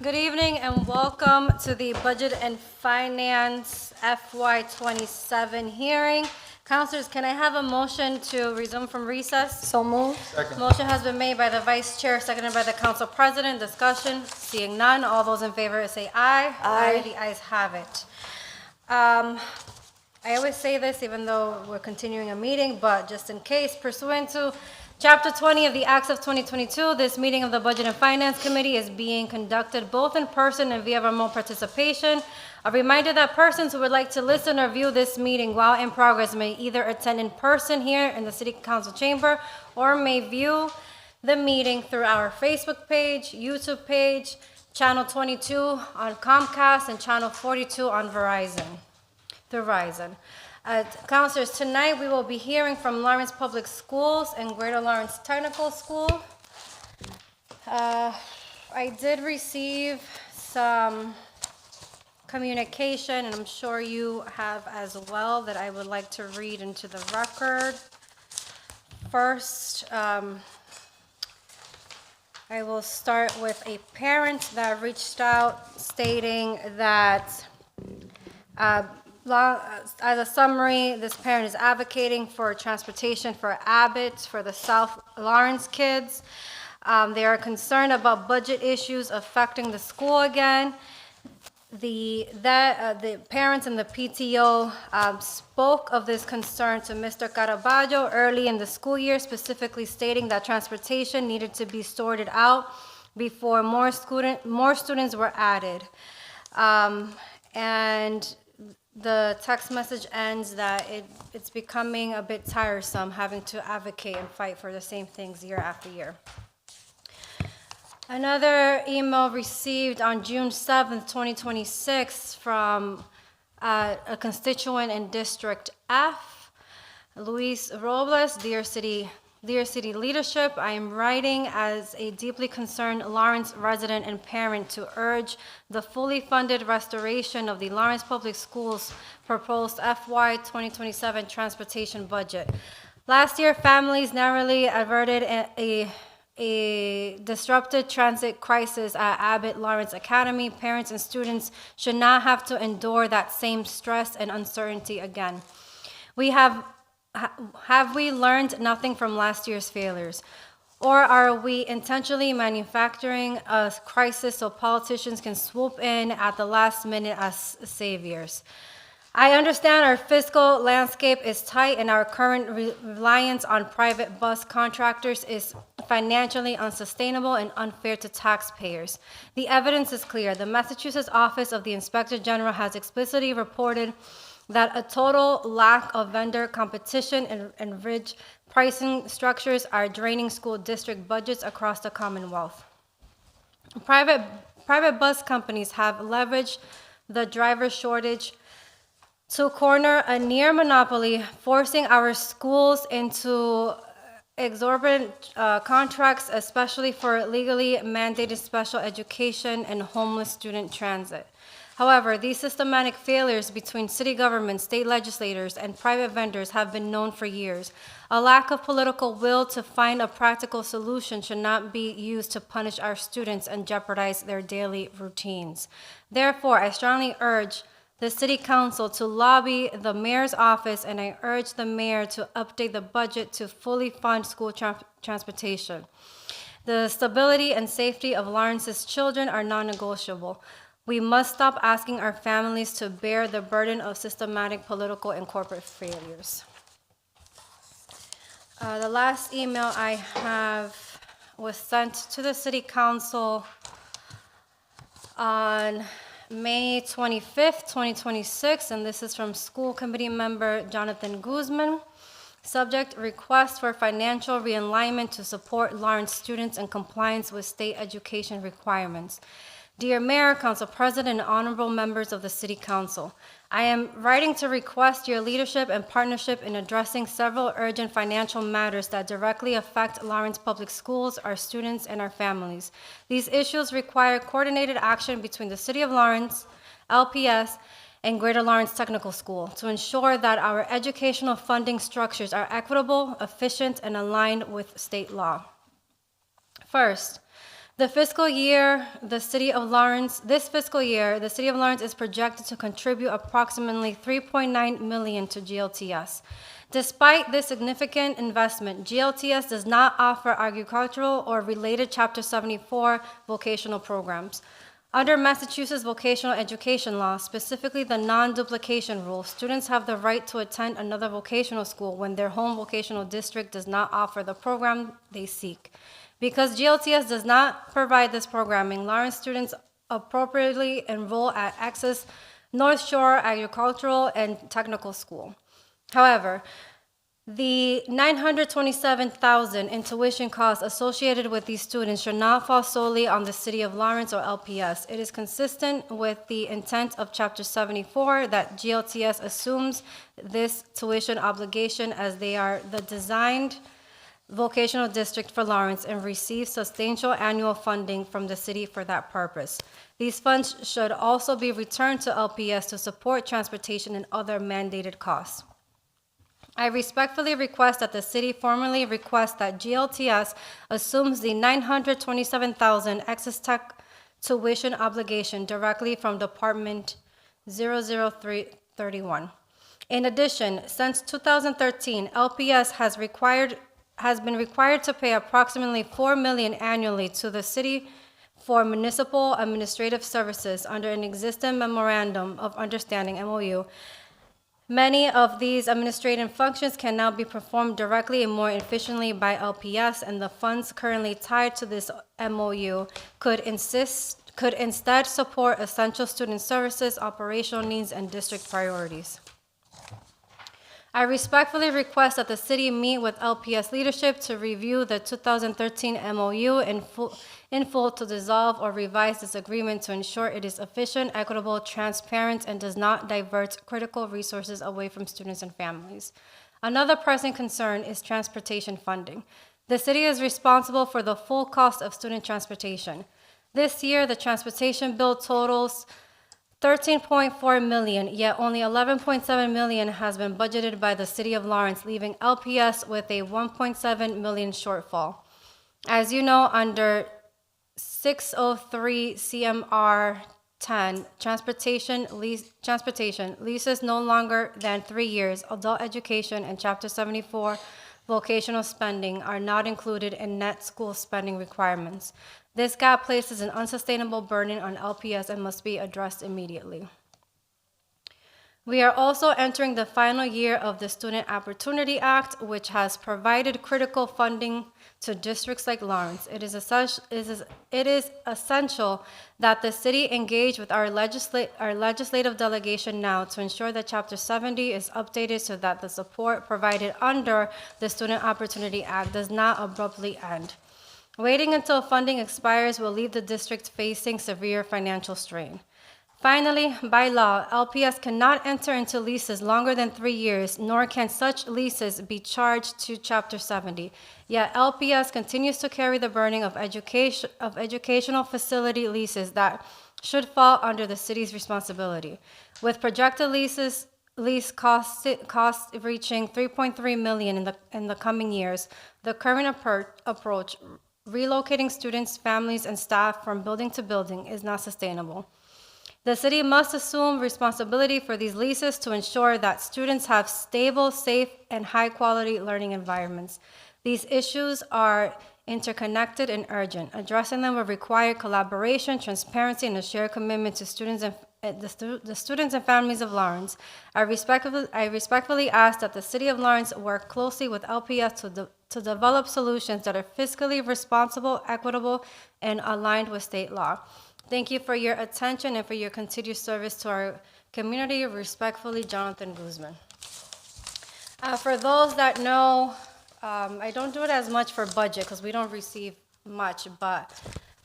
Good evening and welcome to the Budget and Finance FY27 hearing. Councilors, can I have a motion to resume from recess? So moved. Motion has been made by the Vice Chair, seconded by the Council President. Discussion, seeing none. All those in favor say aye. Aye. The ayes have it. I always say this even though we're continuing a meeting, but just in case, pursuant to Chapter 20 of the Acts of 2022, this meeting of the Budget and Finance Committee is being conducted both in person and via remote participation. A reminder that persons who would like to listen or view this meeting while in progress may either attend in person here in the City Council chamber or may view the meeting through our Facebook page, YouTube page, Channel 22 on Comcast, and Channel 42 on Verizon. Councilors, tonight we will be hearing from Lawrence Public Schools and Greater Lawrence Technical School. I did receive some communication, and I'm sure you have as well, that I would like to read into the record. First, I will start with a parent that reached out stating that as a summary, this parent is advocating for transportation for Abbott for the South Lawrence kids. They are concerned about budget issues affecting the school again. The parents and the PTO spoke of this concern to Mr. Caraballo early in the school year, specifically stating that transportation needed to be sorted out before more students were added. And the text message ends that it's becoming a bit tiresome having to advocate and fight for the same things year after year. Another email received on June 7th, 2026 from a constituent in District F, Luis Robles. Dear City leadership, I am writing as a deeply concerned Lawrence resident and parent to urge the fully funded restoration of the Lawrence Public Schools proposed FY 2027 transportation budget. Last year, families narrowly averted a disrupted transit crisis at Abbott Lawrence Academy. Parents and students should not have to endure that same stress and uncertainty again. Have we learned nothing from last year's failures? Or are we intentionally manufacturing a crisis so politicians can swoop in at the last minute as saviors? I understand our fiscal landscape is tight and our current reliance on private bus contractors is financially unsustainable and unfair to taxpayers. The evidence is clear. The Massachusetts Office of the Inspector General has explicitly reported that a total lack of vendor competition and rich pricing structures are draining school district budgets across the Commonwealth. Private bus companies have leveraged the driver shortage to corner a near monopoly, forcing our schools into exorbitant contracts, especially for legally mandated special education and homeless student transit. However, these systematic failures between city government, state legislators, and private vendors have been known for years. A lack of political will to find a practical solution should not be used to punish our students and jeopardize their daily routines. Therefore, I strongly urge the City Council to lobby the Mayor's office, and I urge the Mayor to update the budget to fully fund school transportation. The stability and safety of Lawrence's children are non-negotiable. We must stop asking our families to bear the burden of systematic political and corporate failures. The last email I have was sent to the City Council on May 25th, 2026, and this is from School Committee member Jonathan Guzman. Subject: request for financial realignment to support Lawrence students in compliance with state education requirements. Dear Mayor, Council President, and honorable members of the City Council, I am writing to request your leadership and partnership in addressing several urgent financial matters that directly affect Lawrence Public Schools, our students, and our families. These issues require coordinated action between the City of Lawrence, LPS, and Greater Lawrence Technical School to ensure that our educational funding structures are equitable, efficient, and aligned with state law. First, This fiscal year, the City of Lawrence is projected to contribute approximately $3.9 million to GLTS. Despite this significant investment, GLTS does not offer agricultural or related Chapter 74 vocational programs. Under Massachusetts vocational education law, specifically the non-duplication rule, students have the right to attend another vocational school when their home vocational district does not offer the program they seek. Because GLTS does not provide this programming, Lawrence students appropriately enroll at Access North Shore Agricultural and Technical School. However, the $927,000 in tuition costs associated with these students should not fall solely on the City of Lawrence or LPS. It is consistent with the intent of Chapter 74 that GLTS assumes this tuition obligation as they are the designed vocational district for Lawrence and receive substantial annual funding from the city for that purpose. These funds should also be returned to LPS to support transportation and other mandated costs. I respectfully request that the city formally request that GLTS assumes the $927,000 excess tech tuition obligation directly from Department 00331. In addition, since 2013, LPS has been required to pay approximately $4 million annually to the city for municipal administrative services under an existing memorandum of understanding MOU. Many of these administrative functions can now be performed directly and more efficiently by LPS, and the funds currently tied to this MOU could instead support essential student services, operational needs, and district priorities. I respectfully request that the city meet with LPS leadership to review the 2013 MOU in full to dissolve or revise this agreement to ensure it is efficient, equitable, transparent, and does not divert critical resources away from students and families. Another pressing concern is transportation funding. The city is responsible for the full cost of student transportation. This year, the transportation bill totals $13.4 million, yet only $11.7 million has been budgeted by the City of Lawrence, leaving LPS with a $1.7 million shortfall. As you know, under 603 CMR 10, transportation leases no longer than 3 years, adult education, and Chapter 74 vocational spending are not included in net school spending requirements. This gap places an unsustainable burden on LPS and must be addressed immediately. We are also entering the final year of the Student Opportunity Act, which has provided critical funding to districts like Lawrence. It is essential that the city engage with our legislative delegation now to ensure that Chapter 70 is updated so that the support provided under the Student Opportunity Act does not abruptly end. Waiting until funding expires will leave the district facing severe financial strain. Finally, by law, LPS cannot enter into leases longer than 3 years, nor can such leases be charged to Chapter 70. Yet LPS continues to carry the burden of educational facility leases that should fall under the city's responsibility. With projected lease costs reaching $3.3 million in the coming years, the current approach, relocating students, families, and staff from building to building, is not sustainable. The city must assume responsibility for these leases to ensure that students have stable, safe, and high-quality learning environments. These issues are interconnected and urgent. Addressing them will require collaboration, transparency, and a shared commitment to students and the students and families of Lawrence. I respectfully ask that the City of Lawrence work closely with LPS to develop solutions that are fiscally responsible, equitable, and aligned with state law. Thank you for your attention and for your continued service to our community. Respectfully, Jonathan Guzman. For those that know, I don't do it as much for budget because we don't receive much, but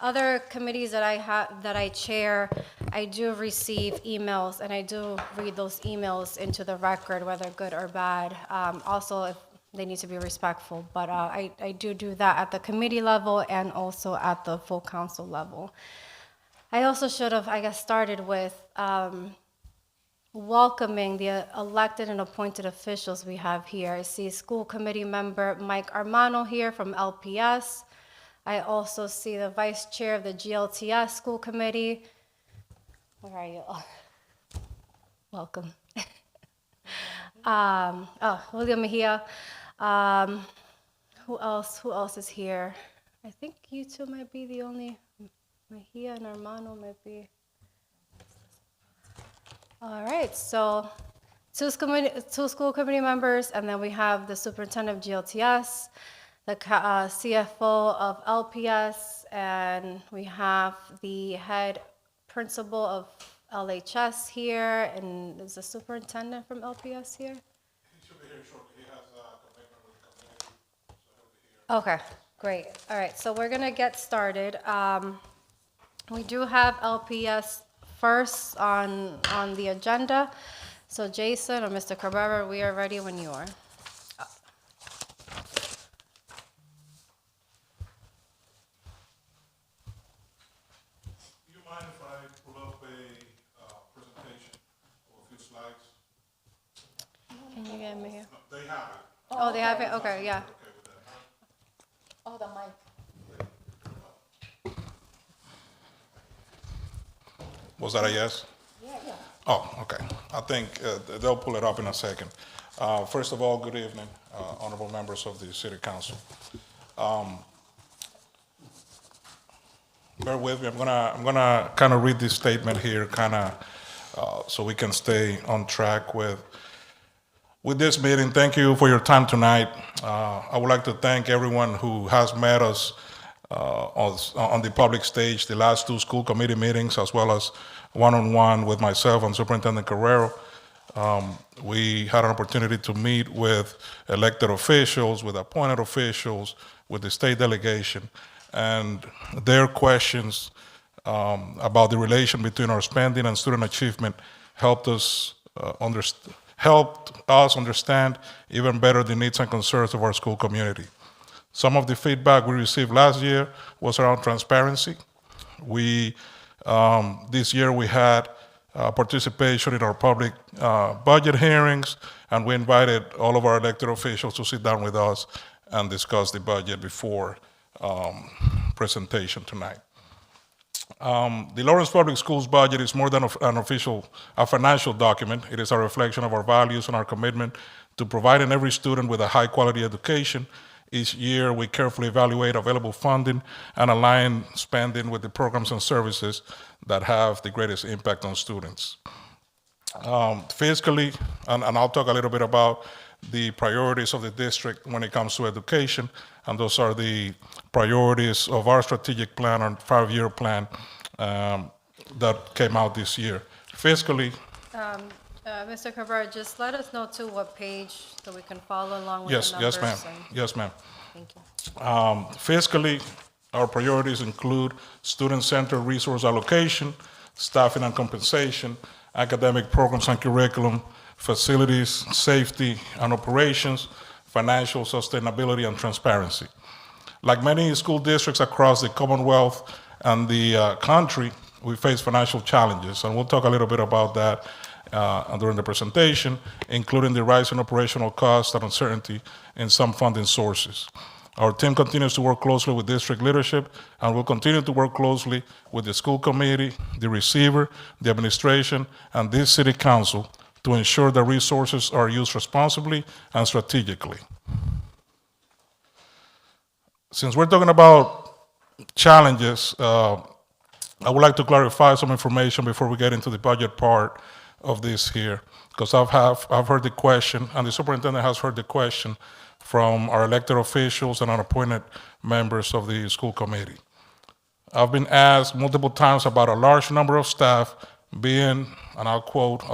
other committees that I chair, I do receive emails, and I do read those emails into the record, whether good or bad. Also, if they need to be respectful, but I do that at the committee level and also at the full council level. I also should have, started with welcoming the elected and appointed officials we have here. I see school committee member Mike Armano here from LPS. I also see the vice chair of the GLTS School Committee. Where are you? Oh, welcome. William Mejia. Who else? Who else is here? I think you two might be the only. Mejia and Armando might be. All right, so two school committee members, and then we have the superintendent of GLTS, the CFO of LPS, and we have the head principal of LHS here, and is the superintendent from LPS here? He should be here shortly. He has a commitment with the community, so he'll be here. Okay, great. All right, so we're gonna get started. We do have LPS first on the agenda. So Jason or Mr. Cabrera, we are ready when you are. Do you mind if I pull up a presentation of a few slides? Can you get me here? No, they have it. Oh, they have it? Okay, yeah. Okay with that, huh? Oh, the mic. Was that a yes? Yeah. Oh, okay. I think they'll pull it up in a second. First of all, good evening, honorable members of the City Council. Bear with me. I'm gonna kind of read this statement here, kind of, so we can stay on track with this meeting. Thank you for your time tonight. I would like to thank everyone who has met us on the public stage, the last two school committee meetings, as well as one-on-one with myself and Superintendent Carrero. We had an opportunity to meet with elected officials, with appointed officials, with the state delegation, and their questions about the relation between our spending and student achievement helped us understand even better the needs and concerns of our school community. Some of the feedback we received last year was around transparency. This year we had participation in our public budget hearings, and we invited all of our elected officials to sit down with us and discuss the budget before presentation tonight. The Lawrence Public Schools budget is more than a financial document. It is a reflection of our values and our commitment to providing every student with a high-quality education. Each year, we carefully evaluate available funding and align spending with the programs and services that have the greatest impact on students. Fiscally, and I'll talk a little bit about the priorities of the district when it comes to education, and those are the priorities of our strategic plan, our 5-year plan that came out this year. Fiscally, Mr. Cabrera, just let us know too what page so we can follow along with yes, the numbers. yes, ma'am. Yes, ma'am. Thank you. Fiscally, our priorities include student-centered resource allocation, staffing and compensation, academic programs and curriculum, facilities, safety and operations, financial sustainability, and transparency. Like many school districts across the Commonwealth and the country, we face financial challenges, and we'll talk a little bit about that during the presentation, including the rise in operational costs and uncertainty in some funding sources. Our team continues to work closely with district leadership, and will continue to work closely with the school committee, the receiver, the administration, and this city council to ensure that resources are used responsibly and strategically. Since we're talking about challenges, I would like to clarify some information before we get into the budget part of this here, because I've heard the question, and the superintendent has heard the question from our elected officials and our appointed members of the school committee. I've been asked multiple times about a large number of staff being, and I'll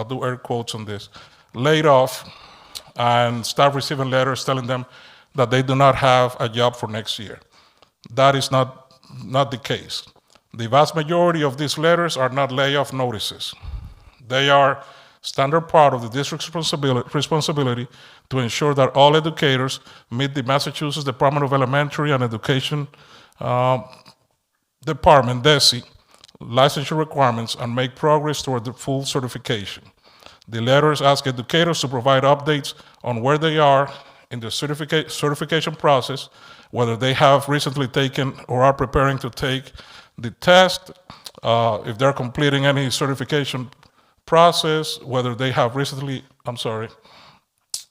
do air quotes on this, laid off, and staff receiving letters telling them that they do not have a job for next year. That is not the case. The vast majority of these letters are not layoff notices. They are standard part of the district's responsibility to ensure that all educators meet the Massachusetts Department of Elementary and Education Department, DESE, licensure requirements and make progress toward the full certification. The letters ask educators to provide updates on where they are in the certification process, whether they have recently taken or are preparing to take the test, if they're completing any certification process, whether they have recently,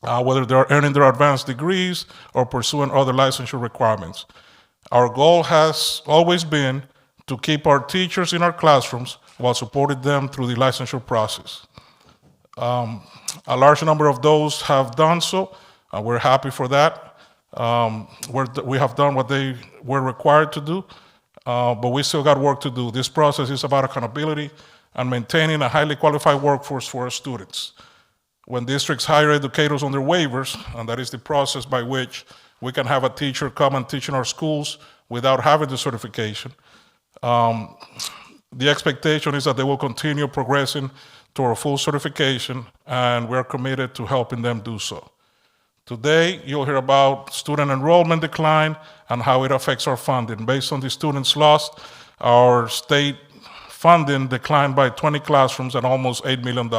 whether they're earning their advanced degrees or pursuing other licensure requirements. Our goal has always been to keep our teachers in our classrooms while supporting them through the licensure process. A large number of those have done so, and we're happy for that. We have done what they were required to do, but we still got work to do. This process is about accountability and maintaining a highly qualified workforce for our students. When districts hire educators on their waivers, and that is the process by which we can have a teacher come and teach in our schools without having the certification, the expectation is that they will continue progressing to our full certification, and we're committed to helping them do so. Today, you'll hear about student enrollment decline and how it affects our funding. Based on the students lost, our state funding declined by 20 classrooms and almost $8 million.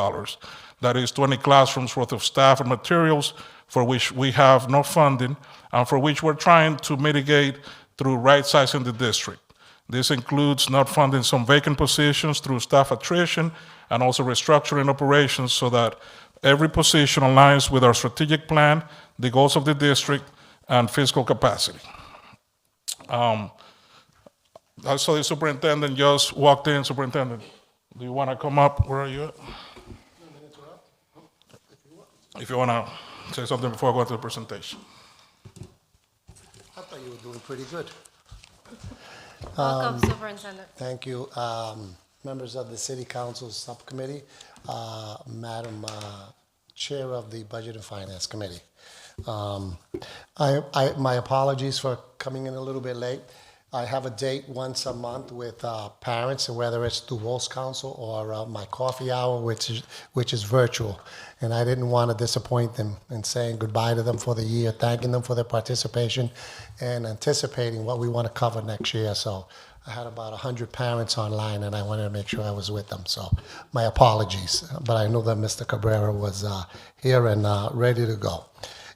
That is 20 classrooms worth of staff and materials for which we have no funding and for which we're trying to mitigate through right-sizing the district. This includes not funding some vacant positions through staff attrition and also restructuring operations so that every position aligns with our strategic plan, the goals of the district, and fiscal capacity. I saw the superintendent just walked in. Superintendent, do you want to come up? Where are you at? If you want to say something before I go into the presentation. I thought you were doing pretty good. Welcome, Superintendent. Thank you. Members of the City Council Subcommittee, Madam Chair of the Budget and Finance Committee. My apologies for coming in a little bit late. I have a date once a month with parents, whether it's through Wolf's Council or my coffee hour, which is virtual. And I didn't want to disappoint them in saying goodbye to them for the year, thanking them for their participation, and anticipating what we want to cover next year. So I had about 100 parents online, and I wanted to make sure I was with them. So my apologies, but I know that Mr. Cabrera was here and ready to go.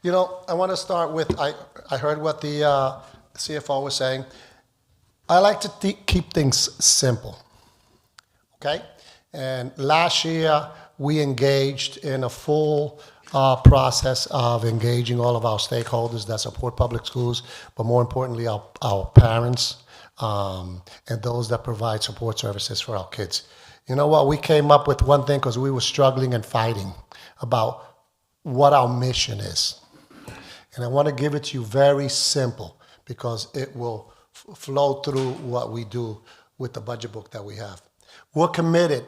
You know, I want to start with, I heard what the CFO was saying. I like to keep things simple, okay? And last year, we engaged in a full process of engaging all of our stakeholders that support public schools, but more importantly, our parents and those that provide support services for our kids. You know what? We came up with one thing because we were struggling and fighting about what our mission is. And I want to give it to you very simple because it will flow through what we do with the budget book that we have. We're committed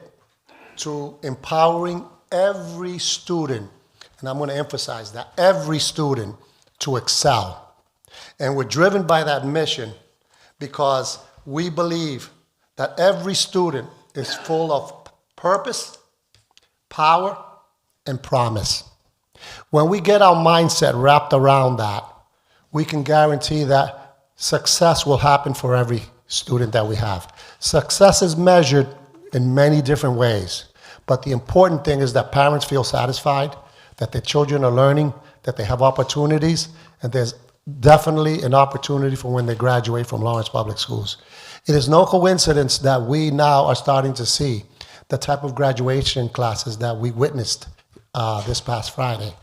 to empowering every student, and I'm going to emphasize that, every student to excel. And we're driven by that mission because we believe that every student is full of purpose, power, and promise. When we get our mindset wrapped around that, we can guarantee that success will happen for every student that we have. Success is measured in many different ways, but the important thing is that parents feel satisfied, that their children are learning, that they have opportunities, and there's definitely an opportunity for when they graduate from Lawrence Public Schools. It is no coincidence that we now are starting to see the type of graduation classes that we witnessed this past Friday.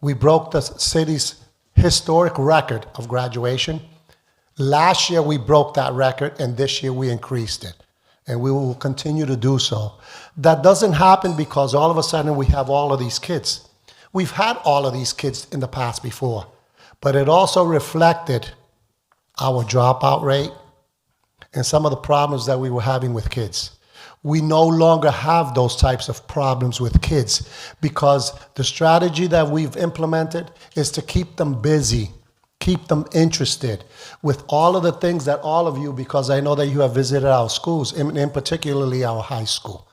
We broke the city's historic record of graduation. Last year, we broke that record, and this year we increased it, and we will continue to do so. That doesn't happen because all of a sudden we have all of these kids. We've had all of these kids in the past before, but it also reflected our dropout rate and some of the problems that we were having with kids. We no longer have those types of problems with kids because the strategy that we've implemented is to keep them busy, keep them interested with all of the things that all of you, because I know that you have visited our schools, in particularly our high school,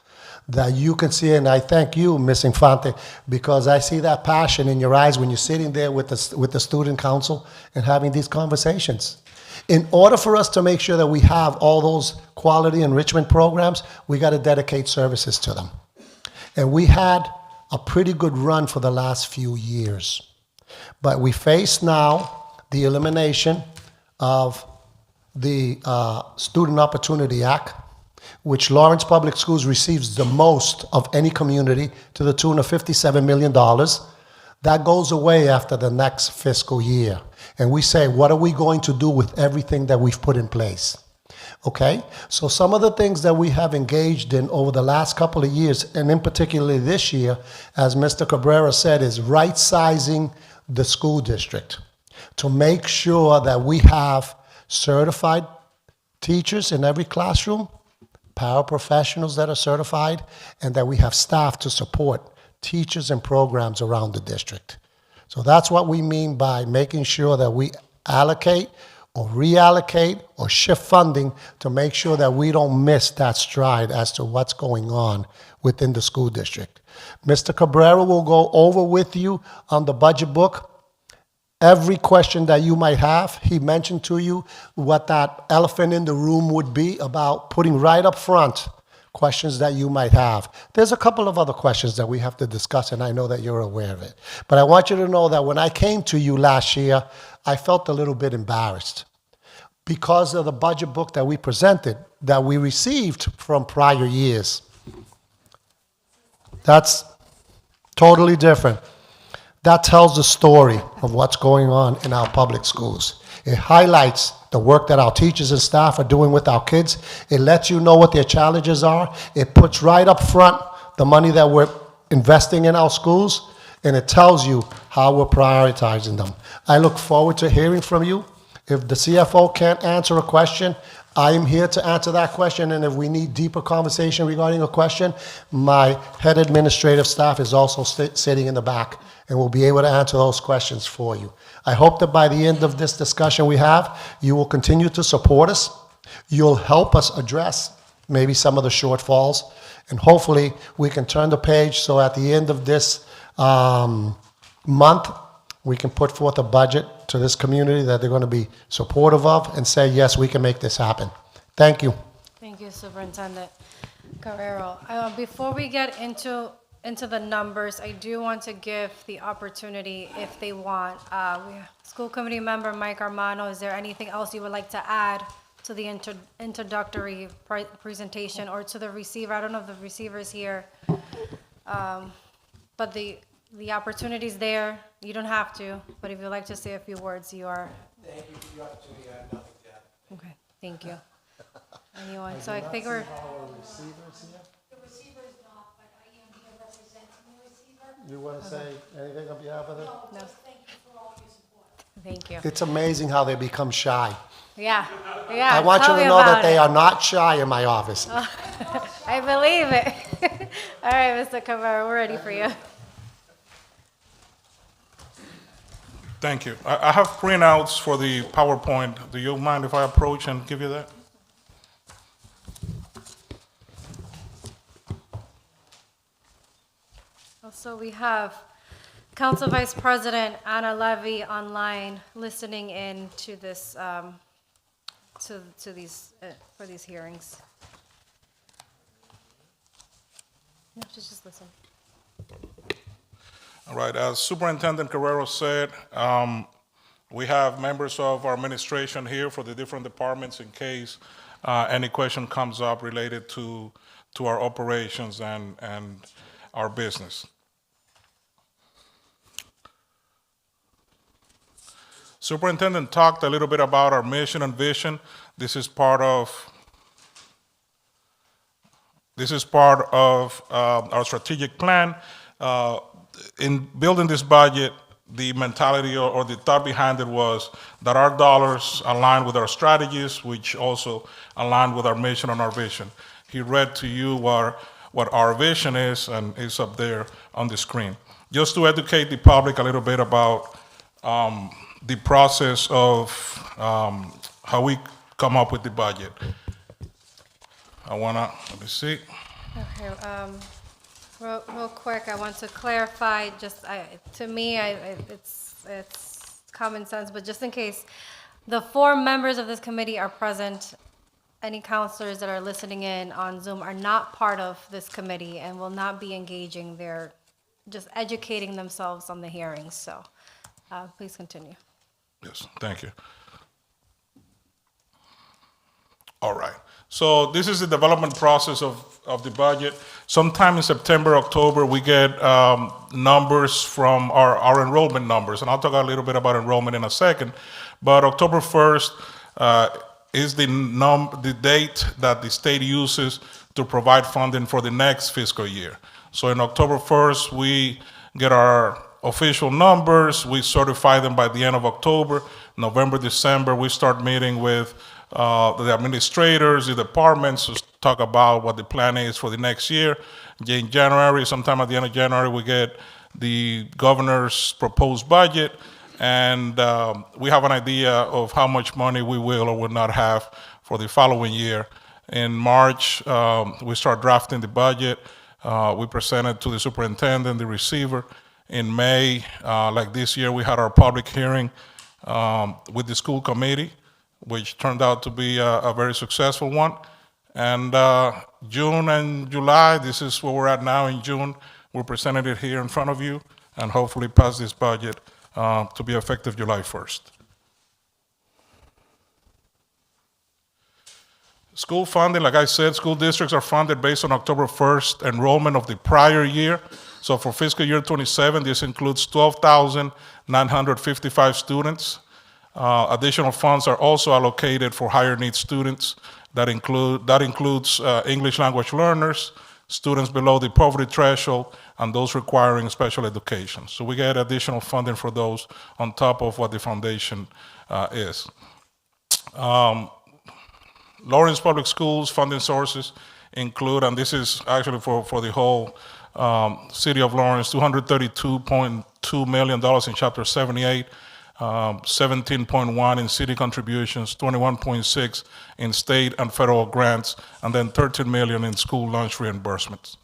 that you can see, and I thank you, Ms. Infante, because I see that passion in your eyes when you're sitting there with the student council and having these conversations. In order for us to make sure that we have all those quality enrichment programs, we got to dedicate services to them. And we had a pretty good run for the last few years. But we face now the elimination of the Student Opportunity Act, which Lawrence Public Schools receives the most of any community to the tune of $57 million. That goes away after the next fiscal year. And we say, what are we going to do with everything that we've put in place? Okay, so some of the things that we have engaged in over the last couple of years, and in particular this year, as Mr. Cabrera said, is right-sizing the school district to make sure that we have certified teachers in every classroom, paraprofessionals that are certified, and that we have staff to support teachers and programs around the district. So that's what we mean by making sure that we allocate or reallocate or shift funding to make sure that we don't miss that stride as to what's going on within the school district. Mr. Cabrera will go over with you on the budget book every question that you might have. He mentioned to you what that elephant in the room would be about putting right up front questions that you might have. There's a couple of other questions that we have to discuss, and I know that you're aware of it. But I want you to know that when I came to you last year, I felt a little bit embarrassed because of the budget book that we presented, that we received from prior years. That's totally different. That tells the story of what's going on in our public schools. It highlights the work that our teachers and staff are doing with our kids. It lets you know what their challenges are. It puts right up front the money that we're investing in our schools, and it tells you how we're prioritizing them. I look forward to hearing from you. If the CFO can't answer a question, I am here to answer that question, and if we need deeper conversation regarding a question, my head administrative staff is also sitting in the back and will be able to answer those questions for you. I hope that by the end of this discussion we have, you will continue to support us. You'll help us address maybe some of the shortfalls, and hopefully we can turn the page so at the end of this month, we can put forth a budget to this community that they're going to be supportive of and say, yes, we can make this happen. Thank you. Thank you, Superintendent Guerrero. Before we get into the numbers, I do want to give the opportunity, if they want, School Committee Member Mike Armano, is there anything else you would like to add to the introductory presentation or to the receiver? I don't know if the receiver is here, but the opportunity's there. You don't have to, but if you'd like to say a few words, you are. Thank you for the opportunity. I have nothing to add. Okay, thank you. Anyone? So I think we're. The receiver is not, but I am here representing the receiver. You want to say anything on behalf of it? No. Thank you for all your support. Thank you. It's amazing how they become shy. Yeah. I want you to know that they are not shy in my office. I believe it. All right, Mr. Cabrera, we're ready for you. Thank you. I have printouts for the PowerPoint. Do you mind if I approach and give you that? Also, we have Council Vice President Anna Levy online listening in to this, to these, for these hearings. You have to just listen. All right, as Superintendent Guerrero said, we have members of our administration here for the different departments in case any question comes up related to our operations and our business. Superintendent talked a little bit about our mission and vision. This is part of our strategic plan. In building this budget, the mentality or the thought behind it was that our dollars align with our strategies, which also align with our mission and our vision. He read to you what our vision is, and it's up there on the screen. Just to educate the public a little bit about the process of how we come up with the budget. Let me see. Okay, real quick, I want to clarify, just, to me, it's common sense, but just in case, the 4 members of this committee are present. Any counselors that are listening in on Zoom are not part of this committee and will not be engaging. They're just educating themselves on the hearings, so Please continue. Yes, thank you. All right. So this is the development process of the budget. Sometime in September, October, we get numbers from our enrollment numbers. And I'll talk a little bit about enrollment in a second. But October 1st is the date that the state uses to provide funding for the next fiscal year. So in October 1st, we get our official numbers. We certify them by the end of October. November, December, we start meeting with the administrators, the departments, to talk about what the plan is for the next year. In January, sometime at the end of January, we get the governor's proposed budget, and we have an idea of how much money we will or will not have for the following year. In March, we start drafting the budget. We present it to the superintendent, the receiver. In May, like this year, we had our public hearing with the school committee, which turned out to be a very successful one. And June and July, this is where we're at now in June. We presented it here in front of you and hopefully pass this budget to be effective July 1st. School funding, like I said, school districts are funded based on October 1st enrollment of the prior year. So for fiscal year 27, this includes 12,955 students. Additional funds are also allocated for higher needs students. That includes English language learners, students below the poverty threshold, and those requiring special education. So we get additional funding for those on top of what the foundation is. Lawrence Public Schools funding sources include, and this is actually for the whole city of Lawrence, $232.2 million in Chapter 78, 17.1 in city contributions, 21.6 in state and federal grants, and then 13 million in school lunch reimbursements.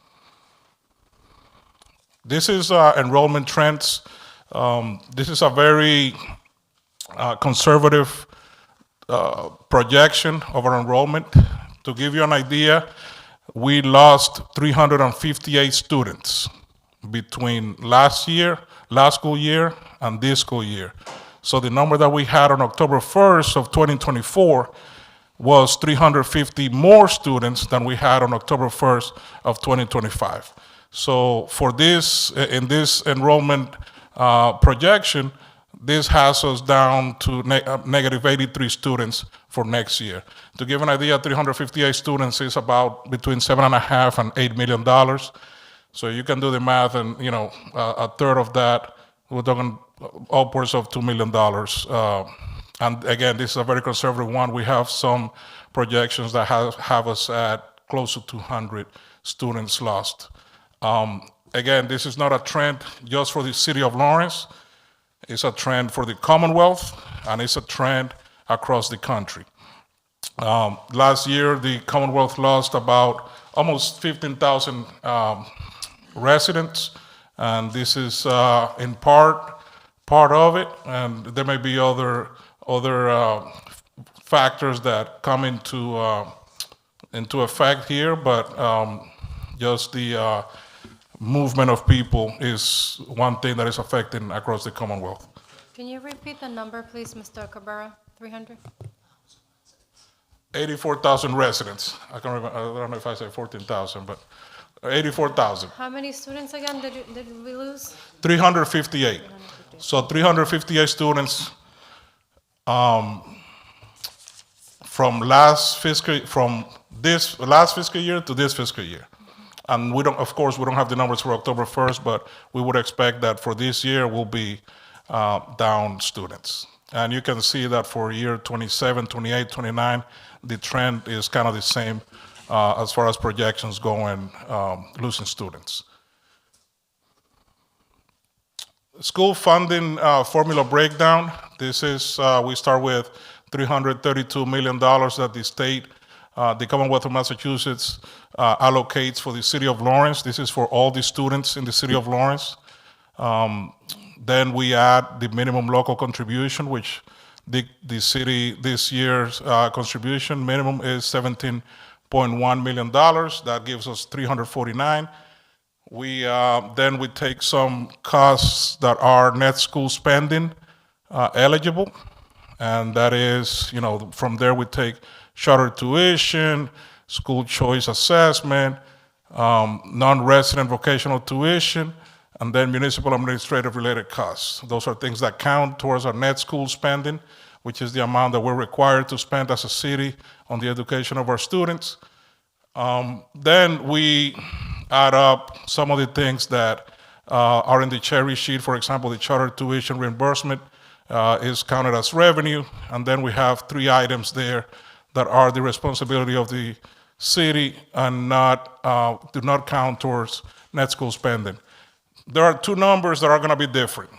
This is enrollment trends. This is a very conservative projection of our enrollment. To give you an idea, we lost 358 students between last school year, and this school year. So the number that we had on October 1st of 2024 was 350 more students than we had on October 1st of 2025. So for this, in this enrollment projection, this has us down to negative 83 students for next year. To give an idea, 358 students is about between $7.5 and $8 million. So you can do the math, and a third of that, we're talking upwards of $2 million. And again, this is a very conservative one. We have some projections that have us at close to 200 students lost. Again, this is not a trend just for the city of Lawrence. It's a trend for the Commonwealth, and it's a trend across the country. Last year, the Commonwealth lost about almost 15,000 residents, and this is in part of it, and there may be other factors that come into effect here, but just the movement of people is one thing that is affecting across the Commonwealth. Can you repeat the number, please, Mr. Cabrera? 300? 84,000 residents. I don't know if I say 14,000, but 84,000. How many students again did we lose? 358. So 358 students from this last fiscal year to this fiscal year. And of course, we don't have the numbers for October 1st, but we would expect that for this year we'll be down students. And you can see that for year 27, 28, 29, the trend is kind of the same as far as projections go and losing students. School funding formula breakdown. This is, we start with $332 million that the state, the Commonwealth of Massachusetts allocates for the city of Lawrence. This is for all the students in the city of Lawrence. Then we add the minimum local contribution, which the city this year's contribution minimum is $17.1 million. That gives us 349. Then we take some costs that are net school spending eligible, and that is, from there we take charter tuition, school choice assessment, non-resident vocational tuition, and then municipal administrative related costs. Those are things that count towards our net school spending, which is the amount that we're required to spend as a city on the education of our students. Then we add up some of the things that are in the cherry sheet. For example, the charter tuition reimbursement is counted as revenue, and then we have 3 items there that are the responsibility of the city and do not count towards net school spending. There are 2 numbers that are going to be different.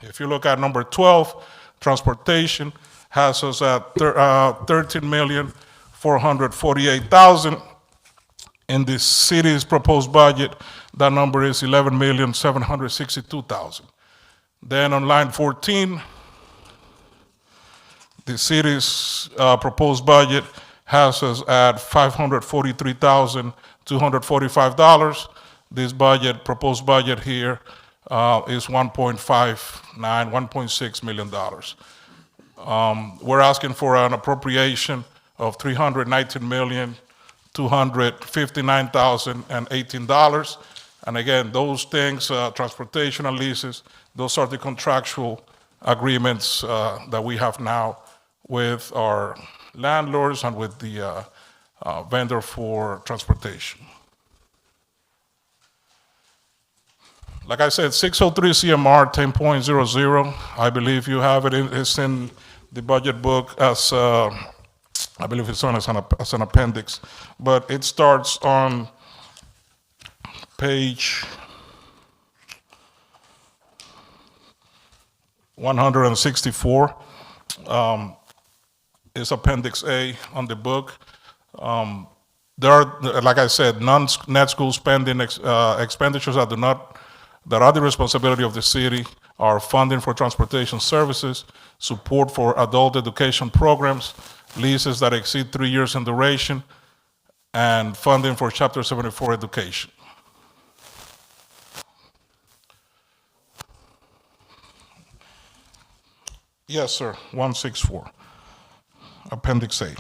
If you look at number 12, transportation has us at $13,448,000. In the city's proposed budget, that number is $11,762,000. Then on line 14, the city's proposed budget has us at $543,245. This proposed budget here, is $1.6 million. We're asking for an appropriation of $319,259,018. And again, those things, transportation and leases, those are the contractual agreements that we have now with our landlords and with the vendor for transportation. Like I said, 603 CMR 10.00, I believe you have it. It's in the budget book as, I believe it's on as an appendix, but it starts on page 164. It's Appendix A on the book. There are, like I said, non-net school spending expenditures that are the responsibility of the city are funding for transportation services, support for adult education programs, leases that exceed 3 years in duration, and funding for Chapter 74 education. Yes, sir, 164, Appendix A.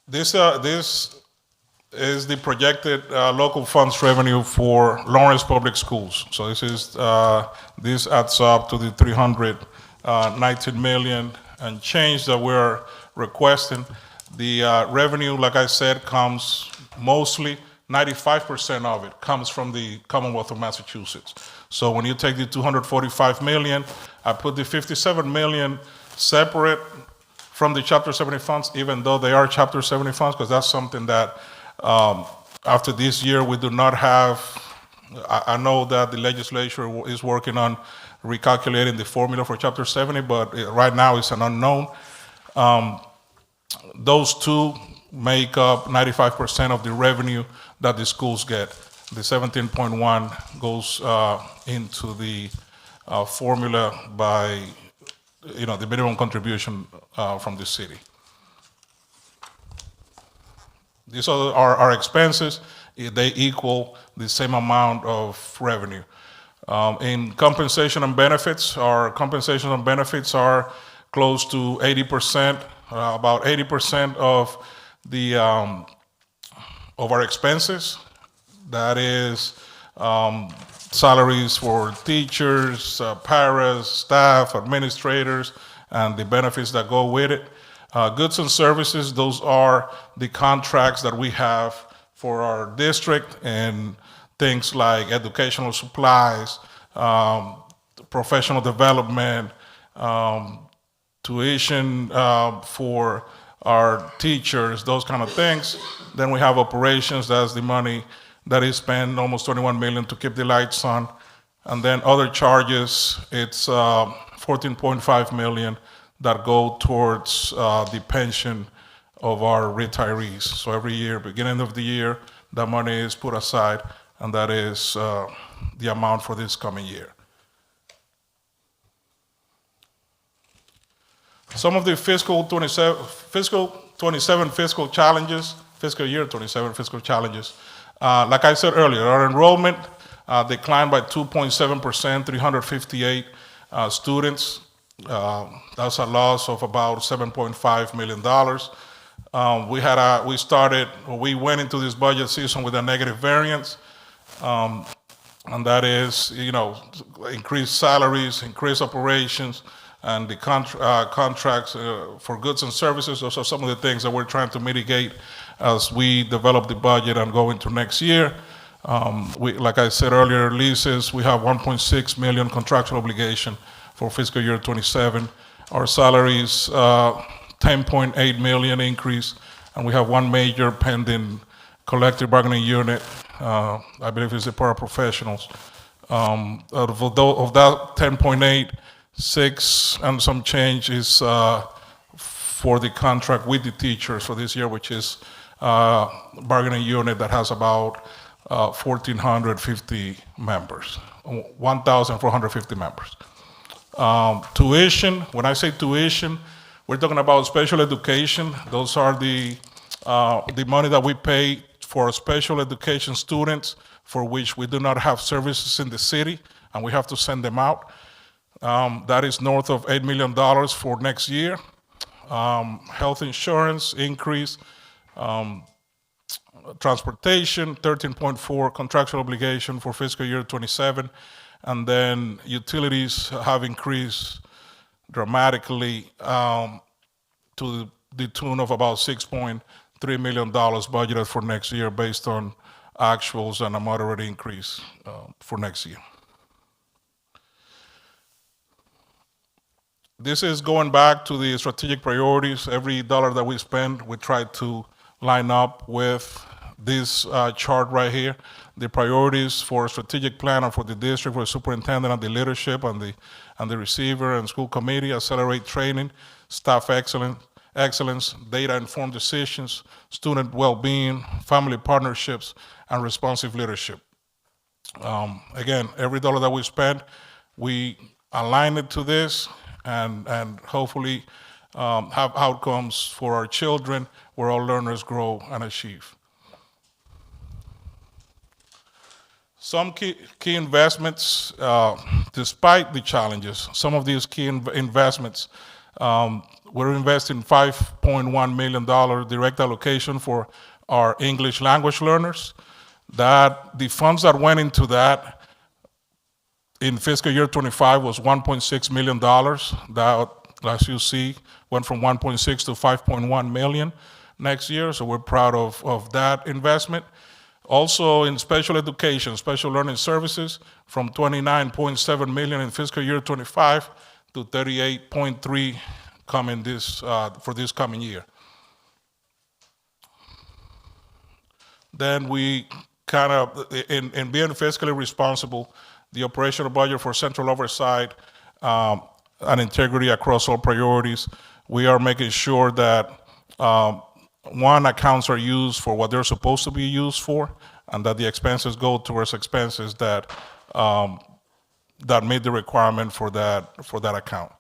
This is the projected local funds revenue for Lawrence Public Schools. So this adds up to the 319 million and change that we're requesting. The revenue, like I said, comes mostly, 95% of it comes from the Commonwealth of Massachusetts. So when you take the 245 million, I put the 57 million separate from the Chapter 70 funds, even though they are Chapter 70 funds, because that's something that after this year we do not have. I know that the legislature is working on recalculating the formula for Chapter 70, but right now it's an unknown. Those 2 make up 95% of the revenue that the schools get. The 17.1 goes into the formula by the minimum contribution from the city. These are our expenses. They equal the same amount of revenue. In compensation and benefits, our compensation and benefits are close to 80%, about 80% of our expenses. That is salaries for teachers, paras, staff, administrators, and the benefits that go with it. Goods and services, those are the contracts that we have for our district, and things like educational supplies, professional development, tuition for our teachers, those kind of things. Then we have operations, that's the money that is spent, almost 21 million to keep the lights on. And then other charges, it's 14.5 million that go towards the pension of our retirees. So every year, beginning of the year, that money is put aside, and that is the amount for this coming year. Some of the fiscal 27 fiscal challenges, fiscal year 27 fiscal challenges. Like I said earlier, our enrollment declined by 2.7%, 358 students. That's a loss of about $7.5 million. We went into this budget season with a negative variance, and that is, increased salaries, increased operations, and the contracts for goods and services. Those are some of the things that we're trying to mitigate as we develop the budget and go into next year. Like I said earlier, leases, we have 1.6 million contractual obligation for fiscal year 27. Our salaries, 10.8 million increase, and we have one major pending collective bargaining unit. I believe it's the paraprofessionals. Of that 10.8, 6 and some change is for the contract with the teachers for this year, which is bargaining unit that has about 1,450 members, 1,450 members. Tuition, when I say tuition, we're talking about special education. Those are the money that we pay for special education students for which we do not have services in the city and we have to send them out. That is north of $8 million for next year. Health insurance increase, transportation, 13.4 contractual obligation for fiscal year 27, and then utilities have increased dramatically to the tune of about $6.3 million budgeted for next year based on actuals and a moderate increase for next year. This is going back to the strategic priorities. Every dollar that we spend, we try to line up with this chart right here. The priorities for strategic plan and for the district, for the superintendent and the leadership and the receiver and school committee: accelerate training, staff excellence, data-informed decisions, student well-being, family partnerships, and responsive leadership. Again, every dollar that we spend, we align it to this and hopefully have outcomes for our children where all learners grow and achieve. Some key investments, despite the challenges, some of these key investments, we're investing $5.1 million direct allocation for our English language learners. That the funds that went into that in fiscal year 25 was $1.6 million. That, as you see, went from 1.6 to 5.1 million next year, so we're proud of that investment. Also in special education, special learning services, from 29.7 million in fiscal year 25 to 38.3 coming for this coming year. Then we kind of, in being fiscally responsible, the operational budget for central oversight and integrity across all priorities, we are making sure that accounts are used for what they're supposed to be used for, and that the expenses go towards expenses that meet the requirement for that account.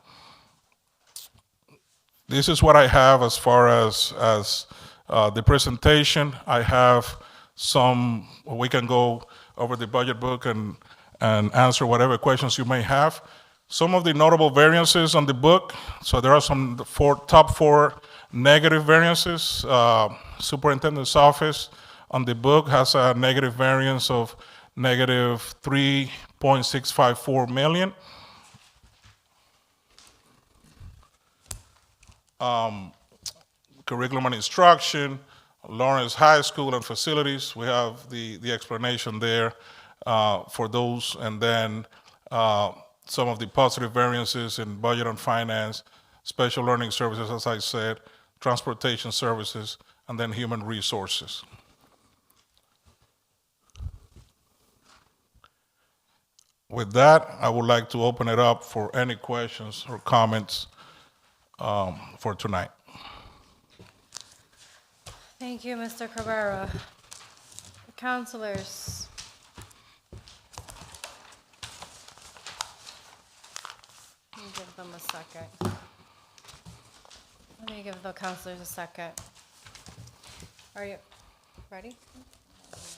This is what I have as far as the presentation. I have we can go over the budget book and answer whatever questions you may have. Some of the notable variances on the book, so there are some top four negative variances. Superintendent's office on the book has a negative variance of negative 3.654 million. Curriculum and instruction, Lawrence High School and facilities, we have the explanation there for those, and then some of the positive variances in budget and finance, special learning services, as I said, transportation services, and then human resources. With that, I would like to open it up for any questions or comments for tonight. Thank you, Mr. Cabrera. Councilors. Give them a second. Let me give the counselors a second. Are you ready? As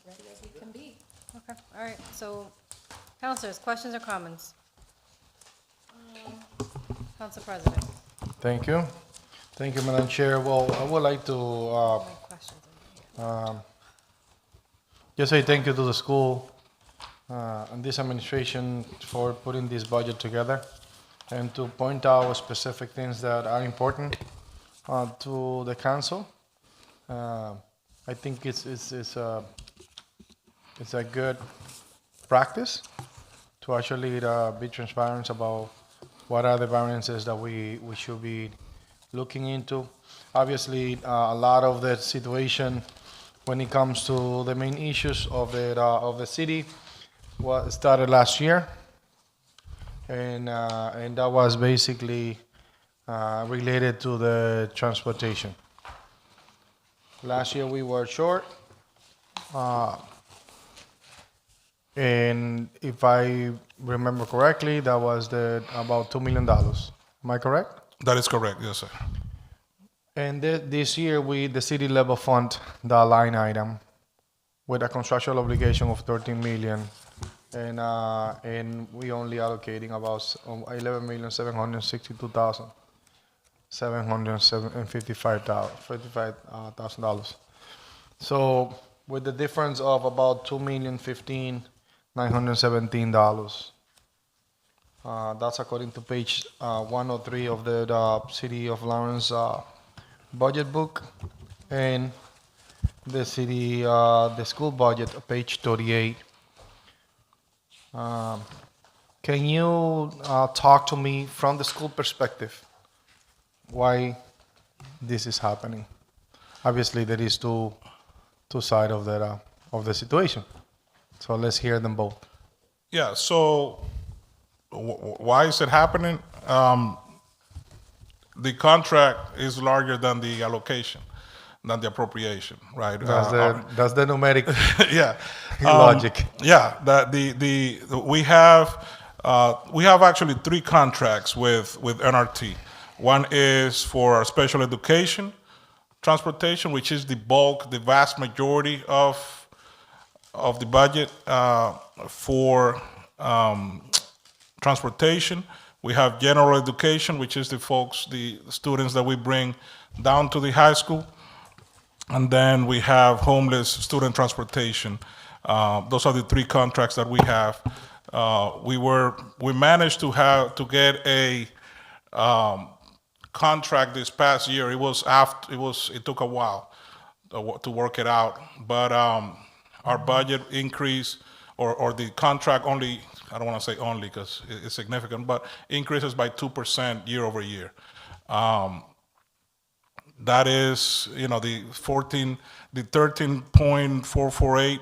ready as we can be. Okay, all right. So, counselors, questions or comments? Council President. Thank you. Thank you, Madam Chair. Well, I would like to Any questions? just say thank you to the school and this administration for putting this budget together and to point out specific things that are important to the council. I think it's a good practice to actually be transparent about what are the variances that we should be looking into. Obviously, a lot of the situation when it comes to the main issues of the city was started last year, and that was basically related to the transportation. Last year we were short, and if I remember correctly, that was about $2 million. Am I correct? That is correct, yes, sir. And this year, the city level fund the line item with a construction obligation of 13 million, and we only allocating about 11,762,755,000. So with the difference of about $2,015,917. That's according to page 103 of the City of Lawrence budget book, and the school budget, page 38. Can you talk to me from the school perspective why this is happening? Obviously, there is two sides of the situation. So let's hear them both. Yeah, so why is it happening? The contract is larger than the allocation, than the appropriation, right? That's the numeric Yeah. logic. Yeah, we have actually three contracts with NRT. One is for special education transportation, which is the bulk, the vast majority of the budget for transportation. We have general education, which is the students that we bring down to the high school. And then we have homeless student transportation. Those are the three contracts that we have. We managed to get a contract this past year. It took a while to work it out, but our budget increase or the contract only, I don't want to say only because it's significant, but increases by 2% year over year. That is, the 13.448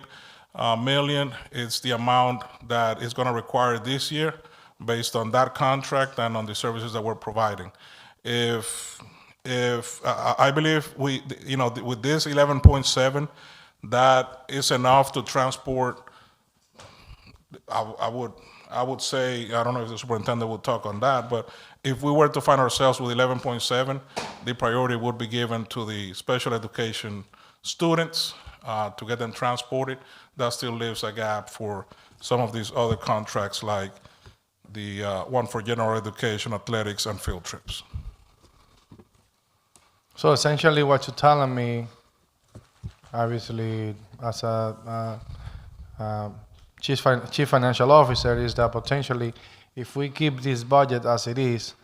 million is the amount that is going to require this year based on that contract and on the services that we're providing. If I believe with this 11.7, that is enough to transport. I would say, I don't know if the superintendent would talk on that, but if we were to find ourselves with 11.7, the priority would be given to the special education students to get them transported. That still leaves a gap for some of these other contracts, like the one for general education, athletics, and field trips. So essentially what you're telling me, obviously, as a chief financial officer, is that potentially if we keep this budget as it is,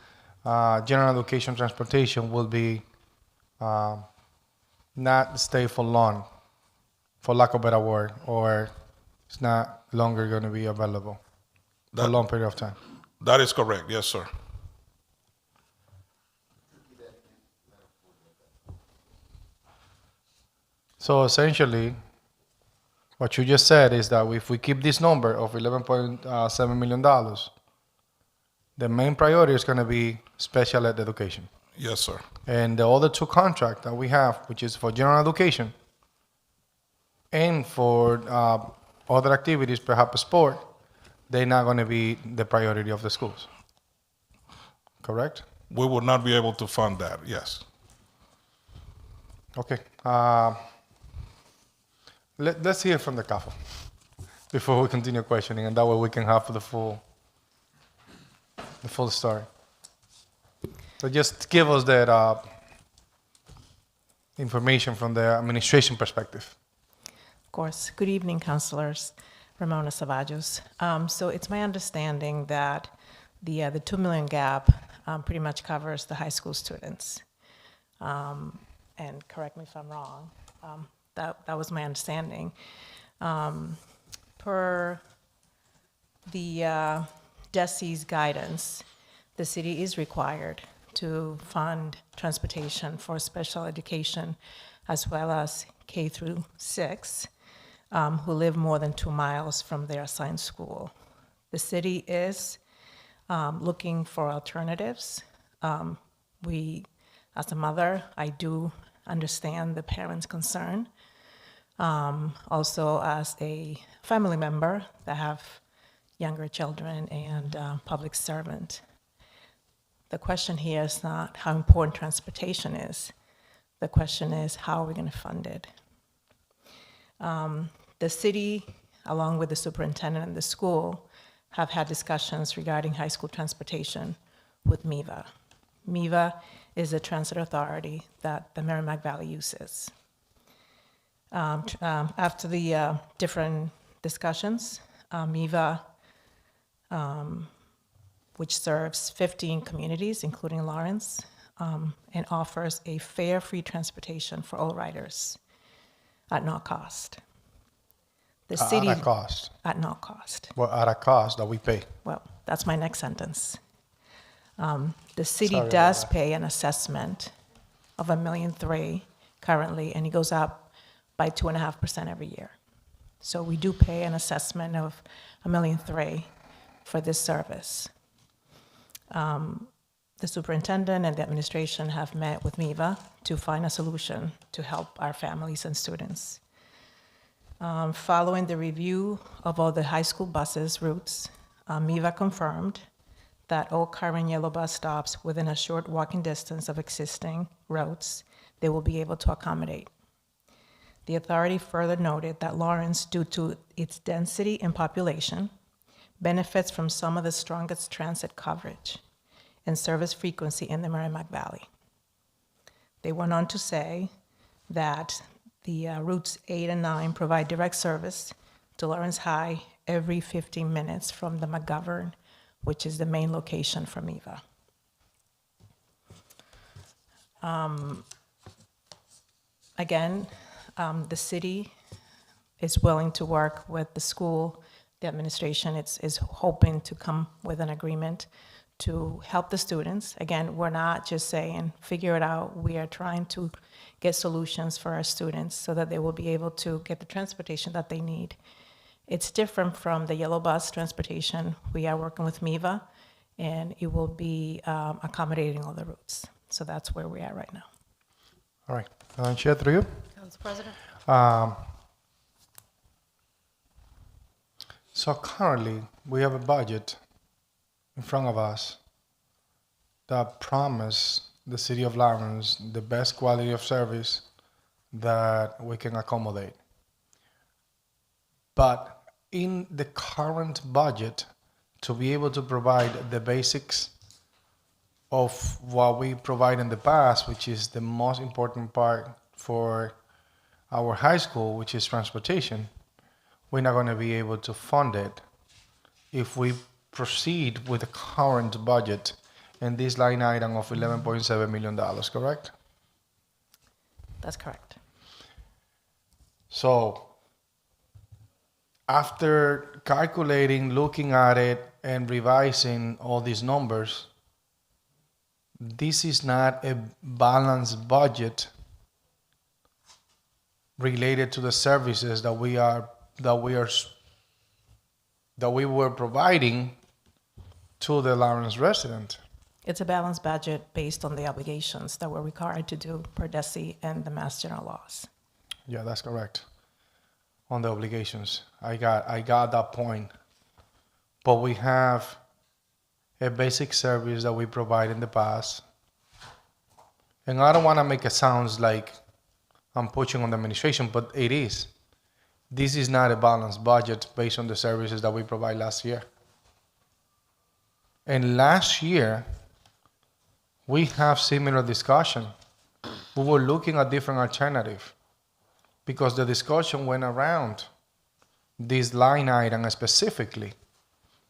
general education transportation will be not stay for long, for lack of a better word, or it's not longer going to be available for a long period of time. That is correct, yes, sir. So essentially, what you just said is that if we keep this number of $11.7 million, the main priority is going to be special ed education. Yes, sir. And the other two contracts that we have, which is for general education and for other activities, perhaps sport, they're not going to be the priority of the schools. Correct? we would not be able to fund that, yes. Okay. Let's hear from the couple before we continue questioning, and that way we can have the full story. So just give us that information from the administration perspective. Of course. Good evening, councilors. Ramona Savajos. So it's my understanding that the $2 million gap pretty much covers the high school students. And correct me if I'm wrong. That was my understanding. Per the DESI's guidance, the city is required to fund transportation for special education as well as K through 6 who live more than 2 miles from their assigned school. The city is looking for alternatives. As a mother, I do understand the parents' concern. Also, as a family member that have younger children and public servant, the question here is not how important transportation is. The question is, how are we going to fund it? The city, along with the superintendent and the school, have had discussions regarding high school transportation with MEVA. MEVA is a transit authority that the Merrimack Valley uses. After the different discussions, MEVA, which serves 15 communities, including Lawrence, and offers a fare free transportation for all riders at no cost. The city At a cost. at no cost. Well, at a cost that we pay. Well, that's my next sentence. The city Sorry about does that. pay an assessment of $1.3 million currently, and it goes up by 2.5% every year. So we do pay an assessment of $1.3 million for this service. The superintendent and the administration have met with MEVA to find a solution to help our families and students. Following the review of all the high school buses routes, MEVA confirmed that all current yellow bus stops within a short walking distance of existing routes, they will be able to accommodate. The authority further noted that Lawrence, due to its density and population, benefits from some of the strongest transit coverage and service frequency in the Merrimack Valley. They went on to say that the routes 8 and 9 provide direct service to Lawrence High every 15 minutes from the McGovern, which is the main location for MEVA. Again, the city is willing to work with the school. The administration is hoping to come with an agreement to help the students. Again, we're not just saying, figure it out. We are trying to get solutions for our students so that they will be able to get the transportation that they need. It's different from the yellow bus transportation. We are working with MEVA, and it will be accommodating all the routes. So that's where we are right now. All right. Chair, through you. Council President? So currently, we have a budget in front of us that promise the city of Lawrence the best quality of service that we can accommodate. But in the current budget, to be able to provide the basics of what we provide in the past, which is the most important part for our high school, which is transportation, we're not going to be able to fund it if we proceed with the current budget and this line item of $11.7 million, correct? That's correct. So after calculating, looking at it, and revising all these numbers, this is not a balanced budget related to the services that we were providing to the Lawrence resident. It's a balanced budget based on the obligations that we're required to do per DESI and the Mass General laws. Yeah, that's correct. On the obligations, I got that point. But we have a basic service that we provide in the past. And I don't want to make it sound like I'm pushing on the administration, but it is. This is not a balanced budget based on the services that we provide last year. And last year, we have similar discussion. We were looking at different alternative because the discussion went around this line item specifically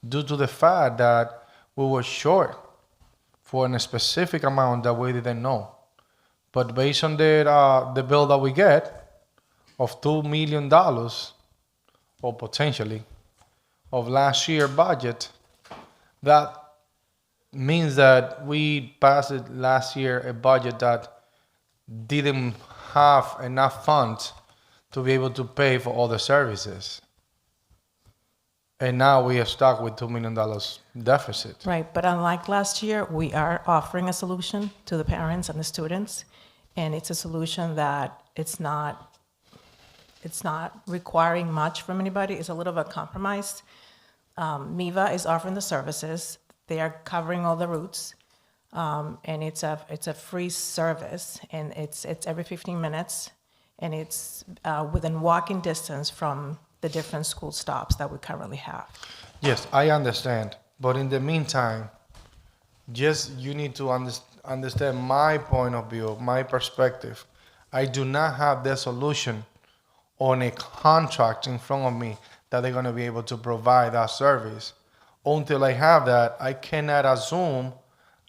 due to the fact that we were short for a specific amount that we didn't know. But based on the bill that we get of $2 million, or potentially, of last year budget, that means that we passed it last year a budget that didn't have enough funds to be able to pay for all the services. And now we are stuck with $2 million deficit. Right, but unlike last year, we are offering a solution to the parents and the students, and it's a solution that it's not requiring much from anybody. It's a little bit of a compromise. MIVA is offering the services. They are covering all the routes, and it's a free service, and it's every 15 minutes, and it's within walking distance from the different school stops that we currently have. Yes, I understand. But in the meantime, just you need to understand my point of view, my perspective. I do not have the solution on a contract in front of me that they're going to be able to provide that service. Until I have that, I cannot assume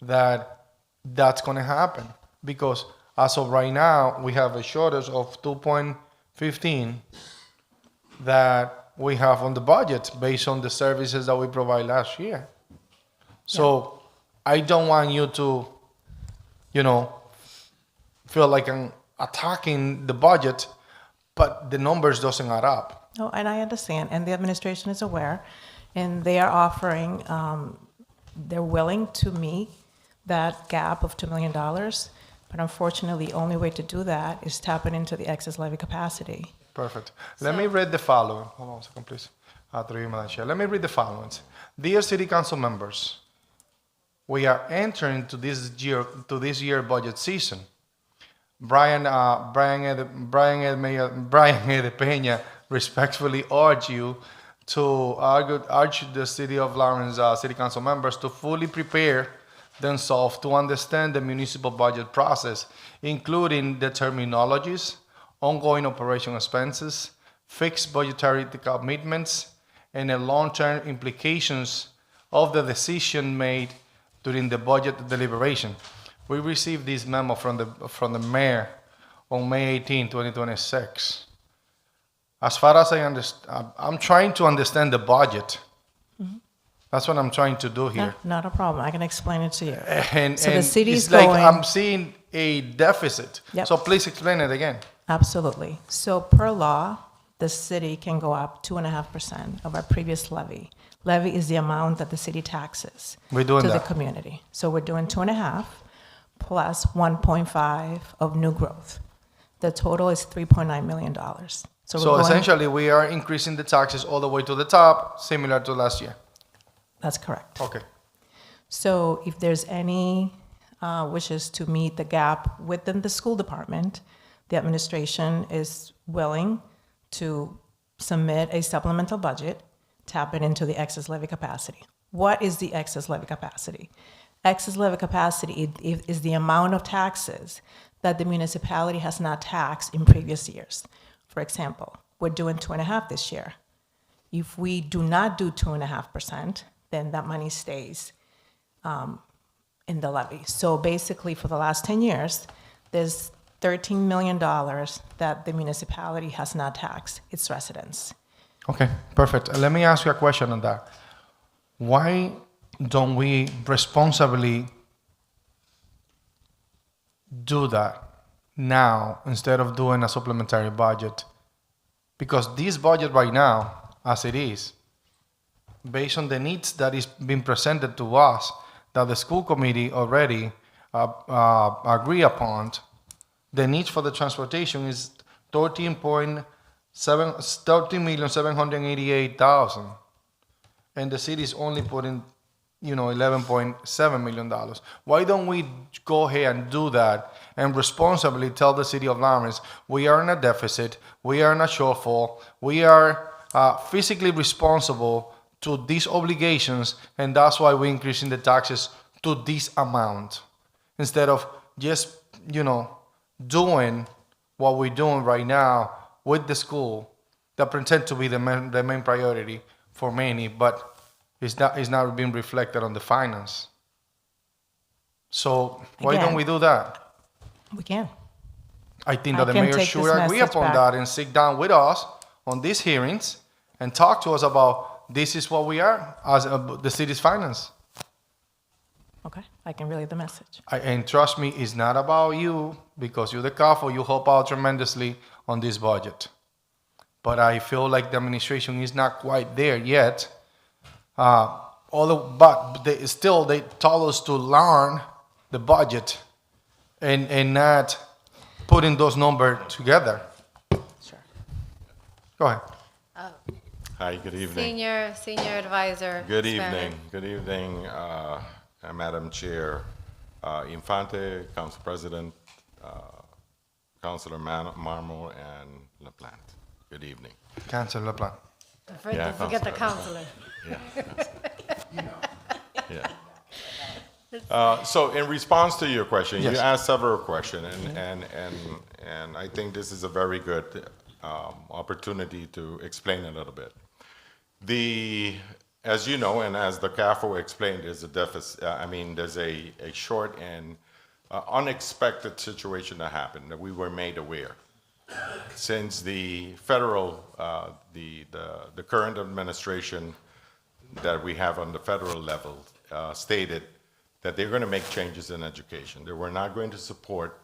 that that's going to happen. Because as of right now, we have a shortage of 2.15 that we have on the budget based on the services that we provide last year. So I don't want you to, feel like I'm attacking the budget, but the numbers doesn't add up. Oh, and I understand, and the administration is aware, and they are offering, they're willing to meet that gap of $2 million, but unfortunately, the only way to do that is tapping into the excess levy capacity. Perfect. Let me read the following. Hold on a second, please. Through you, Madam Chair. Let me read the following. Dear City Council members, we are entering to this year budget season. Brian Ed Peña respectfully urge you to urge the City of Lawrence City Council members to fully prepare themselves to understand the municipal budget process, including the terminologies, ongoing operation expenses, fixed budgetary commitments, and the long-term implications of the decision made during the budget deliberation. We received this memo from the mayor on May 18, 2026. As far as I understand, I'm trying to understand the budget. Mm-hmm. That's what I'm trying to do here. Not a problem. I can explain it to you. And the city's it's like going. I'm seeing a deficit. Yep. So please explain it again. Absolutely. So per law, the city can go up 2.5% of our previous levy. Levy is the amount that the city taxes We're doing to the that. community. So we're doing 2.5 plus 1.5 of new growth. The total is $3.9 million. So essentially, we are increasing the taxes all the way to the top, similar to last year. That's correct. Okay. So if there's any wishes to meet the gap within the school department, the administration is willing to submit a supplemental budget, tap it into the excess levy capacity. What is the excess levy capacity? Excess levy capacity is the amount of taxes that the municipality has not taxed in previous years. For example, we're doing 2.5 this year. If we do not do 2.5%, then that money stays in the levy. So basically, for the last 10 years, there's $13 million that the municipality has not taxed its residents. Okay, perfect. Let me ask you a question on that. Why don't we responsibly do that now instead of doing a supplementary budget? Because this budget right now, as it is, based on the needs that is being presented to us, that the school committee already agree upon, the needs for the transportation is $13,788,000, and the city is only putting $11.7 million. Why don't we go ahead and do that and responsibly tell the city of Lawrence, we are in a deficit, we are in a shortfall, we are physically responsible to these obligations, and that's why we're increasing the taxes to this amount, instead of just, doing what we're doing right now with the school that pretend to be the main priority for many, but it's not being reflected on the finance. So why Again. don't we do that? We can. I think I that the can mayor take should this agree message upon back. that and sit down with us on these hearings and talk to us about this is what we are as the city's finance. Okay, I can relay the message. And trust me, it's not about you because you're the CAFO, you help out tremendously on this budget. But I feel like the administration is not quite there yet. But they told us to learn the budget and not putting those numbers together. Sure. Go ahead. Hi, good evening. Senior advisor. Good Spanish. evening. Good evening, Madam Chair, Infante, Council President, Councilor Marmol, and LaPlante. Good evening. Cancel the plan. Yeah, Don't forget the Councilor. counselor. Yeah. So in response to your question, Yes. you asked several questions, and I think this is a very good opportunity to explain a little bit. As you know, and as the CAFO explained, there's a deficit. There's a short and unexpected situation that happened that we were made aware. Since the federal, the current administration that we have on the federal level stated that they're going to make changes in education. They were not going to support,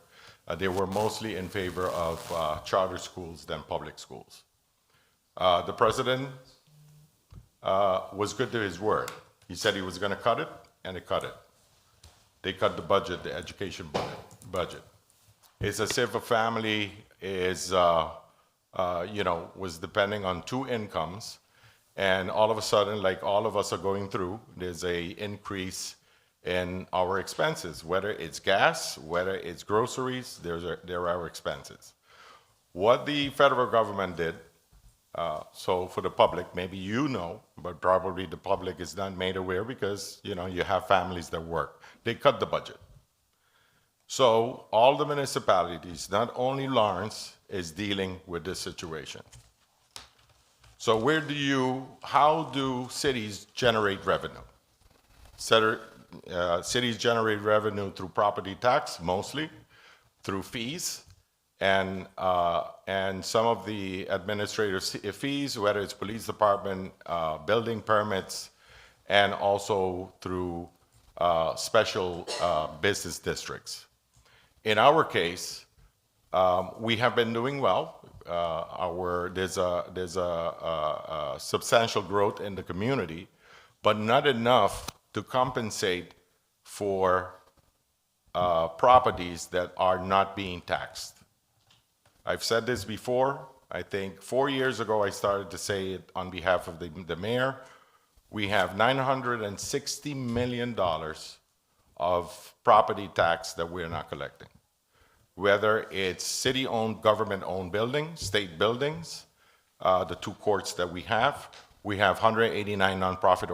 they were mostly in favor of charter schools than public schools. The president was good to his word. He said he was going to cut it, and they cut it. They cut the budget, the education budget. It's as if a family is, was depending on two incomes, and all of a sudden, like all of us are going through, there's a increase in our expenses, whether it's gas, whether it's groceries, there are expenses. What the federal government did, so for the public, maybe you know, but probably the public is not made aware because, you have families that work. They cut the budget. So all the municipalities, not only Lawrence, is dealing with this situation. So how do cities generate revenue? Cities generate revenue through property tax, mostly, through fees, and some of the administrative fees, whether it's police department, building permits, and also through special business districts. In our case, we have been doing well. There's a substantial growth in the community, but not enough to compensate for properties that are not being taxed. I've said this before. I think 4 years ago I started to say it on behalf of the mayor. We have $960 million of property tax that we're not collecting. Whether it's city-owned, government-owned buildings, state buildings, the two courts that we have 189 nonprofit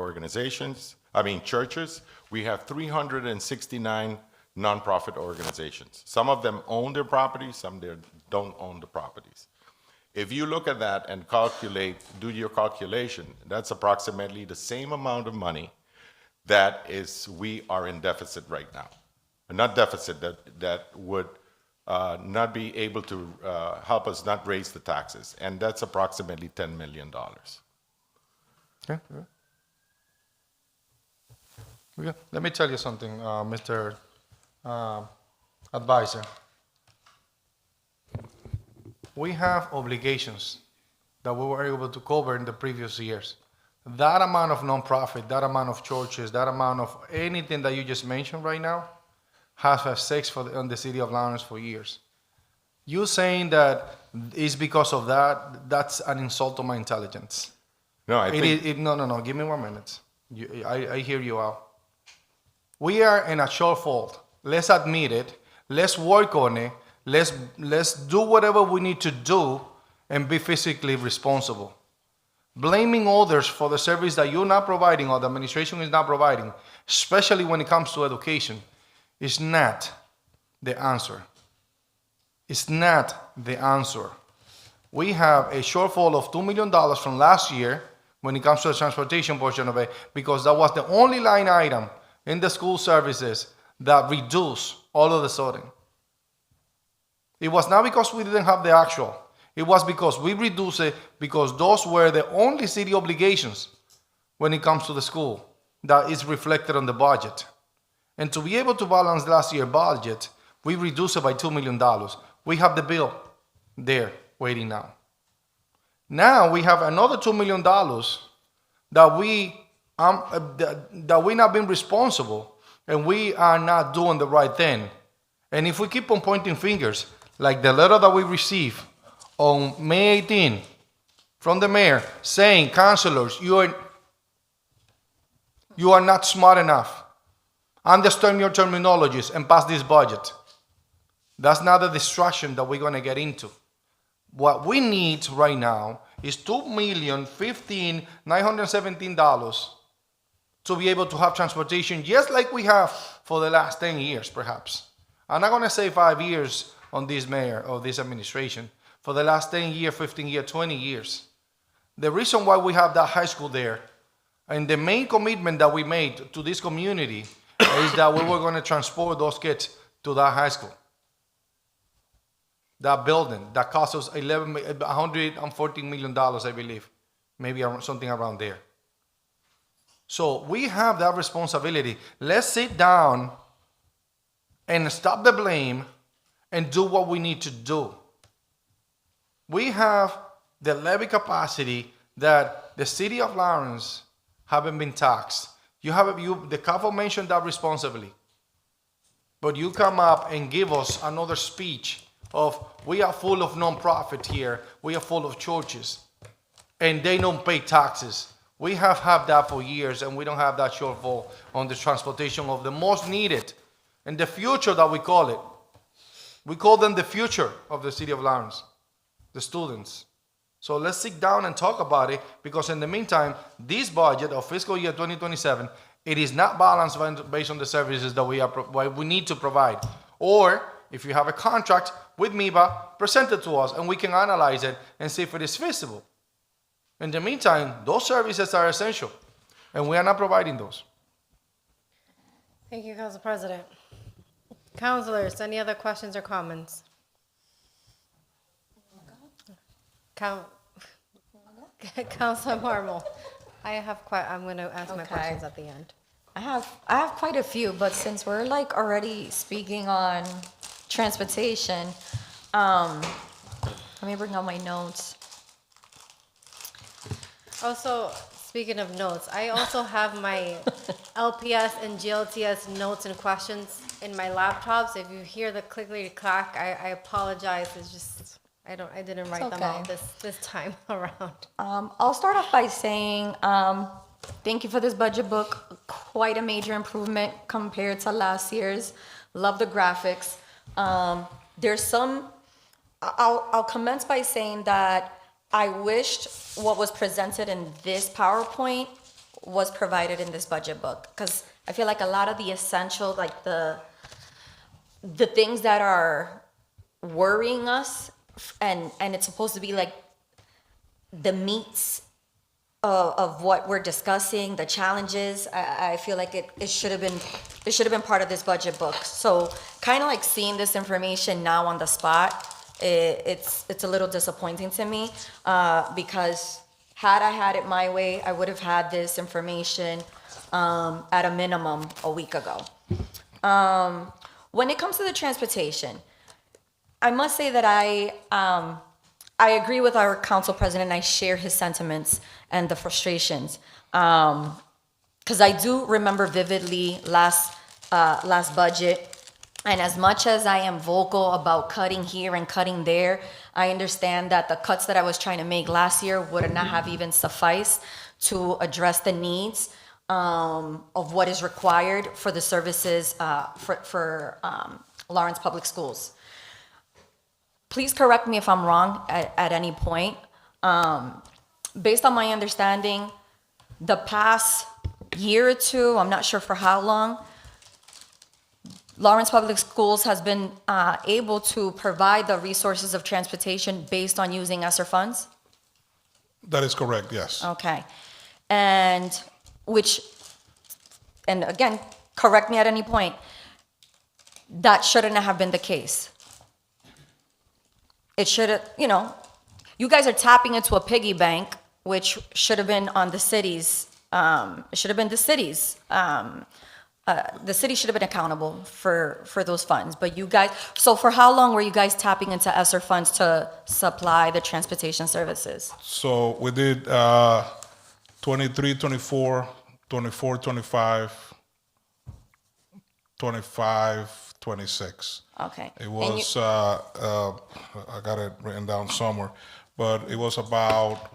churches. We have 369 nonprofit organizations. Some of them own their properties, some don't own the properties. If you look at that and do your calculation, that's approximately the same amount of money we are in deficit right now. Not deficit, that would not be able to help us not raise the taxes, and that's approximately $10 million. Okay. Okay. Let me tell you something, Mr. Advisor. We have obligations that we were able to cover in the previous years. That amount of nonprofit, that amount of churches, that amount of anything that you just mentioned right now has effects on the city of Lawrence for years. You saying that it's because of that, that's an insult to my intelligence. No, I think No. Give me 1 minute. I hear you out. We are in a shortfall. Let's admit it. Let's work on it. Let's do whatever we need to do and be physically responsible. Blaming others for the service that you're not providing or the administration is not providing, especially when it comes to education, is not the answer. It's not the answer. We have a shortfall of $2 million from last year when it comes to the transportation portion of it, because that was the only line item in the school services that reduced all of a sudden. It was not because we didn't have the actual. It was because we reduced it because those were the only city obligations when it comes to the school that is reflected on the budget. And to be able to balance last year's budget, we reduced it by $2 million. We have the bill there waiting now. Now we have another $2 million that we not being responsible and we are not doing the right thing. And if we keep on pointing fingers, like the letter that we received on May 18 from the mayor saying, councilors, you are not smart enough. Understand your terminologies and pass this budget. That's not the distraction that we're going to get into. What we need right now is $2,015,917 to be able to have transportation just like we have for the last 10 years, perhaps. I'm not going to say 5 years on this mayor or this administration. For the last 10 years, 15 years, 20 years. The reason why we have that high school there and the main commitment that we made to this community is that we were going to transport those kids to that high school. That building that cost us $114 million, I believe, maybe something around there. So we have that responsibility. Let's sit down and stop the blame and do what we need to do. We have the levy capacity that the city of Lawrence haven't been taxed. The council mentioned that responsibly. But you come up and give us another speech of we are full of nonprofit here, we are full of churches, and they don't pay taxes. We have had that for years, and we don't have that shortfall on the transportation of the most needed and the future that we call it. We call them the future of the city of Lawrence, the students. So let's sit down and talk about it, because in the meantime, this budget of fiscal year 2027, it is not balanced based on the services that we need to provide. Or if you have a contract with MEBA, present it to us and we can analyze it and see if it is feasible. In the meantime, those services are essential and we are not providing those. Thank you, Council President. Councilors, any other questions or comments? Councilor Marmol, I'm going to ask my Okay. questions at the end. I have quite a few, but since we're like already speaking on transportation, let me bring out my notes. Also, speaking of notes, I also have my LPS and GLTS notes and questions in my laptops. If you hear the clickety-clack, I apologize. It's just, I didn't write them out okay. this time around. I'll start off by saying thank you for this budget book. Quite a major improvement compared to last year's. Love the graphics. There's some. I'll commence by saying that I wished what was presented in this PowerPoint was provided in this budget book, because I feel like a lot of the essential, like the things that are worrying us, and it's supposed to be like the meats of what we're discussing, the challenges. I feel like it should have been part of this budget book. So kind of like seeing this information now on the spot, it's a little disappointing to me, because had I had it my way, I would have had this information at a minimum a week ago. When it comes to the transportation, I must say that I agree with our council president. I share his sentiments and the frustrations, because I do remember vividly last budget. And as much as I am vocal about cutting here and cutting there, I understand that the cuts that I was trying to make last year would not have even sufficed to address the needs. of what is required for the services for Lawrence Public Schools. Please correct me if I'm wrong at any point. Based on my understanding, the past year or two, I'm not sure for how long, Lawrence Public Schools has been able to provide the resources of transportation based on using ESSER funds? That is correct, yes. Okay. And again, correct me at any point, that shouldn't have been the case. It should have, you guys are tapping into a piggy bank, which should have been on the cities. It should have been the cities. The city should have been accountable for those funds. But you guys, so for how long were you guys tapping into ESSER funds to supply the transportation services? So we did 23, 24, 24, 25, 25, 26. Okay. It was, I got it written down somewhere, but it was about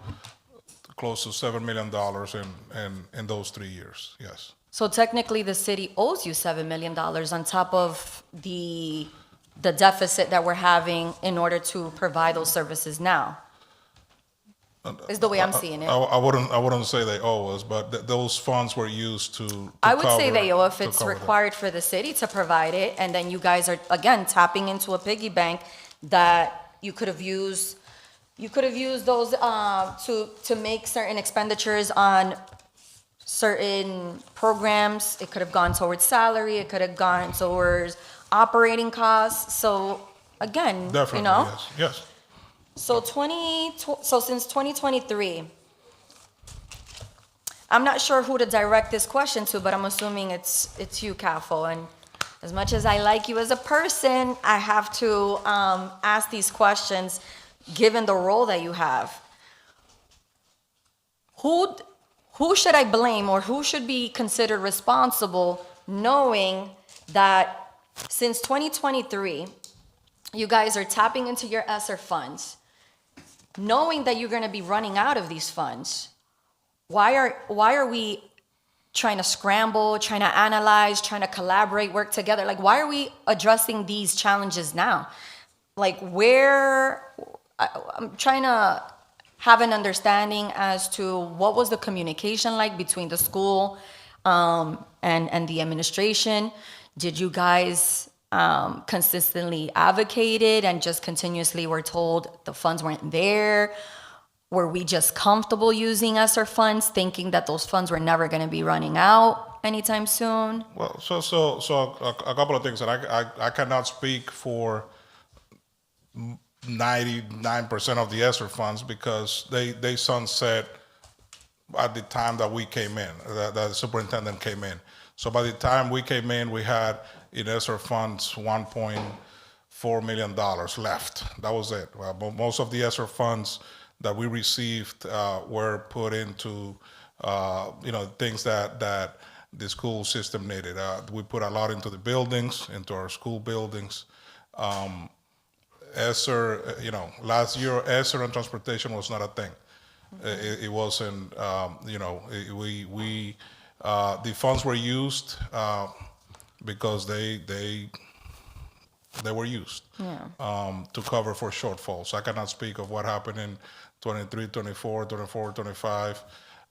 close to $7 million in those 3 years, yes. So technically, the city owes you $7 million on top of the deficit that we're having in order to provide those services now. Is the way I'm seeing it. I wouldn't say they owe us, but those funds were used to I would say cover- they owe if to it's cover that. required for the city to provide it, and then you guys are, again, tapping into a piggy bank that you could have used. You could have used those to make certain expenditures on certain programs. It could have gone towards salary. It could have gone towards operating costs. So again, Definitely, yes. So since 2023, I'm not sure who to direct this question to, but I'm assuming it's you, CAFO. And as much as I like you as a person, I have to ask these questions given the role that you have. Who should I blame, or who should be considered responsible, knowing that since 2023, you guys are tapping into your ESSER funds, knowing that you're going to be running out of these funds? Why are we trying to scramble, trying to analyze, trying to collaborate, work together? Like, why are we addressing these challenges now? Like, I'm trying to have an understanding as to what was the communication like between the school and the administration. Did you guys consistently advocated and just continuously were told the funds weren't there? Were we just comfortable using ESSER funds, thinking that those funds were never going to be running out anytime soon? Well, so a couple of things, and I cannot speak for 99% of the ESSER funds because they sunset at the time that we came in, that the superintendent came in. So by the time we came in, we had in ESSER funds $1.4 million left. That was it. Most of the ESSER funds that we received were put into things that the school system needed. We put a lot into the buildings, into our school buildings. ESSER, last year ESSER and transportation was not a thing. It wasn't. The funds were used because they were used to cover for shortfalls. I cannot speak of what happened in 23, 24, 24, 25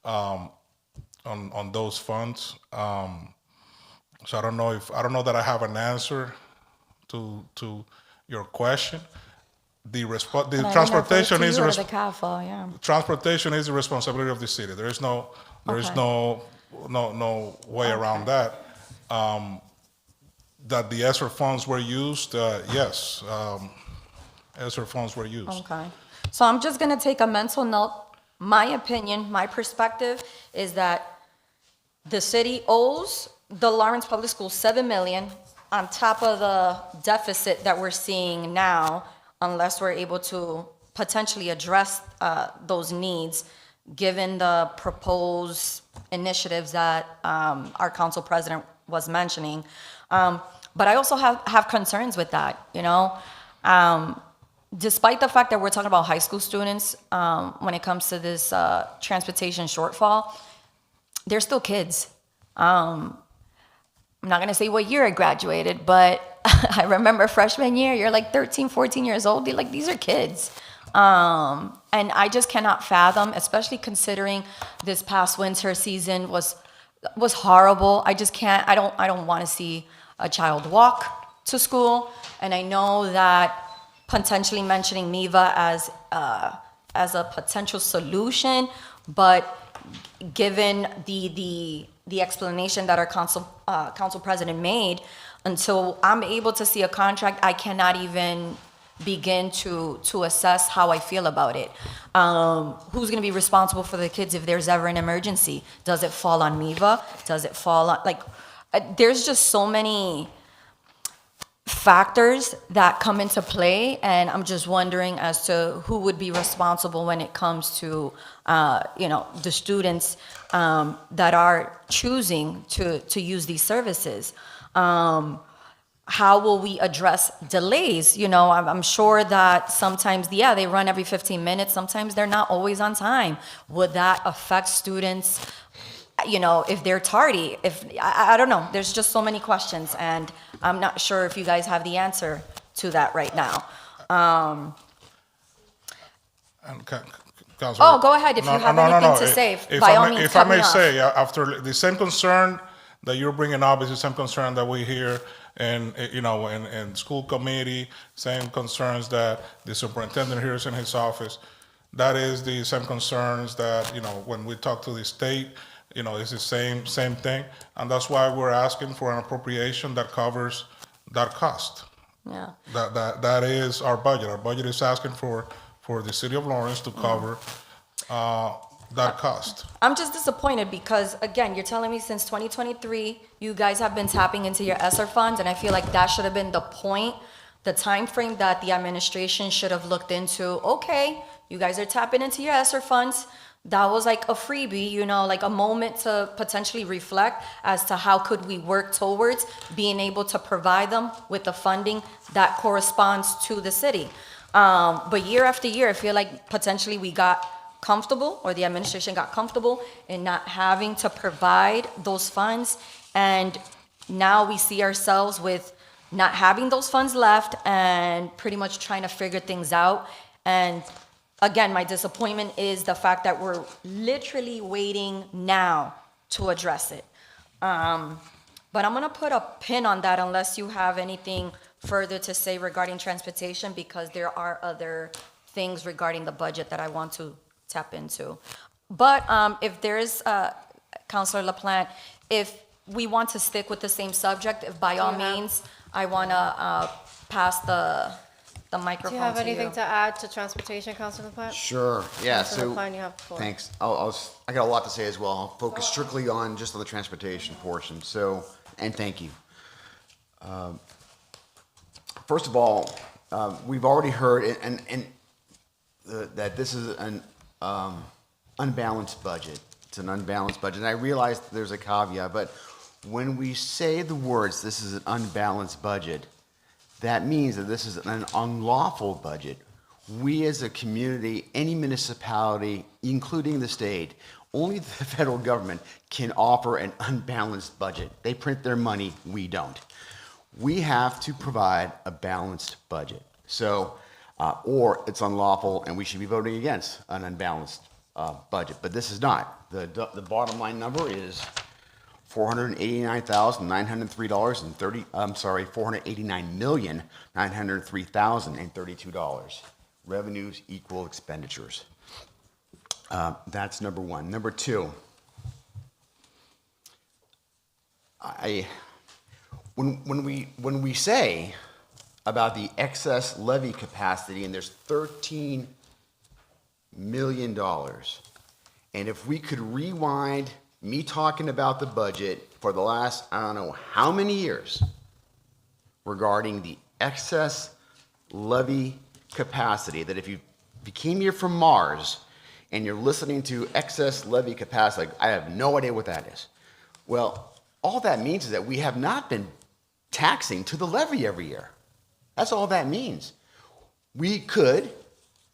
on those funds. So I don't know that I have an answer to your question. The transportation is transportation is the responsibility of the city. There is no way around that. That the ESSER funds were used, yes, ESSER funds were used. Okay. So I'm just going to take a mental note. My opinion, my perspective is that the city owes the Lawrence Public Schools $7 million on top of the deficit that we're seeing now, unless we're able to potentially address those needs, given the proposed initiatives that our council president was mentioning. But I also have concerns with that, despite the fact that we're talking about high school students, when it comes to this transportation shortfall, they're still kids. I'm not going to say what year I graduated, but I remember freshman year, you're like 13, 14 years old. Like, these are kids. And I just cannot fathom, especially considering this past winter season was horrible. I just can't, I don't want to see a child walk to school. And I know that potentially mentioning MIVA as a potential solution, but given the explanation that our council president made, until I'm able to see a contract, I cannot even begin to assess how I feel about it. Who's going to be responsible for the kids if there's ever an emergency? Does it fall on MIVA? Does it fall on, like, there's just so many factors that come into play, and I'm just wondering as to who would be responsible when it comes to, the students that are choosing to use these services. How will we address delays? I'm sure that sometimes, they run every 15 minutes. Sometimes they're not always on time. Would that affect students, if they're tardy? I don't know. There's just so many questions, and I'm not sure if you guys have the answer to that right now. Councilor- Go ahead if you have anything to say. By all means, If I cut me may off. say, after the same concern that you're bringing up is the same concern that we hear in school committee, same concerns that the superintendent hears in his office. That is the same concerns that, when we talk to the state, it's the same thing. And that's why we're asking for an appropriation that covers that cost. Yeah. That is our budget. Our budget is asking for the city of Lawrence to cover that cost. I'm just disappointed because, again, you're telling me since 2023, you guys have been tapping into your ESSER funds, and I feel like that should have been the point, the time frame that the administration should have looked into. Okay, you guys are tapping into your ESSER funds. That was like a freebie, like a moment to potentially reflect as to how could we work towards being able to provide them with the funding that corresponds to the city. But year after year, I feel like potentially we got comfortable, or the administration got comfortable in not having to provide those funds. And now we see ourselves with not having those funds left and pretty much trying to figure things out. And again, my disappointment is the fact that we're literally waiting now to address it. But I'm gonna put a pin on that unless you have anything further to say regarding transportation, because there are other things regarding the budget that I want to tap into. But if there's, Councilor LaPlante, if we want to stick with the same subject, if by all means, I wanna pass the microphone Do you have to anything to add to transportation, Councilor LaPlante? Sure, yeah, Councilor so, LaPlante, you have the floor. thanks. I got a lot to say as well. I'll focus strictly on just on the transportation portion, and thank you. First of all, we've already heard, that this is an unbalanced budget. It's an unbalanced budget, and I realize that there's a caveat, but when we say the words, this is an unbalanced budget, that means that this is an unlawful budget. We as a community, any municipality, including the state, only the federal government can offer an unbalanced budget. They print their money, we don't. We have to provide a balanced budget. So, or it's unlawful and we should be voting against an unbalanced budget, but this is not. The bottom line number is $489,903.32. Revenues equal expenditures. That's number one. Number two, when we say about the excess levy capacity, and there's $13 million, and if we could rewind me talking about the budget for the last, I don't know how many years, regarding the excess levy capacity, that if you came here from Mars and you're listening to excess levy capacity, like, I have no idea what that is. Well, all that means is that we have not been taxing to the levy every year. That's all that means. We could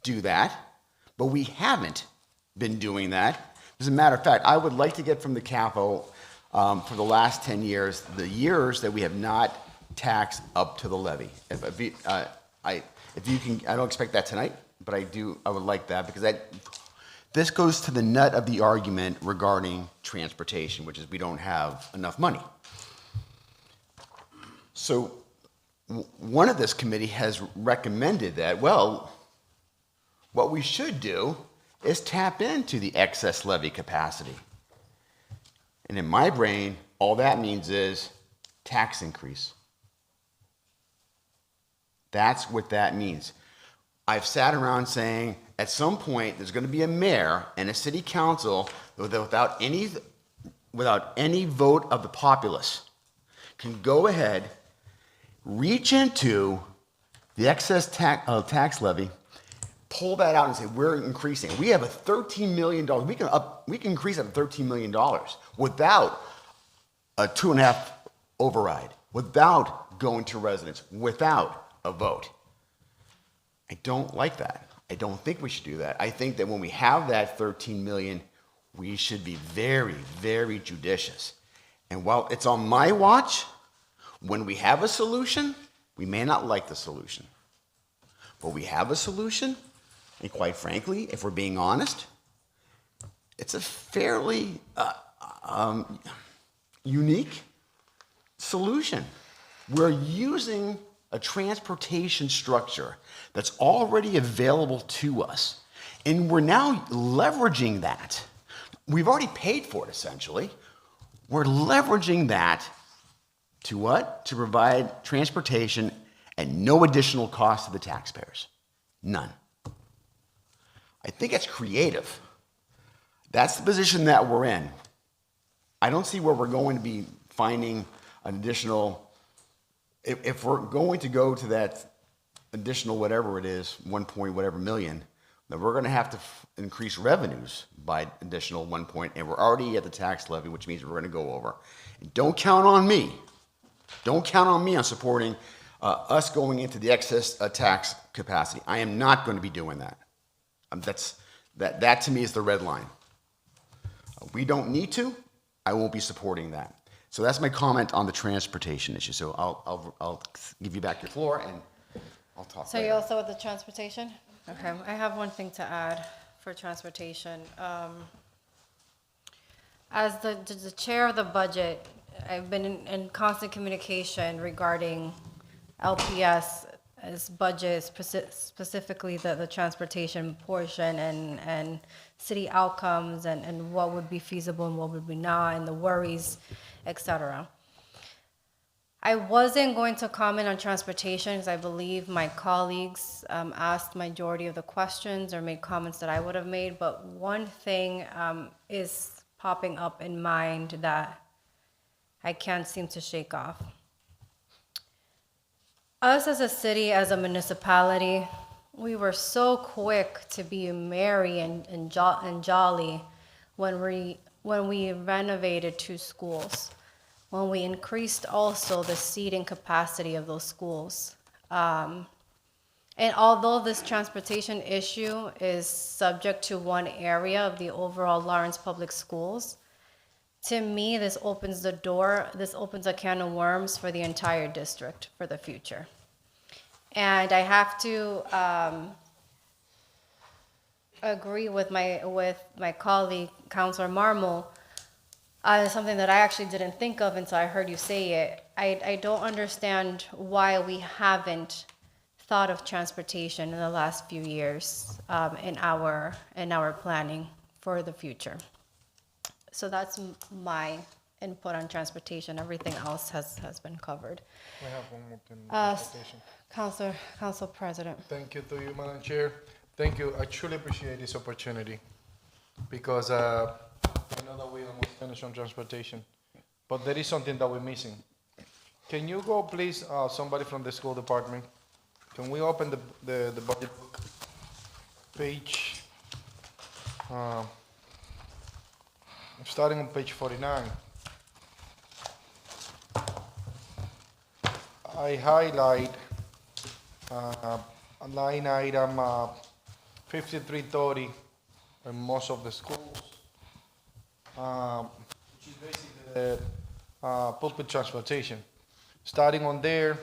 do that, but we haven't been doing that. As a matter of fact, I would like to get from the capo for the last 10 years, the years that we have not taxed up to the levy. If you can, I don't expect that tonight, but I would like that, because this goes to the nut of the argument regarding transportation, which is we don't have enough money. So one of this committee has recommended that, well, what we should do is tap into the excess levy capacity. And in my brain, all that means is tax increase. That's what that means. I've sat around saying, at some point, there's going to be a mayor and a city council without any vote of the populace can go ahead, reach into the excess tax levy, pull that out and say, we're increasing. We have a $13 million. We can increase that to $13 million without a 2.5 override, without going to residents, without a vote. I don't like that. I don't think we should do that. I think that when we have that 13 million, we should be very, very judicious. And while it's on my watch, when we have a solution, we may not like the solution. But we have a solution, and quite frankly, if we're being honest, it's a fairly unique solution. We're using a transportation structure that's already available to us, and we're now leveraging that. We've already paid for it, essentially. We're leveraging that to what? To provide transportation at no additional cost to the taxpayers. None. I think it's creative. That's the position that we're in. I don't see where we're going to be finding an additional, if we're going to go to that additional whatever it is, 1 point whatever million, then we're going to have to increase revenues by additional 1 point, and we're already at the tax levy, which means we're going to go over. And don't count on me. Don't count on me on supporting us going into the excess tax capacity. I am not going to be doing that. That to me is the red line. We don't need to. I won't be supporting that. So that's my comment on the transportation issue. So I'll give you back your floor, and I'll talk So later. you also with the transportation? Okay, I have one thing to add for transportation. As the chair of the budget, I've been in constant communication regarding LPS as budget, specifically the transportation portion and city outcomes and what would be feasible and what would be not, and the worries, etc. I wasn't going to comment on transportation because I believe my colleagues asked majority of the questions or made comments that I would have made, but one thing is popping up in mind that I can't seem to shake off. Us as a city, as a municipality, we were so quick to be merry and jolly when we renovated 2 schools, when we increased also the seating capacity of those schools. And although this transportation issue is subject to one area of the overall Lawrence Public Schools, to me, this opens a can of worms for the entire district for the future. And I have to agree with my colleague, Councilor Marmol, something that I actually didn't think of until I heard you say it. I don't understand why we haven't thought of transportation in the last few years in our planning for the future. So that's my input on transportation. Everything else has been covered. I have one more thing on transportation. Council President. Thank you to you, Madam Chair. Thank you. I truly appreciate this opportunity because I know that we almost finished on transportation, but there is something that we're missing. Can you go, please, somebody from the school department? Can we open the budget book? Page, starting on page 49. I highlight line item 5330 in most of the schools, which is basically the pulpit transportation. Starting on there,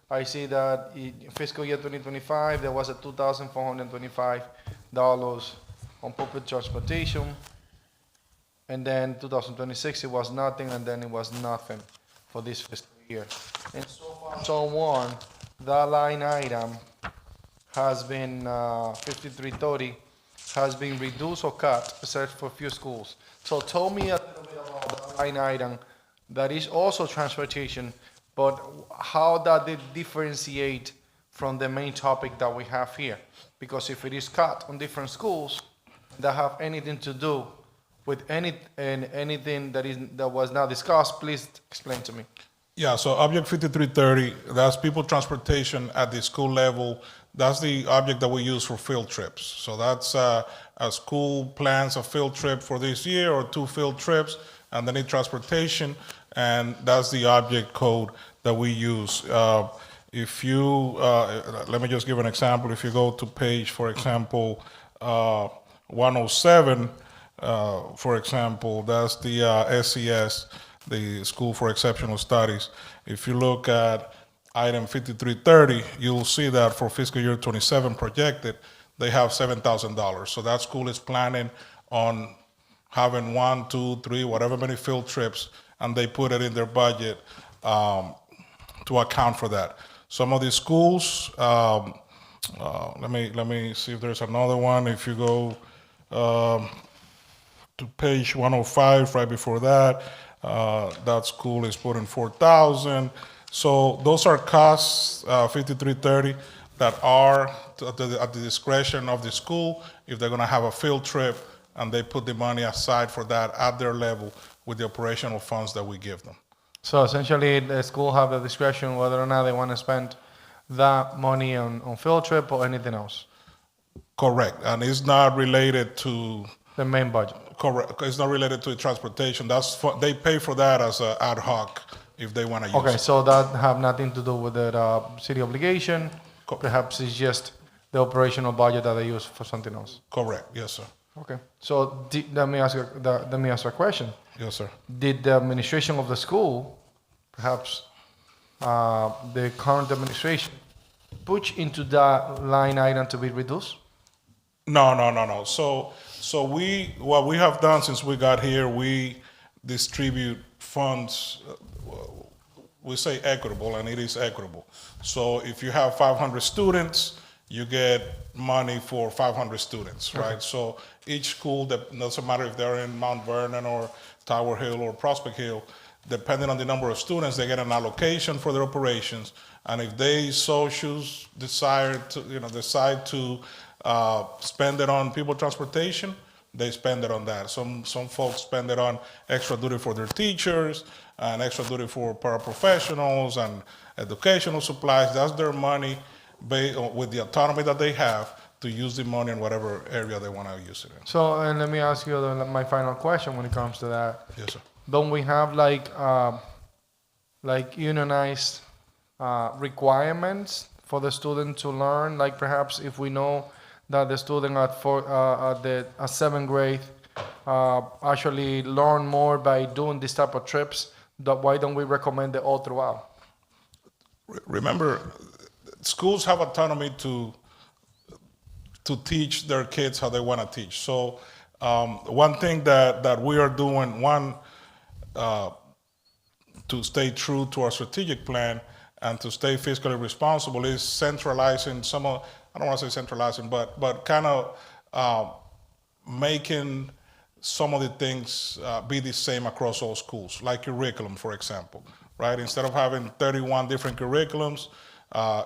I see that in fiscal year 2025, there was a $2,425 on pulpit transportation. And then 2026, it was nothing, and then it was nothing for this fiscal year. And so far, so on, that line item has been 5330 has been reduced or cut, except for a few schools. So tell me a little bit about that line item that is also transportation, but how does it differentiate from the main topic that we have here? Because if it is cut on different schools that have anything to do with anything that was now discussed, please explain to me. Yeah, so object 5330, that's people transportation at the school level. That's the object that we use for field trips. So that's a school plans a field trip for this year or 2 field trips, and they need transportation, and that's the object code that we use. If you, let me just give an example. If you go to page, for example, 107, for example, that's the SES, the School for Exceptional Studies. If you look at item 5330, you'll see that for fiscal year 27 projected, they have $7,000. So that school is planning on having 1, 2, 3, whatever many field trips, and they put it in their budget to account for that. Some of these schools, let me see if there's another one. If you go to page 105, right before that, that school is putting 4,000. So those are costs, 5330, that are at the discretion of the school if they're going to have a field trip, and they put the money aside for that at their level with the operational funds that we give them. So essentially, the school have the discretion whether or not they want to spend that money on field trip or anything else. Correct, and it's not related to The main budget. correct. It's not related to transportation. That's they pay for that as an ad hoc if they want to use Okay, it. so that have nothing to do with the city obligation. Perhaps it's just the operational budget that they use for something else. Correct. Yes, sir. Okay. So let me ask you a question. Yes, sir. Did the administration of the school, perhaps the current administration, push into that line item to be reduced? No. So what we have done since we got here, we distribute funds. We say equitable, and it is equitable. So if you have 500 students, you get money for 500 students, right? So each school, that doesn't matter if they're in Mount Vernon or Tower Hill or Prospect Hill, depending on the number of students, they get an allocation for their operations. And if they so choose, decide to spend it on people transportation, they spend it on that. Some folks spend it on extra duty for their teachers and extra duty for paraprofessionals and educational supplies. That's their money with the autonomy that they have to use the money in whatever area they want to use it in. So, and let me ask you my final question when it comes to that. Yes, sir. Don't we have like unionized requirements for the student to learn? Like perhaps if we know that the student at 7th grade actually learn more by doing this type of trips, why don't we recommend it all throughout? Remember, schools have autonomy to teach their kids how they want to teach. So one thing that we are doing, to stay true to our strategic plan and to stay fiscally responsible, is centralizing some of, I don't want to say centralizing, but kind of making some of the things be the same across all schools, like curriculum, for example, right? Instead of having 31 different curriculums,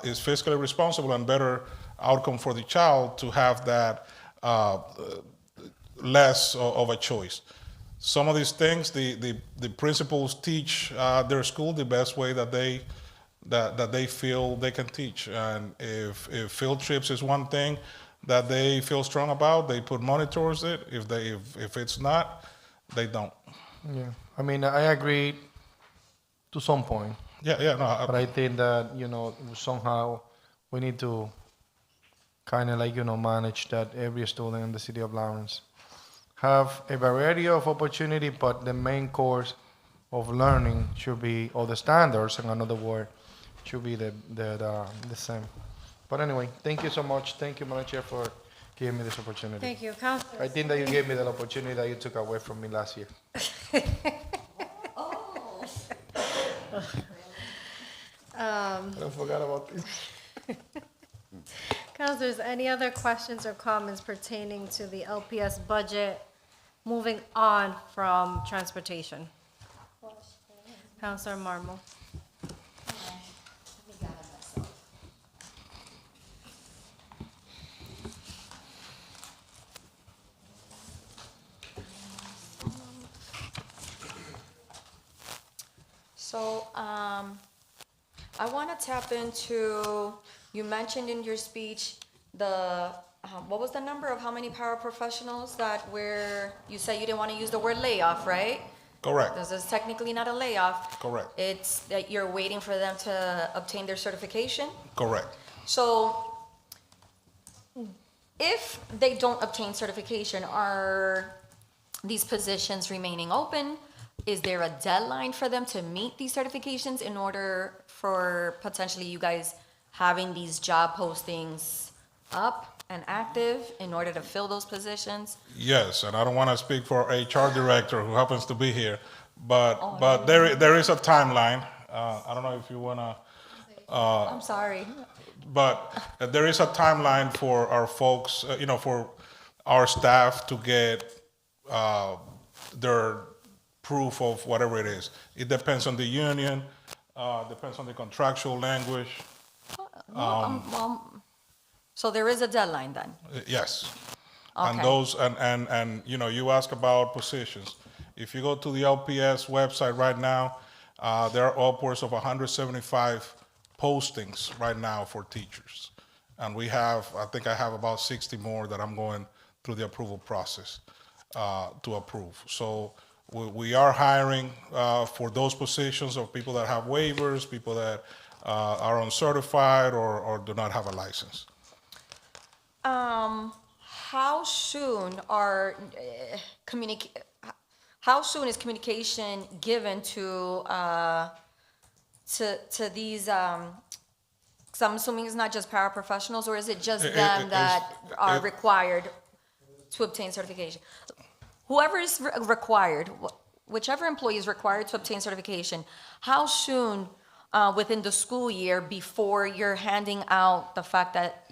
it's fiscally responsible and better outcome for the child to have that less of a choice. Some of these things, the principals teach their school the best way that they feel they can teach. And if field trips is one thing that they feel strong about, they put money towards it. If it's not, they don't. Yeah, I mean, I agree to some point. No. But I think that, somehow we need to kind of manage that every student in the city of Lawrence have a variety of opportunity, but the main course of learning should be, or the standards, in another word, should be the same. But anyway, thank you so much. Thank you, Madam Chair, for giving me this opportunity. Thank you, Councilor. I think that you gave me the opportunity that you took away from me last year. I don't forget about this. Councilors, any other questions or comments pertaining to the LPS budget, moving on from transportation? Councilor Marmo. So, I want to tap into, you mentioned in your speech the, what was the number of how many paraprofessionals that were, you said you didn't want to use the word layoff, right? Correct, This is technically not a layoff. correct, It's that you're waiting for them to obtain their certification. correct. So if they don't obtain certification, are these positions remaining open? Is there a deadline for them to meet these certifications in order for potentially you guys having these job postings up and active in order to fill those positions? Yes, and I don't want to speak for our HR director who happens to be here, but there is a timeline. I don't know if you want to, I'm sorry. but there is a timeline for our folks, for our staff to get their proof of whatever it is. It depends on the union, depends on the contractual language. So there is a deadline then? Yes. And Okay. those, and you ask about positions. If you go to the LPS website right now, there are upwards of 175 postings right now for teachers. And I think I have about 60 more that I'm going through the approval process to approve. So we are hiring for those positions of people that have waivers, people that are uncertified or do not have a license. How soon are how soon is communication given to these? Because I'm assuming it's not just paraprofessionals, or is it just them that are required to obtain certification? Whoever is required, whichever employee is required to obtain certification, how soon within the school year before you're handing out the fact that,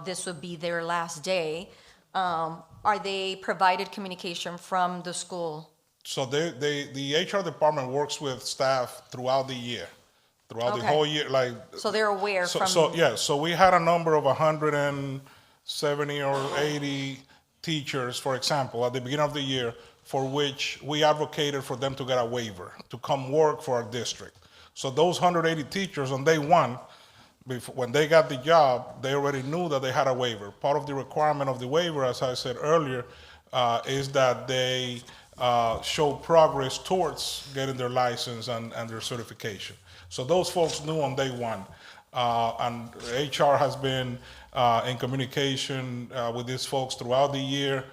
this would be their last day, are they provided communication from the school? So the HR department works with staff throughout the year, throughout the Okay. whole year, like. So they're aware So, from. so we had a number of 170 or 80 teachers, for example, at the beginning of the year, for which we advocated for them to get a waiver, to come work for our district. So those 180 teachers on day one, when they got the job, they already knew that they had a waiver. Part of the requirement of the waiver, as I said earlier, is that they show progress towards getting their license and their certification. So those folks knew on day one. And HR has been in communication with these folks throughout the year,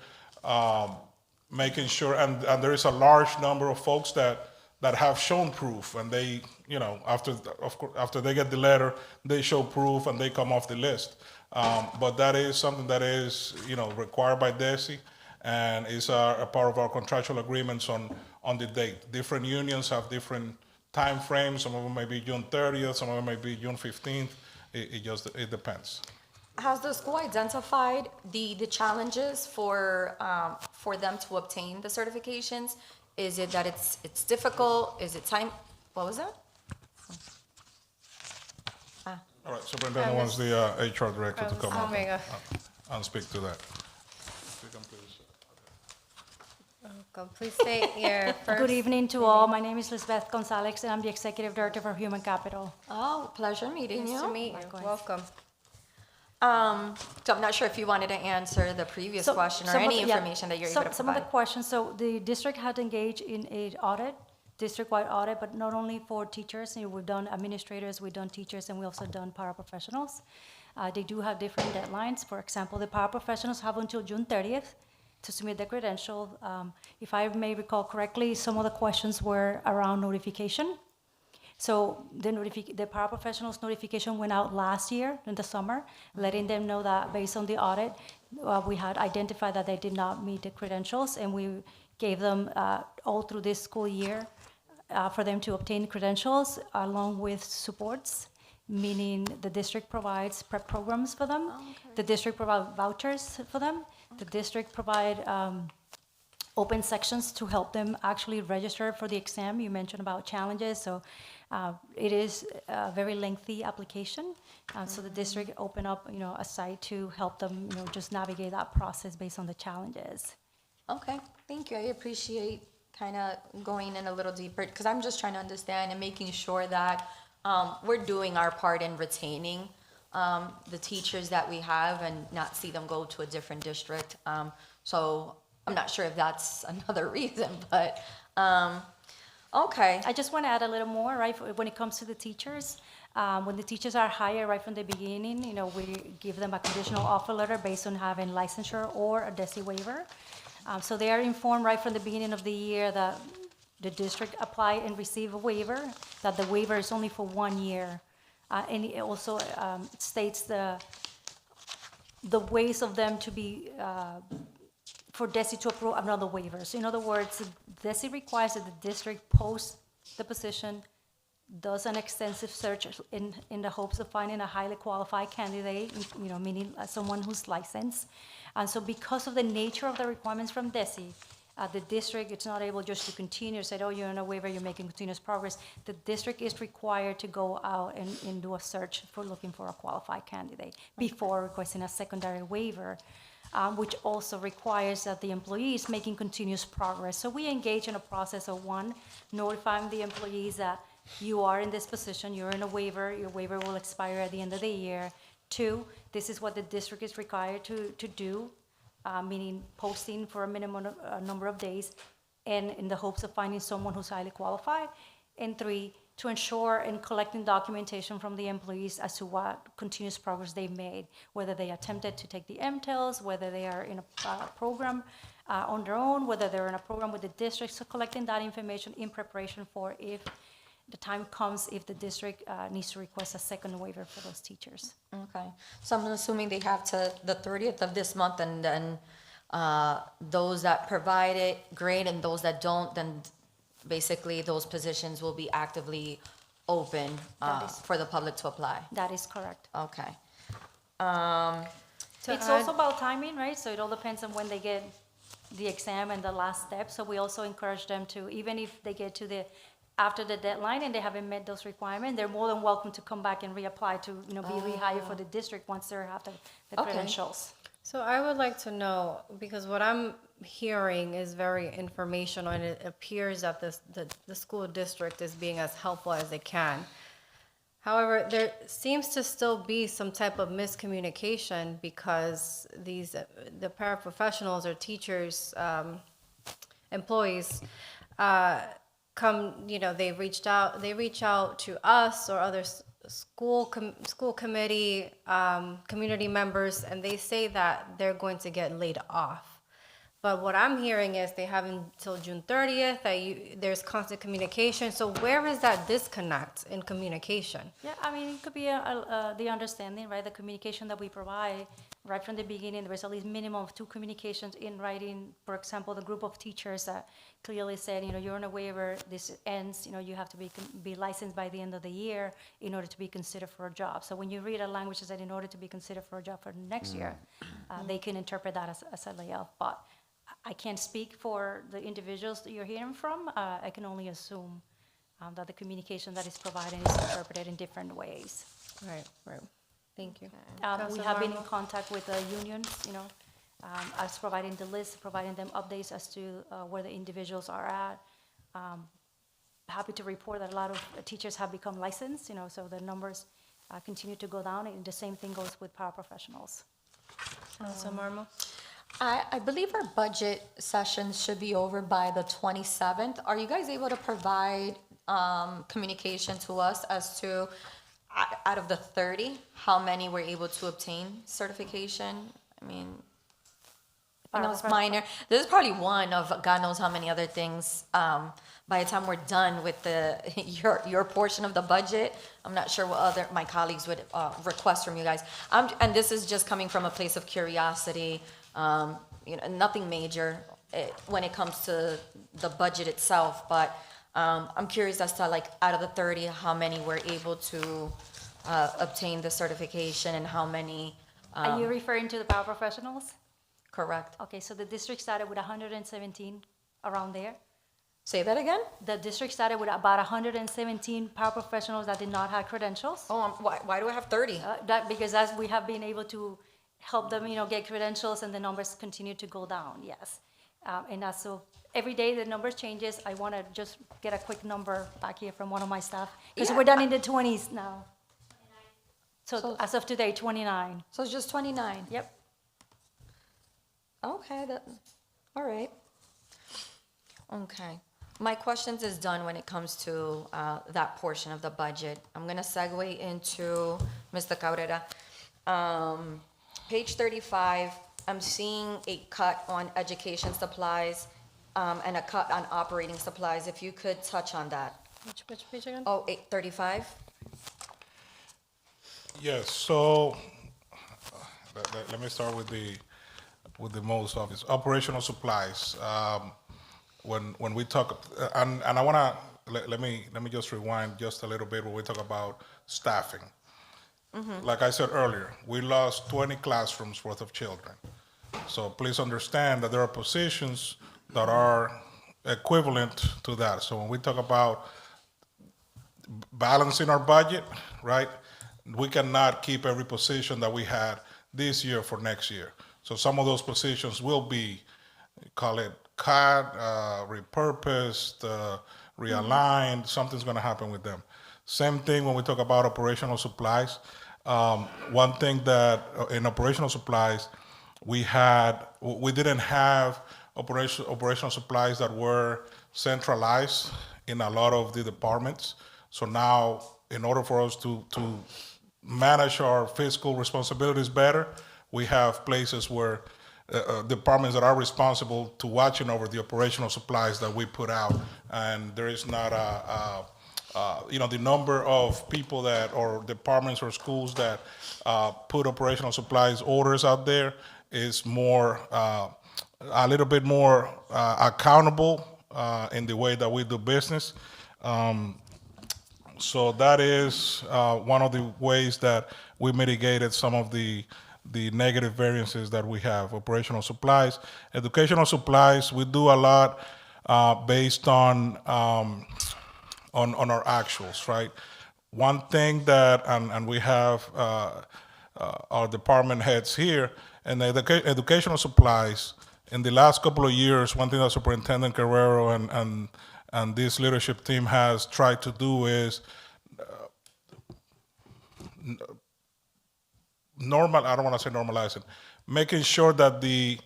making sure, and there is a large number of folks that have shown proof, and they, after they get the letter, they show proof and they come off the list. But that is something that is, required by DESI, and is a part of our contractual agreements on the date. Different unions have different time frames. Some of them may be June 30th, some of them may be June 15th. It depends. Has the school identified the challenges for them to obtain the certifications? Is it that it's difficult? Is it time? What was that? All right, Superintendent wants the HR director to come up and speak to that. Please state your first. Good evening to all. My name is Lisbeth Gonzalez, and I'm the Executive Director for Human Capital. Oh, pleasure meeting Nice to you. meet you. Likewise. Welcome. So I'm not sure if you wanted to answer the previous question or some of any the- yeah, information that you're able to Some of the provide. questions, so the district had engaged in a audit, district-wide audit, but not only for teachers, we've done administrators, we've done teachers, and we also done paraprofessionals. They do have different deadlines. For example, the paraprofessionals have until June 30th to submit the credential. If I may recall correctly, some of the questions were around notification. So the paraprofessionals notification went out last year in the summer, letting them know that based on the audit, we had identified that they did not meet the credentials, and we gave them all through this school year for them to obtain credentials along with supports, meaning the district provides prep programs for them. The district provides vouchers for them. The district provide open sections to help them actually register for the exam. You mentioned about challenges, so it is a very lengthy application. So the district opened up, a site to help them, just navigate that process based on the challenges. Okay, thank you. I appreciate kind of going in a little deeper, because I'm just trying to understand and making sure that we're doing our part in retaining the teachers that we have and not see them go to a different district. So I'm not sure if that's another reason, but okay. I just want to add a little more, right, when it comes to the teachers. When the teachers are hired right from the beginning, we give them a conditional offer letter based on having licensure or a DESI waiver. So they are informed right from the beginning of the year that the district apply and receive a waiver, that the waiver is only for 1 year. And it also states the ways of them to be, for DESI to approve another waiver. So in other words, DESI requires that the district post the position, does an extensive search in the hopes of finding a highly qualified candidate, meaning someone who's licensed. And so because of the nature of the requirements from DESI, the district is not able just to continue, say, oh, you're in a waiver, you're making continuous progress. The district is required to go out and do a search for looking for a qualified candidate before requesting a secondary waiver, which also requires that the employee is making continuous progress. So we engage in a process of, one, notifying the employees that you are in this position, you're in a waiver, your waiver will expire at the end of the year. Two, this is what the district is required to do, meaning posting for a minimum number of days, and in the hopes of finding someone who's highly qualified. And three, to ensure and collecting documentation from the employees as to what continuous progress they've made, whether they attempted to take the MTELs, whether they are in a program on their own, whether they're in a program with the district. So collecting that information in preparation for if the time comes, if the district needs to request a second waiver for those teachers. Okay, so I'm assuming they have to the 30th of this month, and then those that provide it, great, and those that don't, then basically those positions will be actively open for the public to apply. That is correct. Okay. It's also about timing, right? So it all depends on when they get the exam and the last step. So we also encourage them to, even if they get to after the deadline and they haven't met those requirements, they're more than welcome to come back and reapply to, be rehired for the district once they have the Okay. credentials. So I would like to know, because what I'm hearing is very informational, and it appears that the school district is being as helpful as they can. However, there seems to still be some type of miscommunication, because the paraprofessionals or teachers, employees, they reach out to us or other school committee, community members, and they say that they're going to get laid off. But what I'm hearing is they have until June 30th, there's constant communication. So where is that disconnect in communication? Yeah, I mean, it could be the understanding, right? The communication that we provide right from the beginning, there's at least minimum of 2 communications in writing. For example, the group of teachers that clearly said, you're on a waiver, this ends, you have to be licensed by the end of the year in order to be considered for a job. So when you read a language that said in order to be considered for a job for next year, they can interpret that as a layoff. But I can't speak for the individuals that you're hearing from. I can only assume that the communication that is provided is interpreted in different ways. Right. Thank you. We have been in contact with the unions, as providing the list, providing them updates as to where the individuals are at. Happy to report that a lot of teachers have become licensed, so the numbers continue to go down, and the same thing goes with paraprofessionals. Council Marmo? I believe our budget sessions should be over by the 27th. Are you guys able to provide communication to us as to, out of the 30, how many were able to obtain certification? I mean, If You know, it's minor. This is probably one of God knows how many other things. By the time we're done with your portion of the budget, I'm not sure what other my colleagues would request from you guys. And this is just coming from a place of curiosity. Nothing major when it comes to the budget itself, but I'm curious as to, like, out of the 30, how many were able to obtain the certification and how many. Are you referring to the paraprofessionals? Correct. Okay, so the district started with 117, around there. Say that again? The district started with about 117 paraprofessionals that did not have credentials. Oh, why do I have 30? Because as we have been able to help them, get credentials, and the numbers continue to go down, yes. And that's so every day the numbers changes. I want to just get a quick number back here from one of my staff, because Yeah, we're down in the 20s now. So as of today, 29. So it's just 29. Yep. Okay, all right. Okay. My questions is done when it comes to that portion of the budget. I'm going to segue into Mr. Cabrera. Page 35, I'm seeing a cut on education supplies and a cut on operating supplies. If you could touch on that. Which page again? Oh, 835? Yes, so let me start with the most obvious, operational supplies. When we talk, and I wanna, let me just rewind just a little bit when we talk about staffing. Like I said earlier, we lost 20 classrooms worth of children. So please understand that there are positions that are equivalent to that. So when we talk about balancing our budget, right, we cannot keep every position that we had this year for next year. So some of those positions will be, call it cut, repurposed, realigned. Something's going to happen with them. Same thing when we talk about operational supplies. One thing that in operational supplies, we didn't have operational supplies that were centralized in a lot of the departments. So now, in order for us to manage our fiscal responsibilities better, we have places where departments that are responsible to watching over the operational supplies that we put out, and there is not the number of people that, or departments or schools that put operational supplies orders out there is more, a little bit more accountable in the way that we do business. So that is one of the ways that we mitigated some of the negative variances that we have. Operational supplies, educational supplies, we do a lot based on our actuals, right? One thing that, and we have our department heads here, and educational supplies, in the last couple of years, one thing that Superintendent Guerrero and this leadership team has tried to do is I don't want to say normalizing, making sure that the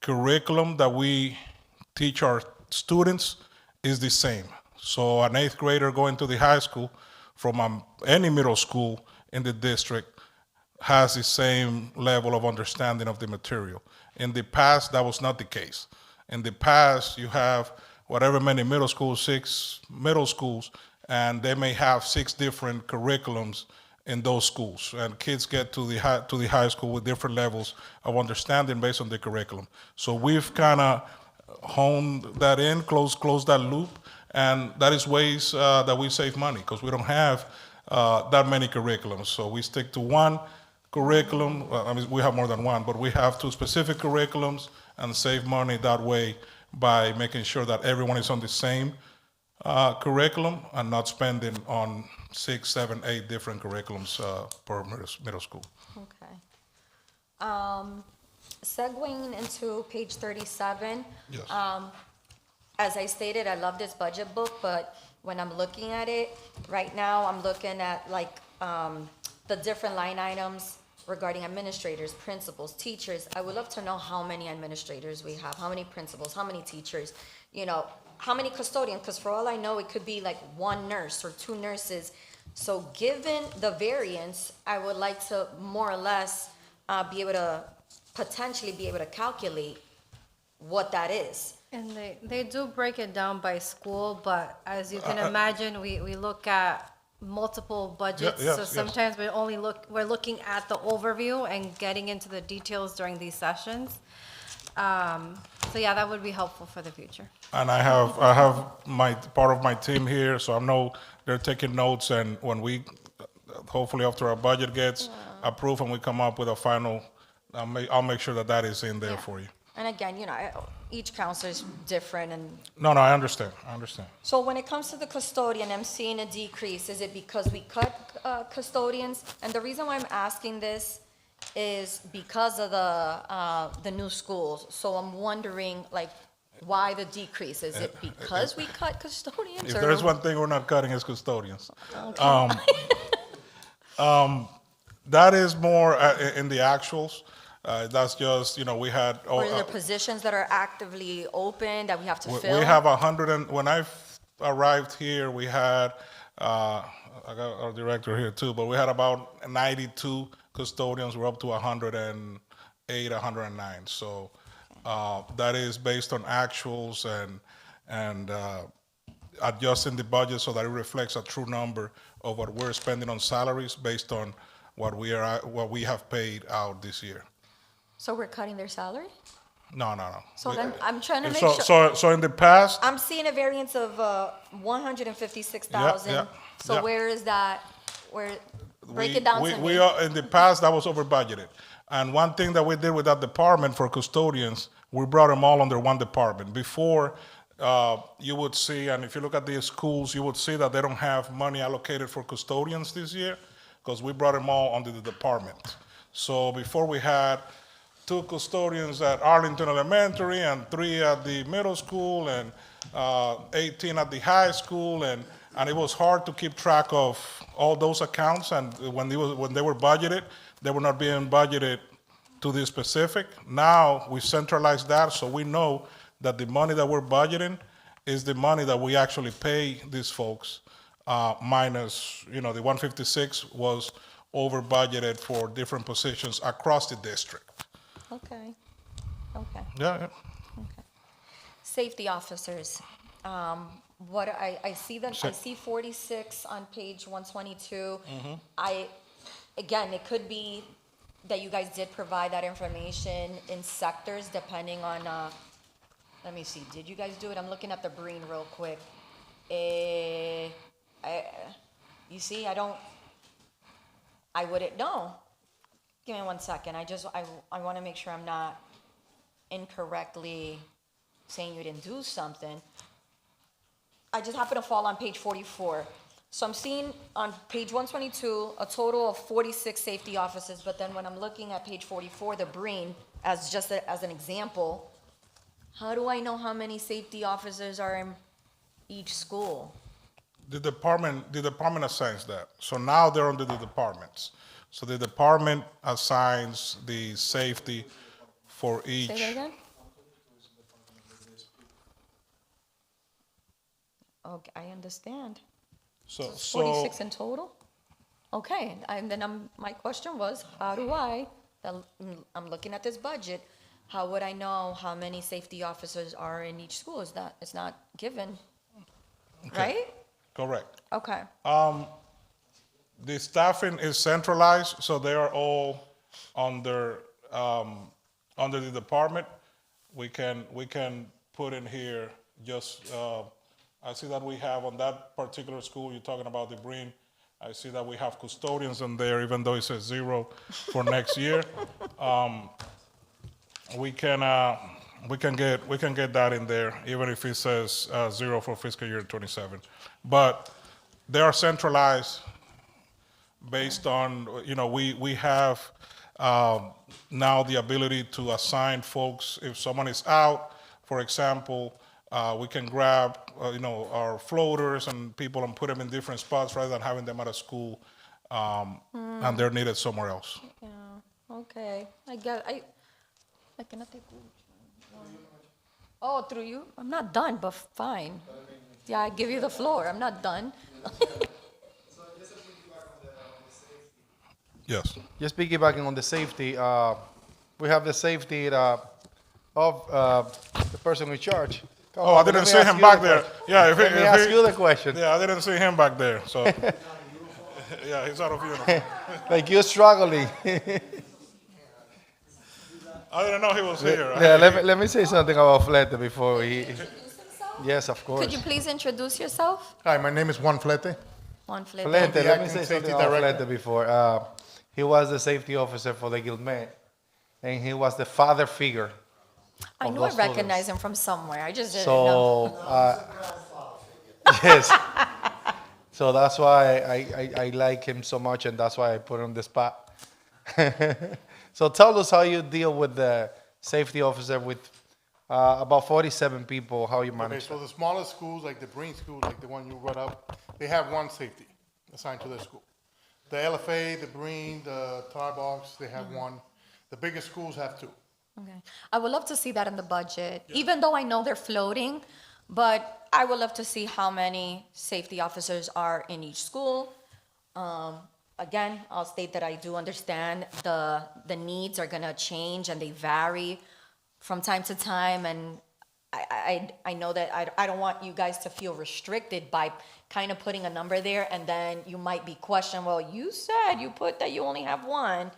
curriculum that we teach our students is the same. So an 8th grader going to the high school from any middle school in the district has the same level of understanding of the material. In the past, that was not the case. In the past, you have whatever many middle schools, 6 middle schools, and they may have 6 different curriculums in those schools, and kids get to the high school with different levels of understanding based on the curriculum. So we've kind of honed that in, closed that loop, and that is ways that we save money because we don't have that many curriculums. So we stick to one curriculum. I mean, we have more than one, but we have 2 specific curriculums and save money that way by making sure that everyone is on the same curriculum and not spending on 6, 7, 8 different curriculums per middle school. Okay. Segueing into page 37. Yes. As I stated, I love this budget book, but when I'm looking at it, right now, I'm looking at the different line items regarding administrators, principals, teachers. I would love to know how many administrators we have, how many principals, how many teachers, how many custodians, because for all I know, it could be like 1 nurse or 2 nurses. So given the variance, I would like to more or less potentially be able to calculate what that is. And they do break it down by school, but as you can imagine, we look at multiple budgets. yes, So yes. sometimes we're looking at the overview and getting into the details during these sessions. So yeah, that would be helpful for the future. And I have part of my team here, so I know they're taking notes, and when we, hopefully after our budget gets approved and we come up with a final, I'll make sure that is in there Yeah. for you. And again, each counselor is different, and No, I understand. so when it comes to the custodian, I'm seeing a decrease. Is it because we cut custodians? And the reason why I'm asking this is because of the new schools. So I'm wondering, like, why the decrease? Is it because we cut custodians? If or- there's one thing we're not cutting, it's custodians. That is more in the actuals. That's just, we had. Or are there positions that are actively open that we have to fill? We have 100 and, when I arrived here, we had, I got our director here too, but we had about 92 custodians. We're up to 108, 109. So that is based on actuals and adjusting the budget so that it reflects a true number of what we're spending on salaries based on what we have paid out this year. So we're cutting their salary? No. So then I'm trying to make So, sure. so in the past, I'm seeing a variance of 156,000. Yeah, So yeah. where is that? Break it down to we me. are, in the past, that was over budgeted. And one thing that we did with that department for custodians, we brought them all under one department. Before, you would see, and if you look at the schools, you would see that they don't have money allocated for custodians this year because we brought them all under the department. So before we had 2 custodians at Arlington Elementary and 3 at the middle school and 18 at the high school, and it was hard to keep track of all those accounts. And when they were budgeted, they were not being budgeted to the specific. Now we centralized that, so we know that the money that we're budgeting is the money that we actually pay these folks, minus, the 156 was over budgeted for different positions across the district. Okay. Yeah. Safety officers. What I see them. I see 46 on page 122. Again, it could be that you guys did provide that information in sectors depending on. Let me see. Did you guys do it? I'm looking at the Breen real quick. You see, I wouldn't know. Give me 1 second. I want to make sure I'm not incorrectly saying you didn't do something. I just happen to fall on page 44. So I'm seeing on page 122 a total of 46 safety officers, but then when I'm looking at page 44, the Breen, as an example, how do I know how many safety officers are in each school? The department assigns that. So now they're under the departments. So the department assigns the safety for each. Say that again? Okay, I understand. So, It's 46 in total? Okay, and then my question was, how do I'm looking at this budget, how would I know how many safety officers are in each school? It's not given, right? correct. Okay, The staffing is centralized, so they are all under the department. We can put in here just, I see that we have on that particular school, you're talking about the Breen, I see that we have custodians in there, even though it says 0 for next year. We can get that in there, even if it says 0 for fiscal year 27. But they are centralized based on, we have now the ability to assign folks. If someone is out, for example, we can grab, our floaters and people and put them in different spots rather than having them at a school and they're needed somewhere else. yeah, okay. I cannot take. Oh, through you? I'm not done, but fine. Yeah, I give you the floor. I'm not done. Yes. Just piggybacking on the safety, we have the safety of the person in charge. Come Oh, I on, let didn't me see ask him you back the there. question. Yeah, Let me ask you the question. Yeah, I didn't see him back there. So, yeah, he's out of uniform. Like you're struggling. I didn't know he was here. Yeah, let me say something about Flete before he. Yes, of course. Could you please introduce yourself? Hi, my name is Juan Flete. Juan Flete. Flete, the let me acting say safety something about director. Flete before. He was the safety officer for the Guildmed, and he was the father figure. I of knew I those recognized him from somewhere. I just didn't know. So, yes. So that's why I like him so much, and that's why I put him on the spot. So tell us how you deal with the safety officer with about 47 people, how you Okay, manage so that. the smallest schools, like the Breen School, like the one you brought up, they have one safety assigned to their school. The LFA, the Breen, the Tar Box, they have one. The biggest schools have two. Okay. I would love to see that in the budget, even though I know they're floating, but I would love to see how many safety officers are in each school. Again, I'll state that I do understand the needs are gonna change and they vary from time to time, and I know that I don't want you guys to feel restricted by kind of putting a number there, and then you might be questioned, well, you said you put that you only have one.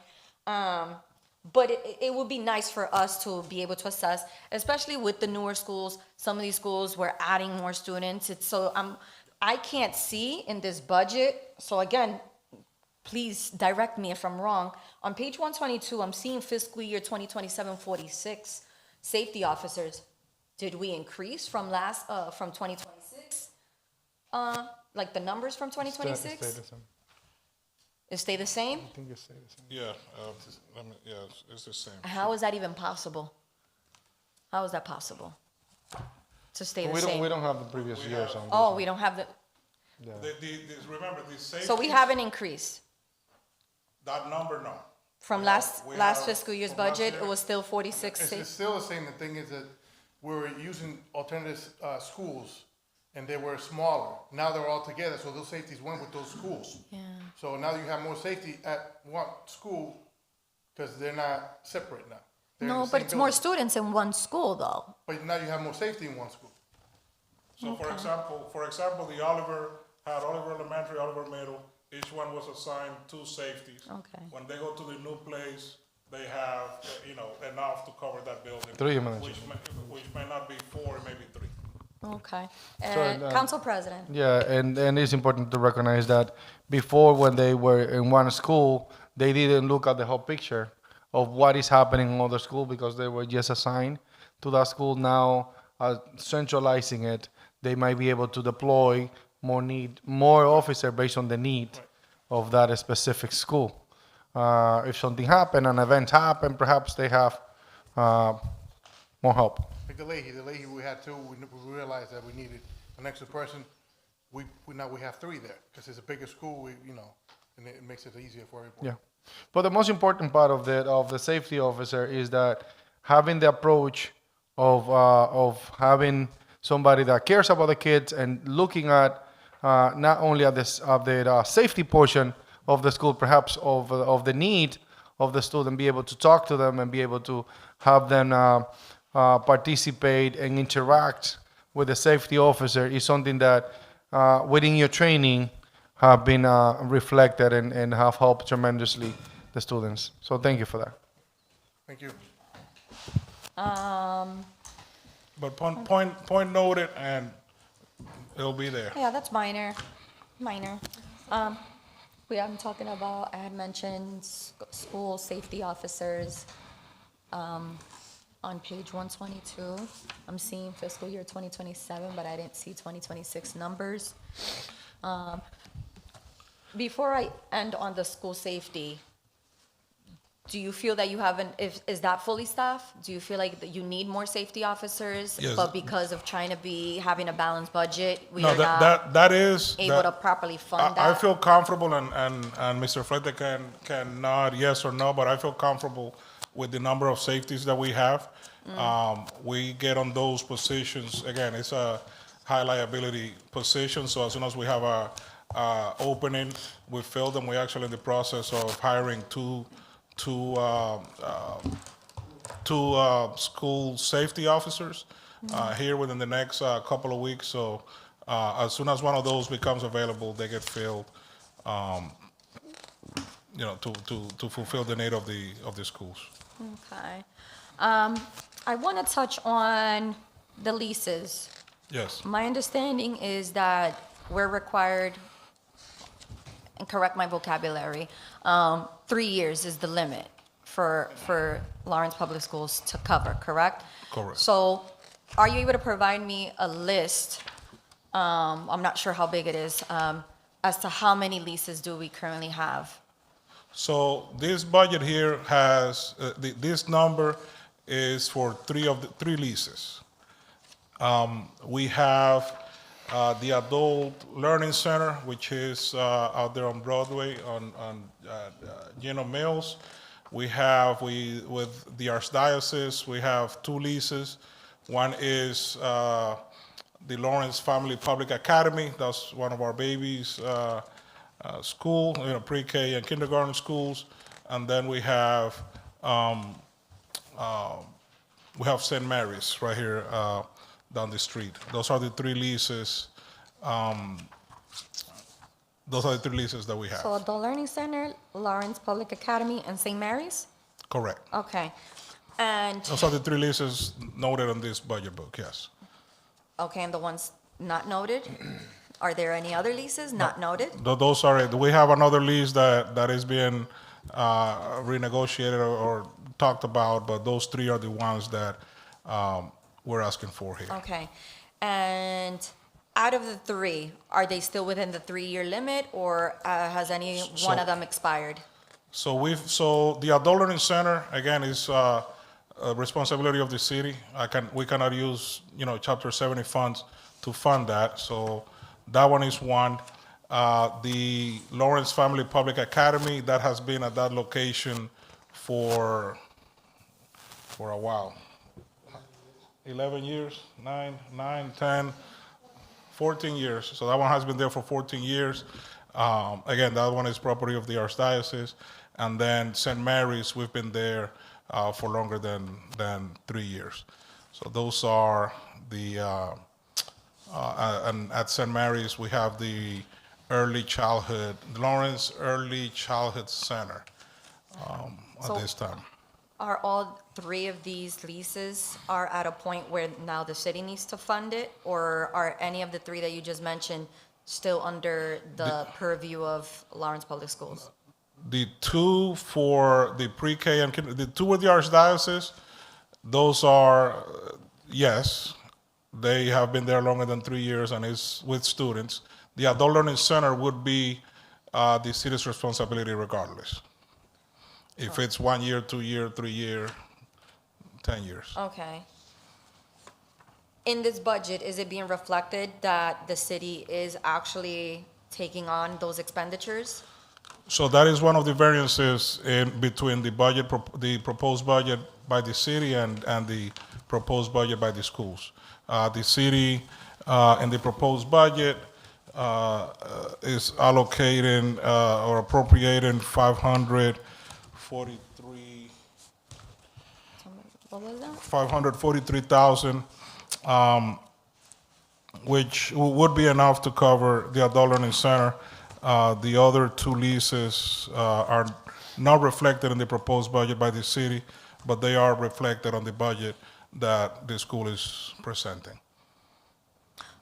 But it would be nice for us to be able to assess, especially with the newer schools. Some of these schools, we're adding more students. I can't see in this budget. So again, please direct me if I'm wrong. On page 122, I'm seeing fiscal year 2027, 46 safety officers. Did we increase from 2026? Like the numbers from 2026? It stay the same? I think you say the same. Yeah, it's the same. How is that even possible? How is that possible? To stay the We same? don't have the previous years on this. Oh, we don't have the, Remember, the safety. so we have an increase. That number, no. From We last have- fiscal year's from last budget, year. it was still 46 It's safe. still the same. The thing is that we're using alternative schools, and they were smaller. Now they're all together, so those safeties went with those schools. Yeah. So now you have more safety at one school because they're not separate now. They're in No, the but same it's more building. students in one school though. But now you have more safety in one school. So for example, the Oliver had Oliver Elementary, Oliver Middle. Each one was assigned two safeties. Okay. When they go to the new place, they have, enough to cover that building. Three, you mentioned. Which may not be four, it may be three. Okay. Sorry, And Council President, Yeah, and it's important to recognize that before, when they were in one school, they didn't look at the whole picture of what is happening in other school because they were just assigned to that school. Now, centralizing it, they might be able to deploy more officer based on the need of that specific school. If something happened, an event happened, perhaps they have more help. Like the Leahy we had two, we realized that we needed an extra person. Now we have three there because it's a bigger school, and it makes it easier for everyone. Yeah, but the most important part of the safety officer is that having the approach of having somebody that cares about the kids and looking at not only at this of the safety portion of the school, perhaps of the need of the student, be able to talk to them and be able to have them participate and interact with the safety officer is something that within your training have been reflected and have helped tremendously the students. So thank you for that. Thank you. But point noted, and it'll be there. yeah, that's minor. I'm talking about, I had mentioned school safety officers. On page 122, I'm seeing fiscal year 2027, but I didn't see 2026 numbers. Before I end on the school safety, do you feel that you haven't, is that fully staffed? Do you feel like that you need more safety officers? Yes. But because of trying to having a balanced budget, we No, are not that is. able to properly fund that? I feel comfortable, and Mr. Flete can nod yes or no, but I feel comfortable with the number of safeties that we have. We get on those positions, again, it's a high liability position, so as soon as we have a opening, we fill them. We're actually in the process of hiring two two school safety officers here within the next couple of weeks. So as soon as one of those becomes available, they get filled, to fulfill the need of the schools. Okay. I want to touch on the leases. Yes. My understanding is that we're required, and correct my vocabulary, 3 years is the limit for Lawrence Public Schools to cover, correct? Correct. So are you able to provide me a list, I'm not sure how big it is, as to how many leases do we currently have? So this budget here has, this number is for three leases. We have the Adult Learning Center, which is out there on Broadway on Gino Mills. With the Archdiocese, we have two leases. One is the Lawrence Family Public Academy. That's one of our babies' school, pre-K and kindergarten schools. And then we have St. Mary's right here down the street. Those are the three leases. Those are the three leases that we have. So Adult Learning Center, Lawrence Public Academy, and St. Mary's? Correct. Okay. And, Those are the three leases noted on this budget book, yes. okay, and the ones not noted? Are there any other leases not noted? Those are it. We have another lease that is being renegotiated or talked about, but those three are the ones that we're asking for here. Okay. And out of the three, are they still within the 3-year limit, or has any one of them expired? So the Adult Learning Center, again, is a responsibility of the city. We cannot use, Chapter 70 funds to fund that. So that one is one. The Lawrence Family Public Academy, that has been at that location for a while. 11 years, 9, 10, 14 years. So that one has been there for 14 years. Again, that one is property of the Archdiocese. And then St. Mary's, we've been there for longer than 3 years. So those are the, and at St. Mary's, we have the Lawrence Early Childhood Center at this time. Are all three of these leases are at a point where now the city needs to fund it? Or are any of the three that you just mentioned still under the purview of Lawrence Public Schools? The two for the pre-K and the two with the Archdiocese, those are, yes, they have been there longer than 3 years and is with students. The Adult Learning Center would be the city's responsibility regardless. If it's 1 year, 2 year, 3 year, 10 years. Okay. In this budget, is it being reflected that the city is actually taking on those expenditures? So that is one of the variances in between the proposed budget by the city and the proposed budget by the schools. The city in the proposed budget is allocating or appropriating 543. What was that? 543,000, which would be enough to cover the Adult Learning Center. The other two leases are not reflected in the proposed budget by the city, but they are reflected on the budget that the school is presenting.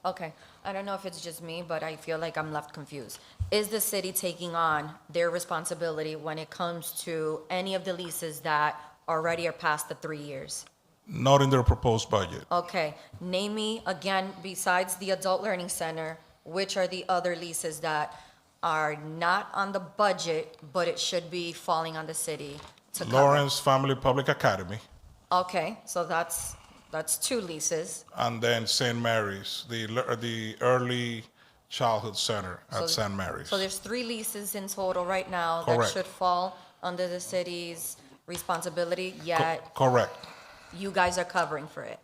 Okay, I don't know if it's just me, but I feel like I'm left confused. Is the city taking on their responsibility when it comes to any of the leases that already are past the 3 years? Not in their proposed budget. Okay, name me again, besides the Adult Learning Center, which are the other leases that are not on the budget, but it should be falling on the city to cover? Lawrence Family Public Academy, Okay, so that's 2 leases. and then St. Mary's, the Early Childhood Center at St. Mary's. So there's 3 leases in total right now that Correct. should fall under the city's responsibility, yet Correct. you guys are covering for it.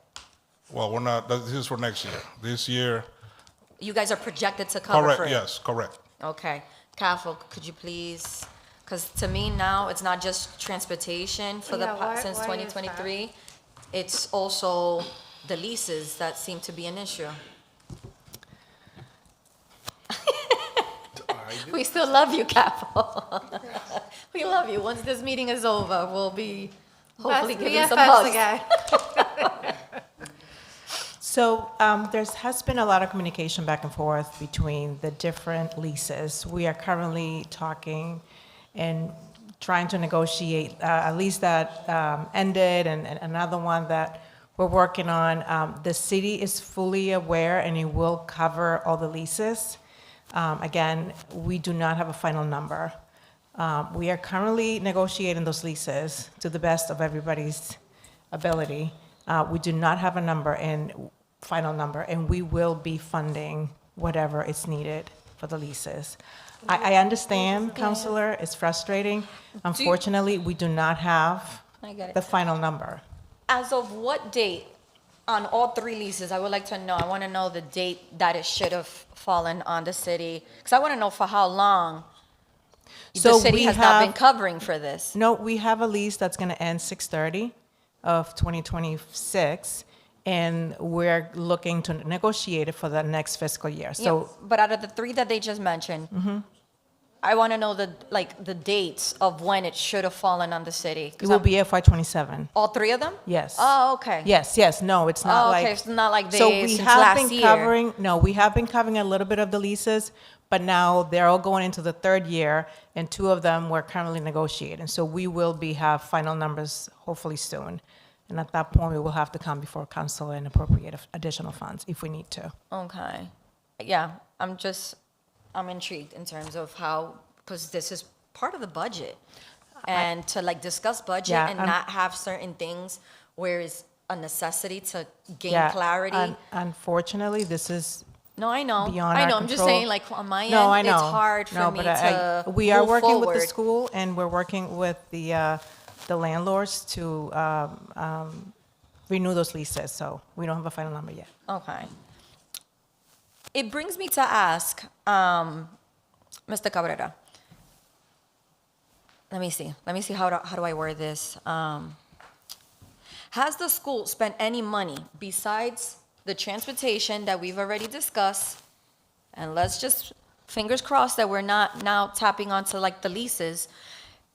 Well, we're not, this is for next year. This year, You guys are projected to cover for correct, it. yes, correct. Okay. Kafel, could you please Because to me now, it's not just transportation for the, Yeah, why- since why is that? 2023. It's also the leases that seem to be an issue. We still love you, Capo. We love you. Once this meeting is over, we'll be hopefully Best giving some BFFs hugs. again. So there has been a lot of communication back and forth between the different leases. We are currently talking and trying to negotiate a lease that ended and another one that we're working on. The city is fully aware and it will cover all the leases. Again, we do not have a final number. We are currently negotiating those leases to the best of everybody's ability. We do not have a number final number, and we will be funding whatever is needed for the leases. I understand, Counselor, it's frustrating. Unfortunately, we do not have I get it. the final number. As of what date on all three leases, I would like to know, I want to know the date that it should have fallen on the city. Because I want to know for how long the So city we has not been have- covering for this. No, we have a lease that's going to end 6/30 of 2026, and we're looking to negotiate it for the next fiscal year. So Yeah, but out of the three that they just mentioned, I want to know the dates of when it should have fallen on the city. 'Cause it will I'm- be FY27. all three of them? Yes. Oh, okay. Yes, no, it's not Oh, like. okay, it's not like So they- we since have last been year. covering, no, we have been covering a little bit of the leases, but now they're all going into the third year, and two of them we're currently negotiating. So we will have final numbers hopefully soon. And at that point, we will have to come before council and appropriate additional funds if we need to. Okay. Yeah, I'm intrigued in terms of how, because this is part of the budget. And to discuss budget Yeah, and I'm- not have certain things where it's a necessity to gain Yeah, clarity. Unfortunately, this is No, I know. beyond I our know. I'm just control. saying, on my end, No, I know. it's hard for No, me but to we are move working with the forward. school, and we're working with the landlords to renew those leases, so we don't have a final number yet. Okay. It brings me to ask, Mr. Cabrera. Let me see. How do I word this? Has the school spent any money besides the transportation that we've already discussed? And let's just fingers crossed that we're not now tapping onto the leases.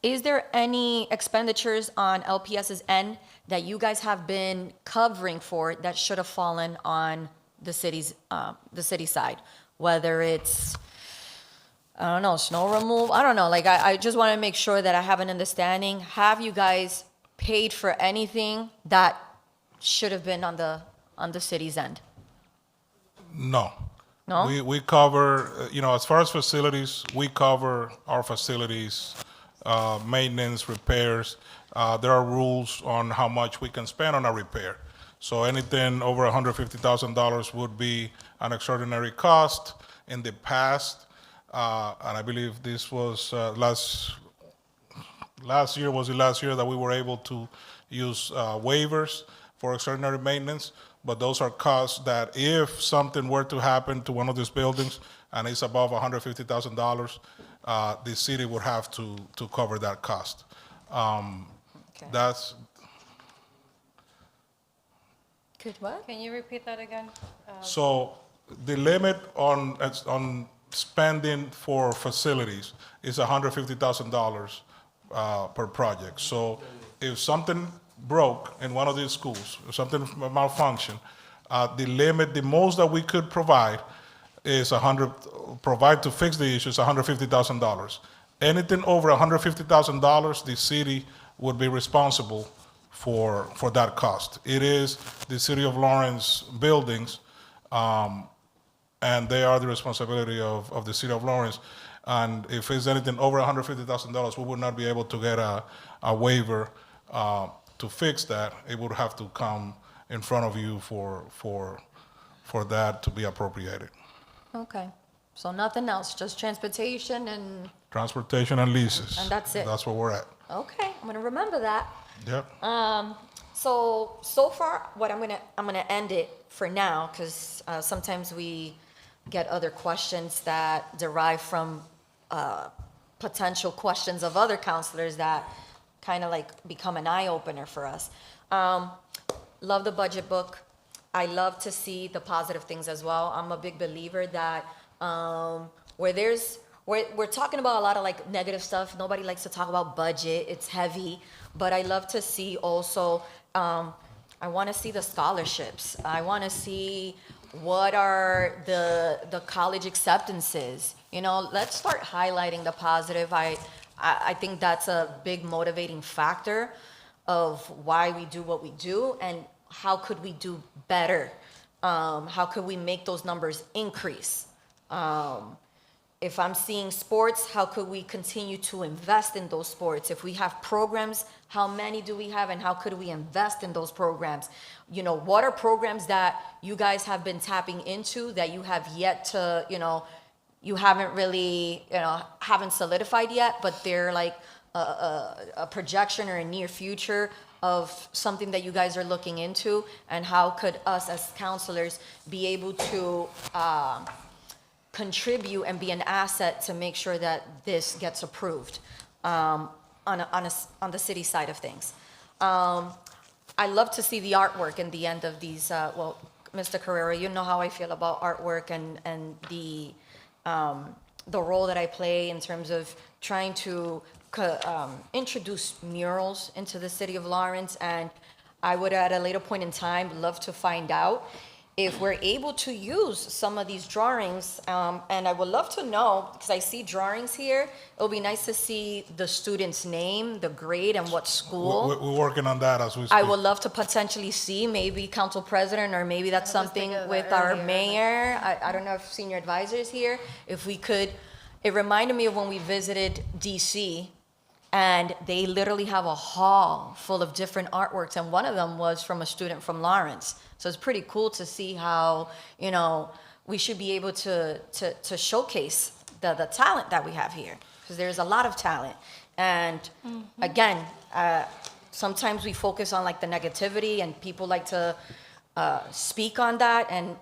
Is there any expenditures on LPS's end that you guys have been covering for that should have fallen on the city side? Whether it's, I don't know, snow removal, I don't know. I just want to make sure that I have an understanding. Have you guys paid for anything that should have been on the city's end? No. No? We cover, as far as facilities, we cover our facilities, maintenance, repairs. There are rules on how much we can spend on a repair. So anything over $150,000 would be an extraordinary cost. In the past, and I believe this was last year was the last year that we were able to use waivers for extraordinary maintenance. But those are costs that if something were to happen to one of these buildings and it's above $150,000, the city would have to cover that cost. Okay. That's, Good, what? Can you repeat that again? so the limit on spending for facilities is $150,000 per project. So if something broke in one of these schools, if something malfunctioned, the most that we could provide is provide to fix the issue is $150,000. Anything over $150,000, the city would be responsible for that cost. It is the City of Lawrence buildings, and they are the responsibility of the City of Lawrence. And if it's anything over $150,000, we would not be able to get a waiver to fix that. It would have to come in front of you for that to be appropriated. Okay. So nothing else, just transportation and, Transportation and leases. And that's it. That's where we're at. okay, I'm gonna remember that. Yep. So far, what I'm gonna end it for now, because sometimes we get other questions that derive from potential questions of other counselors that kind of like become an eye opener for us. Love the budget book. I love to see the positive things as well. I'm a big believer that we're talking about a lot of like negative stuff. Nobody likes to talk about budget. It's heavy, but I love to see also. I want to see the scholarships. I want to see what are the college acceptances. You know, let's start highlighting the positive. I think that's a big motivating factor of why we do what we do and how could we do better. How could we make those numbers increase? If I'm seeing sports, how could we continue to invest in those sports? If we have programs, how many do we have and how could we invest in those programs? You know, what are programs that you guys have been tapping into that you have yet to, you know, you haven't really, you know, haven't solidified yet, but they're like a projection or a near future of something that you guys are looking into, and how could us as counselors be able to contribute and be an asset to make sure that this gets approved on the city side of things. I love to see the artwork in the end of these. Well, Mr. Carrera, you know how I feel about artwork and the role that I play in terms of trying to introduce murals into the city of Lawrence. And I would, at a later point in time, love to find out if we're able to use some of these drawings, and I would love to know, because I see drawings here, it'll be nice to see the student's name, the grade, and what school. We're working on that as we speak. I would love to potentially see maybe council president, or maybe that's something with our mayor. I don't know if senior advisors here, if we could, it reminded me of when we visited DC, and they literally have a hall full of different artworks, and one of them was from a student from Lawrence. So it's pretty cool to see how, you know, we should be able to showcase the talent that we have here, because there's a lot of talent. And again, sometimes we focus on like the negativity, and people like to speak on that. And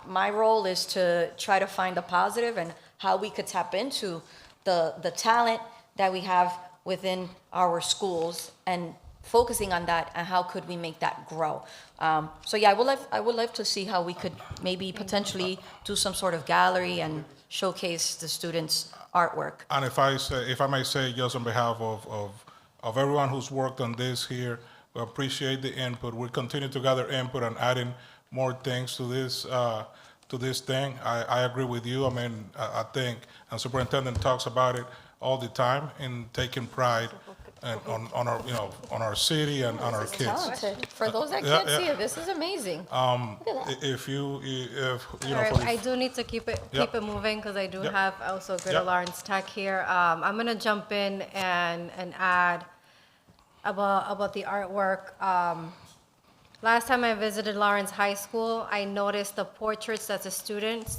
my role is to try to find the positive and how we could tap into the talent that we have within our schools, and focusing on that, and how could we make that grow. So yeah, I would love to see how we could maybe potentially do some sort of gallery and showcase the students' artwork. And if I may say, just on behalf of everyone who's worked on this here, we appreciate the input. We'll continue to gather input and adding more things to this thing. I agree with you. I mean, I think, and superintendent talks about it all the time, in taking pride and on our, you know, on our city and on our kids. Talented. For those that can't see it, this is amazing. Look at that. If you know, All right, I do need to keep it moving, because I do have also Greater Lawrence Tech here. I'm gonna jump in and add about the artwork. Last time I visited Lawrence High School, I noticed the portraits that the students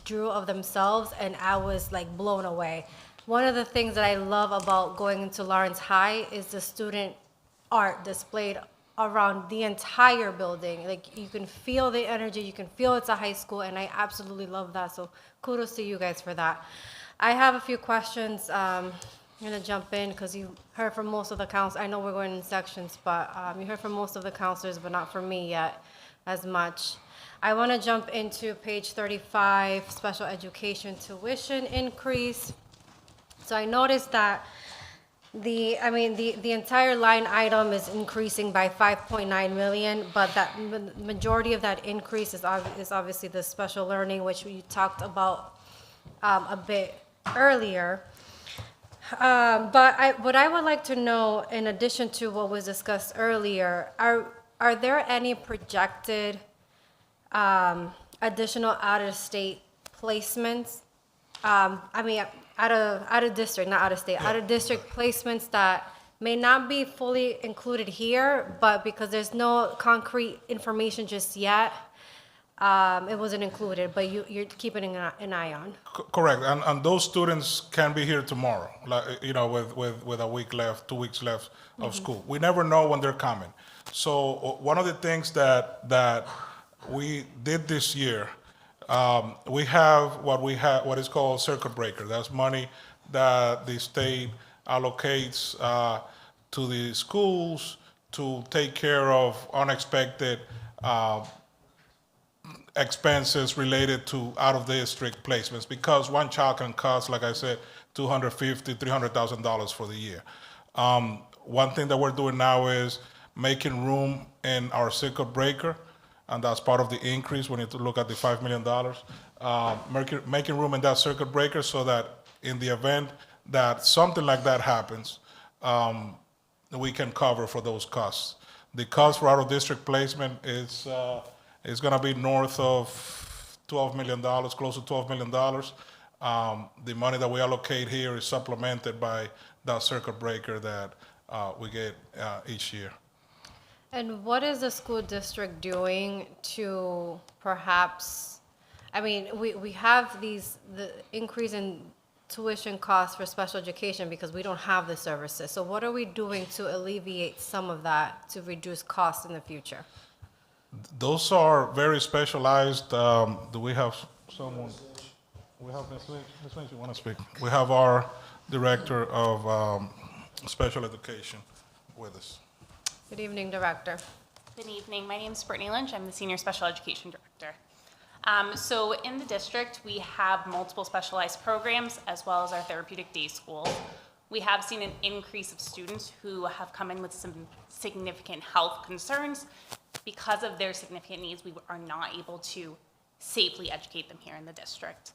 drew of themselves, and I was like blown away. One of the things that I love about going into Lawrence High is the student art displayed around the entire building. Like, you can feel the energy, you can feel it's a high school, and I absolutely love that. So kudos to you guys for that. I have a few questions. I'm gonna jump in because you heard from most of the counselors. I know we're going in sections, but you heard from most of the counselors, but not from me yet as much. I wanna jump into page 35, special education tuition increase. So I noticed that the entire line item is increasing by 5.9 million, but that majority of that increase is obviously the special learning, which we talked about a bit earlier. But what I would like to know, in addition to what was discussed earlier, are there any projected additional out-of-state placements? Out of district, not out of state, out of district placements that may not be fully included here, but because there's no concrete information just yet, it wasn't included, but you're keeping an eye on. Correct, and those students can be here tomorrow, like, you know, with a week left, 2 weeks left of school. We never know when they're coming. So one of the things that we did this year, we have what is called circuit breaker. That's money that the state allocates to the schools to take care of unexpected expenses related to out-of-district placements, because one child can cost, like I said, $250,000, $300,000 for the year. One thing that we're doing now is making room in our circuit breaker, and that's part of the increase. We need to look at the $5 million. Making room in that circuit breaker so that in the event that something like that happens, we can cover for those costs. The cost for out-of-district placement is going to be north of $12 million, close to $12 million. The money that we allocate here is supplemented by that circuit breaker that we get each year. And what is the school district doing to perhaps, I mean, we have the increase in tuition costs for special education because we don't have the services. So what are we doing to alleviate some of that to reduce costs in the future? Those are very specialized. Do we have someone? We have Ms. Lynch, you want to speak? We have our director of special education with us. Good evening, Director. Good evening. My name is Brittany Lynch. I'm the Senior Special Education Director. So in the district, we have multiple specialized programs as well as our therapeutic day schools. We have seen an increase of students who have come in with some significant health concerns. Because of their significant needs, we are not able to safely educate them here in the district.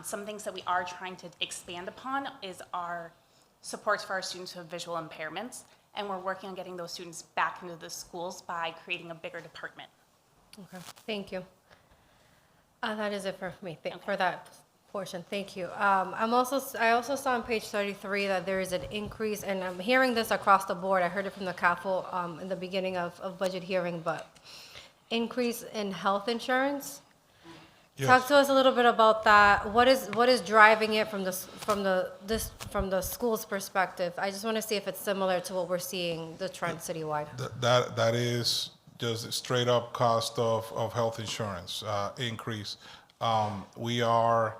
Some things that we are trying to expand upon is our supports for our students who have visual impairments, and we're working on getting those students back into the schools by creating a bigger department. Okay, thank you. That is it for me, for that portion, thank you. I also saw on page 33 that there is an increase, and I'm hearing this across the board. I heard it from the CAFL in the beginning of budget hearing, but increase in health insurance. Yes. Talk to us a little bit about that. What is driving it from the school's perspective? I just want to see if it's similar to what we're seeing the trend citywide. That is just straight up cost of health insurance increase. We are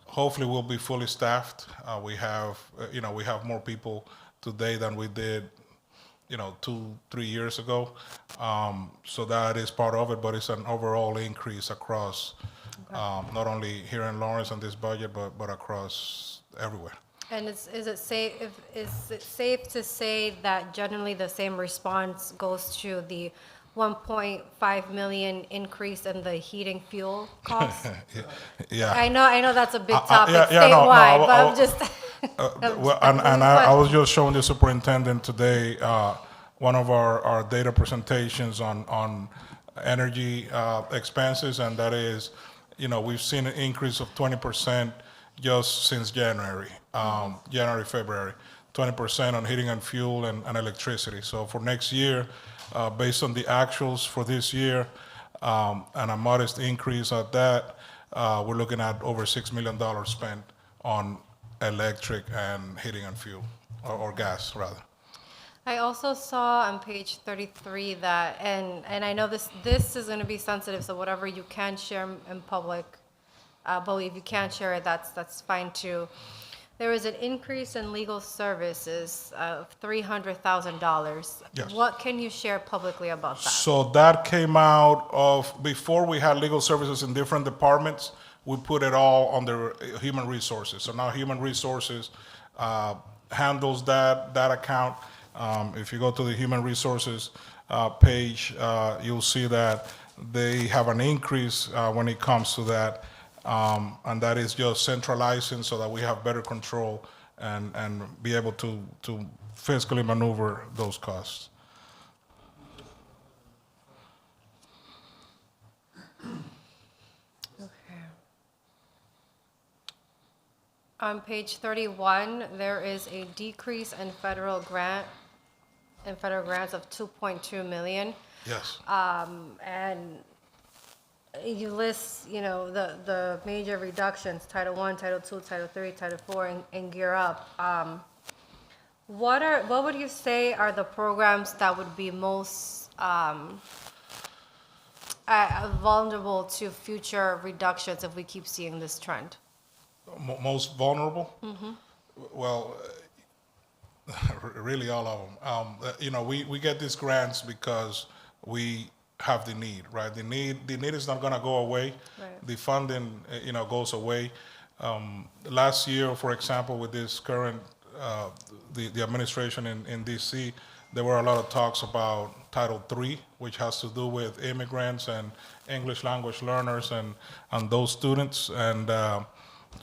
hopefully we'll be fully staffed. We have more people today than we did 2-3 years ago. So that is part of it, but it's an overall increase across, not only here in Lawrence on this budget, but across everywhere. And is it safe to say that generally the same response goes to the 1.5 million increase in the heating fuel costs? Yeah. I know that's a big topic yeah, no, statewide, but I- I'm just. Well, and I was just showing the superintendent today one of our data presentations on energy expenses, and that is, we've seen an increase of 20% just since January, February, 20% on heating and fuel and electricity. So for next year, based on the actuals for this year, and a modest increase at that, we're looking at over $6 million spent on electric and heating and fuel, or gas rather. I also saw on page 33 that, and I know this is going to be sensitive, so whatever you can share in public, but if you can't share it, that's fine too. There was an increase in legal services of $300,000. Yes. What can you share publicly about that? So that came out of, before we had legal services in different departments, we put it all under human resources. So now human resources handles that account. If you go to the human resources page, you'll see that they have an increase when it comes to that. And that is just centralizing so that we have better control and be able to fiscally maneuver those costs. Okay. On page 31, there is a decrease in federal grants of 2.2 million. Yes. And you list, the major reductions, Title I, Title II, Title III, Title IV, and Gear Up. What would you say are the programs that would be most vulnerable to future reductions if we keep seeing this trend? Most vulnerable? Well, really all of them. You know, we get these grants because we have the need, right? The need is not going to go away. Right. The funding, you know, goes away. Last year, for example, with this current the administration in D.C., there were a lot of talks about Title III, which has to do with immigrants and English language learners and those students. And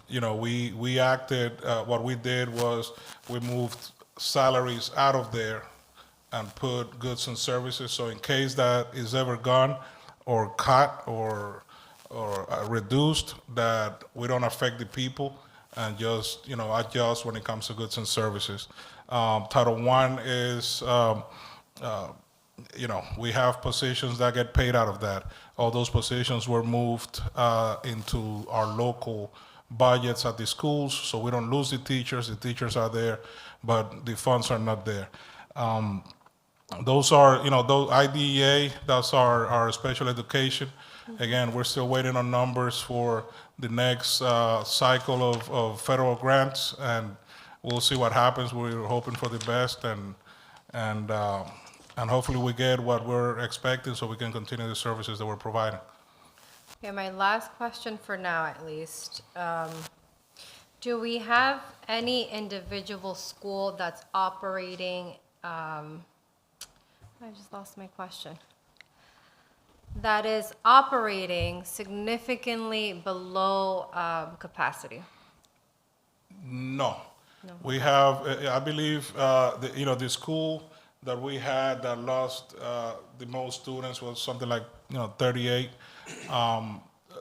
you know, we acted. What we did was we moved salaries out of there and put goods and services. So in case that is ever gone or cut or reduced, that we don't affect the people and just, you know, adjust when it comes to goods and services. Title I is, you know, we have positions that get paid out of that. All those positions were moved into our local budgets at the schools, so we don't lose the teachers. The teachers are there, but the funds are not there. Those are, you know, those IDEA, that's our special education. Again, we're still waiting on numbers for the next cycle of federal grants, and we'll see what happens. We're hoping for the best, and hopefully we get what we're expecting so we can continue the services that we're providing. Okay, my last question for now, at least. Do we have any individual school that's operating, I just lost my question, that is operating significantly below capacity? No. No. We have, I believe, you know, the school that we had that lost the most students was something like, you know, 38.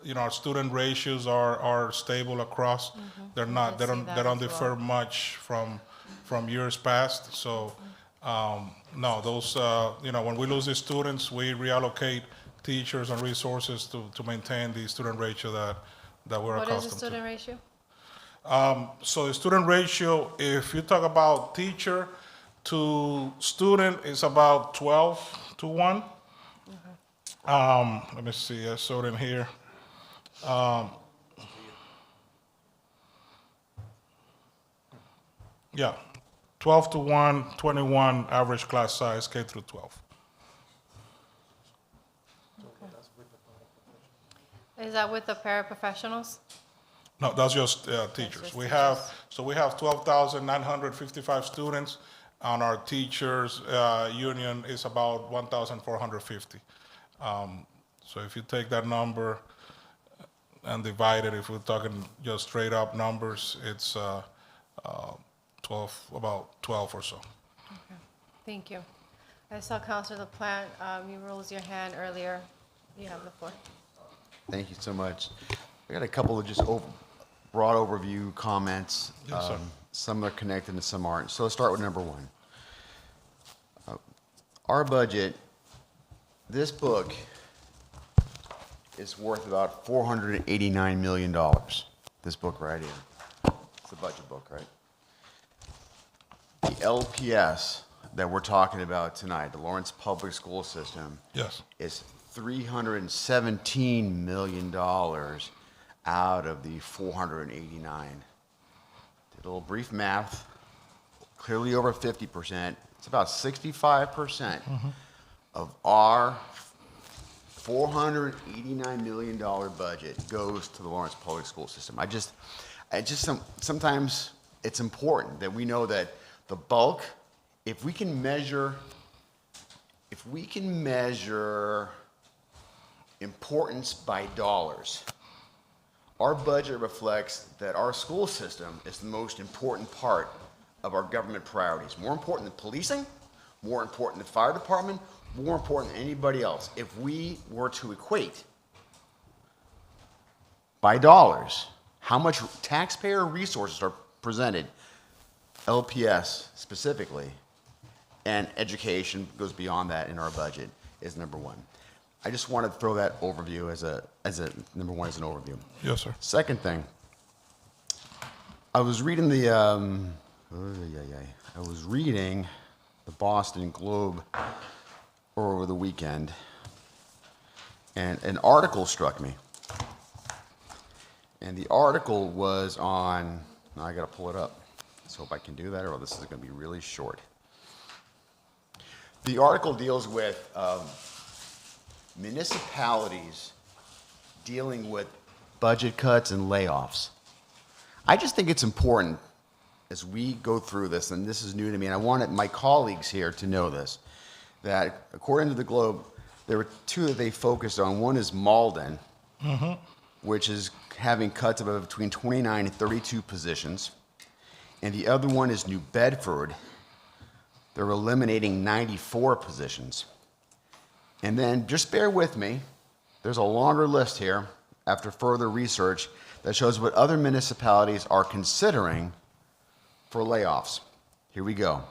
You know, our student ratios are stable across. They're not, they don't differ much from years past. So, no, those, you know, when we lose the students, we reallocate teachers and resources to maintain the student ratio that we're accustomed to. What is the student ratio? So the student ratio, if you talk about teacher to student, is about 12 to 1. Let me see, I saw it in here. Yeah, 12 to 1, 21 average class size, K through 12. Is that with the paraprofessionals? No, that's just teachers. just We teachers. have, so we have 12,955 students, and our teachers union is about 1,450. So if you take that number and divide it, if we're talking just straight up numbers, it's 12, about 12 or so. Okay, thank you. I saw Counselor LaPlante, you rose your hand earlier. You have the floor. Thank you so much. I got a couple of just broad overview comments. Yes, sir. Some are connected and some aren't. So let's start with number one. Our budget, this book is worth about $489 million. This book right here. It's a budget book, right? The LPS that we're talking about tonight, the Lawrence Public School System, Yes. is $317 million out of the 489. Did a little brief math, clearly over 50%. It's about 65% of our $489 million budget goes to the Lawrence Public School System. Sometimes it's important that we know that the bulk, if we can measure importance by dollars, our budget reflects that our school system is the most important part of our government priorities. More important than policing, more important than fire department, more important than anybody else. If we were to equate by dollars how much taxpayer resources are presented, LPS specifically, and education goes beyond that in our budget, is number one. I just wanted to throw that overview as a number one, as an overview. Yes, sir. Second thing, I was reading the Boston Globe over the weekend, And an article struck me. And the article was on, now I gotta pull it up. Let's hope I can do that, or this is gonna be really short. The article deals with municipalities dealing with budget cuts and layoffs. I just think it's important as we go through this, and this is new to me, and I wanted my colleagues here to know this, that according to the Globe, there were two that they focused on. One is Malden, which is having cuts of between 29 and 32 positions. And the other one is New Bedford. They're eliminating 94 positions. And then, just bear with me, there's a longer list here after further research that shows what other municipalities are considering for layoffs. Here we go.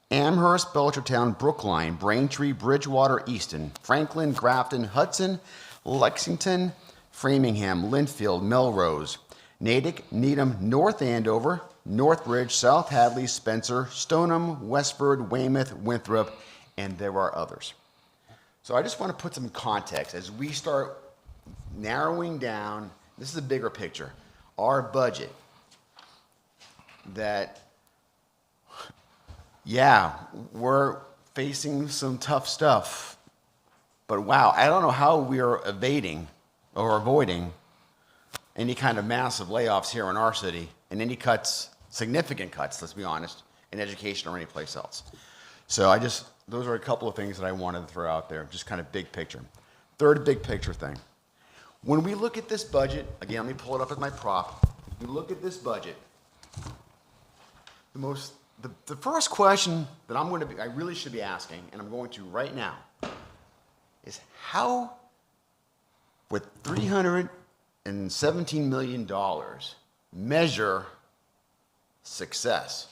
Amherst, Belchertown, Brookline, Braintree, Bridgewater, Easton, Franklin, Grafton, Hudson, Lexington, Framingham, Linfield, Melrose, Natick, Needham, North Andover, Northbridge, South Hadley, Spencer, Stoneham, Westford, Weymouth, Winthrop, and there are others. So I just want to put some context as we start narrowing down, this is a bigger picture, our budget that, yeah, we're facing some tough stuff, but wow, I don't know how we are evading or avoiding any kind of massive layoffs here in our city and any cuts, significant cuts, let's be honest, in education or any place else. So those are a couple of things that I wanted to throw out there, just kind of big picture. Third big picture thing. When we look at this budget, again, let me pull it up as my prop. We look at this budget, the first question that I really should be asking, and I'm going to right now, is how, with $317 million, measure success?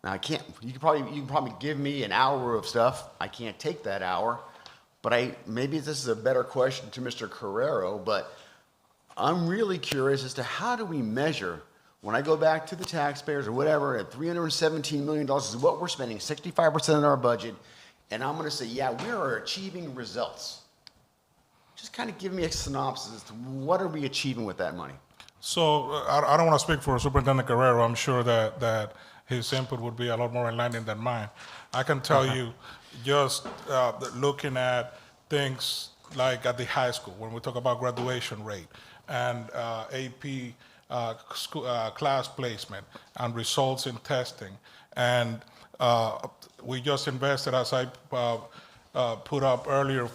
Now you can probably give me an hour of stuff. I can't take that hour, but maybe this is a better question to Mr. Carrero, but I'm really curious as to how do we measure when I go back to the taxpayers or whatever, at $317 million is what we're spending, 65% of our budget, and I'm going to say, yeah, we are achieving results. Just kind of give me a synopsis as to what are we achieving with that money? So I don't want to speak for Superintendent Guerrero. I'm sure that his input would be a lot more enlightening than mine. I can tell you, just looking at things like at the high school, when we talk about graduation rate and AP class placement and results in testing, and we just invested, as I put up earlier,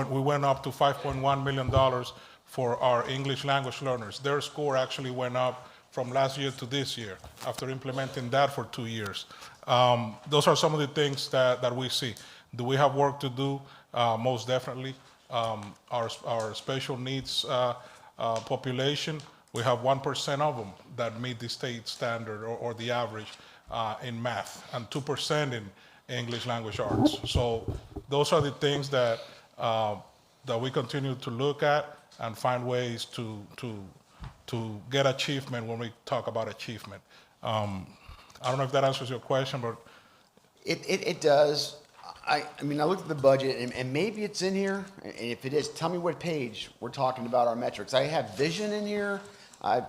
we went up to $5.1 million for our English language learners. Their score actually went up from last year to this year after implementing that for 2 years. Those are some of the things that we see. Do we have work to do? Most definitely. Our special needs population, we have 1% of them that meet the state standard or the average in math, and 2% in English language arts. So those are the things that we continue to look at and find ways to get achievement when we talk about achievement. I don't know if that answers your question, but it does. I mean, I looked at the budget, and maybe it's in here, and if it is, tell me what page we're talking about our metrics. I have vision in here. I've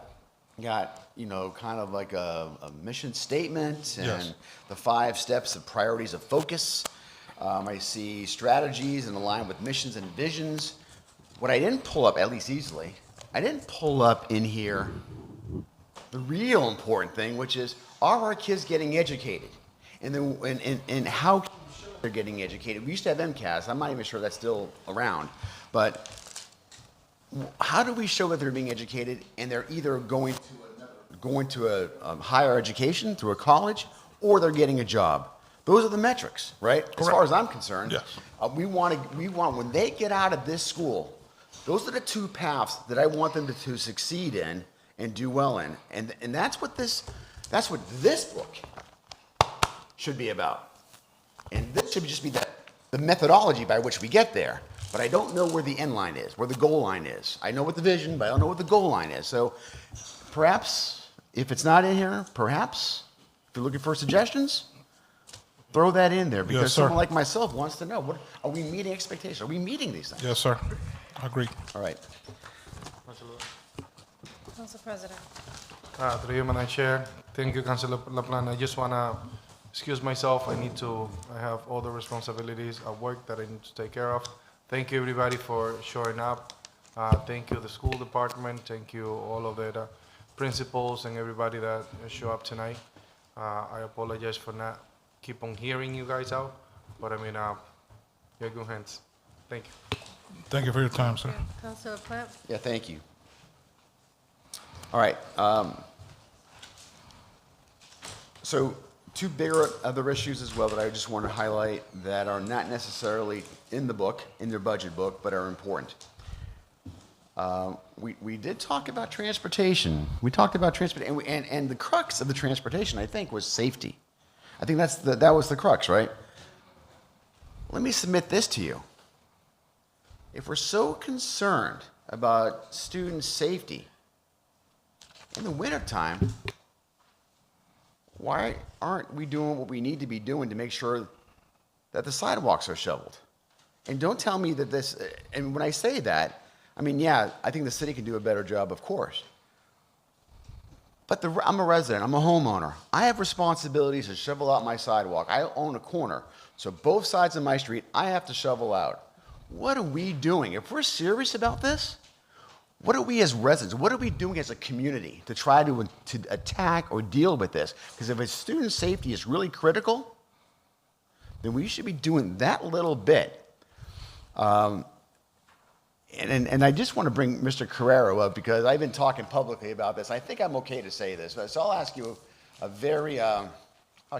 got, kind of like a mission statement and Yes. the 5 steps of priorities of focus. I see strategies and align with missions and visions. What I didn't pull up, at least easily, I didn't pull up in here the real important thing, which is, are our kids getting educated? And how can we show they're getting educated? We used to have MCAS. I'm not even sure that's still around. But how do we show that they're being educated and they're either going to a higher education through a college or they're getting a job? Those are the metrics, right? As far as I'm concerned. Yes. We want when they get out of this school, those are the 2 paths that I want them to succeed in and do well in. And that's what this book should be about. And this should just be the methodology by which we get there. But I don't know where the end line is, where the goal line is. I know what the vision, but I don't know what the goal line is. So perhaps, if it's not in here, perhaps, if you're looking for suggestions, Throw that in there because sir. someone like myself wants to know, are we meeting expectations? Are we meeting these things? Yes, sir. I agree. All right. Council President. Through you, Madam Chair. Thank you, Councilor LaPlante. I just want to excuse myself. I have all the responsibilities at work that I need to take care of. Thank you, everybody, for showing up. Thank you, the school department. Thank you, all of the principals and everybody that show up tonight. I apologize for not keep on hearing you guys out, but I mean, you're in good hands. Thank you. Thank you for your time, sir. Councilor Plant. Yeah, thank you. All right. So two bigger other issues as well that I just want to highlight that are not necessarily in the book, in their budget book, but are important. We did talk about transportation. We talked about transportation, and the crux of the transportation, I think, was safety. I think that was the crux, right? Let me submit this to you. If we're so concerned about student safety in the wintertime, why aren't we doing what we need to be doing to make sure that the sidewalks are shoveled? And don't tell me that this, and when I say that, I mean, yeah, I think the city can do a better job, of course. But I'm a resident, I'm a homeowner. I have responsibilities to shovel out my sidewalk. I own a corner, so both sides of my street, I have to shovel out. What are we doing? If we're serious about this, what are we as residents, what are we doing as a community to try to attack or deal with this? Because if student safety is really critical, then we should be doing that little bit. And I just want to bring Mr. Carrero up because I've been talking publicly about this. I think I'm okay to say this. So I'll ask you a very, how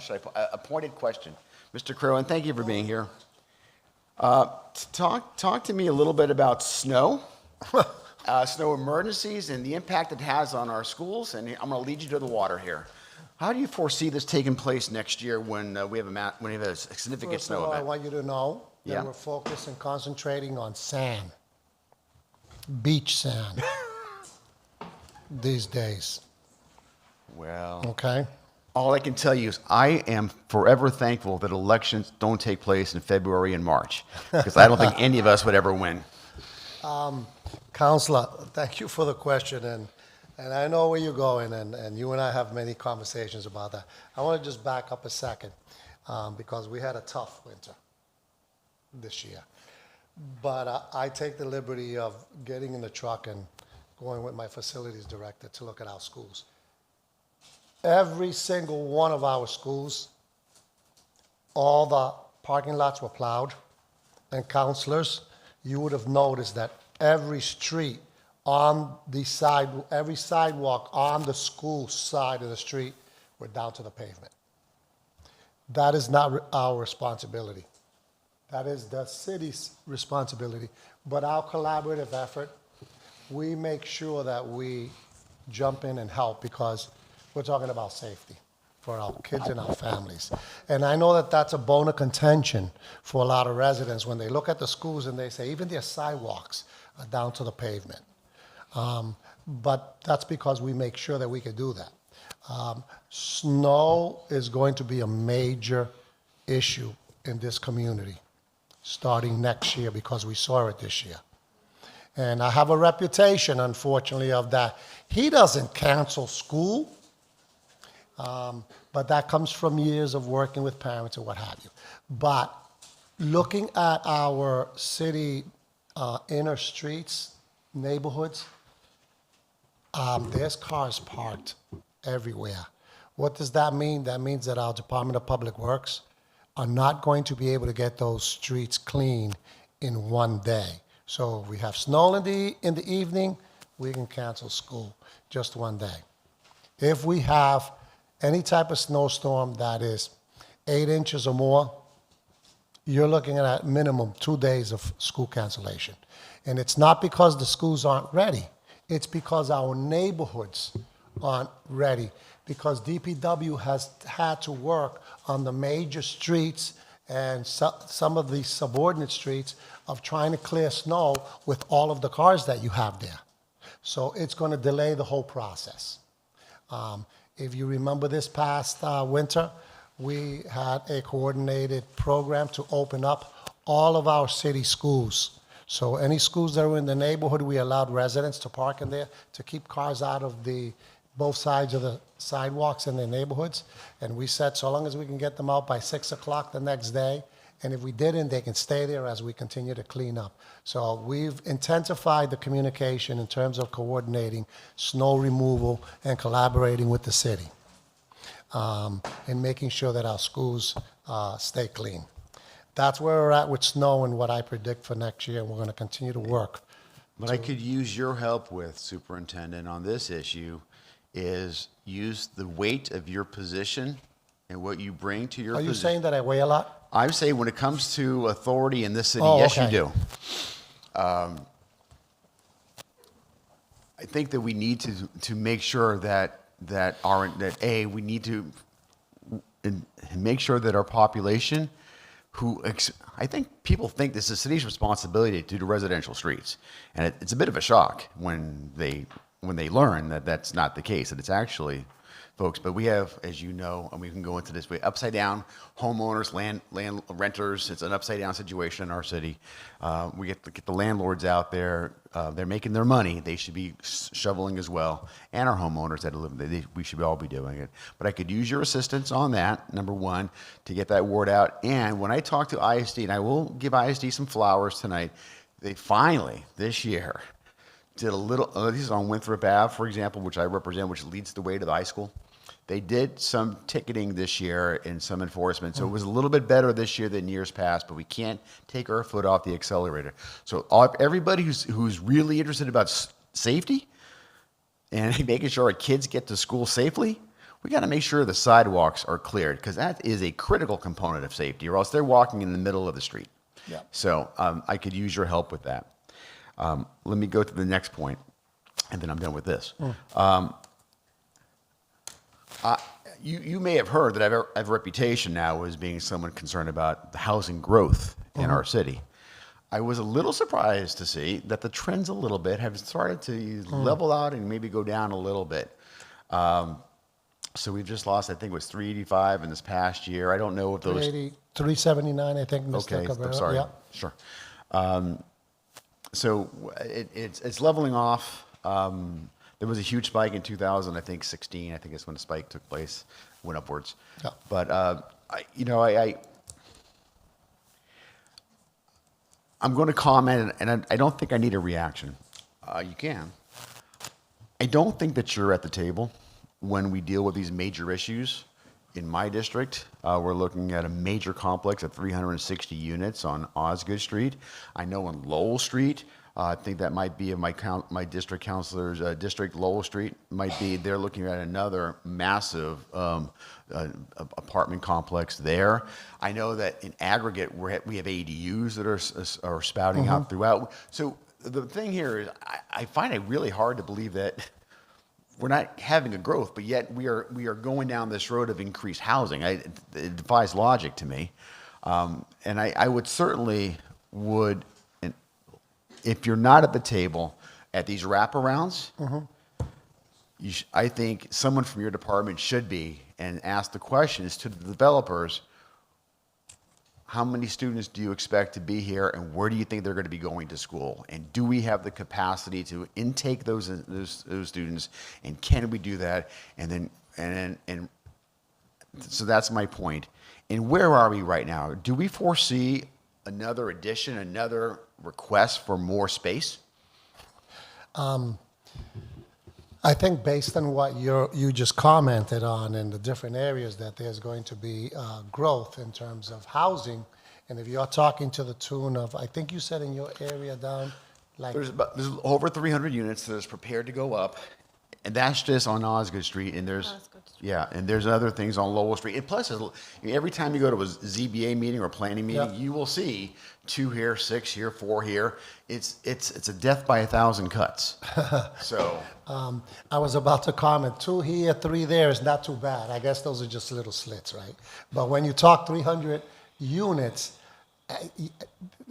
should I put, a pointed question. Mr. Carrero, and thank you for being here. Talk to me a little bit about snow, snow emergencies and the impact it has on our schools. And I'm going to lead you to the water here. How do you foresee this taking place next year when we have a significant First snow of all, I event? want you to know that Yeah. we're focused and concentrating on sand, beach sand, these days, Well, okay? all I can tell you is I am forever thankful that elections don't take place in February and March, because I don't think any of us would ever win. Counselor, thank you for the question, and I know where you're going, and you and I have many conversations about that. I want to just back up a second, because we had a tough winter this year. But I take the liberty of getting in the truck and going with my facilities director to look at our schools. Every single one of our schools, all the parking lots were plowed, and counselors, you would have noticed that every street on the side, every sidewalk on the school side of the street were down to the pavement. That is not our responsibility. That is the city's responsibility. But our collaborative effort, we make sure that we jump in and help because we're talking about safety for our kids and our families. And I know that that's a bone of contention for a lot of residents when they look at the schools and they say, even their sidewalks are down to the pavement. But that's because we make sure that we can do that. Snow is going to be a major issue in this community starting next year because we saw it this year. And I have a reputation, unfortunately, of that. He doesn't cancel school, but that comes from years of working with parents and what have you. But looking at our city inner streets, neighborhoods, there's cars parked everywhere. What does that mean? That means that our Department of Public Works are not going to be able to get those streets clean in one day. So if we have snow in the evening, we can cancel school just one day. If we have any type of snowstorm that is 8 inches or more, you're looking at minimum 2 days of school cancellation. And it's not because the schools aren't ready. It's because our neighborhoods aren't ready. Because DPW has had to work on the major streets and some of the subordinate streets of trying to clear snow with all of the cars that you have there. So it's going to delay the whole process. If you remember this past winter, we had a coordinated program to open up all of our city schools. So any schools that were in the neighborhood, we allowed residents to park in there to keep cars out of both sides of the sidewalks in their neighborhoods. And we said, so long as we can get them out by 6 o'clock the next day, and if we didn't, they can stay there as we continue to clean up. So we've intensified the communication in terms of coordinating snow removal and collaborating with the city, and making sure that our schools stay clean. That's where we're at with snow and what I predict for next year, and we're going to continue to work. What I could use your help with, Superintendent, on this issue is use the weight of your position and what you bring to your Are position. you saying that I weigh a lot? I'm saying when it comes to authority in this city, Oh, yes, okay. you do. I think that we need to make sure that we need to make sure that our population, I think people think this is the city's responsibility to do residential streets, and it's a bit of a shock when they learn that that's not the case, that it's actually folks. But we have, as you know, and we can go into this way, upside down homeowners, land renters. It's an upside down situation in our city. We get the landlords out there. They're making their money. They should be shoveling as well, and our homeowners that live. We should all be doing it. But I could use your assistance on that. Number one, to get that word out. And when I talk to ISD, and I will give ISD some flowers tonight, they finally this year did a little. This is on Winthrop Ave, for example, which I represent, which leads the way to the high school. They did some ticketing this year and some enforcement, so it was a little bit better this year than years past, but we can't take our foot off the accelerator. So everybody who's really interested about safety and making sure our kids get to school safely, we got to make sure the sidewalks are cleared, because that is a critical component of safety, or else they're walking in the middle of the street. Yeah. So I could use your help with that. Let me go to the next point, and then I'm done with this. You may have heard that I have a reputation now as being someone concerned about the housing growth in our city. I was a little surprised to see that the trends a little bit have started to level out and maybe go down a little bit. So we've just lost, I think it was 385 in this past year. I don't know if those... 379, I think, Mr. Okay, Cabrera. I'm sorry. Yeah. Sure. So it's leveling off. There was a huge spike in 2000, I think 16. I think is when the spike took place, went upwards. Yeah. But I'm going to comment, and I don't think I need a reaction. You can. I don't think that you're at the table when we deal with these major issues. In my district, we're looking at a major complex of 360 units on Osgood Street. I know on Lowell Street, I think that might be my district councilor's district. Lowell Street might be. They're looking at another massive apartment complex there. I know that in aggregate we have ADUs that are spouting out throughout. So the thing here is, I find it really hard to believe that we're not having a growth, but yet we are going down this road of increased housing. It defies logic to me, and I would certainly would. If you're not at the table at these wraparounds, I think someone from your department should be and ask the questions to the developers. How many students do you expect to be here, and where do you think they're going to be going to school? And do we have the capacity to intake those students? And can we do that? And so that's my point. And where are we right now? Do we foresee another addition, another request for more space? I think based on what you just commented on in the different areas, that there's going to be growth in terms of housing. And if you're talking to the tune of, I think you said in your area down, like... There's over 300 units that is prepared to go up, and that's just on Osgood Street. And there's and there's other things on Lowell Street. And plus, every time you go to a ZBA meeting or planning meeting, you will see 2 here, 6 here, 4 here. It's a death by 1,000 cuts. So I was about to comment, 2 here, 3 there is not too bad. I guess those are just little slits, right? But when you talk 300 units,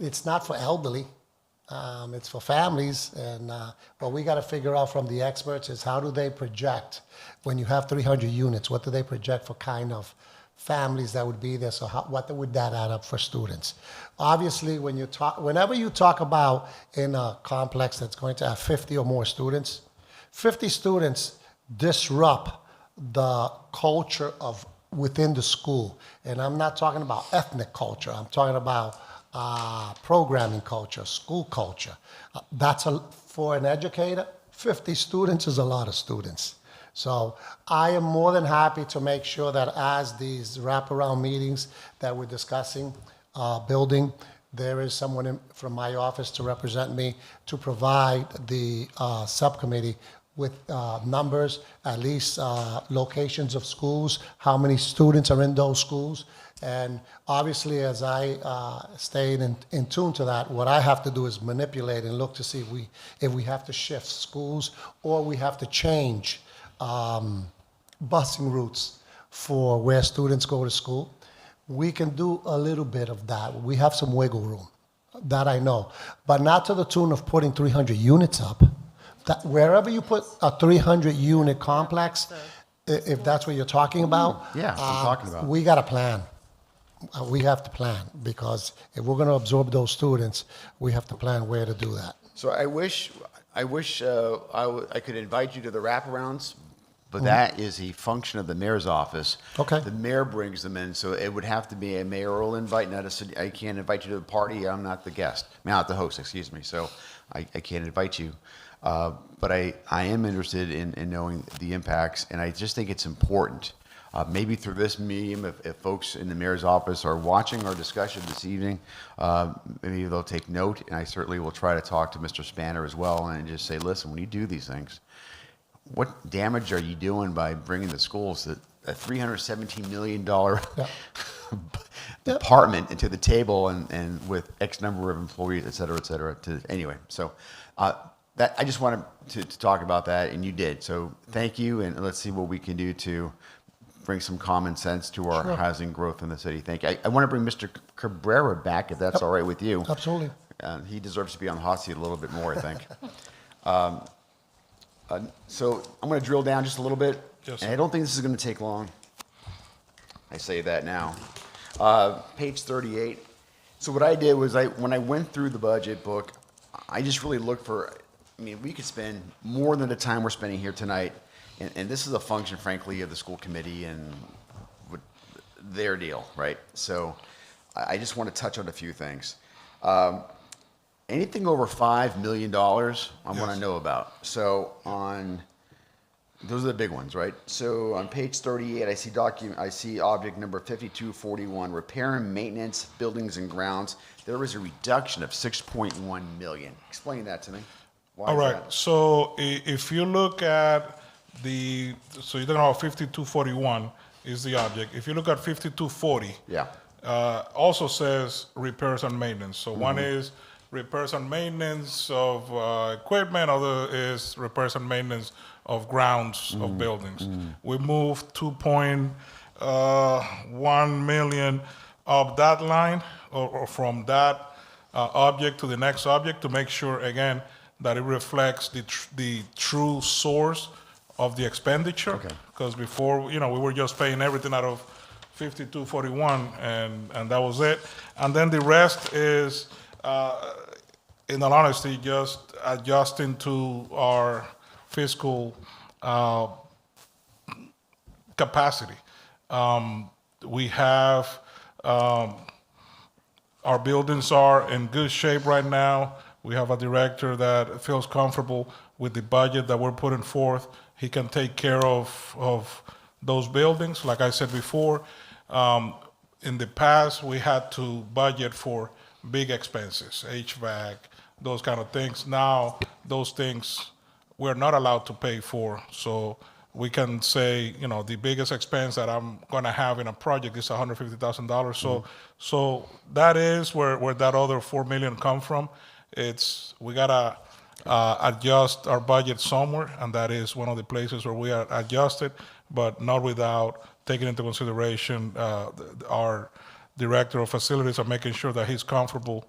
it's not for elderly. It's for families, and what we got to figure out from the experts is how do they project when you have 300 units? What do they project for kind of families that would be there. So what would that add up for students? Obviously, whenever you talk about in a complex that's going to have 50 or more students, 50 students disrupt the culture of within the school. And I'm not talking about ethnic culture. I'm talking about programming culture, school culture. For an educator, 50 students is a lot of students. So I am more than happy to make sure that as these wraparound meetings that we're discussing, building, there is someone from my office to represent me to provide the subcommittee with numbers, at least locations of schools, how many students are in those schools. And obviously, as I stay in tune to that, what I have to do is manipulate and look to see if we have to shift schools or we have to change busing routes for where students go to school. We can do a little bit of that. We have some wiggle room, that I know, but not to the tune of putting 300 units up. That wherever you put a 300-unit complex, if that's what you're talking about, Yeah, I'm talking about. we got to plan. We have to plan, because if we're going to absorb those students, we have to plan where to do that. So I wish I could invite you to the wraparounds, but that is a function of the mayor's office. Okay. The mayor brings them in, so it would have to be a mayoral invite, not a city. I can't invite you to the party. I'm not the guest. Not the host, excuse me. So I can't invite you. But I am interested in knowing the impacts, and I just think it's important. Maybe through this medium, if folks in the mayor's office are watching our discussion this evening, maybe they'll take note, and I certainly will try to talk to Mr. Spanner as well and just say, listen, when you do these things, what damage are you doing by bringing the schools a $317 million department into the table and with X number of employees, et cetera, anyway, so that I just wanted to talk about that, and you did. So thank you, and let's see what we can do to bring some common sense to our housing growth in the city. Thank you. I want to bring Mr. Cabrera back, if that's all right with you. Absolutely. He deserves to be on the hot seat a little bit more, I think. So I'm going to drill down just a little bit. Yes, And I sir. don't think this is going to take long. I say that now. Page 38. So what I did was when I went through the budget book, I just really looked for, we could spend more than the time we're spending here tonight. And this is a function, frankly, of the school committee and their deal, right? So I just want to touch on a few things. Anything over $5 million, I want to know about. So those are the big ones, right? So on page 38, I see object number 5241, repair and maintenance, buildings and grounds. There was a reduction of $6.1 million. Explain that to me. Why All is right, that? so if you look at so you're talking about 5241 is the object. If you look at 5240, Yeah. Also says repairs and maintenance. So one is repairs and maintenance of equipment, other is repairs and maintenance of grounds of buildings. We moved 2.1 million of that line or from that object to the next object to make sure, again, that it reflects the true source of the expenditure. Okay. Because before, we were just paying everything out of 5241, and that was it. And then the rest is, in all honesty, just adjusting to our fiscal capacity. We have, our buildings are in good shape right now. We have a director that feels comfortable with the budget that we're putting forth. He can take care of those buildings. Like I said before, in the past, we had to budget for big expenses, HVAC, those kind of things. Now, those things we're not allowed to pay for. So we can say, the biggest expense that I'm going to have in a project is $150,000. So that is where that other $4 million come from. We gotta adjust our budget somewhere, and that is one of the places where we are adjusted, but not without taking into consideration our director of facilities and making sure that he's comfortable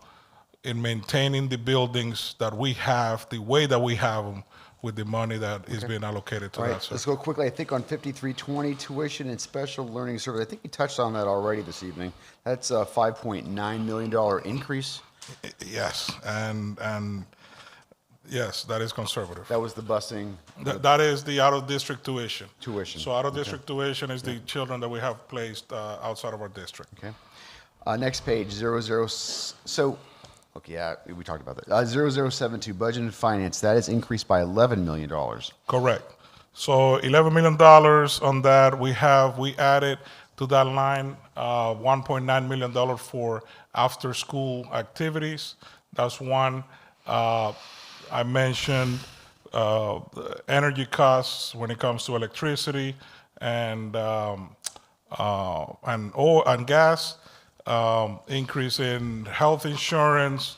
in maintaining the buildings that we have, the way that we have them, with the money that is being allocated to All right, that, sir. let's go quickly. I think on 5320, tuition and special learning service, I think you touched on that already this evening. That's a $5.9 million increase. Yes, and yes, that is conservative. That was the busing. That is the out-of-district tuition. Tuition, So out-of-district tuition is the children that we have placed outside of our district. Okay. Next page, so, okay, yeah, we talked about that. 0072, budget and finance, that is increased by $11 million. Correct. So $11 million on that. We added to that line $1.9 million for after-school activities. That's one. I mentioned energy costs when it comes to electricity and oil and gas. Increase in health insurance.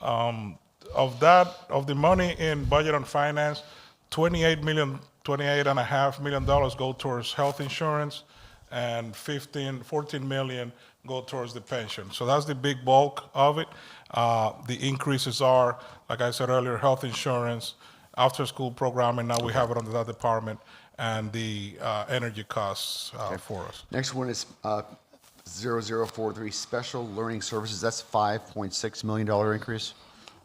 Of the money in budget and finance, $28.5 million go towards health insurance, and 14 million go towards the pension. So that's the big bulk of it. The increases are, like I said earlier, health insurance, after-school programming, now we have it under that department, and the energy costs for us. Next one is 0043, special learning services, that's $5.6 million increase.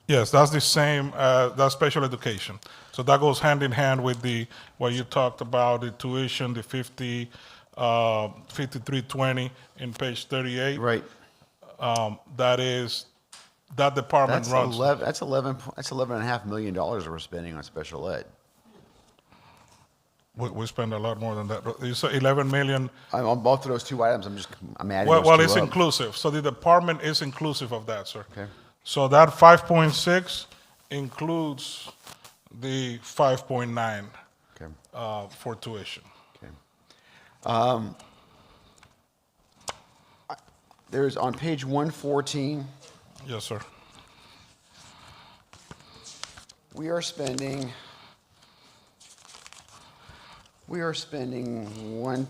Yes, that's the same, that's special education. So that goes hand in hand with what you talked about, the tuition, the 5320 in page 38. Right. That department That's runs. $11.5 million we're spending on special ed. We spend a lot more than that. You say 11 million. On both of those two items, I'm adding Well, those two it's up. inclusive. So the department is inclusive of that, sir. Okay. So that 5.6 includes the 5.9 Okay. for tuition. Okay. There's on page 114, Yes, sir. we are spending 1.4,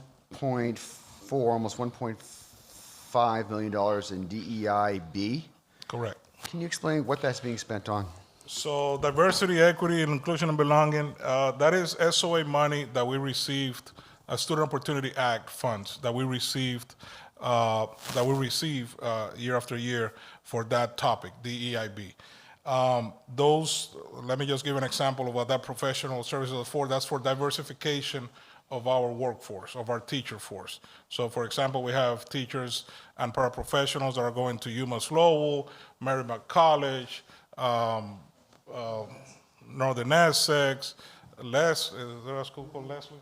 almost $1.5 million in DEIB. Correct. Can you explain what that's being spent on? So diversity, equity, and inclusion and belonging, that is SOA money that we received, Student Opportunity Act funds that we received, year after year for that topic, DEIB. Let me just give an example of what that professional services is for. That's for diversification of our workforce, of our teacher force. So for example, we have teachers and paraprofessionals that are going to UMass Lowell, Marymount College, Northern Essex, is there a school called Leslie?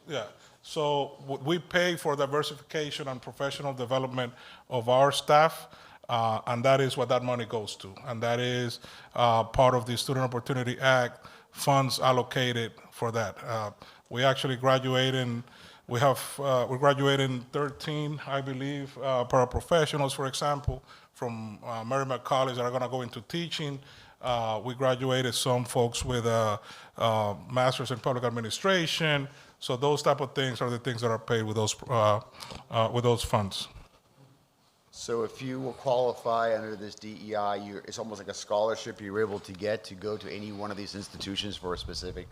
Yeah. So we pay for diversification and professional development of our staff, and that is what that money goes to. And that is part of the Student Opportunity Act funds allocated for that. We actually graduating, we're graduating 13, I believe, paraprofessionals, for example, from Marymount College that are going to go into teaching. We graduated some folks with a master's in public administration. So those type of things are the things that are paid with those funds. So if you will qualify under this DEI, it's almost like a scholarship you're able to get to go to any one of these institutions for a specific,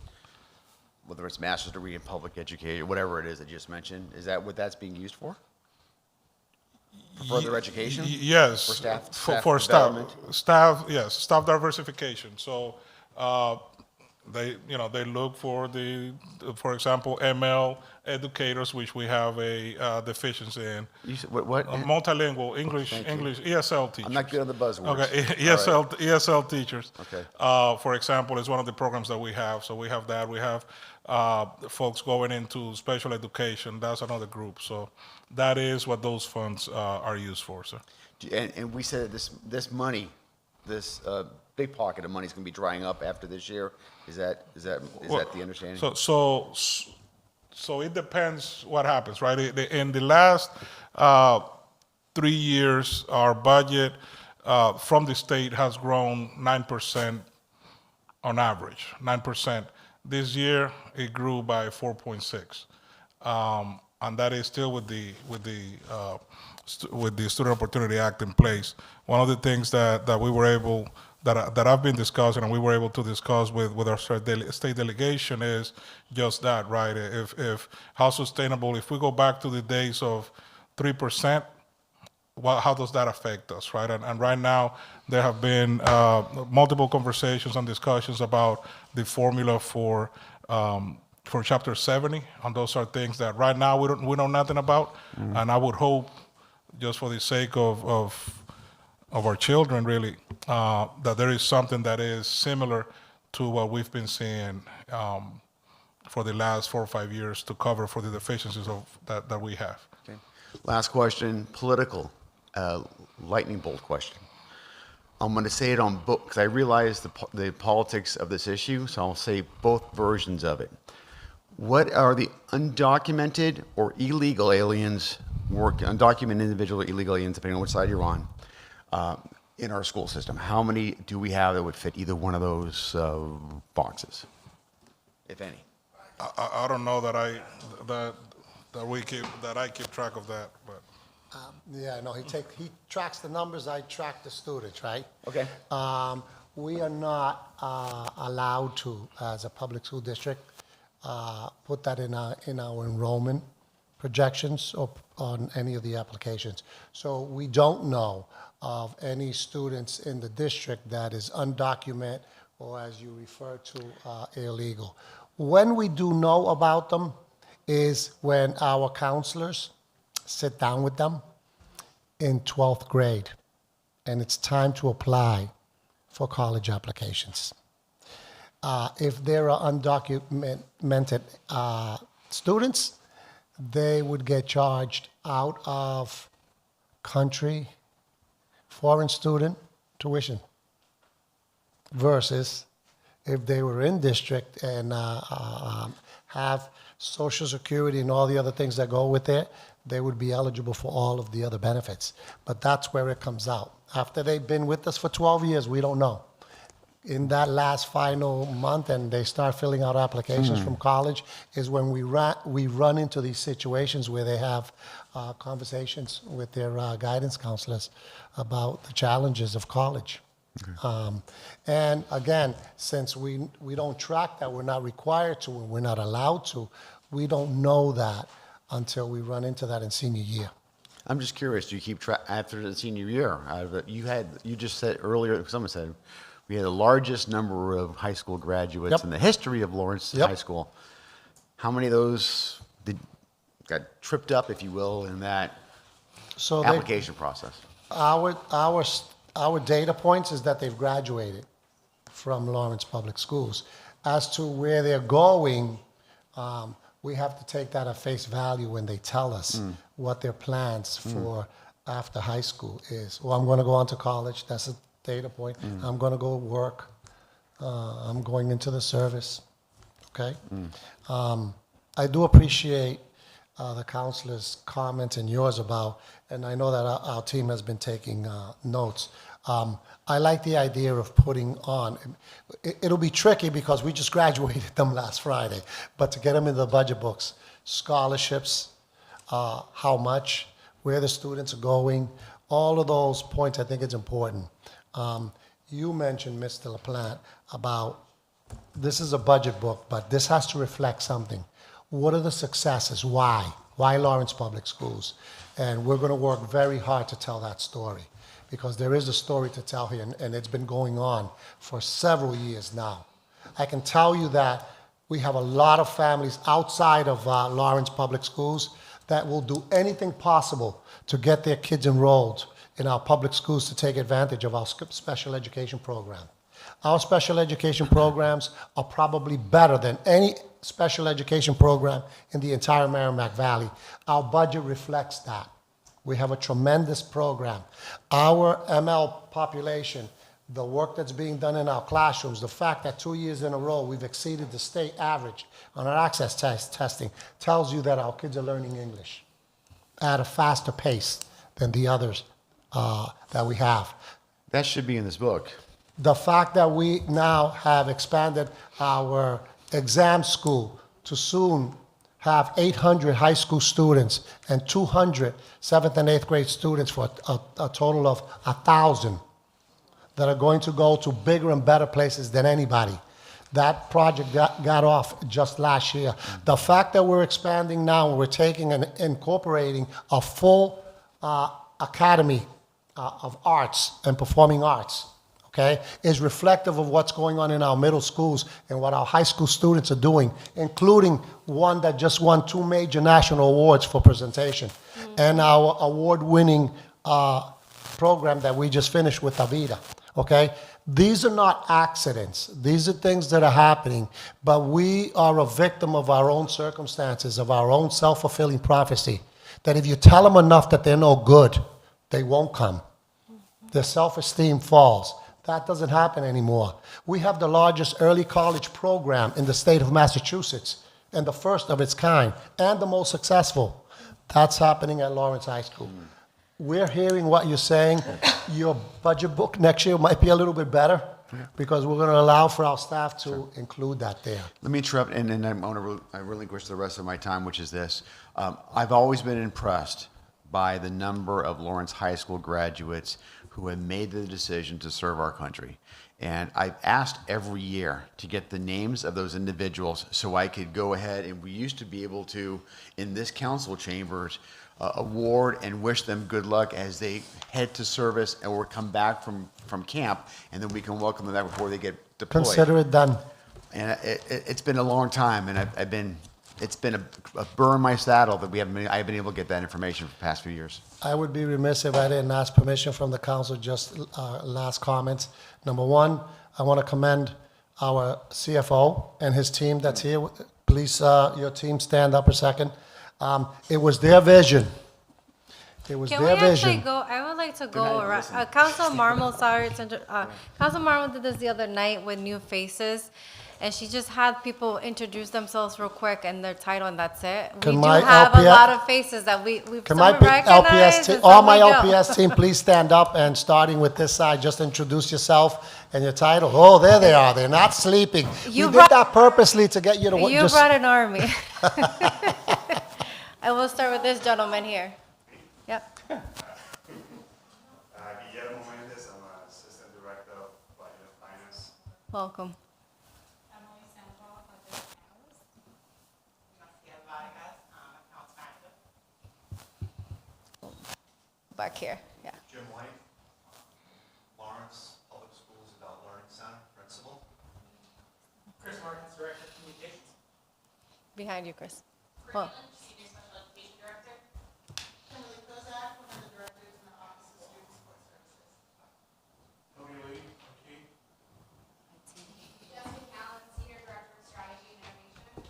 whether it's master's degree in public education, whatever it is that you just mentioned. Is that what that's being used for? For further education? Yes. For staff development? staff, Yes, staff diversification. So they look for for example, ML educators, which we have a deficiency in. You said, what? Multilingual, English, ESL teachers. I'm not good on the buzzwords. Okay, All right. ESL teachers. Okay. For example, is one of the programs that we have. So we have that. We have folks going into special education. That's another group. So that is what those funds are used for, sir. And we said this money, this big pocket of money is going to be drying up after this year. Is that the understanding? So it depends what happens, right? In the last 3 years, our budget from the state has grown 9% on average, 9%. This year, it grew by 4.6, and that is still with the Student Opportunity Act in place. One of the things that we were able that I've been discussing and we were able to discuss with our state delegation is just that, right? If how sustainable, if we go back to the days of 3%, how does that affect us, right? And right now, there have been multiple conversations and discussions about the formula for Chapter 70, and those are things that right now we know nothing about. And I would hope, just for the sake of our children, really, that there is something that is similar to what we've been seeing for the last 4 or 5 years to cover for the deficiencies that we have. Okay. Last question, political, lightning bolt question. I'm going to say it on both, because I realize the politics of this issue, so I'll say both versions of it. What are the undocumented or illegal aliens, undocumented individual or illegal aliens, depending on which side you're on, in our school system? How many do we have that would fit either one of those boxes, if any? I don't know that I keep track of that, but Yeah, no, he tracks the numbers, I track the students, right? Okay. We are not allowed to, as a public school district, put that in our enrollment projections or on any of the applications. So we don't know of any students in the district that is undocumented or, as you refer to, illegal. When we do know about them is when our counselors sit down with them in 12th grade, and it's time to apply for college applications. If there are undocumented students, they would get charged out of country foreign student tuition versus if they were in district and have Social Security and all the other things that go with it, they would be eligible for all of the other benefits. But that's where it comes out. After they've been with us for 12 years, we don't know. In that last final month, and they start filling out applications from college, is when we run into these situations where they have conversations with their guidance counselors about the challenges of college. Okay. And again, since we don't track that, we're not required to, and we're not allowed to, we don't know that until we run into that in senior year. I'm just curious, do you keep track after the senior year? You just said earlier, someone said, we had the largest number of high school graduates in the history of Lawrence High School. How many of those got tripped up, if you will, in that application process? Our data points is that they've graduated from Lawrence Public Schools. As to where they're going, we have to take that at face value when they tell us what their plans for after high school is. Well, I'm going to go on to college. That's a data point. I'm going to go work. I'm going into the service. Okay? I do appreciate the counselor's comments and yours about, and I know that our team has been taking notes. I like the idea of putting on, it'll be tricky because we just graduated them last Friday, but to get them in the budget books, scholarships, how much, where the students are going, all of those points I think it's important. You mentioned, Mr. LaPlante, about this is a budget book, but this has to reflect something. What are the successes? Why? Why Lawrence Public Schools? And we're going to work very hard to tell that story because there is a story to tell here, and it's been going on for several years now. I can tell you that we have a lot of families outside of Lawrence Public Schools that will do anything possible to get their kids enrolled in our public schools to take advantage of our special education program. Our special education programs are probably better than any special education program in the entire Merrimack Valley. Our budget reflects that. We have a tremendous program. Our ML population, the work that's being done in our classrooms, the fact that 2 years in a row we've exceeded the state average on our access testing tells you that our kids are learning English at a faster pace than the others that we have. That should be in this book. The fact that we now have expanded our exam school to soon have 800 high school students and 200 7th and 8th grade students for a total of 1,000. that are going to go to bigger and better places than anybody. That project got off just last year. The fact that we're expanding now, we're taking and incorporating a full academy of arts and performing arts, okay, is reflective of what's going on in our middle schools and what our high school students are doing, including one that just won 2 major national awards for presentation, and our award-winning program that we just finished with Avida, okay? These are not accidents. These are things that are happening, but we are a victim of our own circumstances, of our own self-fulfilling prophecy, that if you tell them enough that they're no good, they won't come. Their self-esteem falls. That doesn't happen anymore. We have the largest early college program in the state of Massachusetts, and the first of its kind, and the most successful. That's happening at Lawrence High School. We're hearing what you're saying. Your budget book next year might be a little bit better, because we're going to allow for our staff to include that there. Let me interrupt, and then I want to relinquish the rest of my time, which is this. I've always been impressed by the number of Lawrence High School graduates who have made the decision to serve our country. And I've asked every year to get the names of those individuals so I could go ahead, and we used to be able to, in this council chambers, award and wish them good luck as they head to service or come back from camp, and then we can welcome them back before they get deployed. Consider it done. And it's been a long time, and it's been a burr in my saddle that I've been able to get that information for the past few years. I would be remiss if I didn't ask permission from the council, just last comments. Number one, I want to commend our CFO and his team that's here. Please, your team, stand up a second. It was their vision. It was Can we their actually vision. go, I would like to go around, Council Marmol, sorry, Council Marmol did this the other night with new faces, and she just had people introduce themselves real quick and their title, and that's it. We Can do my have a LPS lot of faces that we Can some my we recognize LPS team, and all some my we don't. LPS team, please stand up, and starting with this side, just introduce yourself and your title. Oh, there they are. They're not sleeping. You We brought- did that purposely to get you to You just. brought an army. I will start with this gentleman here. Yep. Guillermo Mendes, I'm an Assistant Director of Budget and Finance. Welcome. Emily Sandoval, budget analyst. Marcia Vargas, accounts manager. Back here, yeah. Jim White, Lawrence Public Schools Adult Learning Center Principal. Chris Martins, Director of Communications. Behind you, Chris. Well, Senior Special Education Director. Kimberly Kozak, one of the directors in the Office of Student Support Services. Tony Lee, okay. Jessica Allen, Senior Director of Strategy and Innovation.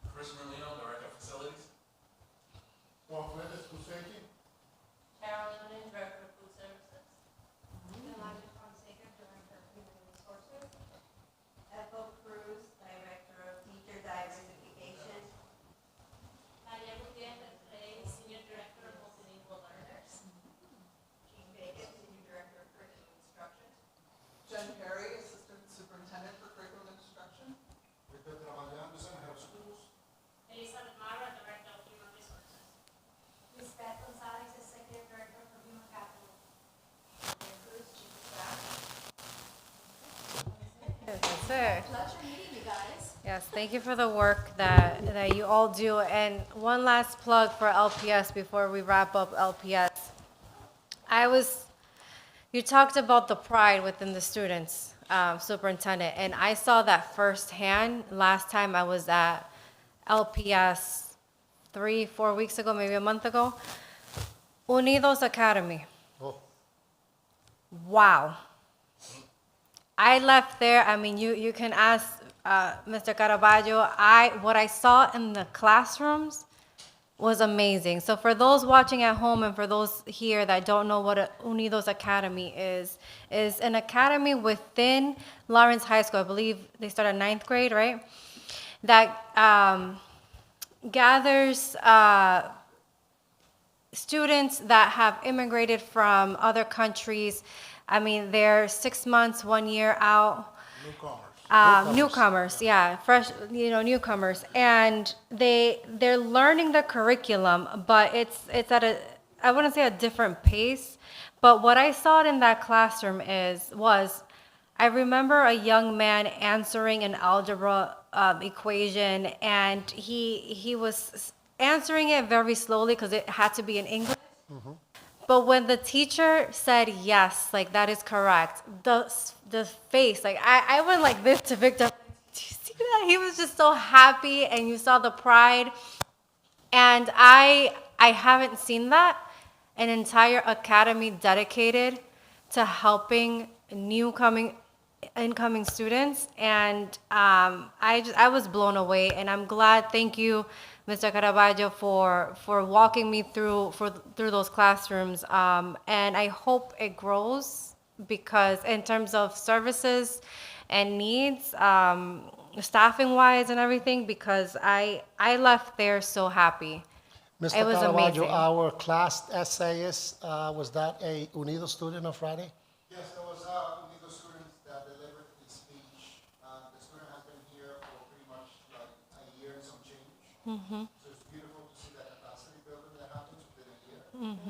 Chris Merlino, Director of Facilities. Juan Fuentes, Food Safety. Carolyn Noonan, Director of Food Services. Elijah Fonseca, Director of Human Resources. Ethel Cruz, Director of Teacher Diversification. Maria Gutierrez, Senior Director of Multilingual Learners. Jean Bacon, Senior Director of Curriculum Instruction. Jen Perry, Assistant Superintendent for Curriculum Instruction. Victor Trabalhando, Head of Schools. Elizabeth Mara, Director of Human Resources. Ms. Beth Gonzalez, Executive Director for Human Capital. Maria Cruz, Chief of Staff. that's it. Pleasure meeting you guys. Yes, thank you for the work that you all do. And one last plug for LPS before we wrap up LPS. You talked about the pride within the students, superintendent, and I saw that firsthand last time I was at LPS 3-4 weeks ago, maybe a month ago. Unidos Academy. Oh. Wow. I left there, I mean, you can ask Mr. Caraballo, what I saw in the classrooms was amazing. So for those watching at home and for those here that don't know what a Unidos Academy is an academy within Lawrence High School. I believe they start at 9th grade, right? That gathers students that have immigrated from other countries. I mean, they're 6 months, 1 year out. Newcomers, yeah, fresh, newcomers, and they're learning the curriculum, but it's at I wouldn't say a different pace, but what I saw in that classroom was I remember a young man answering an algebra equation, and he was answering it very slowly because it had to be in English. But when the teacher said yes, like that is correct, the face, like I went like this to Victor. Do you see that? He was just so happy, and you saw the pride. And I haven't seen that, an entire academy dedicated to helping incoming students, and I was blown away, and I'm glad. Thank you, Mr. Caravaggio, for walking me through those classrooms, and I hope it grows because in terms of services and needs, staffing wise and everything, because I left there so happy. Mr. It was Caravaggio, amazing. our class essayist, was that a UNIDO student on Friday? Yes, there was Unido students that delivered the speech. The student has been here for pretty much like a year and some change. So it's beautiful to see that capacity building that happens within a year.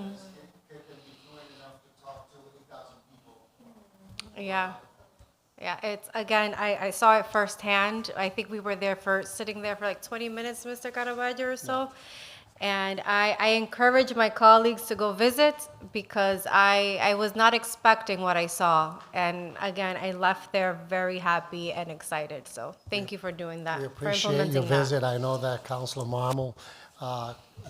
This kid can be fluent enough to talk to 8,000 people. Yeah. Yeah, it's again, I saw it firsthand. I think we were sitting there for like 20 minutes, Mr. Caravaggio or so. And I encourage my colleagues to go visit because I was not expecting what I saw. And again, I left there very happy and excited. So thank you for doing that, We for appreciate your implementing that. visit. I know that Councilor Marmol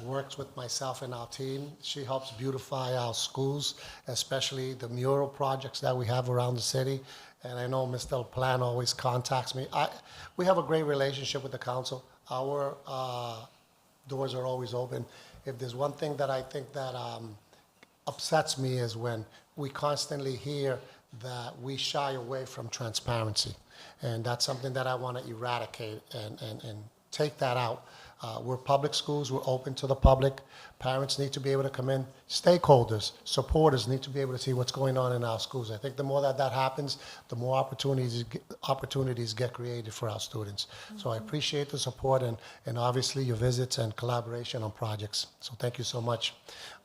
works with myself and our team. She helps beautify our schools, especially the mural projects that we have around the city. And I know Mr. Plan always contacts me. We have a great relationship with the council. Our doors are always open. If there's one thing that I think that upsets me is when we constantly hear that we shy away from transparency. And that's something that I want to eradicate and take that out. We're public schools, we're open to the public. Parents need to be able to come in. Stakeholders, supporters need to be able to see what's going on in our schools. I think the more that happens, the more opportunities get created for our students. So I appreciate the support and obviously your visits and collaboration on projects. So thank you so much.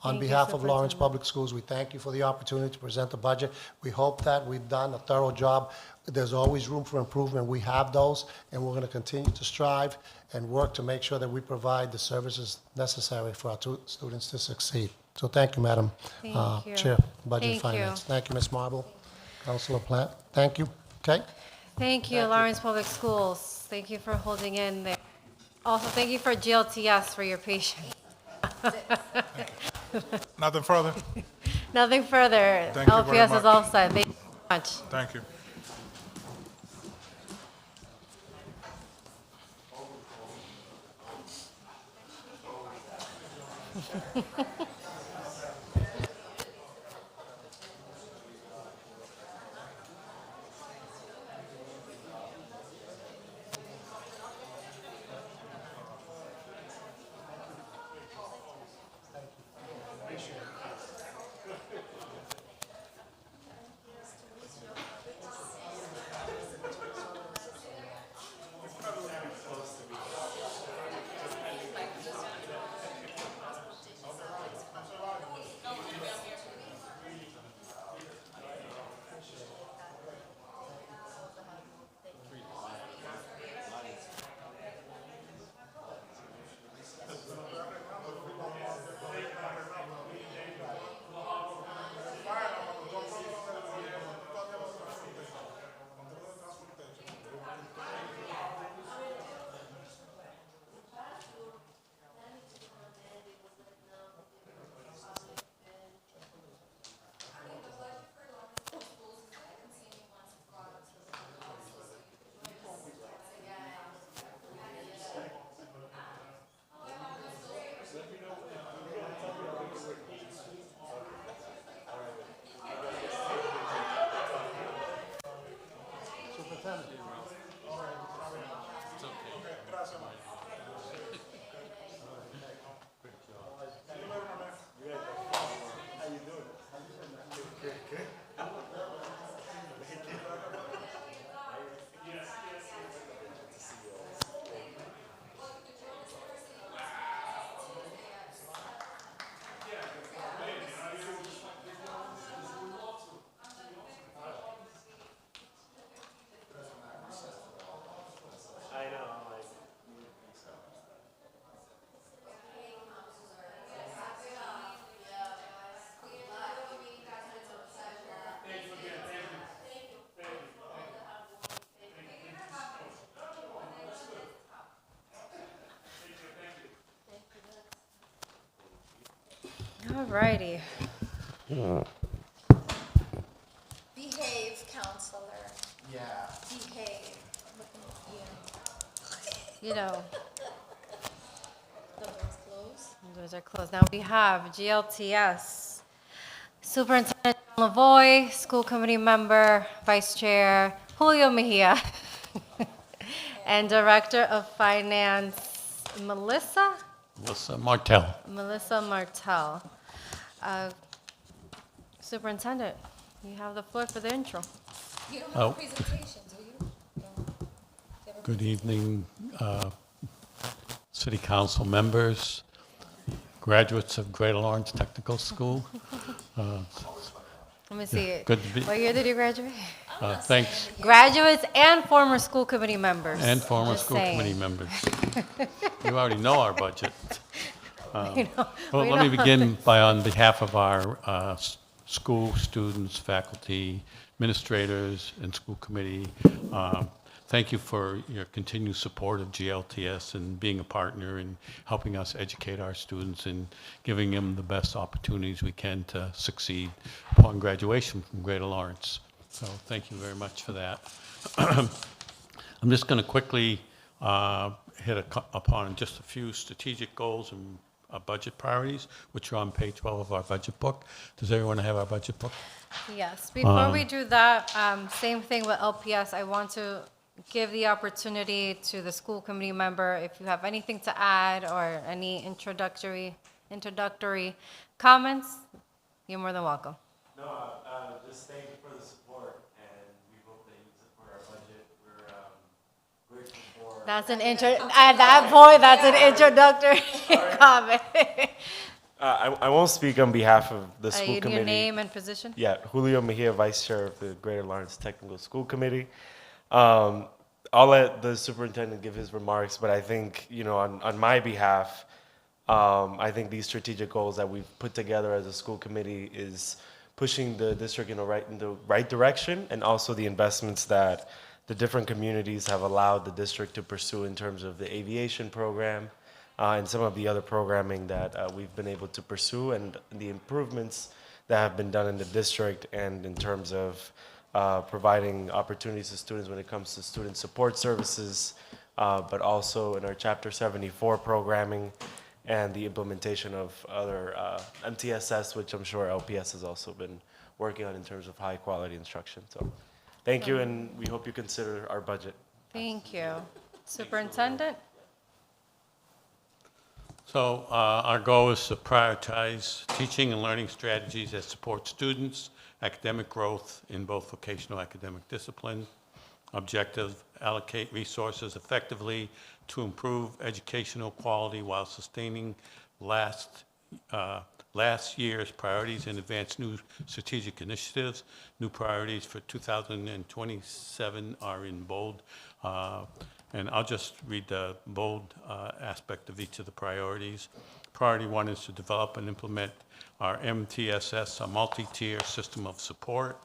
On Thank you, behalf of Lawrence Superintendent. Public Schools, we thank you for the opportunity to present the budget. We hope that we've done a thorough job. There's always room for improvement. We have those, and we're going to continue to strive and work to make sure that we provide the services necessary for our students to succeed. So thank you, Madam Thank you. Chair, Budget and Thank you. Finance. Thank you, Ms. Marble. Councilor Platt, thank you. Okay? Thank you, Lawrence Public Schools. Thank you for holding in there. Also, thank you for GLTS for your patience. Nothing further? Nothing further. Thank you very LPS is much. all set. Thank you so much. Thank you. All righty. Behave, counselor. Yeah. Behave. You know, The door's closed. those are closed. Now we have GLTS. Superintendent John Lavoy, School Committee Member, Vice Chair Julio Mejia, and Director of Finance Melissa Martell. Martell. Uh, Superintendent, you have the floor for the intro. You don't Oh. have a presentation, do you? Good evening, City Council members, graduates of Greater Lawrence Technical School. Let me see it. Good to be- What year did you graduate? Thanks, Graduates and former school committee members. and former Just school saying. committee members. You already know our budget. We know- Well, we let me know begin by, on behalf of our school students, faculty, administrators, and school committee, thank you for your continued support of GLTS and being a partner and helping us educate our students and giving them the best opportunities we can to succeed upon graduation from Greater Lawrence. So thank you very much for that. I'm just going to quickly hit upon just a few strategic goals and budget priorities, which are on page 12 of our budget book. Does everyone have our budget book? Yes, before we do that, same thing with LPS, I want to give the opportunity to the school committee member, if you have anything to add or any introductory comments, you're more than welcome. No, just thank you for the support, and we hope that you support our budget. We're grateful for. That's an at that point, that's an introductory comment. I won't speak on behalf of the school committee. Your name and position? Yeah, Julio Mejia, Vice Chair of the Greater Lawrence Technical School Committee. I'll let the superintendent give his remarks, but I think, on my behalf, I think these strategic goals that we've put together as a school committee is pushing the district in the right direction, and also the investments that the different communities have allowed the district to pursue in terms of the aviation program and some of the other programming that we've been able to pursue, and the improvements that have been done in the district, and in terms of providing opportunities to students when it comes to student support services, but also in our Chapter 74 programming and the implementation of other MTSS, which I'm sure LPS has also been working on in terms of high quality instruction. So thank you, and we hope you consider our budget. Thank you. Superintendent? So our goal is to prioritize teaching and learning strategies that support students' academic growth in both vocational academic discipline. Objective, allocate resources effectively to improve educational quality while sustaining last year's priorities and advance new strategic initiatives. New priorities for 2027 are in bold. And I'll just read the bold aspect of each of the priorities. Priority 1 is to develop and implement our MTSS, a multi-tier system of support,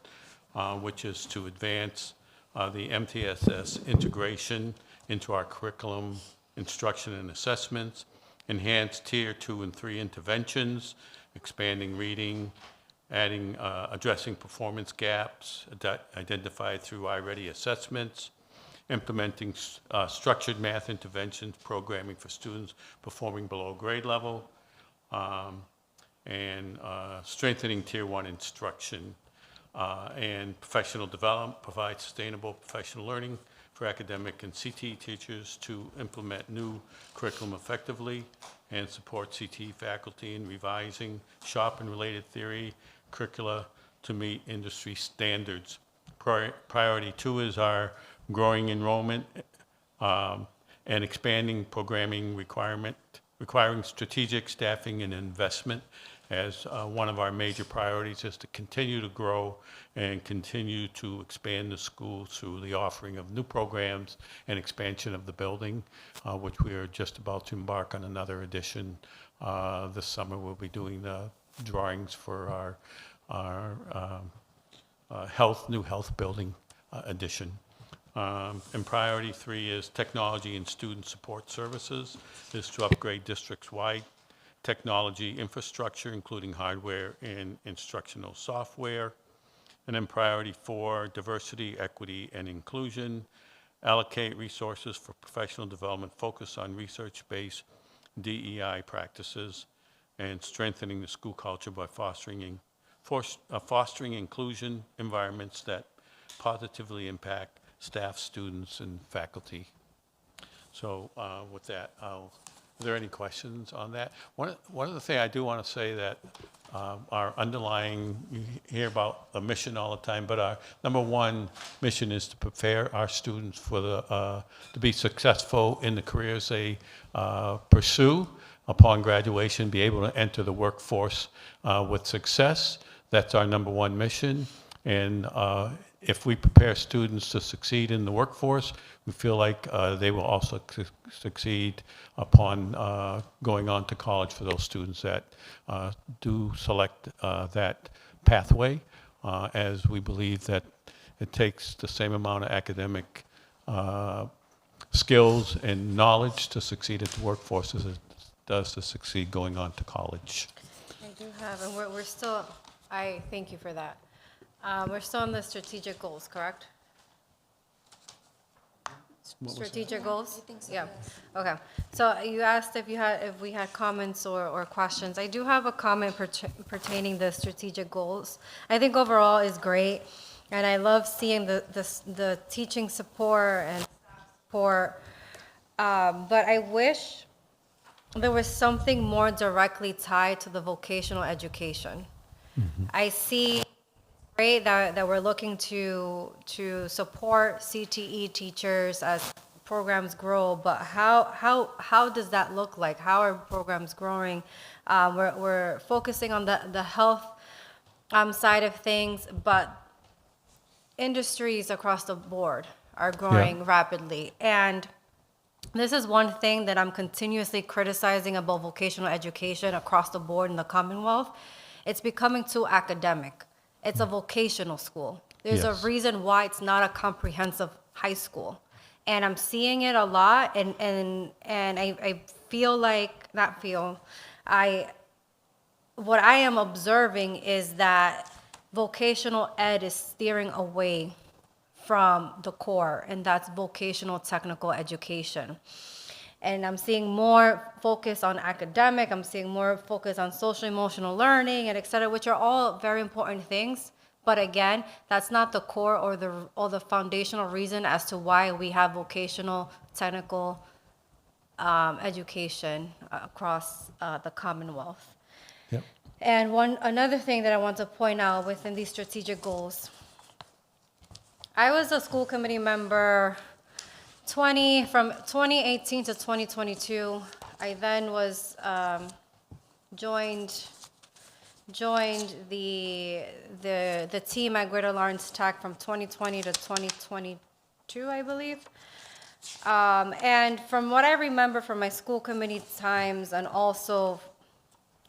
which is to advance the MTSS integration into our curriculum, instruction, and assessments, enhance Tier 2 and 3 interventions, expanding reading, addressing performance gaps identified through iReady assessments, implementing structured math interventions, programming for students performing below grade level, and strengthening Tier 1 instruction, and professional development, provide sustainable professional learning for academic and CT teachers to implement new curriculum effectively, and support CT faculty in revising sharp and related theory curricula to meet industry standards. Priority 2 is our growing enrollment and expanding programming requiring strategic staffing and investment, as one of our major priorities is to continue to grow and continue to expand the school through the offering of new programs and expansion of the building, which we are just about to embark on another edition. This summer we'll be doing the drawings for our new health building addition. And priority 3 is technology and student support services, is to upgrade districts-wide technology infrastructure, including hardware and instructional software. And then priority 4, diversity, equity, and inclusion. Allocate resources for professional development, focus on research-based DEI practices, and strengthening the school culture by fostering inclusion environments that positively impact staff, students, and faculty. So with that, are there any questions on that? One of the things I do want to say that our underlying, you hear about a mission all the time, but our number one mission is to prepare our students for to be successful in the careers they pursue upon graduation, be able to enter the workforce with success. That's our number one mission. And if we prepare students to succeed in the workforce, we feel like they will also succeed upon going on to college for those students that do select that pathway, as we believe that it takes the same amount of academic skills and knowledge to succeed at the workforce as it does to succeed going on to college. I do have, and we're still, I thank you for that. We're still on the strategic goals, correct? Strategic goals? Yeah, okay. So you asked if we had comments or questions. I do have a comment pertaining the strategic goals. I think overall is great, and I love seeing the teaching support and staff support, but I wish there was something more directly tied to the vocational education. I see great that we're looking to support CTE teachers as programs grow, but how does that look like? How are programs growing? We're focusing on the health side of things, but industries across the board are growing rapidly. And this is one thing that I'm continuously criticizing about vocational education across the board in the Commonwealth. It's becoming too academic. It's a vocational school. There's a reason why it's not a comprehensive high school. And I'm seeing it a lot, and I feel like, what I am observing is that vocational ed is steering away from the core, and that's vocational technical education. And I'm seeing more focus on academic, I'm seeing more focus on social emotional learning, and et cetera, which are all very important things. But again, that's not the core or the foundational reason as to why we have vocational technical education across the Commonwealth. Yep. And another thing that I want to point out within these strategic goals, I was a school committee member from 2018 to 2022. I then was joined the team at Greater Lawrence Tech from 2020 to 2022, I believe. And from what I remember from my school committee times and also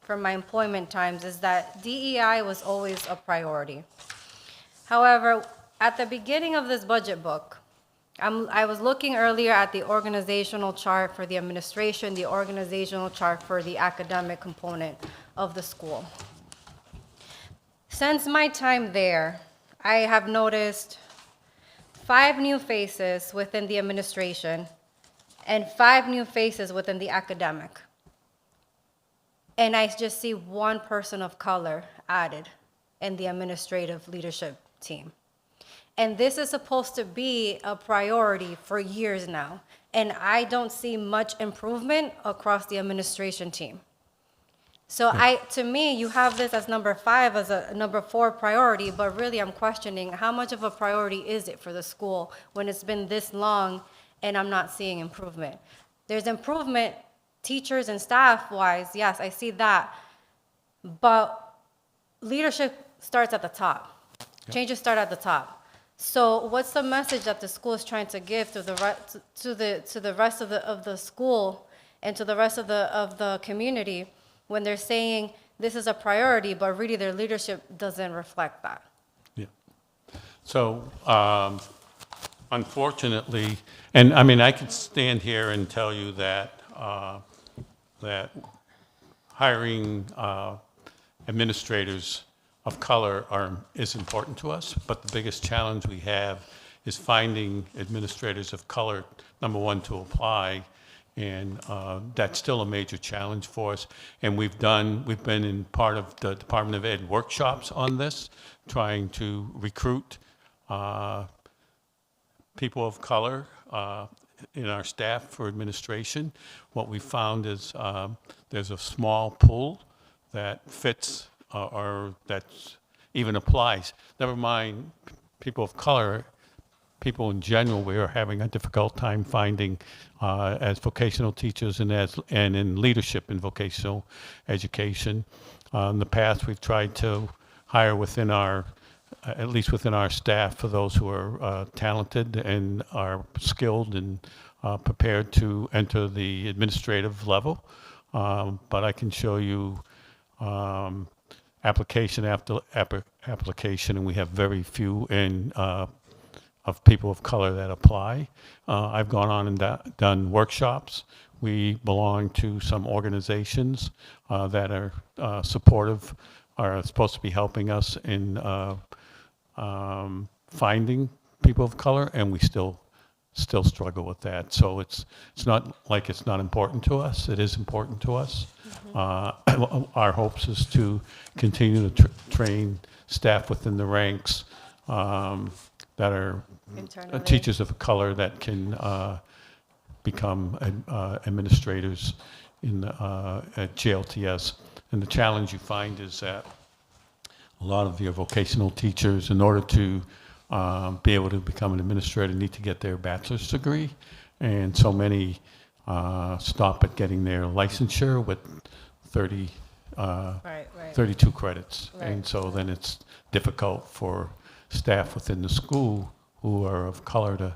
from my employment times is that DEI was always a priority. However, at the beginning of this budget book, I was looking earlier at the organizational chart for the administration, the organizational chart for the academic component of the school. Since my time there, I have noticed 5 new faces within the administration and 5 new faces within the academic. And I just see 1 person of color added in the administrative leadership team. And this is supposed to be a priority for years now. And I don't see much improvement across the administration team. So to me, you have this as number 5 as a number 4 priority, but really I'm questioning how much of a priority is it for the school when it's been this long and I'm not seeing improvement. There's improvement teachers and staff-wise, yes, I see that. But leadership starts at the top. Changes start at the top. So what's the message that the school is trying to give to the rest of the school and to the rest of the community when they're saying this is a priority, but really their leadership doesn't reflect that? Yeah. So unfortunately, and I mean, I could stand here and tell you that that hiring administrators of color is important to us, but the biggest challenge we have is finding administrators of color, number one, to apply, and that's still a major challenge for us. And we've been in part of the Department of Ed workshops on this, trying to recruit people of color in our staff for administration. What we found is there's a small pool that fits or that even applies. Never mind people of color, people in general, we are having a difficult time finding as vocational teachers and in leadership in vocational education. In the past, we've tried to hire within our at least within our staff, for those who are talented and are skilled and prepared to enter the administrative level. But I can show you application after application, and we have very few of people of color that apply. I've gone on and done workshops. We belong to some organizations that are supportive, are supposed to be helping us in finding people of color, and we still struggle with that. So it's not like it's not important to us. It is important to us. Our hopes is to continue to train staff within the ranks that are teachers of color that can become administrators at JLTS. And the challenge you find is that a lot of your vocational teachers, in order to be able to become an administrator, need to get their bachelor's degree. And so many stop at getting their licensure with 32 credits. Right. And so then it's difficult for staff within the school who are of color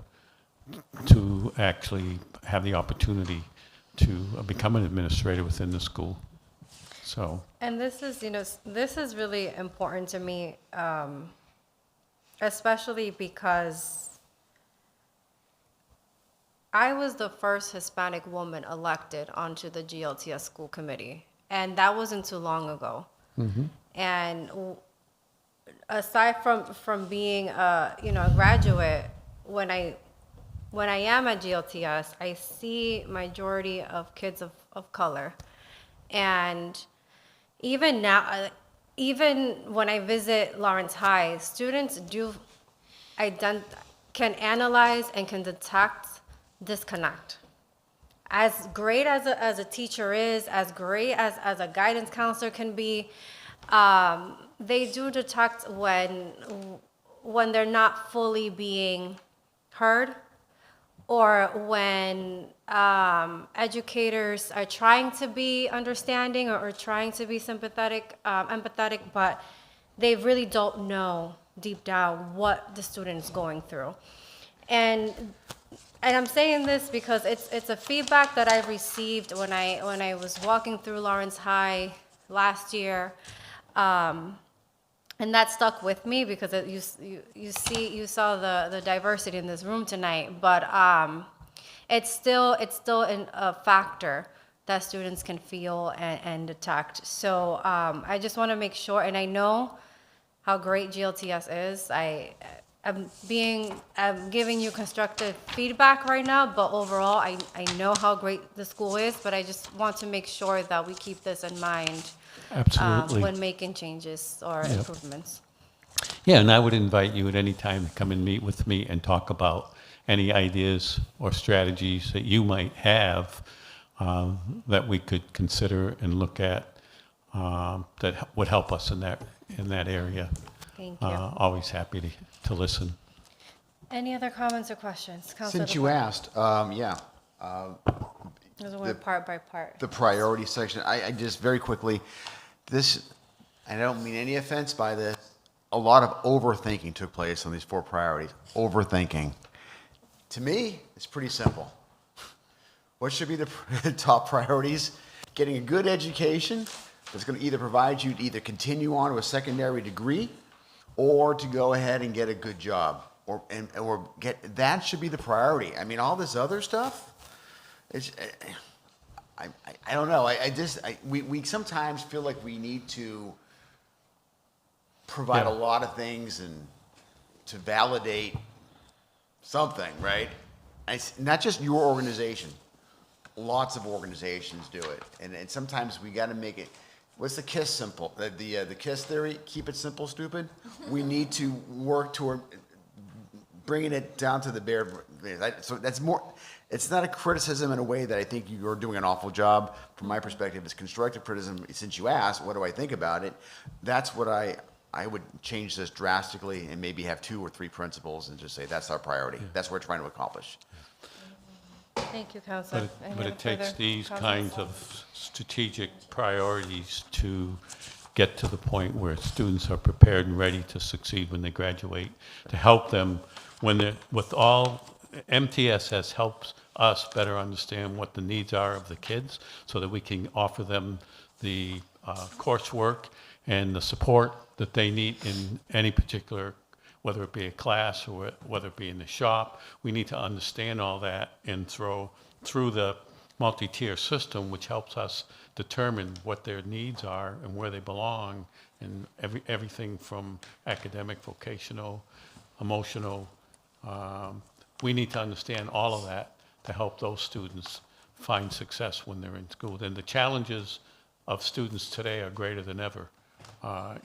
to actually have the opportunity to become an administrator within the school. So. And this is really important to me, especially because I was the first Hispanic woman elected onto the GLTS school committee, and that wasn't too long ago. Mm-hmm. And aside from being a graduate, when I am at GLTS, I see majority of kids of color, and even now, even when I visit Lawrence High, students can analyze and can detect disconnect. As great as a teacher is, as great as a guidance counselor can be, they do detect when they're not fully being heard, or when educators are trying to be understanding or trying to be sympathetic, empathetic, but they really don't know deep down what the student is going through. And I'm saying this because it's a feedback that I received when I was walking through Lawrence High last year, and that stuck with me because you saw the diversity in this room tonight, but it's still a factor that students can feel and detect. So I just want to make sure, and I know how great GLTS is. I'm giving you constructive feedback right now, but overall, I know how great the school is, but I just want to make sure that we keep this in mind. Absolutely. When making changes or improvements. Yeah, and I would invite you at any time to come and meet with me and talk about any ideas or strategies that you might have that we could consider and look at that would help us in that area. Thank you. Always happy to listen. Any other comments or questions? Since you asked, There's one part by part. the priority section, I just very quickly, I don't mean any offense by this, a lot of overthinking took place on these 4 priorities. Overthinking. To me, it's pretty simple. What should be the top priorities? Getting a good education that's going to either provide you to either continue on to a secondary degree or to go ahead and get a good job. That should be the priority. I mean, all this other stuff, I don't know. We sometimes feel like we need to provide Yeah. a lot of things and to validate something, right? And it's not just your organization. Lots of organizations do it, and sometimes we got to make it. What's the KISS simple? The KISS theory: keep it simple, stupid. We need to work toward bringing it down to the bare. So that's more. It's not a criticism in a way that I think you're doing an awful job. From my perspective, it's constructive criticism. Since you asked, what do I think about it? That's what I would change this drastically and maybe have 2 or 3 principles and just say that's our priority. That's what we're trying to accomplish. Thank you, Counselor. But it takes further these comments? kinds of strategic priorities to get to the point where students are prepared and ready to succeed when they graduate, to help them when they're, with all, MTSS helps us better understand what the needs are of the kids so that we can offer them the coursework and the support that they need in any particular, whether it be a class or whether it be in the shop. We need to understand all that and through the multi-tier system, which helps us determine what their needs are and where they belong, and everything from academic, vocational, emotional. We need to understand all of that to help those students find success when they're in school. And the challenges of students today are greater than ever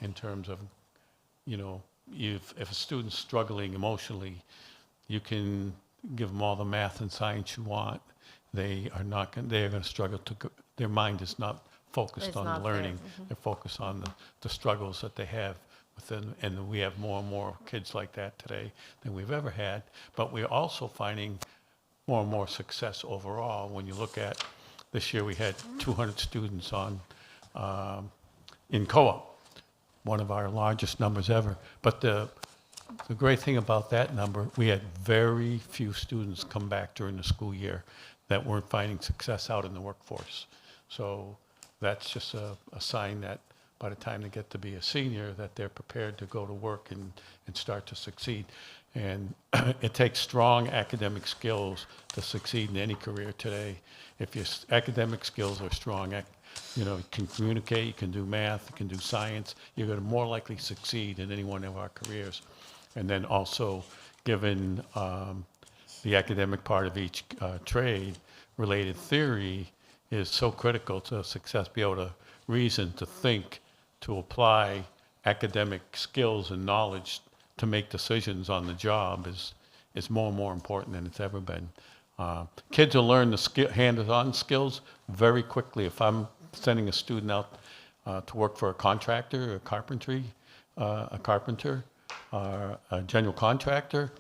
in terms of, you know, if a student's struggling emotionally, you can give them all the math and science you want. They are not going. They are going to struggle to. Their mind is not focused It's on not the there. learning. They're focused on the struggles that they have within. And we have more and more kids like that today than we've ever had. But we're also finding more and more success overall. When you look at this year, we had 200 students on in co-op. One of our largest numbers ever. But the great thing about that number, we had very few students come back during the school year that weren't finding success out in the workforce. So that's just a sign that by the time they get to be a senior, that they're prepared to go to work and start to succeed. And it takes strong academic skills to succeed in any career today. If your academic skills are strong, you know, you can communicate, you can do math, you can do science, you're going to more likely succeed in any one of our careers. And then also, given the academic part of each trade, related theory is so critical to success. Be able to reason, to think, to apply academic skills and knowledge to make decisions on the job is more and more important than it's ever been. Kids will learn the hands-on skills very quickly. If I'm sending a student out to work for a contractor, a carpenter, a general contractor,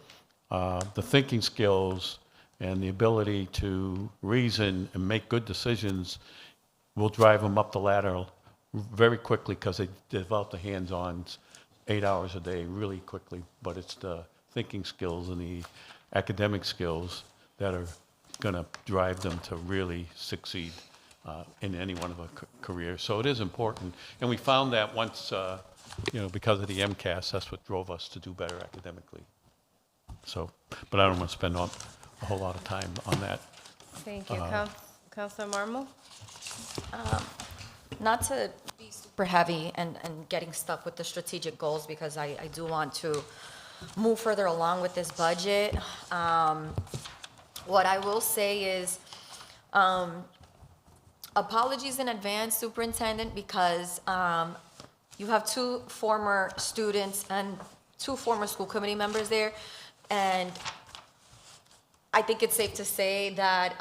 the thinking skills and the ability to reason and make good decisions will drive them up the ladder very quickly because they develop the hands-ons 8 hours a day really quickly. But it's the thinking skills and the academic skills that are going to drive them to really succeed in any one of our careers. So it is important. And we found that once, you know, because of the MCAS, that's what drove us to do better academically. So, but I don't want to spend a whole lot of time on that. Thank you. Counselor Marmo? Not to be super heavy and getting stuck with the strategic goals, because I do want to move further along with this budget. What I will say is, apologies in advance, Superintendent, because you have 2 former students and 2 former school committee members there, and I think it's safe to say that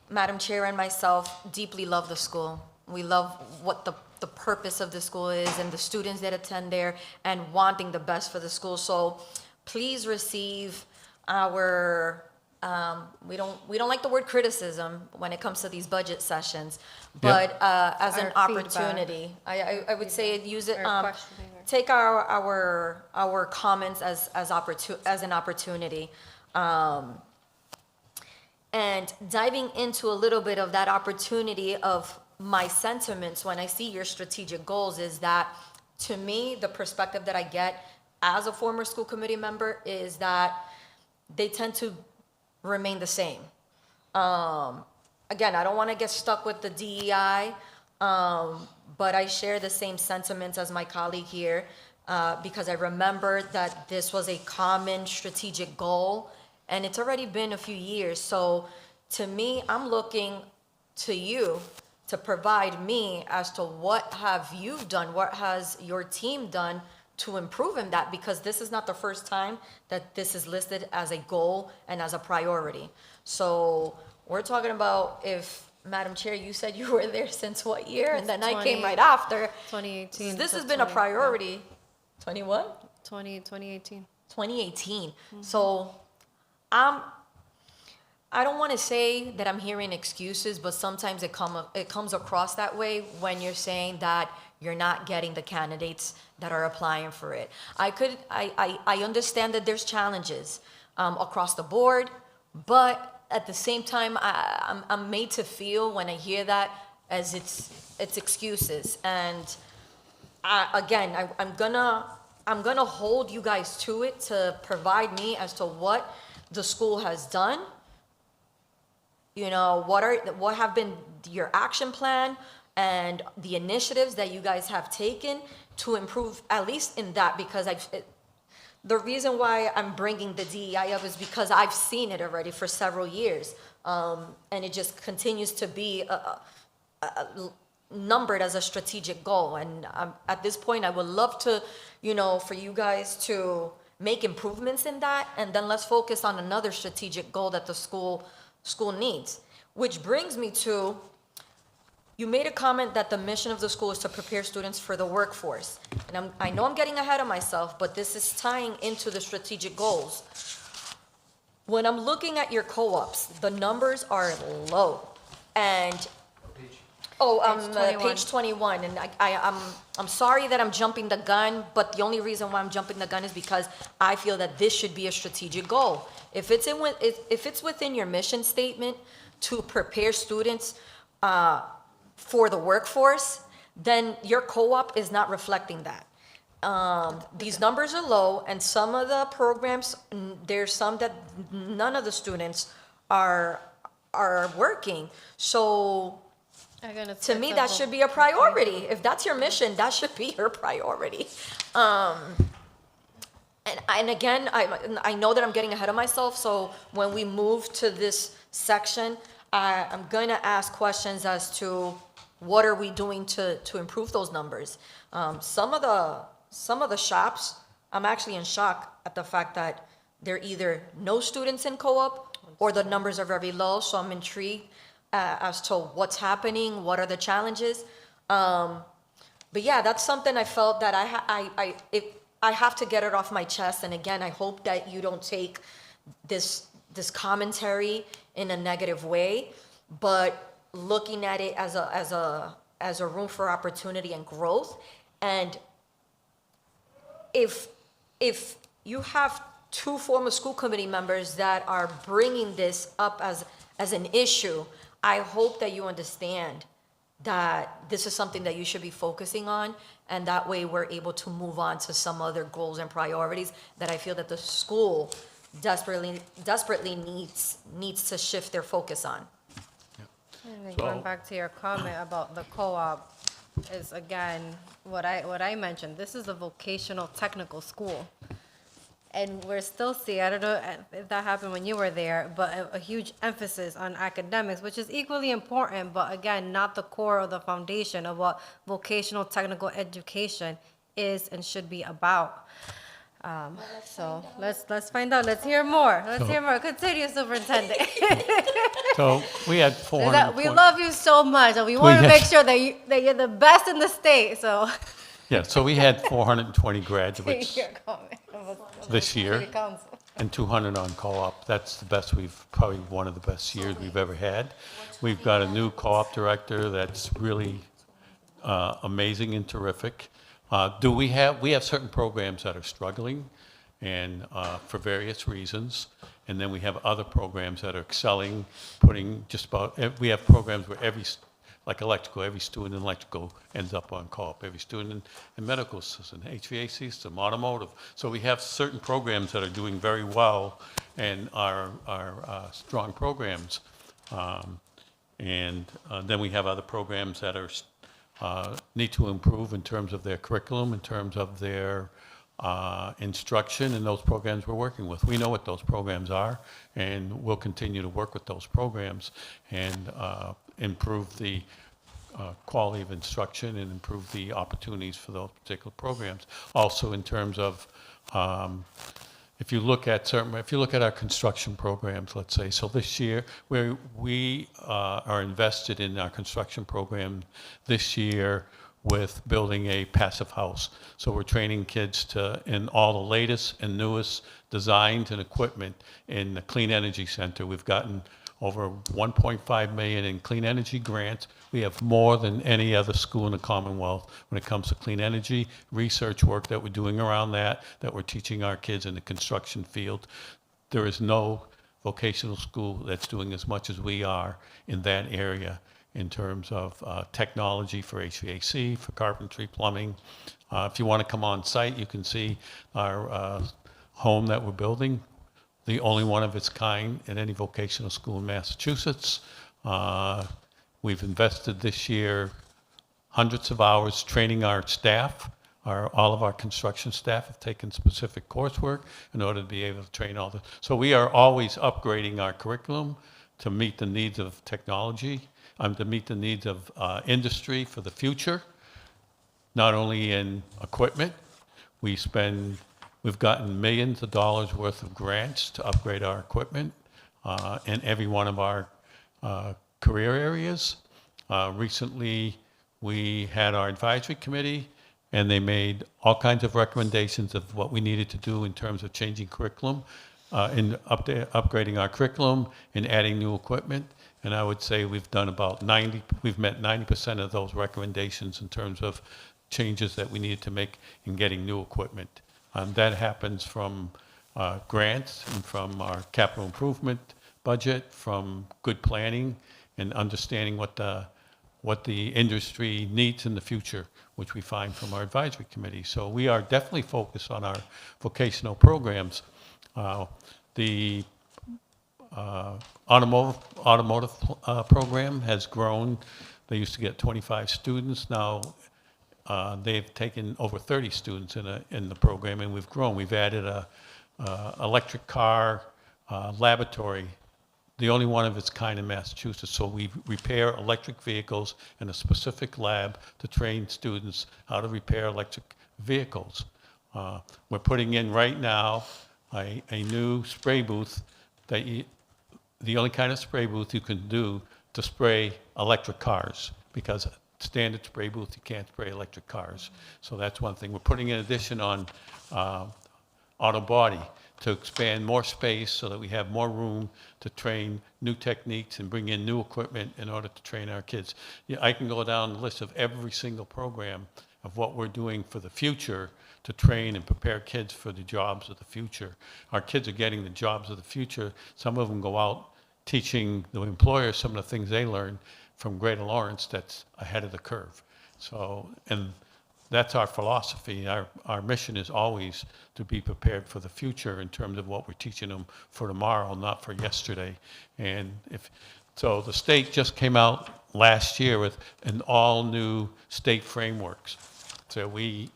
Madam Chair and myself deeply love the school. We love what the purpose of the school is and the students that attend there and wanting the best for the school. So please receive our, we don't like the word criticism when it comes to these budget sessions, but as an Our feedback. opportunity, I would say use it, Or questioning. take our comments as an opportunity. And diving into a little bit of that opportunity of my sentiments when I see your strategic goals is that, to me, the perspective that I get as a former school committee member is that they tend to remain the same. Again, I don't want to get stuck with the DEI, but I share the same sentiments as my colleague here, because I remember that this was a common strategic goal, and it's already been a few years. So to me, I'm looking to you to provide me as to what have you done, what has your team done to improve in that, because this is not the first time that this is listed as a goal and as a priority. So we're talking about, if, Madam Chair, you said you were there since what year? And then I came right after. 2018. This to has been a 20 priority. 21? 2018. 2018. So I don't want to say that I'm hearing excuses, but sometimes it comes across that way when you're saying that you're not getting the candidates that are applying for it. I understand that there's challenges across the board, but at the same time, I'm made to feel when I hear that as it's excuses. And again, I'm gonna hold you guys to it, to provide me as to what the school has done. You know, what have been your action plan and the initiatives that you guys have taken to improve, at least in that, because the reason why I'm bringing the DEI up is because I've seen it already for several years, and it just continues to be numbered as a strategic goal. And at this point, I would love to, for you guys to make improvements in that, and then let's focus on another strategic goal that the school needs. Which brings me to, you made a comment that the mission of the school is to prepare students for the workforce. And I know I'm getting ahead of myself, but this is tying into the strategic goals. When I'm looking at your co-ops, the numbers are low. And, page 21. And I'm sorry that I'm jumping the gun, but the only reason why I'm jumping the gun is because I feel that this should be a strategic goal. If it's within your mission statement to prepare students for the workforce, then your co-op is not reflecting that. These numbers are low, and some of the programs, there's some that none of the students are working. So to me, that should be a priority. If that's your mission, that should be your priority. And again, I know that I'm getting ahead of myself, so when we move to this section, I'm going to ask questions as to what are we doing to improve those numbers. Some of the shops, I'm actually in shock at the fact that there are either no students in co-op or the numbers are very low, so I'm intrigued as to what's happening, what are the challenges. But yeah, that's something I felt that I have to get it off my chest. And again, I hope that you don't take this commentary in a negative way, but looking at it as a room for opportunity and growth. And if you have two former school committee members that are bringing this up as an issue, I hope that you understand that this is something that you should be focusing on, and that way we're able to move on to some other goals and priorities that I feel that the school desperately needs to shift their focus on. And then going back to your comment about the co-op, is again what I mentioned. This is a vocational technical school, and we're still seeing, I don't know if that happened when you were there, but a huge emphasis on academics, which is equally important, but again, not the core or the foundation of what vocational technical education is and should be about. So let's find out. Let's hear more. Continue, Superintendent. So we had 400. We love you so much, and we want to make sure that you're the best in the state. So Yeah, so we had 420 graduates this year and 200 on co-op. That's the best probably one of the best years we've ever had. We've got a new co-op director that's really amazing and terrific. We have certain programs that are struggling, and for various reasons, and then we have other programs that are excelling, we have programs where like electrical, every student in electrical ends up on co-op, every student in medical system, HVAC system, automotive. So we have certain programs that are doing very well and are strong programs. And then we have other programs that are need to improve in terms of their curriculum, in terms of their instruction, and those programs we're working with. We know what those programs are, and we'll continue to work with those programs and improve the quality of instruction and improve the opportunities for those particular programs. Also, in terms of if you look at our construction programs, let's say, so this year we are invested in our construction program this year with building a passive house. So we're training kids in all the latest and newest designs and equipment in the Clean Energy Center. We've gotten over 1.5 million in clean energy grants. We have more than any other school in the Commonwealth when it comes to clean energy, research work that we're doing around that we're teaching our kids in the construction field. There is no vocational school that's doing as much as we are in that area in terms of technology for HVAC, for carpentry, plumbing. If you want to come on site, you can see our home that we're building, the only one of its kind in any vocational school in Massachusetts. We've invested this year hundreds of hours training our staff. All of our construction staff have taken specific coursework in order to be able to train all the. So we are always upgrading our curriculum to meet the needs of technology, to meet the needs of industry for the future, not only in equipment. We've gotten millions of dollars worth of grants to upgrade our equipment in every one of our career areas. Recently, we had our advisory committee, and they made all kinds of recommendations of what we needed to do in terms of changing curriculum, in upgrading our curriculum, and adding new equipment. And I would say we've met 90% of those recommendations in terms of changes that we needed to make in getting new equipment. That happens from grants and from our capital improvement budget, from good planning and understanding what the industry needs in the future, which we find from our advisory committee. So we are definitely focused on our vocational programs. The automotive program has grown. They used to get 25 students. Now they've taken over 30 students in the program, and we've grown. We've added a electric car laboratory, the only one of its kind in Massachusetts. So we repair electric vehicles in a specific lab to train students how to repair electric vehicles. We're putting in right now a new spray booth the only kind of spray booth you can do to spray electric cars, because standard spray booth, you can't spray electric cars. So that's one thing. We're putting in addition on auto body to expand more space so that we have more room to train new techniques and bring in new equipment in order to train our kids. Yeah, I can go down the list of every single program of what we're doing for the future to train and prepare kids for the jobs of the future. Our kids are getting the jobs of the future. Some of them go out teaching the employers some of the things they learn from Greater Lawrence that's ahead of the curve. So, and that's our philosophy. Our mission is always to be prepared for the future in terms of what we're teaching them for tomorrow, not for yesterday. And so the state just came out last year with an all new state frameworks. So we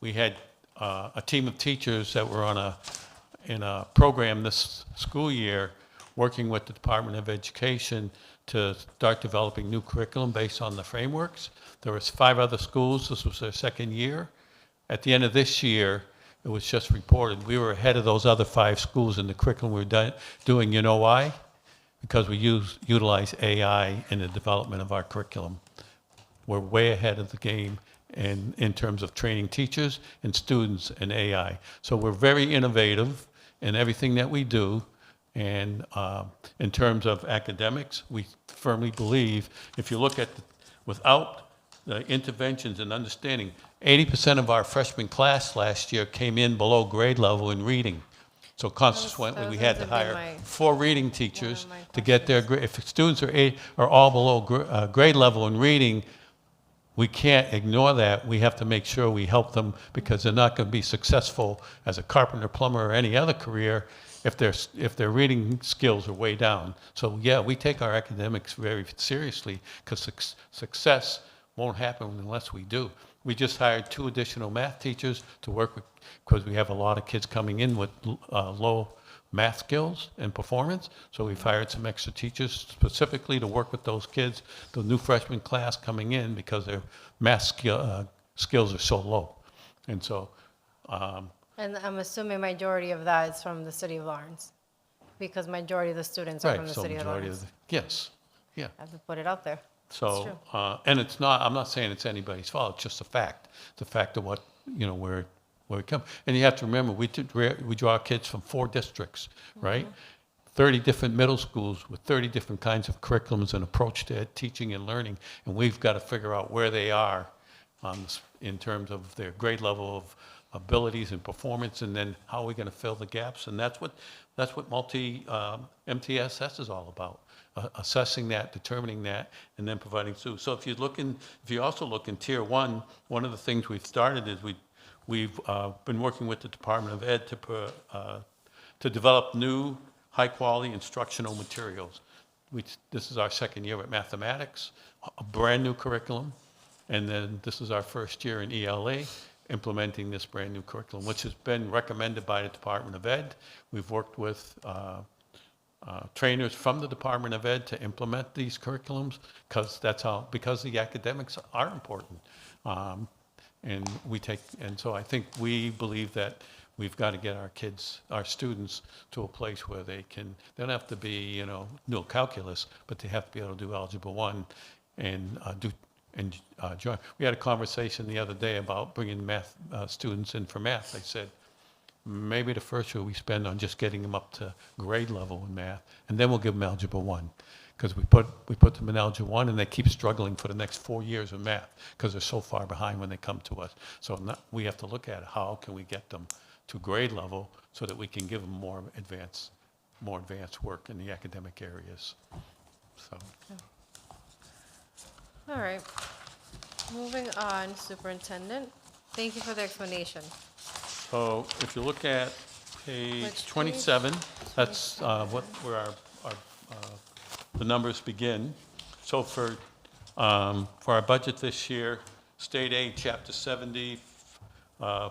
had a team of teachers that were in a program this school year working with the Department of Education to start developing new curriculum based on the frameworks. There was 5 other schools. This was their second year. At the end of this year, it was just reported, we were ahead of those other 5 schools in the curriculum we were doing. You know why? Because we utilize AI in the development of our curriculum. We're way ahead of the game in terms of training teachers and students in AI. So we're very innovative in everything that we do. And in terms of academics, we firmly believe if you look at without the interventions and understanding, 80% of our freshman class last year came in below grade level in reading. So consequently, we had to hire 4 reading teachers to get their grade. If students are all below grade level in reading, we can't ignore that. We have to make sure we help them, because they're not going to be successful as a carpenter, plumber, or any other career if their reading skills are way down. So yeah, we take our academics very seriously because success won't happen unless we do. We just hired 2 additional math teachers to work with, because we have a lot of kids coming in with low math skills and performance. So we've hired some extra teachers specifically to work with those kids, the new freshman class coming in, because their math skills are so low. And so, And I'm assuming majority of that is from the city of Lawrence, because majority of the students are right, from the so city of majority Lawrence. yes, yeah. I have to put it out there. It's So, true. and it's not, I'm not saying it's anybody's fault, it's just a fact. The fact of what, where we come. And you have to remember, we draw kids from 4 districts, right? 30 different middle schools with 30 different kinds of curriculums and approach to teaching and learning. And we've got to figure out where they are in terms of their grade level of abilities and performance, and then how are we going to fill the gaps? And that's what MTSS is all about. Assessing that, determining that, and then providing so. So if you also look in Tier 1, one of the things we've started is we've been working with the Department of Ed to develop new high-quality instructional materials. This is our 2nd year with mathematics, a brand-new curriculum, and then this is our 1st year in ELA, implementing this brand-new curriculum, which has been recommended by the Department of Ed. We've worked with trainers from the Department of Ed to implement these curriculums, because the academics are important. And so I think we believe that we've got to get our students to a place where they don't have to be, know calculus, but they have to be able to do Algebra 1 and join. We had a conversation the other day about bringing math students in for math. I said, maybe the first year we spend on just getting them up to grade level in math, and then we'll give them Algebra 1. Because we put them in Algebra 1, and they keep struggling for the next 4 years of math, because they're so far behind when they come to us. So we have to look at how can we get them to grade level so that we can give them more advanced work in the academic areas. So. All right. Moving on, Superintendent. Thank you for the explanation. So if you look at Which page page? 27, that's where the numbers begin. So for our budget this year, state aid, chapter 70,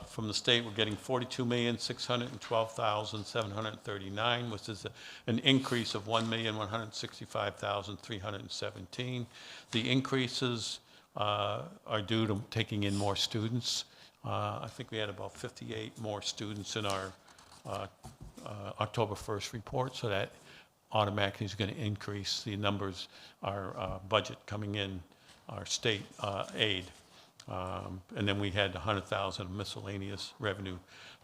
from the state, we're getting $42,612,739, which is an increase of $1,165,317. The increases are due to taking in more students. I think we had about 58 more students in our October 1st report, so that automatically is going to increase the numbers, our budget coming in, our state aid. And then we had 100,000 of miscellaneous revenue.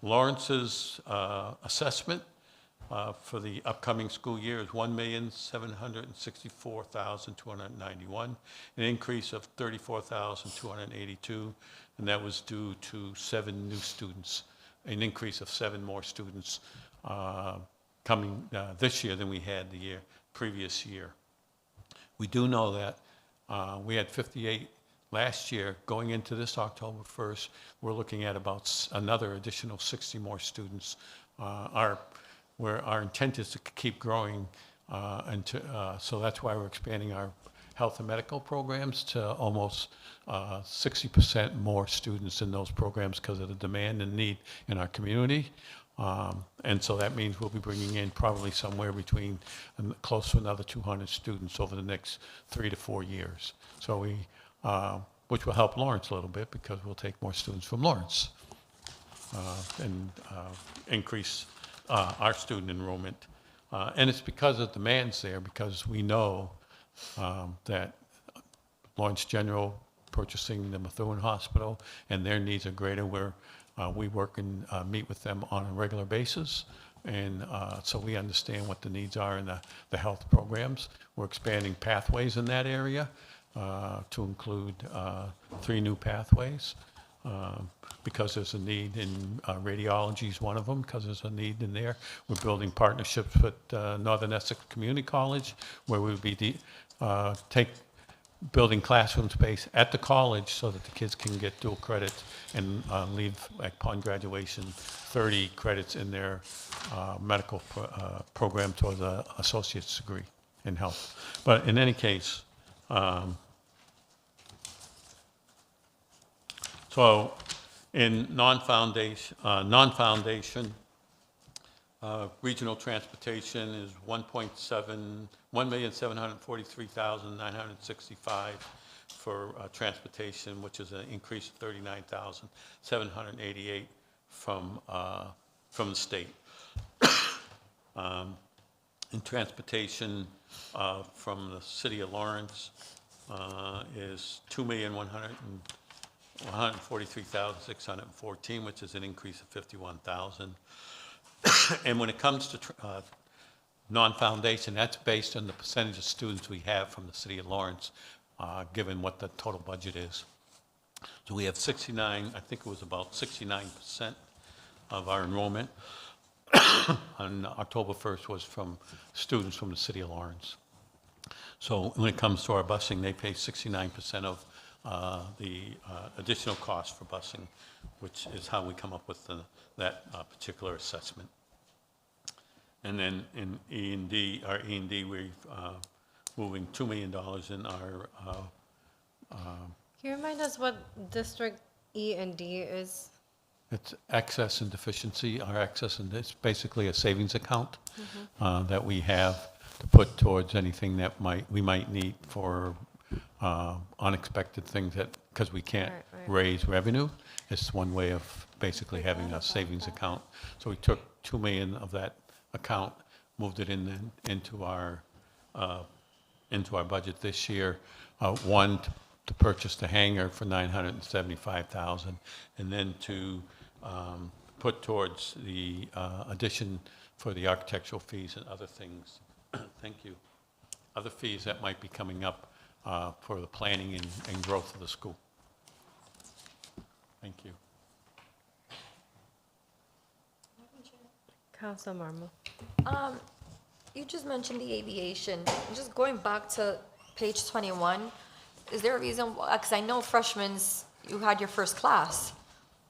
Lawrence's assessment for the upcoming school year is $1,764,291, an increase of $34,282, and that was due to 7 new students, an increase of 7 more students coming this year than we had the previous year. We do know that we had 58 last year. Going into this October 1st, we're looking at about another additional 60 more students. Our intent is to keep growing, so that's why we're expanding our health and medical programs to almost 60% more students in those programs because of the demand and need in our community. And so that means we'll be bringing in probably somewhere between close to another 200 students over the next 3 to 4 years. So which will help Lawrence a little bit, because we'll take more students from Lawrence and increase our student enrollment. And it's because of demand's there, because we know that Lawrence General purchasing the Methuen Hospital, and their needs are greater, where we work and meet with them on a regular basis. And so we understand what the needs are in the health programs. We're expanding pathways in that area to include 3 new pathways, because there's a need in radiology is one of them, because there's a need in there. We're building partnerships with Northern Essex Community College, where we'll be building classroom space at the college so that the kids can get dual credits and leave, like, upon graduation, 30 credits in their medical program towards an associate's degree in health. But in any case, so in non-foundation, regional transportation is 1,743,965 for transportation, which is an increase of 39,788 from the state. In transportation from the city of Lawrence is 143,614, which is an increase of 51,000. And when it comes to non-foundation, that's based on the percentage of students we have from the city of Lawrence, given what the total budget is. So we have 69, I think it was about 69% of our enrollment on October 1st was from students from the city of Lawrence. So when it comes to our busing, they pay 69% of the additional cost for busing, which is how we come up with that particular assessment. And then in E&D, our E&D, we're moving $2 million in our. Can you remind us what District E and D is? It's excess and deficiency. Our excess, and it's basically a savings account that we have to put towards anything that we might need for unexpected things because we can't raise revenue. It's one way of basically having a savings account. So we took $2 million of that account, moved it into our budget this year. One, to purchase the hangar for $975,000, and then to put towards the addition for the architectural fees and other things. Thank you. Other fees that might be coming up for the planning and growth of the school. Thank you. Council Marmo. You just mentioned the aviation. Just going back to page 21, is there a reason, because I know freshmen, you had your first class.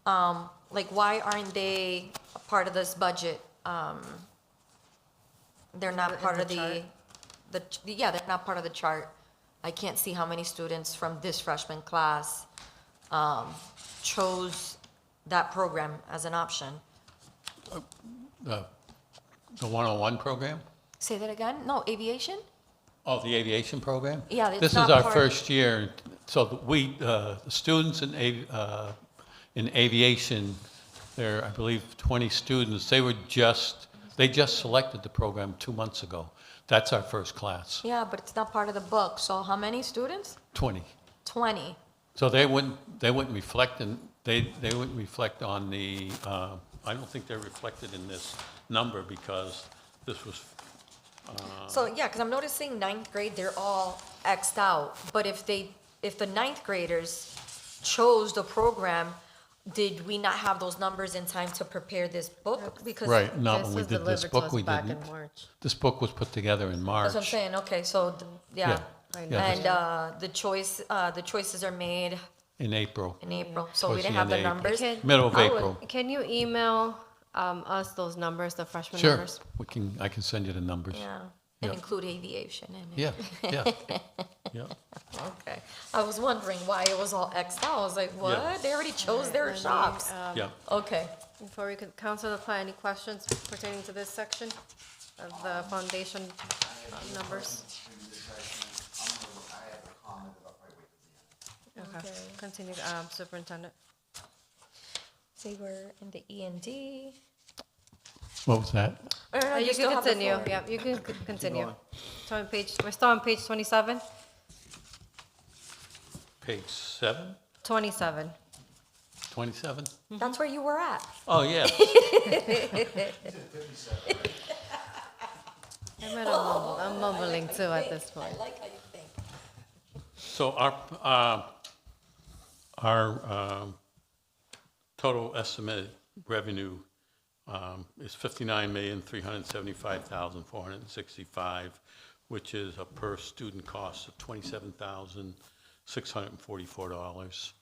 Like, why aren't they a part of this budget? They're not part of they're not part of the chart. I can't see how many students from this freshman class chose that program as an option. The 101 program? Say that again? No, aviation? Oh, the aviation program? Yeah, it's This is not our part- first year. So the students in aviation, there are, I believe, 20 students. They just selected the program 2 months ago. That's our first class. Yeah, but it's not part of the book. So how many students? 20. 20. So they wouldn't reflect they wouldn't reflect on the. I don't think they're reflected in this number because this was. So yeah, because I'm noticing ninth grade, they're all X'd out. But if the ninth graders chose the program, did we not have those numbers in time to prepare this book? Because Right, not when we did this book, we back didn't. in March. This book was put together in March. That's what I'm saying. Okay, so Yeah. and the choices are made In April. in April. So we Towards didn't the have the end of April. numbers. Middle of April. Can you email us those numbers, the freshman Sure, numbers? I can send you the numbers. Yeah, and Yeah. include aviation in it. Yeah, yeah. Okay. I was wondering why it was all X'd out. I was like, what? Yeah. They already chose their shops. Yeah. Okay. Before we could, Council apply any questions pertaining to this section of the foundation numbers? Okay, continue, Superintendent. They were in the E and D. What was that? You can continue, yeah, you can continue. We're still on page 27? Page 7, 27. 27? That's where you were at. Oh, yeah. I'm mumbling too at this point. I like how you think. So our total estimated revenue is $59,375,465, which is a per student cost of $27,644.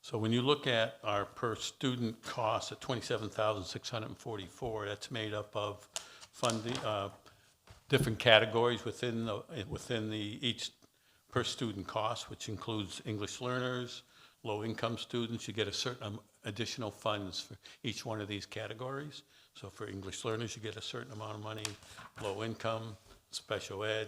So when you look at our per student cost at 27,644, that's made up of funding, different categories within the each per student cost, which includes English learners, low-income students. You get a certain additional funds for each one of these categories. So for English learners, you get a certain amount of money, low income, special ed,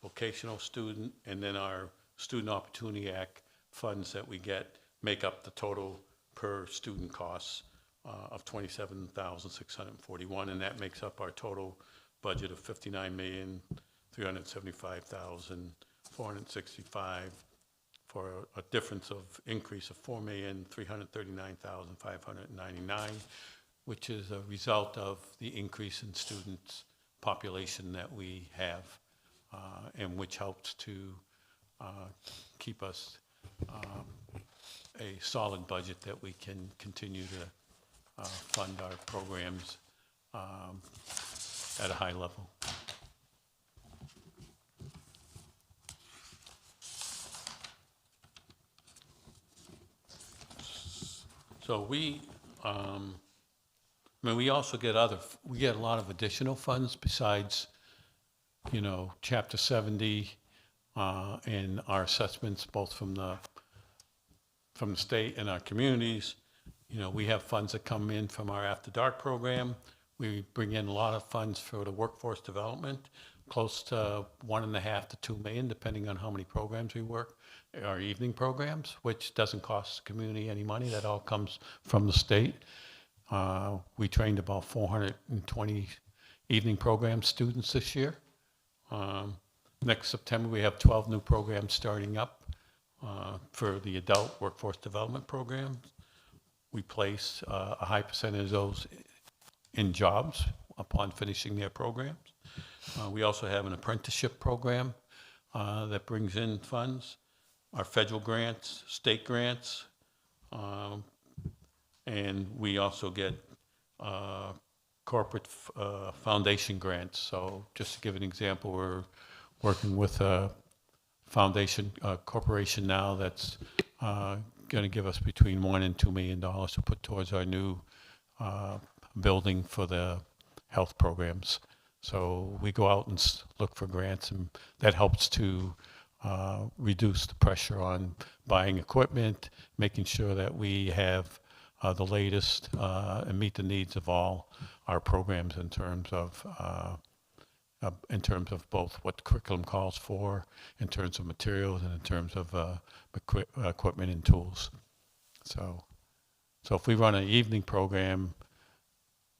vocational student, and then our Student Opportunity Act funds that we get make up the total per student costs of $27,641, and that makes up our total budget of $59,375,465 for a difference of increase of $4,339,599, which is a result of the increase in students population that we have, and which helps to keep us a solid budget that we can continue to fund our programs at a high level. So we also get we get a lot of additional funds besides, Chapter 70 and our assessments, both from the state and our communities. We have funds that come in from our After Dark program. We bring in a lot of funds for the workforce development, close to $1.5 to $2 million, depending on how many programs we work, our evening programs, which doesn't cost the community any money. That all comes from the state. We trained about 420 evening program students this year. Next September, we have 12 new programs starting up for the adult workforce development programs. We place a high percentage of those in jobs upon finishing their programs. We also have an apprenticeship program that brings in funds, our federal grants, state grants, and we also get corporate foundation grants. So just to give an example, we're working with a foundation corporation now that's going to give us between $1 and $2 million to put towards our new building for the health programs. So we go out and look for grants, and that helps to reduce the pressure on buying equipment, making sure that we have the latest and meet the needs of all our programs in terms of both what the curriculum calls for, in terms of materials, and in terms of equipment and tools. So if we run an evening program,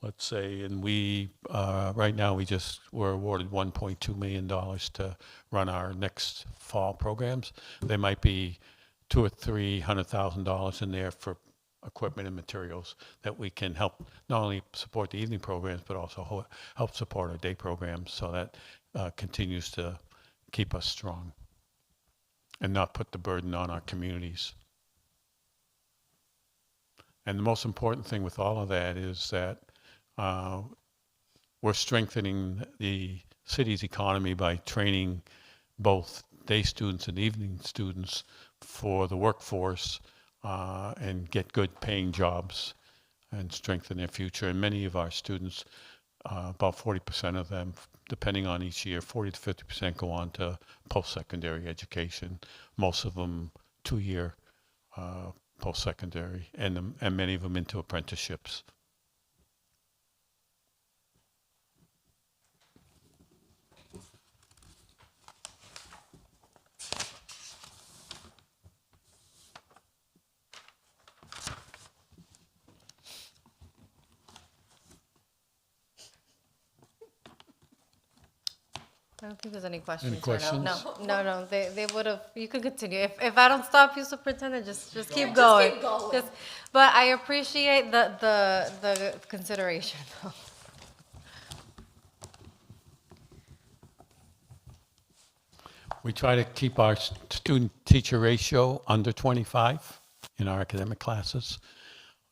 let's say, and we right now we're awarded $1.2 million to run our next fall programs. There might be $200,000 or $300,000 in there for equipment and materials that we can help not only support the evening programs, but also help support our day programs, so that continues to keep us strong and not put the burden on our communities. And the most important thing with all of that is that we're strengthening the city's economy by training both day students and evening students for the workforce and get good paying jobs and strengthen their future. And many of our students, about 40% of them, depending on each year, 40 to 50% go on to post-secondary education. Most of them 2-year post-secondary, and many of them into apprenticeships. I don't think there's any questions. Any questions? No. They would have. You can continue. If I don't stop you, Superintendent, just keep Just going. keep going. But I appreciate the consideration. We try to keep our student-teacher ratio under 25 in our academic classes.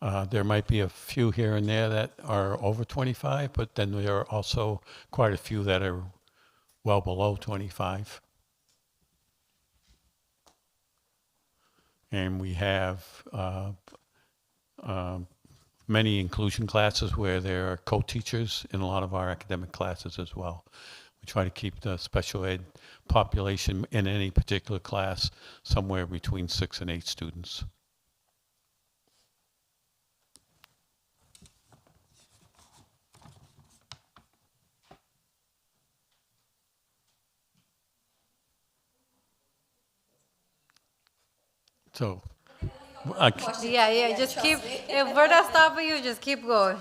There might be a few here and there that are over 25, but then there are also quite a few that are well below 25. And we have many inclusion classes where there are co-teachers in a lot of our academic classes as well. We try to keep the special ed population in any particular class somewhere between 6 and 8 students. So, Yeah, just keep, if we're not stopping you, just keep going.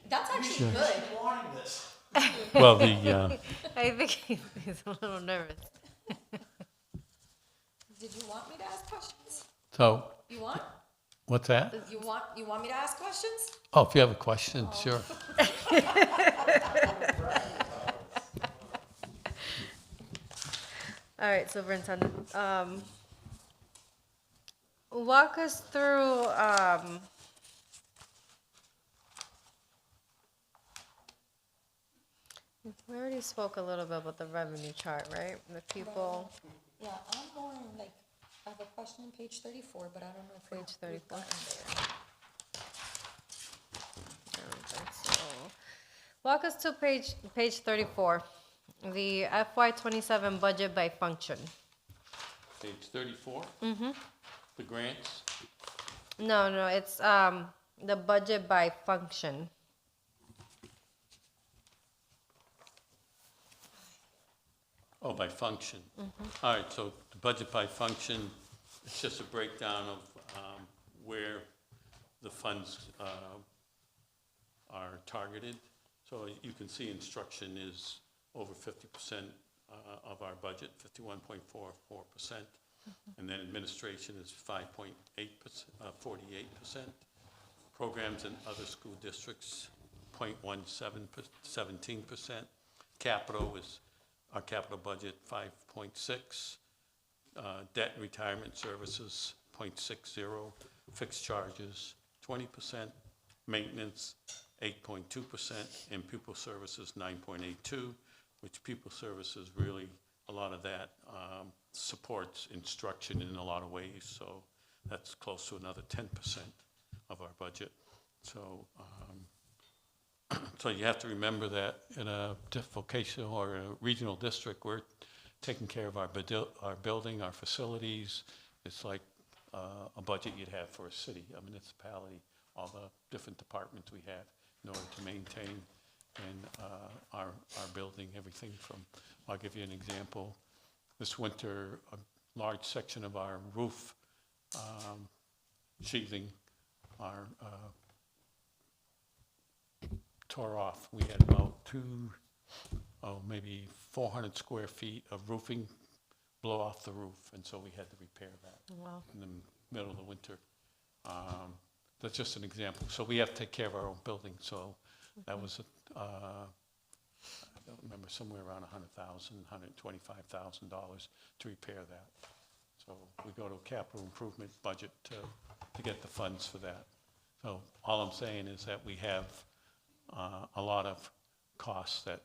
That's actually good. well, I think he's a little nervous. Did you want me to ask questions? so You want? what's that? You want me to ask questions? Oh, if you have a question, sure. All right, Superintendent. Walk us through, we already spoke a little bit about the revenue chart, right? The people, Yeah, I'm more like, I have a question on page 34, but I don't know if page we've 34. gotten there. I don't think so. Walk us to page 34, the FY27 budget by function. Page 34? Mm-hmm. The grants? No, it's the budget by function. Oh, by function. All right, so the budget by function, it's just a breakdown of where the funds are targeted. So you can see instruction is over 50% of our budget, 51.44%. And then administration is 48%. Programs in other school districts, 17%. Capital is, our capital budget, 5.6. Debt and retirement services, 0.60. Fixed charges, 20%. Maintenance, 8.2%. And pupil services, 9.82, which pupil services really, a lot of that supports instruction in a lot of ways. So that's close to another 10% of our budget. So, so you have to remember that in a vocational or a regional district, we're taking care of our building, our facilities. It's like a budget you'd have for a city, a municipality, all the different departments we have in order to maintain our building, everything from, I'll give you an example. This winter, a large section of our roof sheathing tore off. We had about maybe 400 square feet of roofing blow off the roof, and so we had to repair that in the middle of the winter. That's just an example. So we have to take care of our own building. So that was, I don't remember, somewhere around $100,000, $125,000 to repair that. So we go to a capital improvement budget to get the funds for that. So all I'm saying is that we have a lot of costs that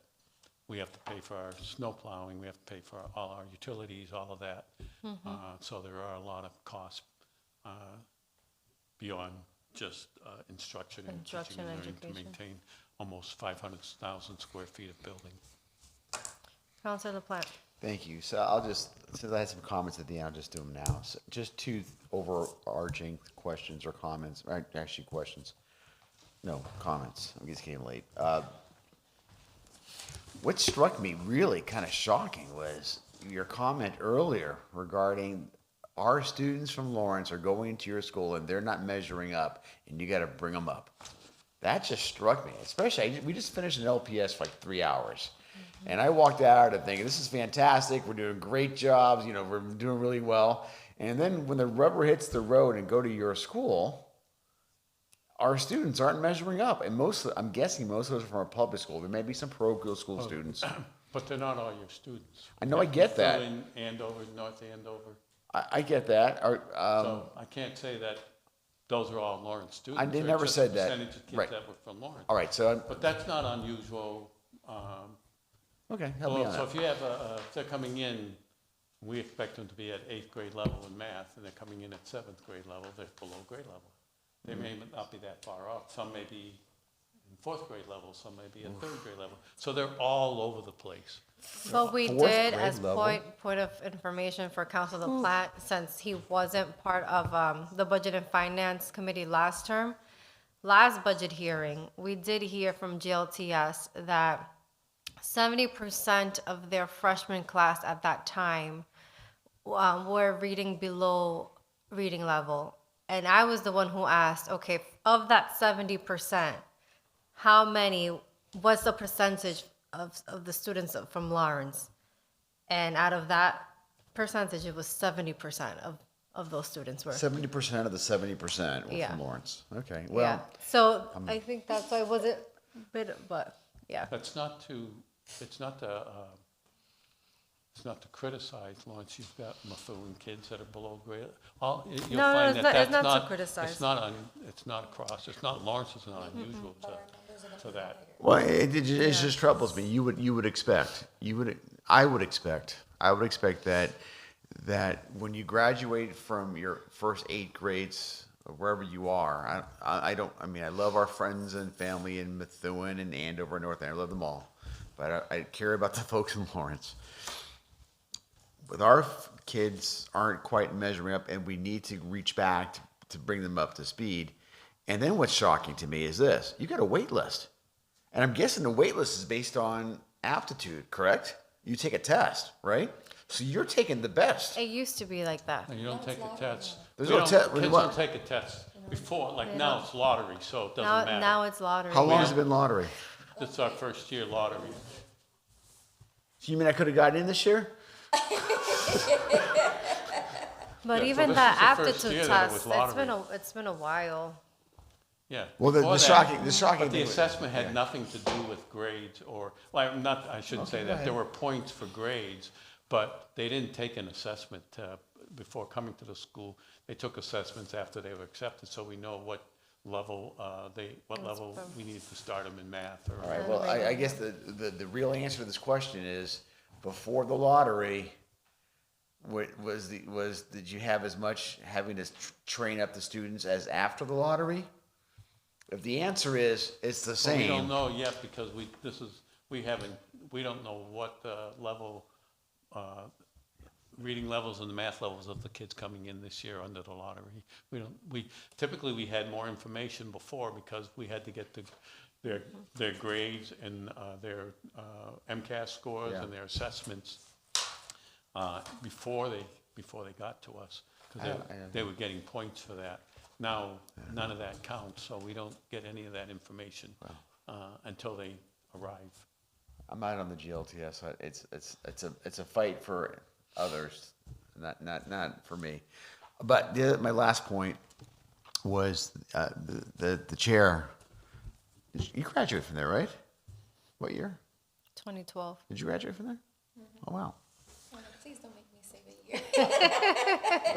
we have to pay for our snow plowing, we have to pay for all our utilities, all of that. So there are a lot of costs beyond just instruction and teaching and learning to maintain almost 500,000 square feet of building. Councilor LaPlante. Thank you. So I'll just, since I had some comments at the end, I'll just do them now. So just two overarching questions or comments, or actually questions. No, comments. I just came late. What struck me really kind of shocking was your comment earlier regarding our students from Lawrence are going to your school and they're not measuring up and you got to bring them up. That just struck me, especially, we just finished an LPS for like 3 hours. And I walked out and thinking, this is fantastic. We're doing great jobs. We're doing really well. And then when the rubber hits the road and go to your school, our students aren't measuring up. And I'm guessing most of those are from our public school. There may be some parochial school students. But they're not all your students. I know, I get that. Methuen, Andover, North Andover. I get that. So I can't say that those are all Lawrence students. they They're never just said a that. percentage of kids Right. that were from Lawrence. All right, so But that's not unusual. okay, help me Well, on so that. if you have if they're coming in, we expect them to be at 8th grade level in math, and they're coming in at 7th grade level, they're below grade level. They may not be that far off. Some may be in 4th grade level, some may be at 3rd grade level. So they're all over the place. But we Fourth did, grade as level. point of information for Council the Platte, since he wasn't part of the Budget and Finance Committee last term, last budget hearing, we did hear from GLTS that 70% of their freshman class at that time were reading below reading level. And I was the one who asked, okay, of that 70%, how many, what's the percentage of the students from Lawrence? And out of that percentage, it was 70% of those students were. 70% of the 70% were Yeah. from Lawrence. Okay, Yeah, well, so I think that's why it was a bit, but, yeah. That's not to, it's not to criticize Lawrence. You've got Methuen kids that are below grade. You'll No, find it's that not that's to criticize. It's not across. It's not, Lawrence is not unusual to that. well, it just troubles me. You would expect, I would expect that when you graduate from your first 8 grades, or wherever you are, I love our friends and family in Methuen and Andover and North Andover. I love them all, but I care about the folks in Lawrence. But our kids aren't quite measuring up, and we need to reach back to bring them up to speed. And then what's shocking to me is this: you got a wait list, and I'm guessing the wait list is based on aptitude, correct? You take a test, right? So you're taking the best. It used to be like that. And you don't take a test. There's We no don't- test. Kids What? don't take a test before, like now it's lottery, so it doesn't Now, matter. now it's lottery. How long has it been lottery? This is our first year lottery. So you mean I could have gotten in this year? But Yeah, so even this that is the first aptitude year that it test, was lottery. it's been a while. Yeah. Well, the before that- shocking But the thing was- assessment had nothing to do with grades or, well, not, I shouldn't say Okay, that. go There ahead. were points for grades, but they didn't take an assessment before coming to the school. They took assessments after they were accepted, so we know what level we needed to start them in math or. All right. Well, I guess the real answer to this question is before the lottery. Did you have as much having to train up the students as after the lottery? If the answer is it's the Well, same. we don't know yet because we don't know what level, reading levels and the math levels of the kids coming in this year under the lottery. Typically we had more information before because we had to get their grades and their MCAS scores Yeah. and their assessments before they got to us, because they were getting points for that. Now, none of that counts, so we don't get any of that information until they arrive. I'm out on the GLTS. It's a fight for others, not for me. But my last point was the chair. You graduated from there, right? What year? 2012. Did you graduate from there? Oh wow. Please don't make me say the year.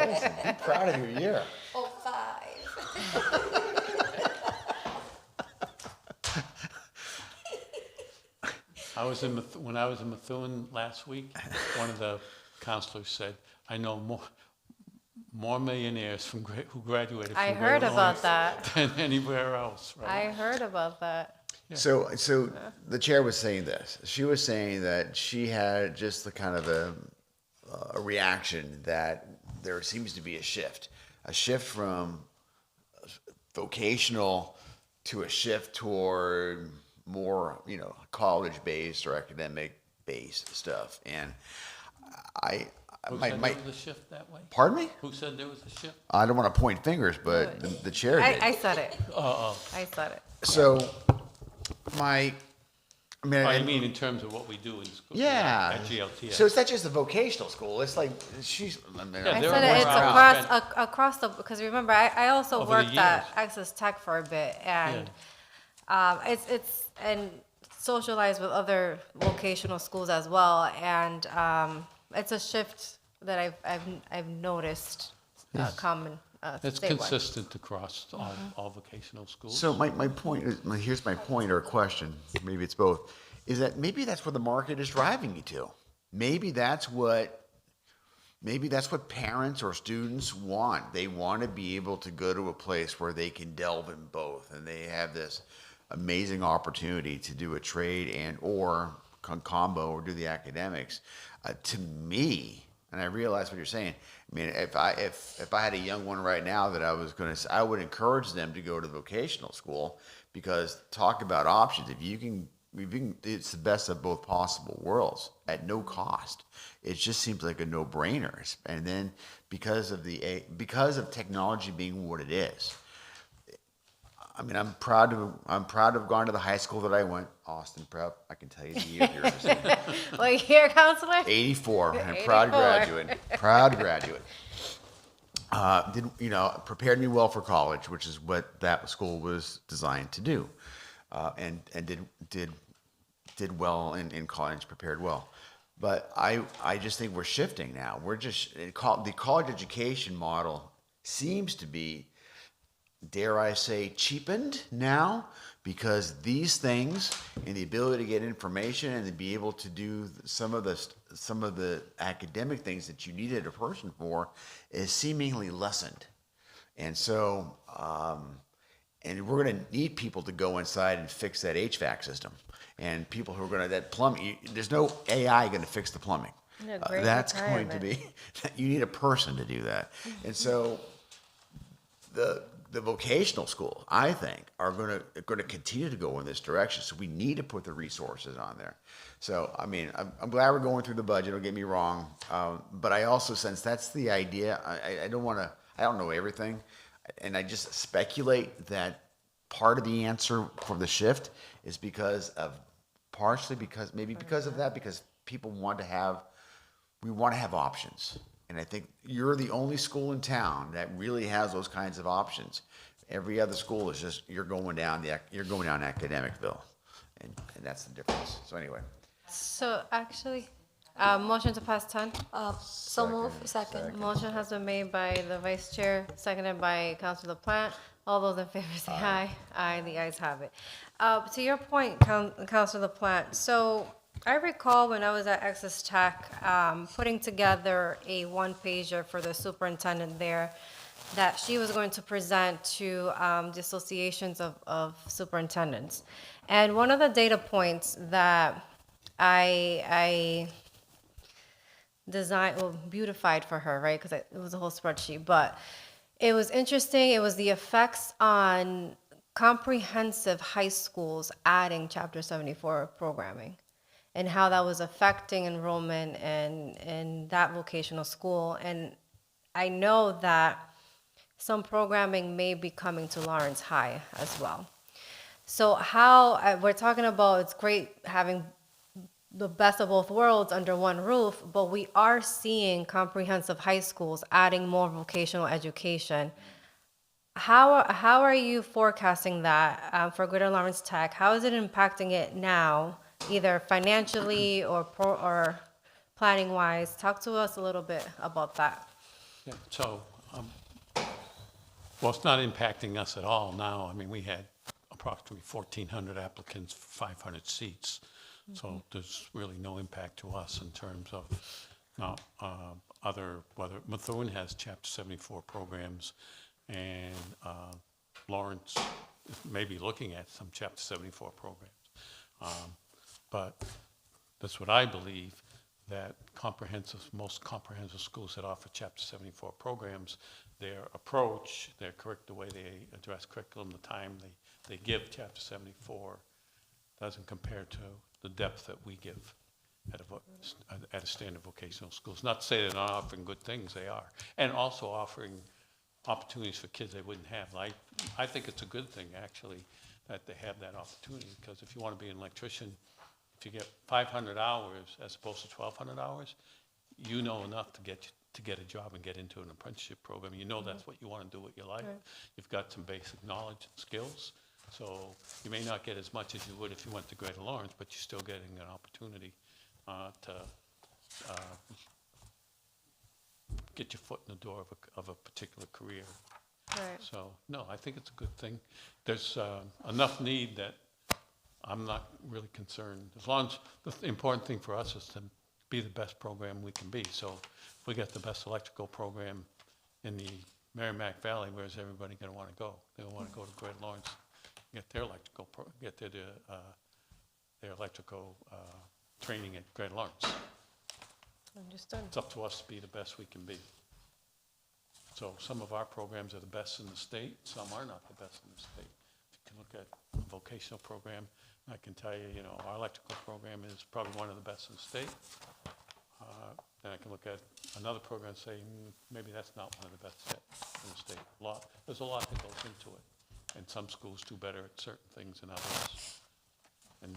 Listen, be proud of your year. 05. When I was in Methuen last week, one of the counselors said, "I know more millionaires who graduated from I Greater heard about Lawrence that. than anywhere else." Right? I heard about that. So the chair was saying this. She was saying that she had just the kind of a reaction that there seems to be a shift from vocational to a shift toward more, college-based or academic-based stuff. And Who said there was a shift that way? Pardon me? Who said there was a shift? I don't want to point fingers, but the chair did. I said it. Oh. I said it. So I mean, in terms of what we do in school. Yeah. At GLTS. So it's not just a vocational school. It's like she's. Yeah, I there said are it's more across the, because remember, I also Over the worked at years. Access Tech for a bit, and and socialize with other vocational schools as well, and it's a shift that I've noticed common It's statewide. consistent across all vocational schools. So my point is, here's my point or question, maybe it's both, is that maybe that's where the market is driving you to. Maybe that's what parents or students want. They want to be able to go to a place where they can delve in both, and they have this amazing opportunity to do a trade and or combo or do the academics. To me, and I realize what you're saying. I mean, if I had a young one right now that I would encourage them to go to vocational school, because talk about options. If you can, it's the best of both possible worlds at no cost. It just seems like a no-brainer. And then because of technology being what it is, I mean, I'm proud to have gone to the high school that I went, Austin Prep. I can tell you the year here. What year, counselor? 84. I'm 84. proud graduate. Proud graduate. Prepared me well for college, which is what that school was designed to do, and did well in college, prepared well. But I just think we're shifting now. The college education model seems to be, dare I say, cheapened now, because these things and the ability to get information and to be able to do some of the academic things that you needed a person for is seemingly lessened. And so, and we're going to need people to go inside and fix that HVAC system, and people who are going to that plumbing. There's no AI going to fix the plumbing. Yeah, great That's going retirement. to be. You need a person to do that, and so the vocational schools, I think, are going to continue to go in this direction. So we need to put the resources on there. So I mean, I'm glad we're going through the budget. Don't get me wrong, but I also sense that's the idea. I don't want to. I don't know everything, and I just speculate that part of the answer for the shift is because of because people want to have. We want to have options. And I think you're the only school in town that really has those kinds of options. Every other school is just you're going down Academicville, and that's the difference. So anyway, So actually, motion to pass 10. So move, second. Motion has been made by the vice chair, seconded by Councilor LaPlante. All those in favor say aye. Aye, the ayes have it. To your point, Councilor LaPlante, so I recall when I was at Access Tech, putting together a one-pager for the superintendent there that she was going to present to the associations of superintendents. And one of the data points that I designed, beautified for her, right? Because it was a whole spreadsheet, but it was interesting. It was the effects on comprehensive high schools adding Chapter 74 programming, and how that was affecting enrollment in that vocational school. And I know that some programming may be coming to Lawrence High as well. So how, we're talking about, it's great having the best of both worlds under one roof, but we are seeing comprehensive high schools adding more vocational education. How are you forecasting that for Greater Lawrence Tech? How is it impacting it now, either financially or planning wise? Talk to us a little bit about that. Yeah, so, well, it's not impacting us at all now. I mean, we had approximately 1,400 applicants for 500 seats. So there's really no impact to us in terms of whether Methuen has Chapter 74 programs, and Lawrence may be looking at some Chapter 74 programs. But that's what I believe, that most comprehensive schools that offer Chapter 74 programs, their approach, the way they address curriculum, the time they give Chapter 74 doesn't compare to the depth that we give at a standard vocational schools. Not to say they're not offering good things, they are. And also offering opportunities for kids they wouldn't have. I think it's a good thing, actually, that they have that opportunity, because if you want to be an electrician, if you get 500 hours as opposed to 1,200 hours, you know enough to get a job and get into an apprenticeship program. You know that's what you want to do with your life. Right. You've got some basic knowledge and skills. So you may not get as much as you would if you went to Greater Lawrence, but you're still getting an opportunity to get your foot in the door of a particular career. Right. So, no, I think it's a good thing. There's enough need that I'm not really concerned. As long as, the important thing for us is to be the best program we can be. So if we get the best electrical program in the Merrimack Valley, where's everybody going to want to go? They'll want to go to Greater Lawrence, get their electrical, get their electrical training at Greater Lawrence. Understood. It's up to us to be the best we can be. So some of our programs are the best in the state, some are not the best in the state. If you can look at a vocational program, I can tell you, our electrical program is probably one of the best in the state. Then I can look at another program and say, maybe that's not one of the best yet in the state. There's a lot that goes into it. And some schools do better at certain things than others.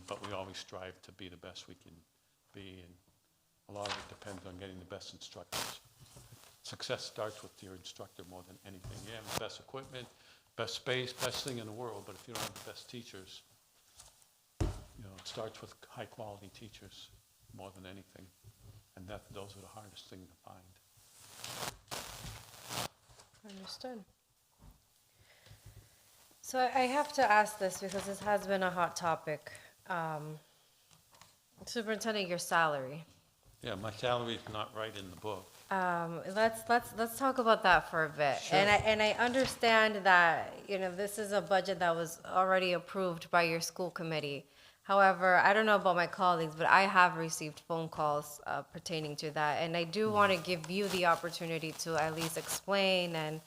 But we always strive to be the best we can be, and a lot of it depends on getting the best instructors. Success starts with your instructor more than anything. You have the best equipment, best space, best thing in the world, but if you don't have the best teachers, it starts with high-quality teachers more than anything. And those are the hardest thing to find. Understood. So I have to ask this because this has been a hot topic. Superintendent, your salary. Yeah, my salary is not right in the book. Let's talk about that for a bit. Sure. And I understand that, this is a budget that was already approved by your school committee. However, I don't know about my colleagues, but I have received phone calls pertaining to that. And I do want to give you the opportunity to at least explain and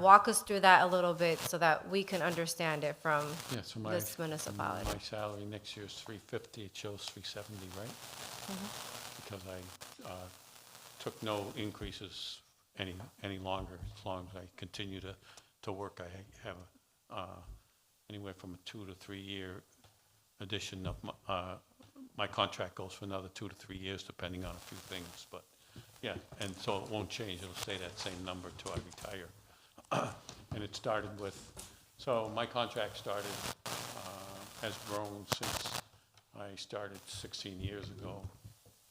walk us through that a little bit so that we can understand it from Yeah, so this municipality. my salary next year is $350. It shows $370, right? Because I took no increases any longer. As long as I continue to work, I have anywhere from a 2 to 3 year addition of my contract goes for another 2 to 3 years, depending on a few things. But yeah, and so it won't change. It'll stay that same number till I retire. And it started with, so my contract started, has grown since I started 16 years ago.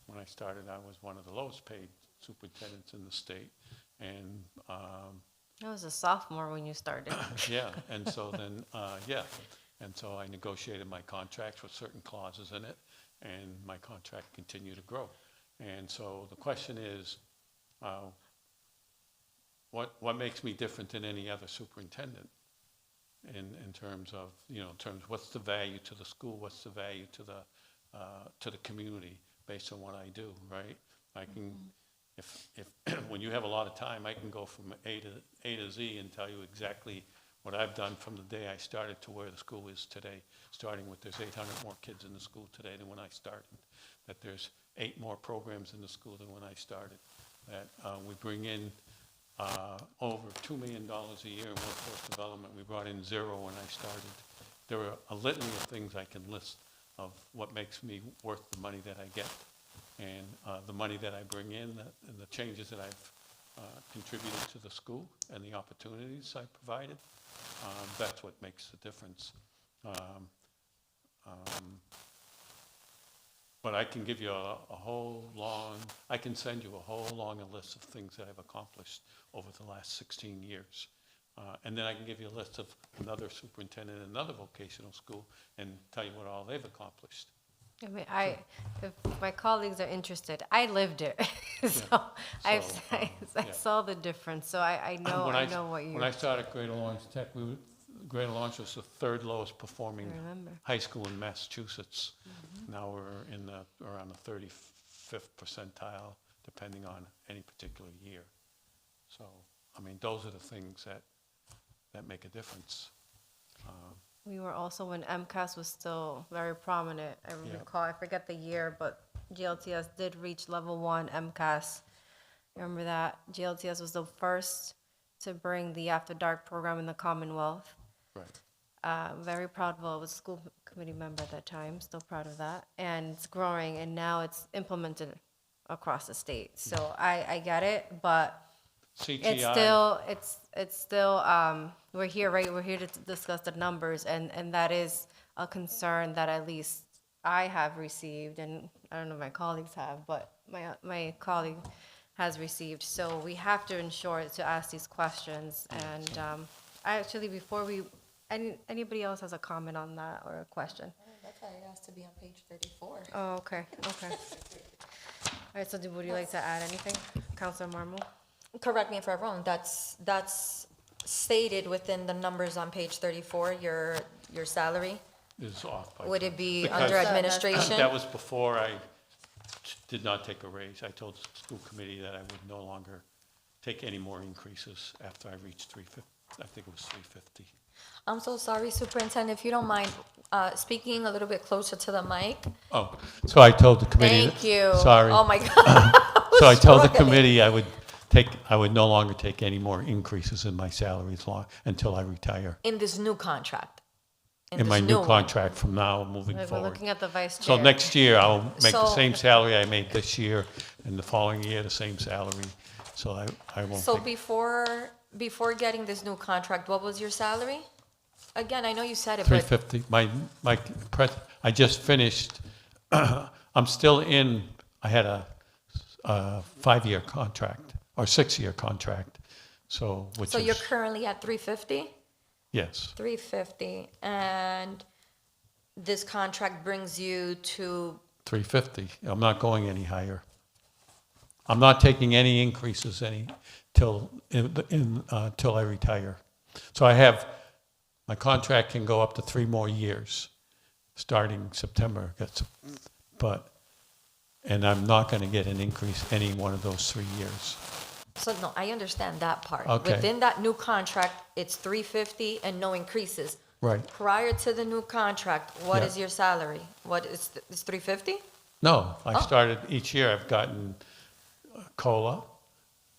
When I started, I was one of the lowest paid superintendents in the state. And I was a sophomore when you started. yeah, and so then, and so I negotiated my contracts with certain clauses in it, and my contract continued to grow. And so the question is, what makes me different than any other superintendent in terms of, what's the value to the school, what's the value to the community based on what I do, right? I can, if when you have a lot of time, I can go from A to Z and tell you exactly what I've done from the day I started to where the school is today, starting with there's 800 more kids in the school today than when I started, that there's 8 more programs in the school than when I started, that we bring in over $2 million a year in workforce development. We brought in 0 when I started. There are a litany of things I can list of what makes me worth the money that I get, and the money that I bring in, and the changes that I've contributed to the school and the opportunities I provided. That's what makes the difference. But I can give you I can send you a whole long list of things that I've accomplished over the last 16 years. And then I can give you a list of another superintendent in another vocational school and tell you what all they've accomplished. I mean, if my colleagues are interested, I lived it. So I saw the difference, so I know what you. When I started Greater Lawrence Tech, Greater Lawrence was the 3rd lowest performing high school in Massachusetts. Now we're in around the 35th percentile, depending on any particular year. So, I mean, those are the things that make a difference. We were also when MCAS was still very prominent. I recall, I forget the year, but GLTS did reach level 1 MCAS. Remember that? GLTS was the first to bring the After Dark program in the Commonwealth. Right. Very proud of it. I was a school committee member at that time, still proud of that. And it's growing, and now it's implemented across the state. So I get it, but CTI. It's still, we're here, right, we're here to discuss the numbers, and that is a concern that at least I have received, and I don't know if my colleagues have, but my colleague has received. So we have to ensure to ask these questions, and actually, before we, anybody else has a comment on that or a question? That's why it has to be on page 34. Oh, okay. All right, so would you like to add anything, Councilor Marmol? Correct me if I'm wrong, that's stated within the numbers on page 34, your salary? Is off by. Would it be Because under administration? That was before I did not take a raise. I told the school committee that I would no longer take any more increases after I reached 350. I think it was 350. I'm so sorry, Superintendent, if you don't mind speaking a little bit closer to the mic. Oh, so I told the committee. Thank you. Sorry. Oh, my God. So I told the struggling. committee I would no longer take any more increases in my salaries until I retire. In this new contract? In my this new one? contract from now moving We're forward. looking at the vice So chair. next year, I'll make the So- same salary I made this year, and the following year, the same salary. So I won't So take, before getting this new contract, what was your salary? Again, I know you said it, but 350. I just finished, I'm still in, I had a 5-year contract, or 6-year contract, so, which so you're is, currently at 350? yes. 350, and this contract brings you to, 350. I'm not going any higher. I'm not taking any increases till I retire. So my contract can go up to 3 more years, starting September. And I'm not going to get an increase any one of those 3 years. so no, I understand that part. Okay. Within that new contract, it's 350 and no increases. Right. Prior to the new contract, what Yeah. is your salary? What is, it's 350? No, I Oh. started, each year I've gotten COLA,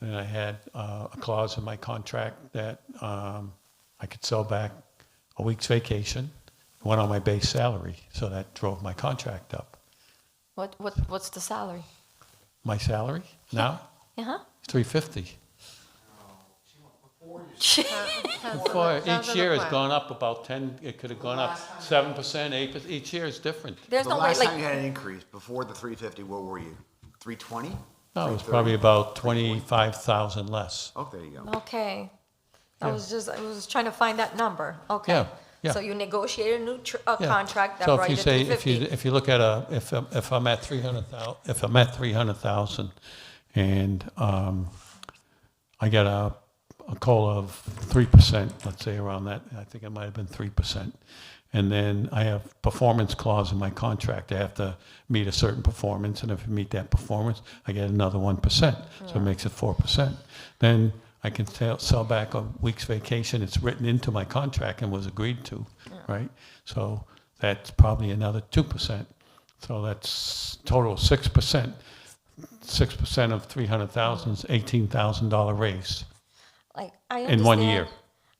and I had a clause in my contract that I could sell back a week's vacation, went on my base salary, so that drove my contract up. What's the salary? My salary now, Uh-huh. 350. Councilor Each year has LaPlante. gone up about 10, it could have gone up 7%, 8%, each year is different. There's The no way, last time like, you had an increase, before the 350, what were you? 320? No, it was probably about 25,000 less. Oh, there you go. okay. I Yeah. was trying to find that number. Okay. Yeah, yeah. So you negotiated a new Yeah. contract that So brought if you you to say, 350. if you look at if I'm at 300,000 and I get a COLA of 3%, let's say around that, I think it might have been 3%. And then I have performance clause in my contract. I have to meet a certain performance, and if I meet that performance, I get another 1%. So it makes it 4%. Then I can sell back a week's vacation. It's written into my contract and was agreed to, right? So that's probably another 2%. So that's total 6%. 6% of 300,000 is $18,000 raise. Like, I in 1 understand- year.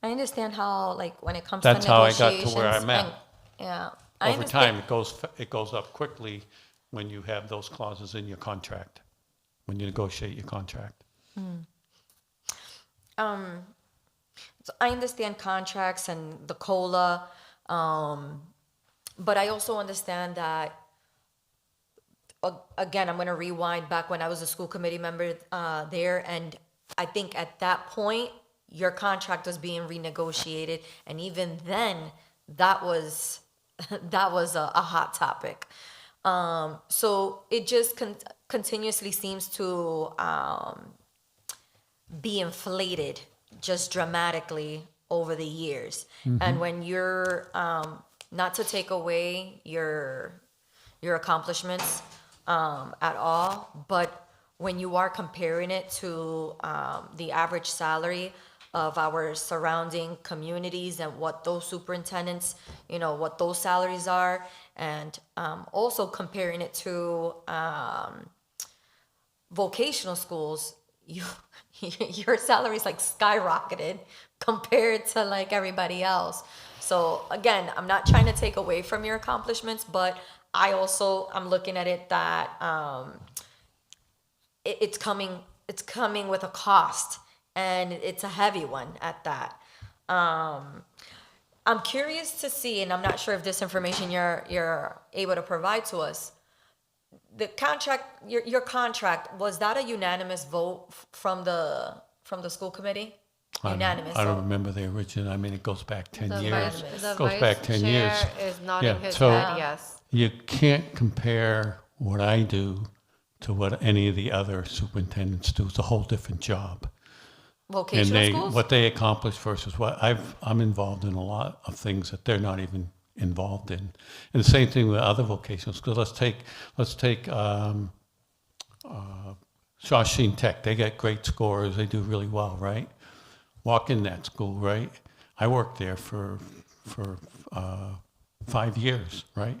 I understand how, like, when it comes That's to how I negotiations. got to where I'm at. and- Yeah. I Over time, understand- it goes up quickly when you have those clauses in your contract, when you negotiate your contract. So I understand contracts and the COLA, but I also understand that, again, I'm going to rewind back when I was a school committee member there, and I think at that point, your contract was being renegotiated, and even then, that was a hot topic. So it just continuously seems to be inflated just dramatically over the years. And when you're, not to take away your accomplishments at all, but when you are comparing it to the average salary of our surrounding communities and what those superintendents, what those salaries are, and also comparing it to vocational schools, your salary's like skyrocketed compared to like everybody else. So again, I'm not trying to take away from your accomplishments, but I'm looking at it that it's coming with a cost, and it's a heavy one at that. I'm curious to see, and I'm not sure if this information you're able to provide to us. The contract, your contract, was that a unanimous vote from the school committee? Unanimous. I don't so- remember the original. I mean, it goes back 10 The years. vice- the It goes vice back 10 years. chair is nodding his so head, yes. You can't compare what I do to what any of the other superintendents do. It's a whole different job. Vocational And schools? what they accomplish versus what I'm involved in a lot of things that they're not even involved in. And the same thing with other vocational schools. Let's take Shawsheen Tech. They get great scores. They do really well, right? Walk in that school, right? I worked there for 5 years, right?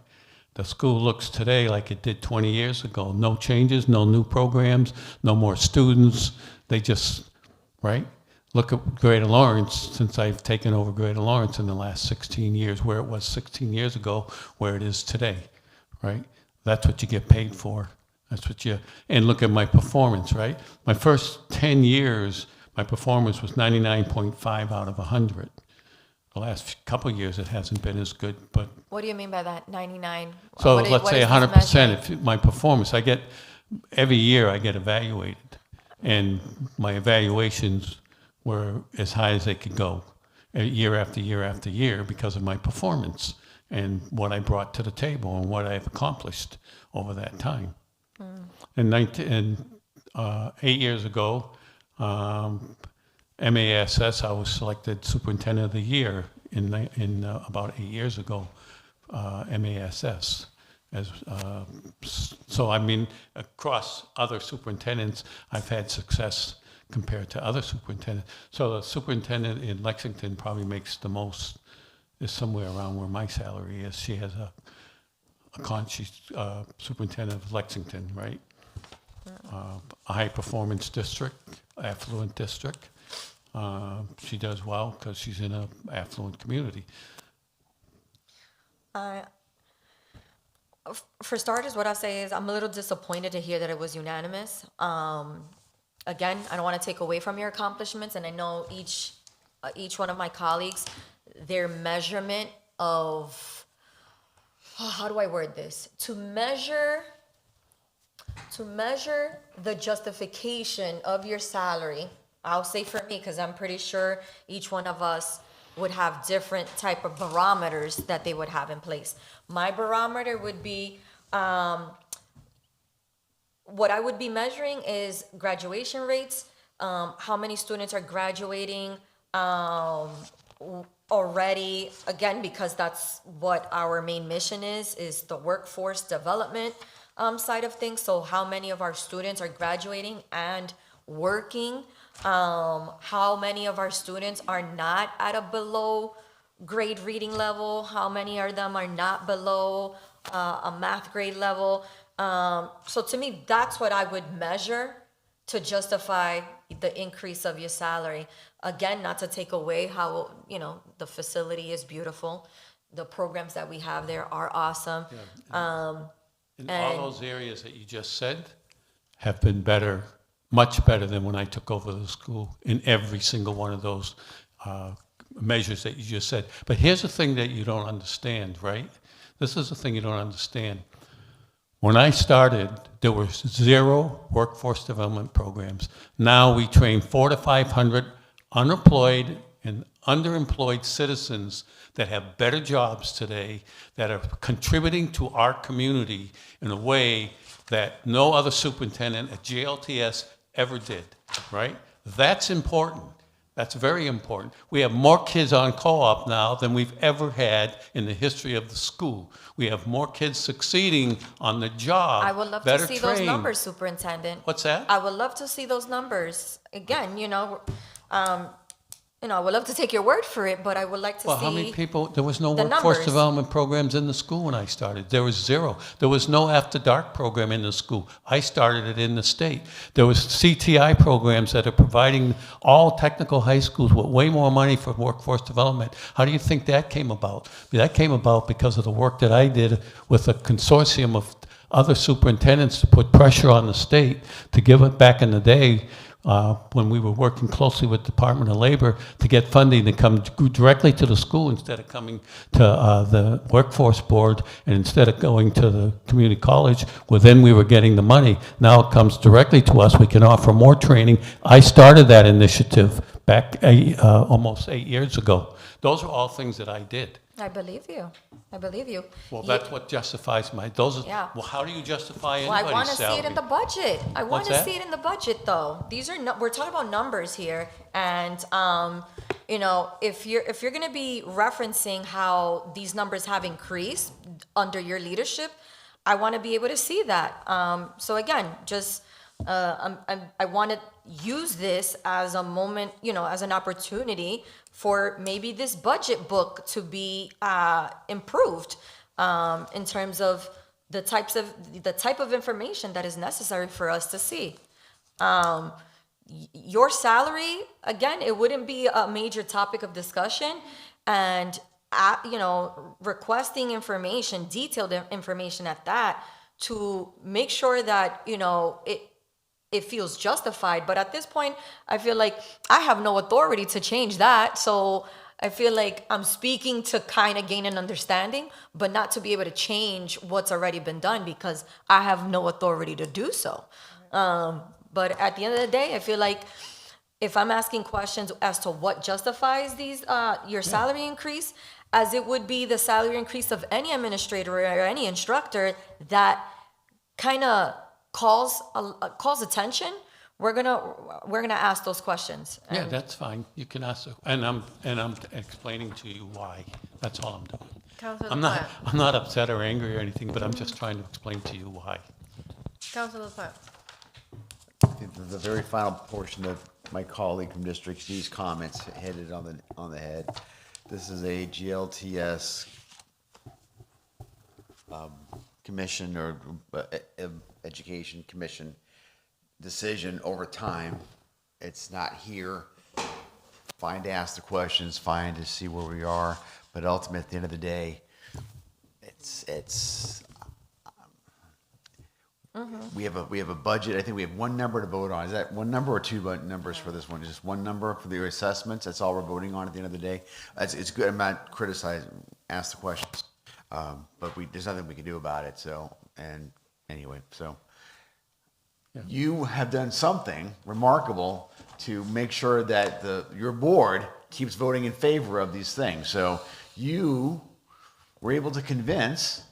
The school looks today like it did 20 years ago. No changes, no new programs, no more students. They just, right? Look at Greater Lawrence, since I've taken over Greater Lawrence in the last 16 years, where it was 16 years ago, where it is today, right? That's what you get paid for. That's what and look at my performance, right? My first 10 years, my performance was 99.5 out of 100. The last couple of years, it hasn't been as good, but. What do you mean by that, 99? So What let's what say is this 100%, measuring? if my performance, every year I get evaluated. And my evaluations were as high as they could go, year after year after year, because of my performance and what I brought to the table and what I've accomplished over that time. And 8 years ago, MASS, I was selected Superintendent of the Year in about 8 years ago, MASS. So I mean, across other superintendents, I've had success compared to other superintendents. So the superintendent in Lexington probably makes the most, is somewhere around where my salary is. She has she's superintendent of Lexington, right? A high performance district, affluent district. She does well because she's in an affluent community. For starters, what I say is I'm a little disappointed to hear that it was unanimous. Again, I don't want to take away from your accomplishments, and I know each one of my colleagues, their measurement of, how do I word this? To measure the justification of your salary, I'll say for me, because I'm pretty sure each one of us would have different type of barometers that they would have in place. My barometer would be, what I would be measuring is graduation rates, how many students are graduating already, again, because that's what our main mission is the workforce development side of things. So how many of our students are graduating and working? How many of our students are not at a below grade reading level? How many of them are not below a math grade level? So to me, that's what I would measure to justify the increase of your salary. Again, not to take away how, the facility is beautiful. The programs that we have there are awesome. And all those areas that you just said have been better, much better than when I took over the school in every single one of those measures that you just said. But here's the thing that you don't understand, right? This is the thing you don't understand. When I started, there were 0 workforce development programs. Now we train 400 to 500 unemployed and underemployed citizens that have better jobs today, that are contributing to our community in a way that no other superintendent at JLTS ever did, right? That's important. That's very important. We have more kids on co-op now than we've ever had in the history of the school. We have more kids succeeding on the job. I would love to better see trained. those numbers, Superintendent. What's that? I would love to see those numbers. Again, I would love to take your word for it, but I would like to Well, see. how many people, there was no the workforce numbers. development programs in the school when I started. There was 0. There was no after dark program in the school. I started it in the state. There was CTI programs that are providing all technical high schools with way more money for workforce development. How do you think that came about? That came about because of the work that I did with a consortium of other superintendents to put pressure on the state to give it back in the day. when we were working closely with Department of Labor to get funding to come directly to the school instead of coming to the workforce board, and instead of going to the community college, well, then we were getting the money. Now it comes directly to us. We can offer more training. I started that initiative back almost 8 years ago. Those are all things that I did. I believe you. I believe you. Well, You- that's what justifies those are, Yeah. well, how do you justify Well, I anybody's want to salary? see it in the budget. I want What's to that? see it in the budget, though. These are we're talking about numbers here, and if you're going to be referencing how these numbers have increased under your leadership, I want to be able to see that. So again, just I want to use this as a moment, as an opportunity for maybe this budget book to be improved in terms of the type of information that is necessary for us to see. Your salary, again, it wouldn't be a major topic of discussion, and requesting information, detailed information at that, to make sure that it feels justified. But at this point, I feel like I have no authority to change that. So I feel like I'm speaking to kind of gain an understanding, but not to be able to change what's already been done, because I have no authority to do so. But at the end of the day, I feel like if I'm asking questions as to what justifies these your salary increase, as it would be the salary increase of any administrator or any instructor that kind of calls attention, we're gonna ask those questions. Yeah, And that's fine. You can ask, and I'm explaining to you why. That's all I'm doing. Councilor I'm not upset or angry or anything, but I'm just trying to explain to you why. Councilor Platt. I think that the very final portion of my colleague from District C's comments hit it on the head. This is a GLTS commission or education commission decision over time. It's not here. Fine to ask the questions, fine to see where we are, but ultimately, at the end of the day, it's we have a budget. I think we have one number to vote on. Is that one number or two numbers for this one? Just one number for the assessments. That's all we're voting on at the end of the day. It's good. I'm not criticizing. Ask the questions, but there's nothing we can do about it. So anyway, you have done something remarkable to make sure that your board keeps voting in favor of these things. So you were able to convince.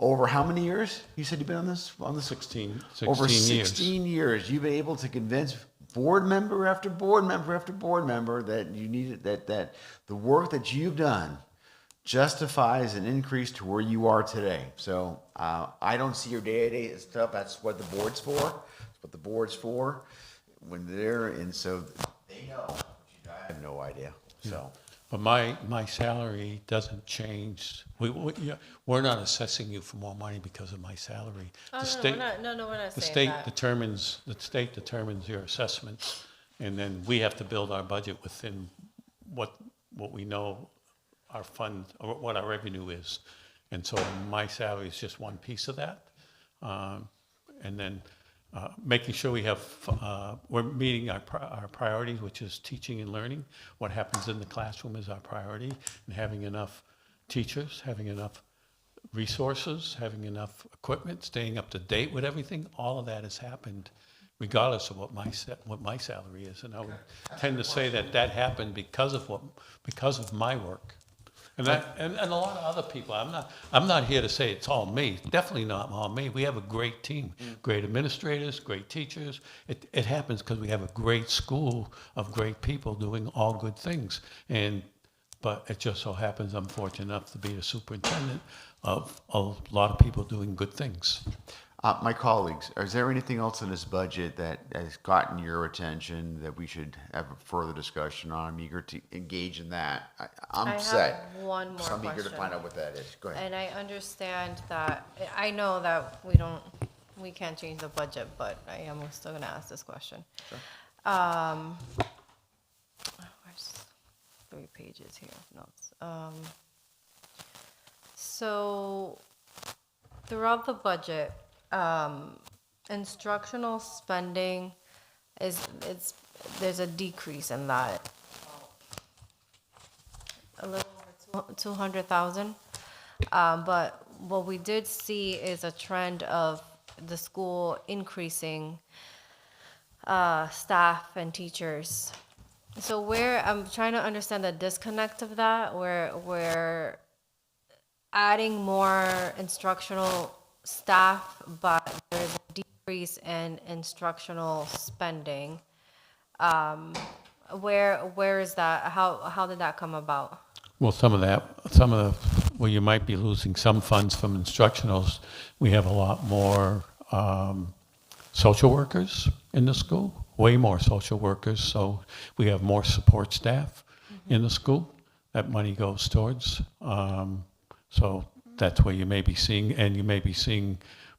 Over how many years? You said you've been on this? 16 Over years. 16 years, you've been able to convince board member after board member after board member that you needed that the work that you've done justifies an increase to where you are today. So I don't see your day-to-day stuff. That's what the board's for. That's what the board's for when they're in. So they know. I have no idea. So. But my salary doesn't change. We're not assessing you for more money because of my salary. Oh, The no, state- we're not, no, we're not The saying state that. determines your assessments, and then we have to build our budget within what we know our fund, or what our revenue is. And so my salary is just one piece of that. And then making sure we're meeting our priorities, which is teaching and learning. What happens in the classroom is our priority, and having enough teachers, having enough resources, having enough equipment, staying up to date with everything. All of that has happened regardless of what my salary is. And I would tend to say that happened because of my work. And a lot of other people. I'm not here to say it's all me. Definitely not all me. We have a great team, great administrators, great teachers. It happens because we have a great school of great people doing all good things. But it just so happens I'm fortunate enough to be the superintendent of a lot of people doing good things. My colleagues, is there anything else in this budget that has gotten your attention that we should have a further discussion on? I'm eager to engage in that. I'm set. have one more So I'm eager to question. find out what that is. Go ahead. And I understand that, I know that we can't change the budget, but I am still gonna ask this question. Where's 3 pages here of notes? So throughout the budget, instructional spending there's a decrease in that. A little over 200,000. But what we did see is a trend of the school increasing staff and teachers. So I'm trying to understand the disconnect of that, where we're adding more instructional staff, but there's a decrease in instructional spending. Where is that? How did that come about? Well, well, you might be losing some funds from instructionals. We have a lot more social workers in the school, way more social workers, so we have more support staff in the school. That money goes towards. So that's where you may be seeing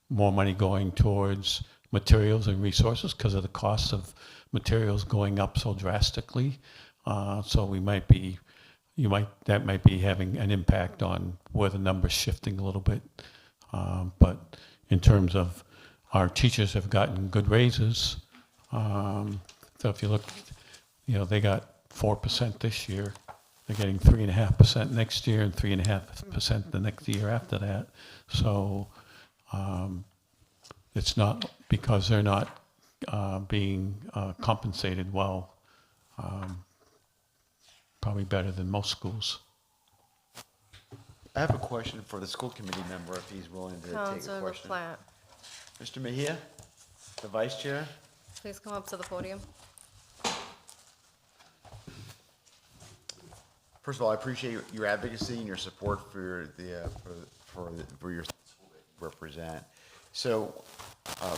more money going towards materials and resources because of the cost of materials going up so drastically. So that might be having an impact on where the number's shifting a little bit. But in terms of our teachers have gotten good raises. So if you look, they got 4% this year. They're getting 3.5% next year and 3.5% the next year after that. So it's not because they're not being compensated well, probably better than most schools. I have a question for the school committee member, if he's willing to take a Councilor question. LaPlante, Mr. Mejia, the vice chair. please come up to the podium. First of all, I appreciate your advocacy and your support for your school that you represent. So, I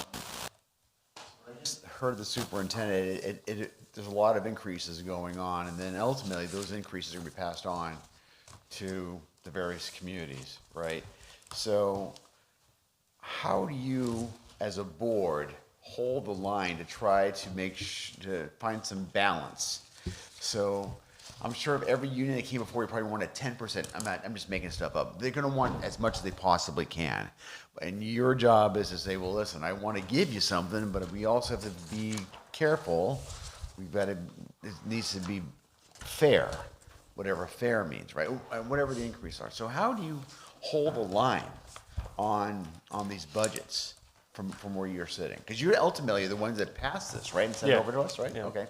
just heard the superintendent. There's a lot of increases going on, and then ultimately those increases are going to be passed on to the various communities, right? So, how do you, as a board, hold the line to try to to find some balance? So, I'm sure if every union that came before you probably wanted 10%. I'm just making stuff up. They're going to want as much as they possibly can. And your job is to say, well, listen, I want to give you something, but we also have to be careful. It needs to be fair, whatever fair means, right? Whatever the increases are. So how do you hold the line on these budgets from where you're sitting? Because you're ultimately the ones that pass this, right? And send it over to us, right? Yeah. Okay.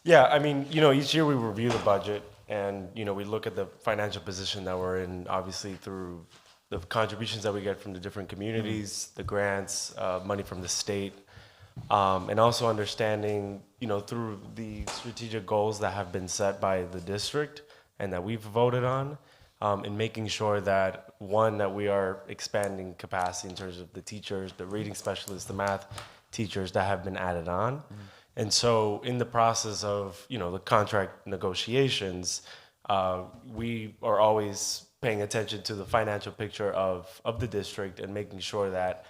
Yeah, I mean, each year we review the budget and, we look at the financial position that we're in, obviously through the contributions that we get from the different communities, the grants, money from the state, and also understanding, through the strategic goals that have been set by the district and that we've voted on, and making sure that, one, that we are expanding capacity in terms of the teachers, the reading specialists, the math teachers that have been added on. And so in the process of, the contract negotiations, we are always paying attention to the financial picture of the district and making sure that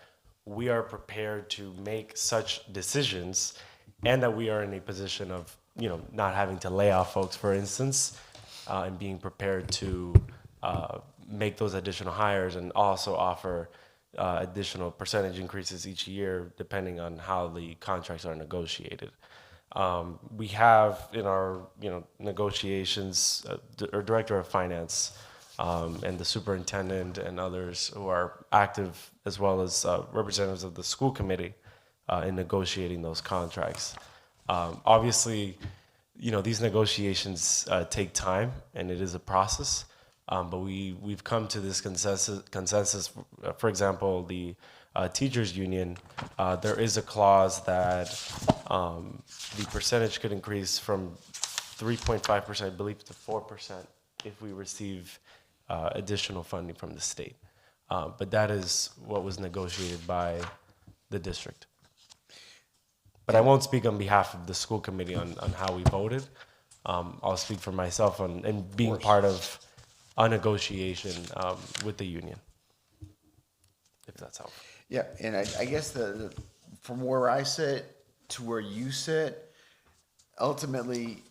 we are prepared to make such decisions and that we are in a position of, not having to lay off folks, for instance, and being prepared to make those additional hires and also offer additional percentage increases each year, depending on how the contracts are negotiated. We have in our negotiations, our director of finance and the superintendent and others who are active, as well as representatives of the school committee in negotiating those contracts. Obviously, these negotiations take time and it is a process. But we've come to this consensus. For example, the teachers union, there is a clause that the percentage could increase from 3.5%, I believe, to 4% if we receive additional funding from the state. But that is what was negotiated by the district. But I won't speak on behalf of the school committee on how we voted. I'll speak for myself and being part of a negotiation with the union, if that's helpful. Yeah, and I guess from where I sit to where you sit, ultimately,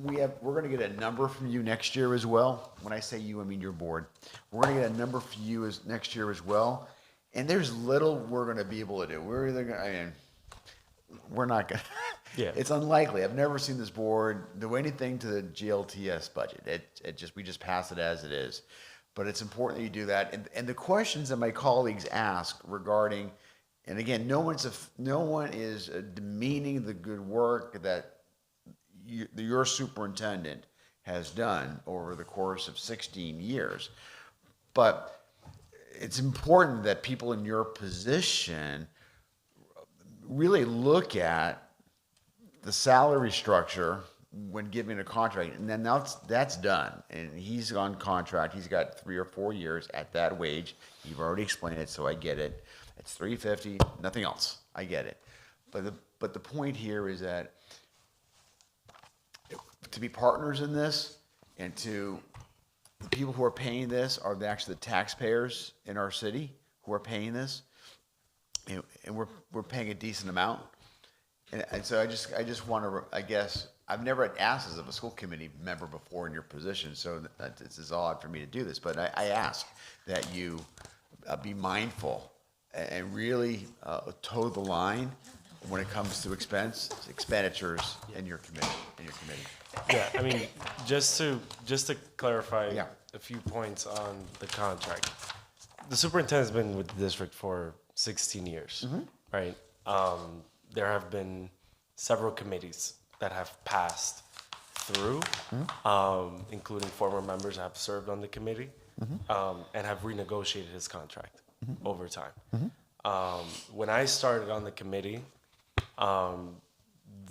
we're going to get a number from you next year as well. When I say you, I mean your board. We're going to get a number for you next year as well. And there's little we're going to be able to do. We're either going we're not gonna, Yeah. it's unlikely. I've never seen this board do anything to the GLTS budget. We just pass it as it is. But it's important that you do that. And the questions that my colleagues ask regarding, and again, no one is demeaning the good work that your superintendent has done over the course of 16 years. But it's important that people in your position really look at the salary structure when giving a contract, and then that's done. And he's on contract. He's got 3 or 4 years at that wage. You've already explained it, so I get it. It's $350, nothing else. I get it. But the point here is that to be partners in this, and to the people who are paying this are actually the taxpayers in our city who are paying this, and we're paying a decent amount. And so I just want to, I guess, I've never asked as of a school committee member before in your position, so this is odd for me to do this, but I ask that you be mindful and really toe the line when it comes to expenditures in your committee. Yeah, I mean, just to clarify a few points on the contract. The superintendent's been with the district for 16 years, right? There have been several committees that have passed through, including former members have served on the committee, and have renegotiated his contract over time. When I started on the committee,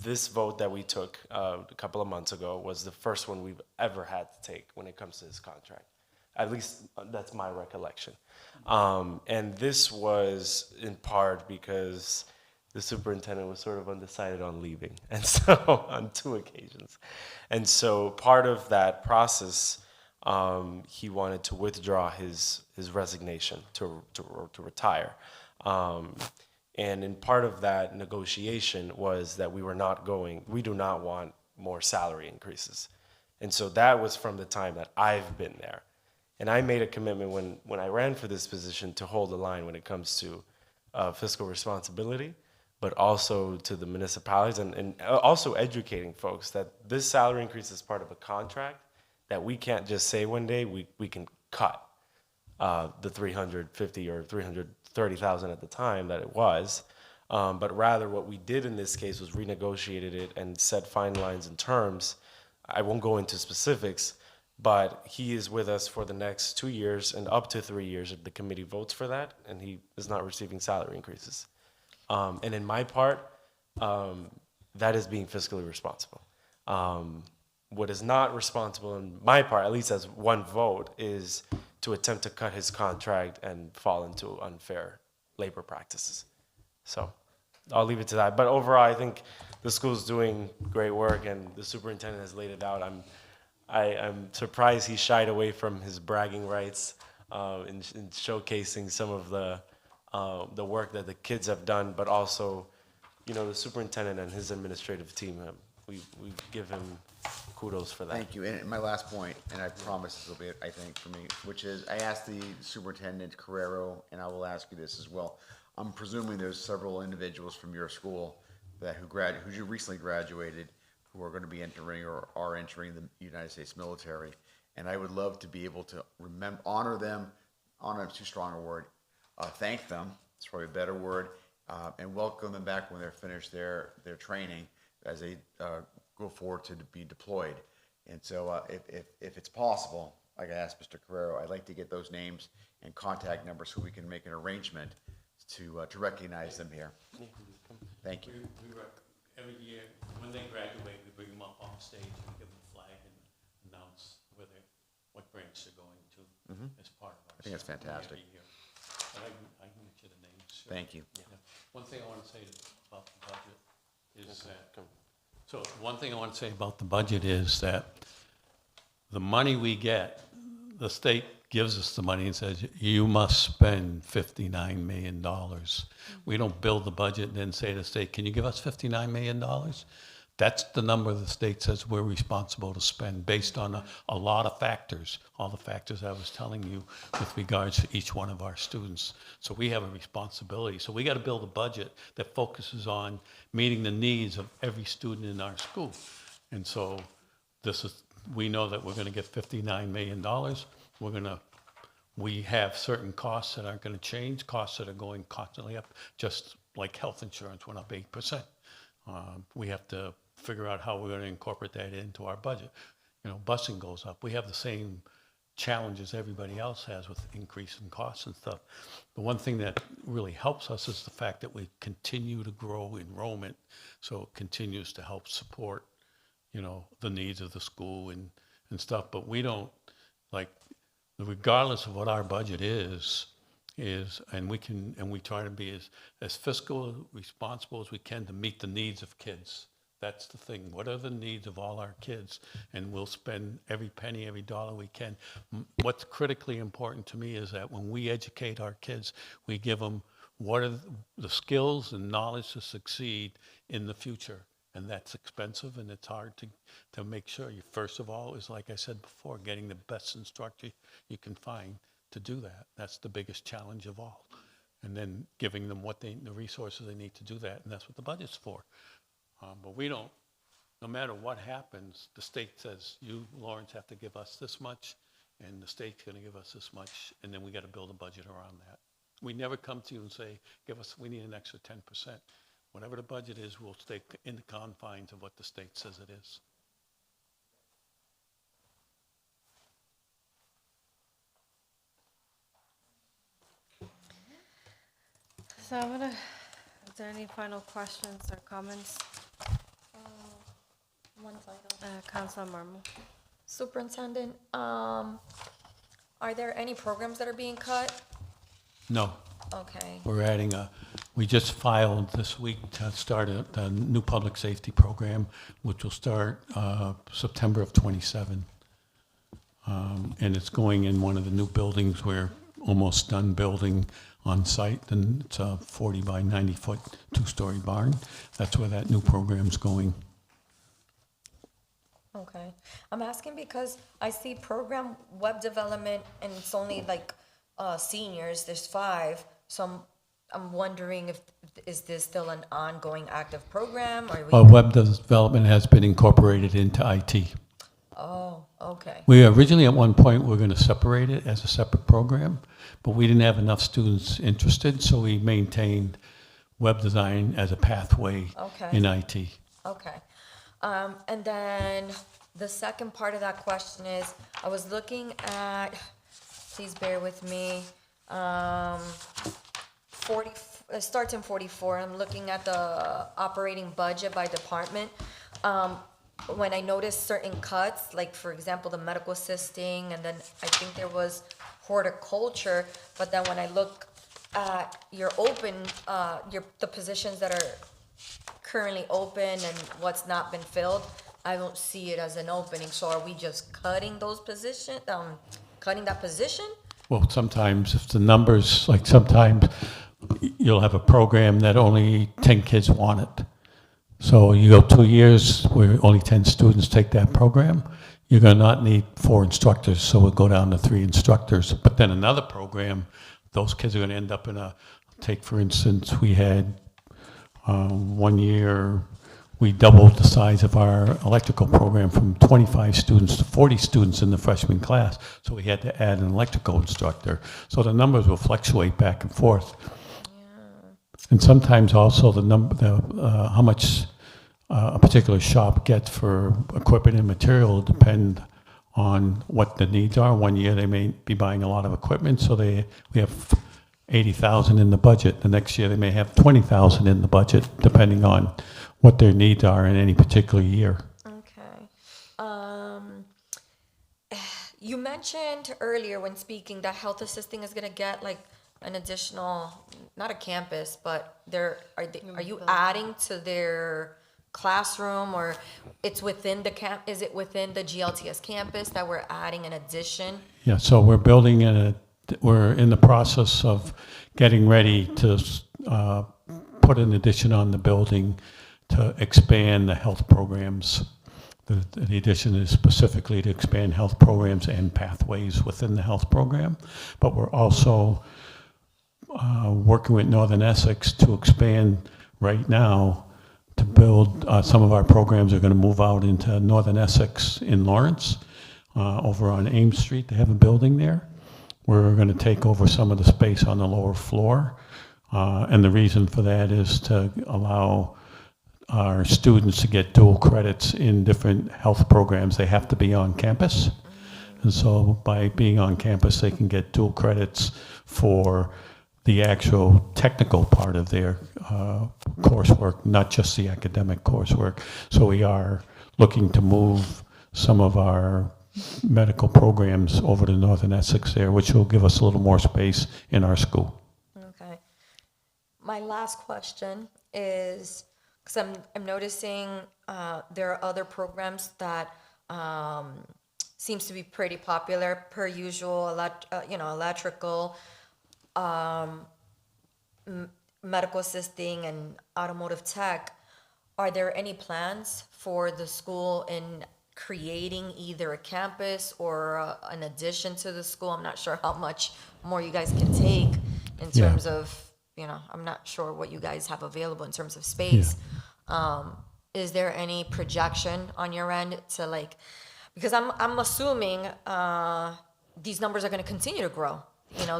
this vote that we took a couple of months ago was the first one we've ever had to take when it comes to his contract. At least that's my recollection. And this was in part because the superintendent was sort of undecided on leaving, and so on 2 occasions. And so part of that process, he wanted to withdraw his resignation to retire. And in part of that negotiation was that we do not want more salary increases. And so that was from the time that I've been there. And I made a commitment when I ran for this position to hold the line when it comes to fiscal responsibility, but also to the municipalities and also educating folks that this salary increase is part of a contract, that we can't just say one day we can cut the 350 or 330,000 at the time that it was, but rather what we did in this case was renegotiated it and set fine lines and terms. I won't go into specifics, but he is with us for the next 2 years and up to 3 years if the committee votes for that, and he is not receiving salary increases. And in my part, that is being fiscally responsible. What is not responsible in my part, at least as one vote, is to attempt to cut his contract and fall into unfair labor practices. So I'll leave it to that. But overall, I think the school's doing great work, and the superintendent has laid it out. I'm surprised he shied away from his bragging rights in showcasing some of the work that the kids have done, but also, the superintendent and his administrative team, we give him kudos for that. Thank you. And my last point, and I promise this will be it, I think, for me, which is I asked the superintendent Carrero, and I will ask you this as well. I'm presuming there's several individuals from your school who you recently graduated, who are going to be entering or are entering the United States military, and I would love to be able to honor them. Honor is too strong a word. Thank them. It's probably a better word, and welcome them back when they're finished their training as they go forward to be deployed. And so, if it's possible, like I asked Mr. Carrero, I'd like to get those names and contact numbers so we can make an arrangement to recognize them here. Thank you. Every year, when they graduate, we bring them up on stage and give them a flag and announce what branch they're going to as part of our. I think that's fantastic. Every year. But I can get you the names. Sure. Thank you. Yeah. One thing I want to say about the budget is that the money we get, the state gives us the money and says, you must spend $59 million. We don't build the budget and then say to the state, can you give us $59 million? That's the number the state says we're responsible to spend based on a lot of factors, all the factors I was telling you with regards to each one of our students. So we have a responsibility. So we got to build a budget that focuses on meeting the needs of every student in our school. And so we know that we're going to get $59 million. We have certain costs that aren't going to change, costs that are going constantly up, just like health insurance went up 8%. We have to figure out how we're going to incorporate that into our budget. Busing goes up. We have the same challenges everybody else has with increase in costs and stuff. The one thing that really helps us is the fact that we continue to grow enrollment, so it continues to help support, the needs of the school and stuff. But we don't, regardless of what our budget is, and we try to be as fiscal responsible as we can to meet the needs of kids. That's the thing. What are the needs of all our kids? And we'll spend every penny, every dollar we can. What's critically important to me is that when we educate our kids, we give them what are the skills and knowledge to succeed in the future. And that's expensive, and it's hard to make sure. First of all, is like I said before, getting the best instructor you can find to do that. That's the biggest challenge of all. And then giving them the resources they need to do that, and that's what the budget's for. But we don't, no matter what happens, the state says, you, Lawrence, have to give us this much, and the state's going to give us this much, and then we got to build a budget around that. We never come to you and say, we need an extra 10%. Whatever the budget is, we'll stay in the confines of what the state says it is. So is there any final questions or comments? One final. Councilor Marmo. Superintendent, are there any programs that are being cut? No. Okay. We're adding we just filed this week to start a new public safety program, which will start September of '27. And it's going in one of the new buildings. We're almost done building on site, and it's a 40 by 90 foot 2-story barn. That's where that new program's going. Okay. I'm asking because I see program web development and it's only like seniors, there's 5. So I'm wondering is this still an ongoing active program or Web development has been incorporated into IT. Oh, okay. We originally at one point were going to separate it as a separate program, but we didn't have enough students interested, so we maintained web design as a pathway in IT. Okay. And then the second part of that question is, I was looking at, please bear with me, 40, it starts in 44. I'm looking at the operating budget by department. When I noticed certain cuts, like for example, the medical assisting, and then I think there was horticulture, but then when I look at your open, the positions that are currently open and what's not been filled, I don't see it as an opening. So are we just cutting those positions, cutting that position? Well, sometimes if the numbers, like sometimes you'll have a program that only 10 kids want it. So you go 2 years where only 10 students take that program, you're going to not need 4 instructors, so we'll go down to 3 instructors. But then another program, those kids are going to end up in for instance, we had 1 year, we doubled the size of our electrical program from 25 students to 40 students in the freshman class. So we had to add an electrical instructor. So the numbers will fluctuate back and forth. And sometimes also how much a particular shop gets for equipment and material depend on what the needs are. 1 year they may be buying a lot of equipment, so we have $80,000 in the budget. The next year they may have $20,000 in the budget, depending on what their needs are in any particular year. Okay. You mentioned earlier when speaking that health assisting is going to get like an additional, not a campus, but are you adding to their classroom, or it's within the is it within the GLTS campus that we're adding an addition? Yeah, so we're we're in the process of getting ready to put an addition on the building to expand the health programs. The addition is specifically to expand health programs and pathways within the health program, but we're also working with Northern Essex to expand right now to build, some of our programs are going to move out into Northern Essex in Lawrence, over on Ames Street. They have a building there. We're going to take over some of the space on the lower floor. And the reason for that is to allow our students to get dual credits in different health programs. They have to be on campus. And so by being on campus, they can get dual credits for the actual technical part of their coursework, not just the academic coursework. So we are looking to move some of our medical programs over to Northern Essex there, which will give us a little more space in our school. Okay. My last question is, because I'm noticing there are other programs that seems to be pretty popular, per usual, electrical, medical assisting, and automotive tech. Are there any plans for the school in creating either a campus or an addition to the school? I'm not sure how much more you guys can take in terms of, I'm not sure what you guys have available in terms of space. Is there any projection on your end to because I'm assuming these numbers are going to continue to grow.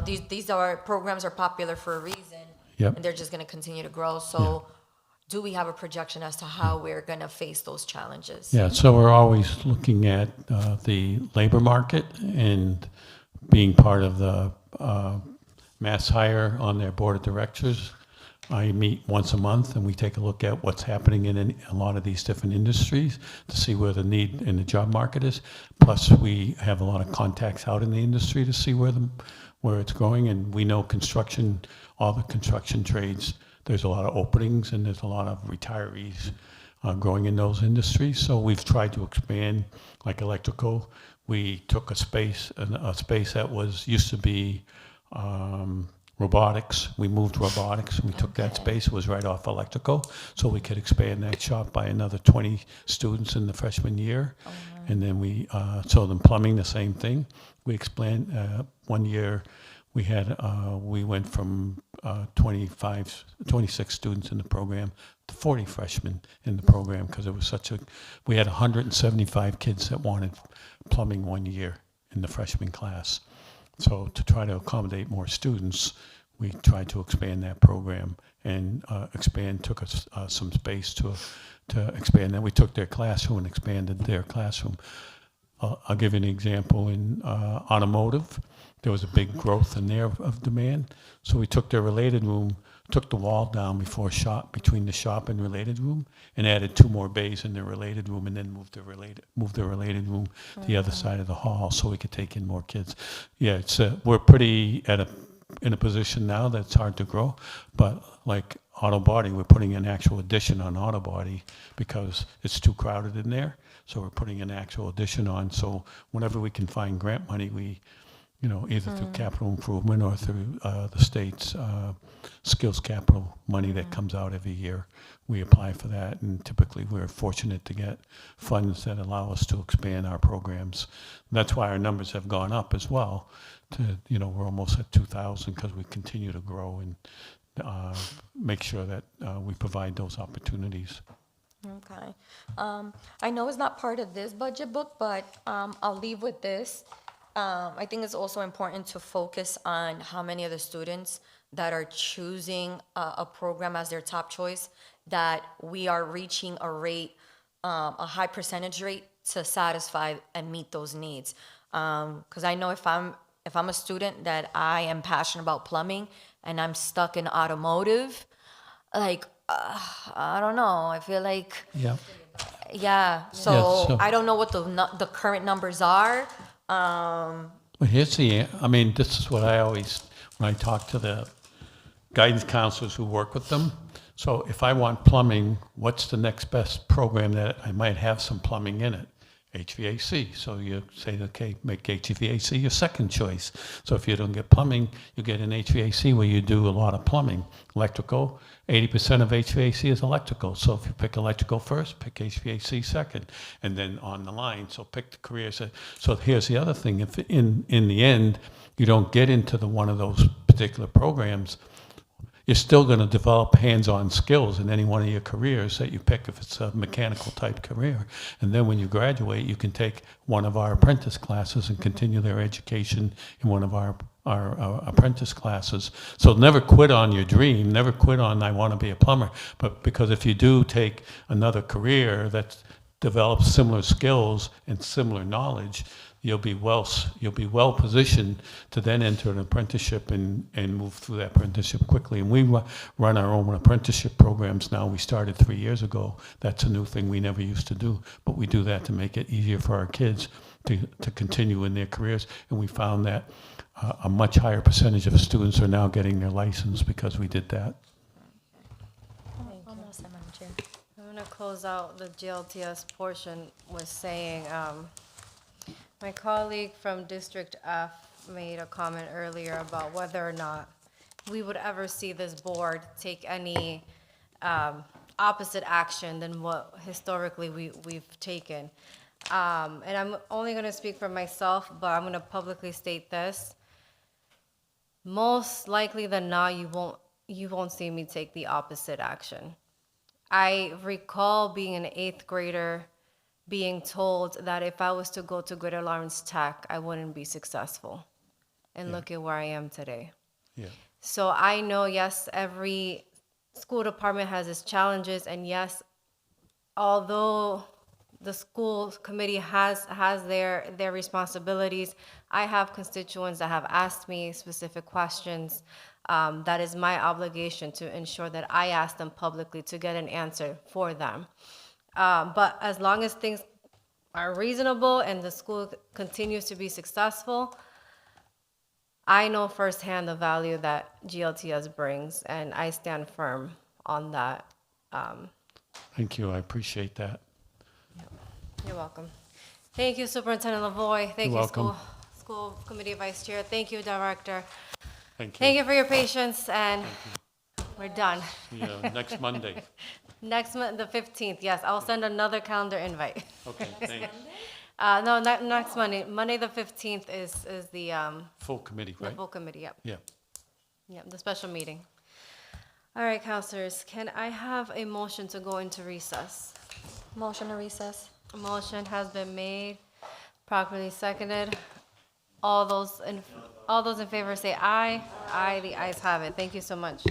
These programs are popular for a reason, and they're just going to continue to grow. So do we have a projection as to how we're going to face those challenges? Yeah, so we're always looking at the labor market and being part of the Mass Hire on their board of directors. I meet once a month and we take a look at what's happening in a lot of these different industries to see where the need in the job market is. Plus, we have a lot of contacts out in the industry to see where it's going. And we know construction, all the construction trades, there's a lot of openings and there's a lot of retirees growing in those industries. So we've tried to expand, like electrical. We took a space that used to be robotics. We moved robotics. We took that space. It was right off electrical, so we could expand that shop by another 20 students in the freshman year. And then so then plumbing, the same thing. We expand. 1 year, we went from 26 students in the program to 40 freshmen in the program because it was we had 175 kids that wanted plumbing 1 year in the freshman class. So to try to accommodate more students, we tried to expand that program and took us some space to expand that. We took their classroom and expanded their classroom. I'll give you an example. In automotive, there was a big growth in there of demand. So we took their related room, took the wall down between the shop and related room, and added 2 more bays in their related room, and then moved their related room to the other side of the hall so we could take in more kids. Yeah, we're pretty in a position now that's hard to grow, but like auto body, we're putting an actual addition on auto body because it's too crowded in there. So we're putting an actual addition on. So whenever we can find grant money, we either through capital improvement or through the state's skills capital money that comes out every year. We apply for that, and typically we're fortunate to get funds that allow us to expand our programs. That's why our numbers have gone up as well. We're almost at 2,000 because we continue to grow and make sure that we provide those opportunities. Okay. I know it's not part of this budget book, but I'll leave with this. I think it's also important to focus on how many of the students that are choosing a program as their top choice, that we are reaching a high percentage rate to satisfy and meet those needs. Because I know if I'm a student that I am passionate about plumbing and I'm stuck in automotive, I don't know. I feel like so I don't know what the current numbers are. Well, this is what I always, when I talk to the guidance counselors who work with them. So if I want plumbing, what's the next best program that I might have some plumbing in it? HVAC. So you say, okay, make HVAC your second choice. So if you don't get plumbing, you get an HVAC where you do a lot of plumbing. Electrical, 80% of HVAC is electrical. So if you pick electrical first, pick HVAC second, and then on the line. So pick the career. So here's the other thing. If in the end, you don't get into one of those particular programs, you're still going to develop hands-on skills in any one of your careers that you pick if it's a mechanical type career. And then when you graduate, you can take one of our apprentice classes and continue their education in one of our apprentice classes. So never quit on your dream, never quit on I want to be a plumber. But because if you do take another career that develops similar skills and similar knowledge, you'll be well positioned to then enter an apprenticeship and move through that apprenticeship quickly. And we run our own apprenticeship programs now. We started 3 years ago. That's a new thing we never used to do, but we do that to make it easier for our kids to continue in their careers. And we found that a much higher percentage of students are now getting their license because we did that. I'm going to close out the GLTS portion with saying, my colleague from District F made a comment earlier about whether or not we would ever see this board take any opposite action than what historically we've taken. And I'm only going to speak for myself, but I'm going to publicly state this. Most likely than not, you won't see me take the opposite action. I recall being an 8th grader being told that if I was to go to Greater Lawrence Tech, I wouldn't be successful. And look at where I am today. Yeah. So I know, yes, every school department has its challenges, and yes, although the school committee has their responsibilities, I have constituents that have asked me specific questions. That is my obligation to ensure that I ask them publicly to get an answer for them. But as long as things are reasonable and the school continues to be successful, I know firsthand the value that GLTS brings, and I stand firm on that. Thank you. I appreciate that. You're welcome. Thank you, Superintendent Lavoy. Thank You're you, welcome. School Committee Vice Chair. Thank you, Director. Thank you. Thank you for your patience, and we're done. Yeah, next Monday. Next month, the 15th, yes. I'll send another calendar invite. Okay, thanks. No, not next Monday. Monday, the 15th is the Full committee, the right? full committee, yep. Yeah. Yep, the special meeting. All right, counselors, can I have a motion to go into recess? Motion to recess. A motion has been made, properly seconded. All those in favor say aye. Aye, the ayes have it. Thank you so much.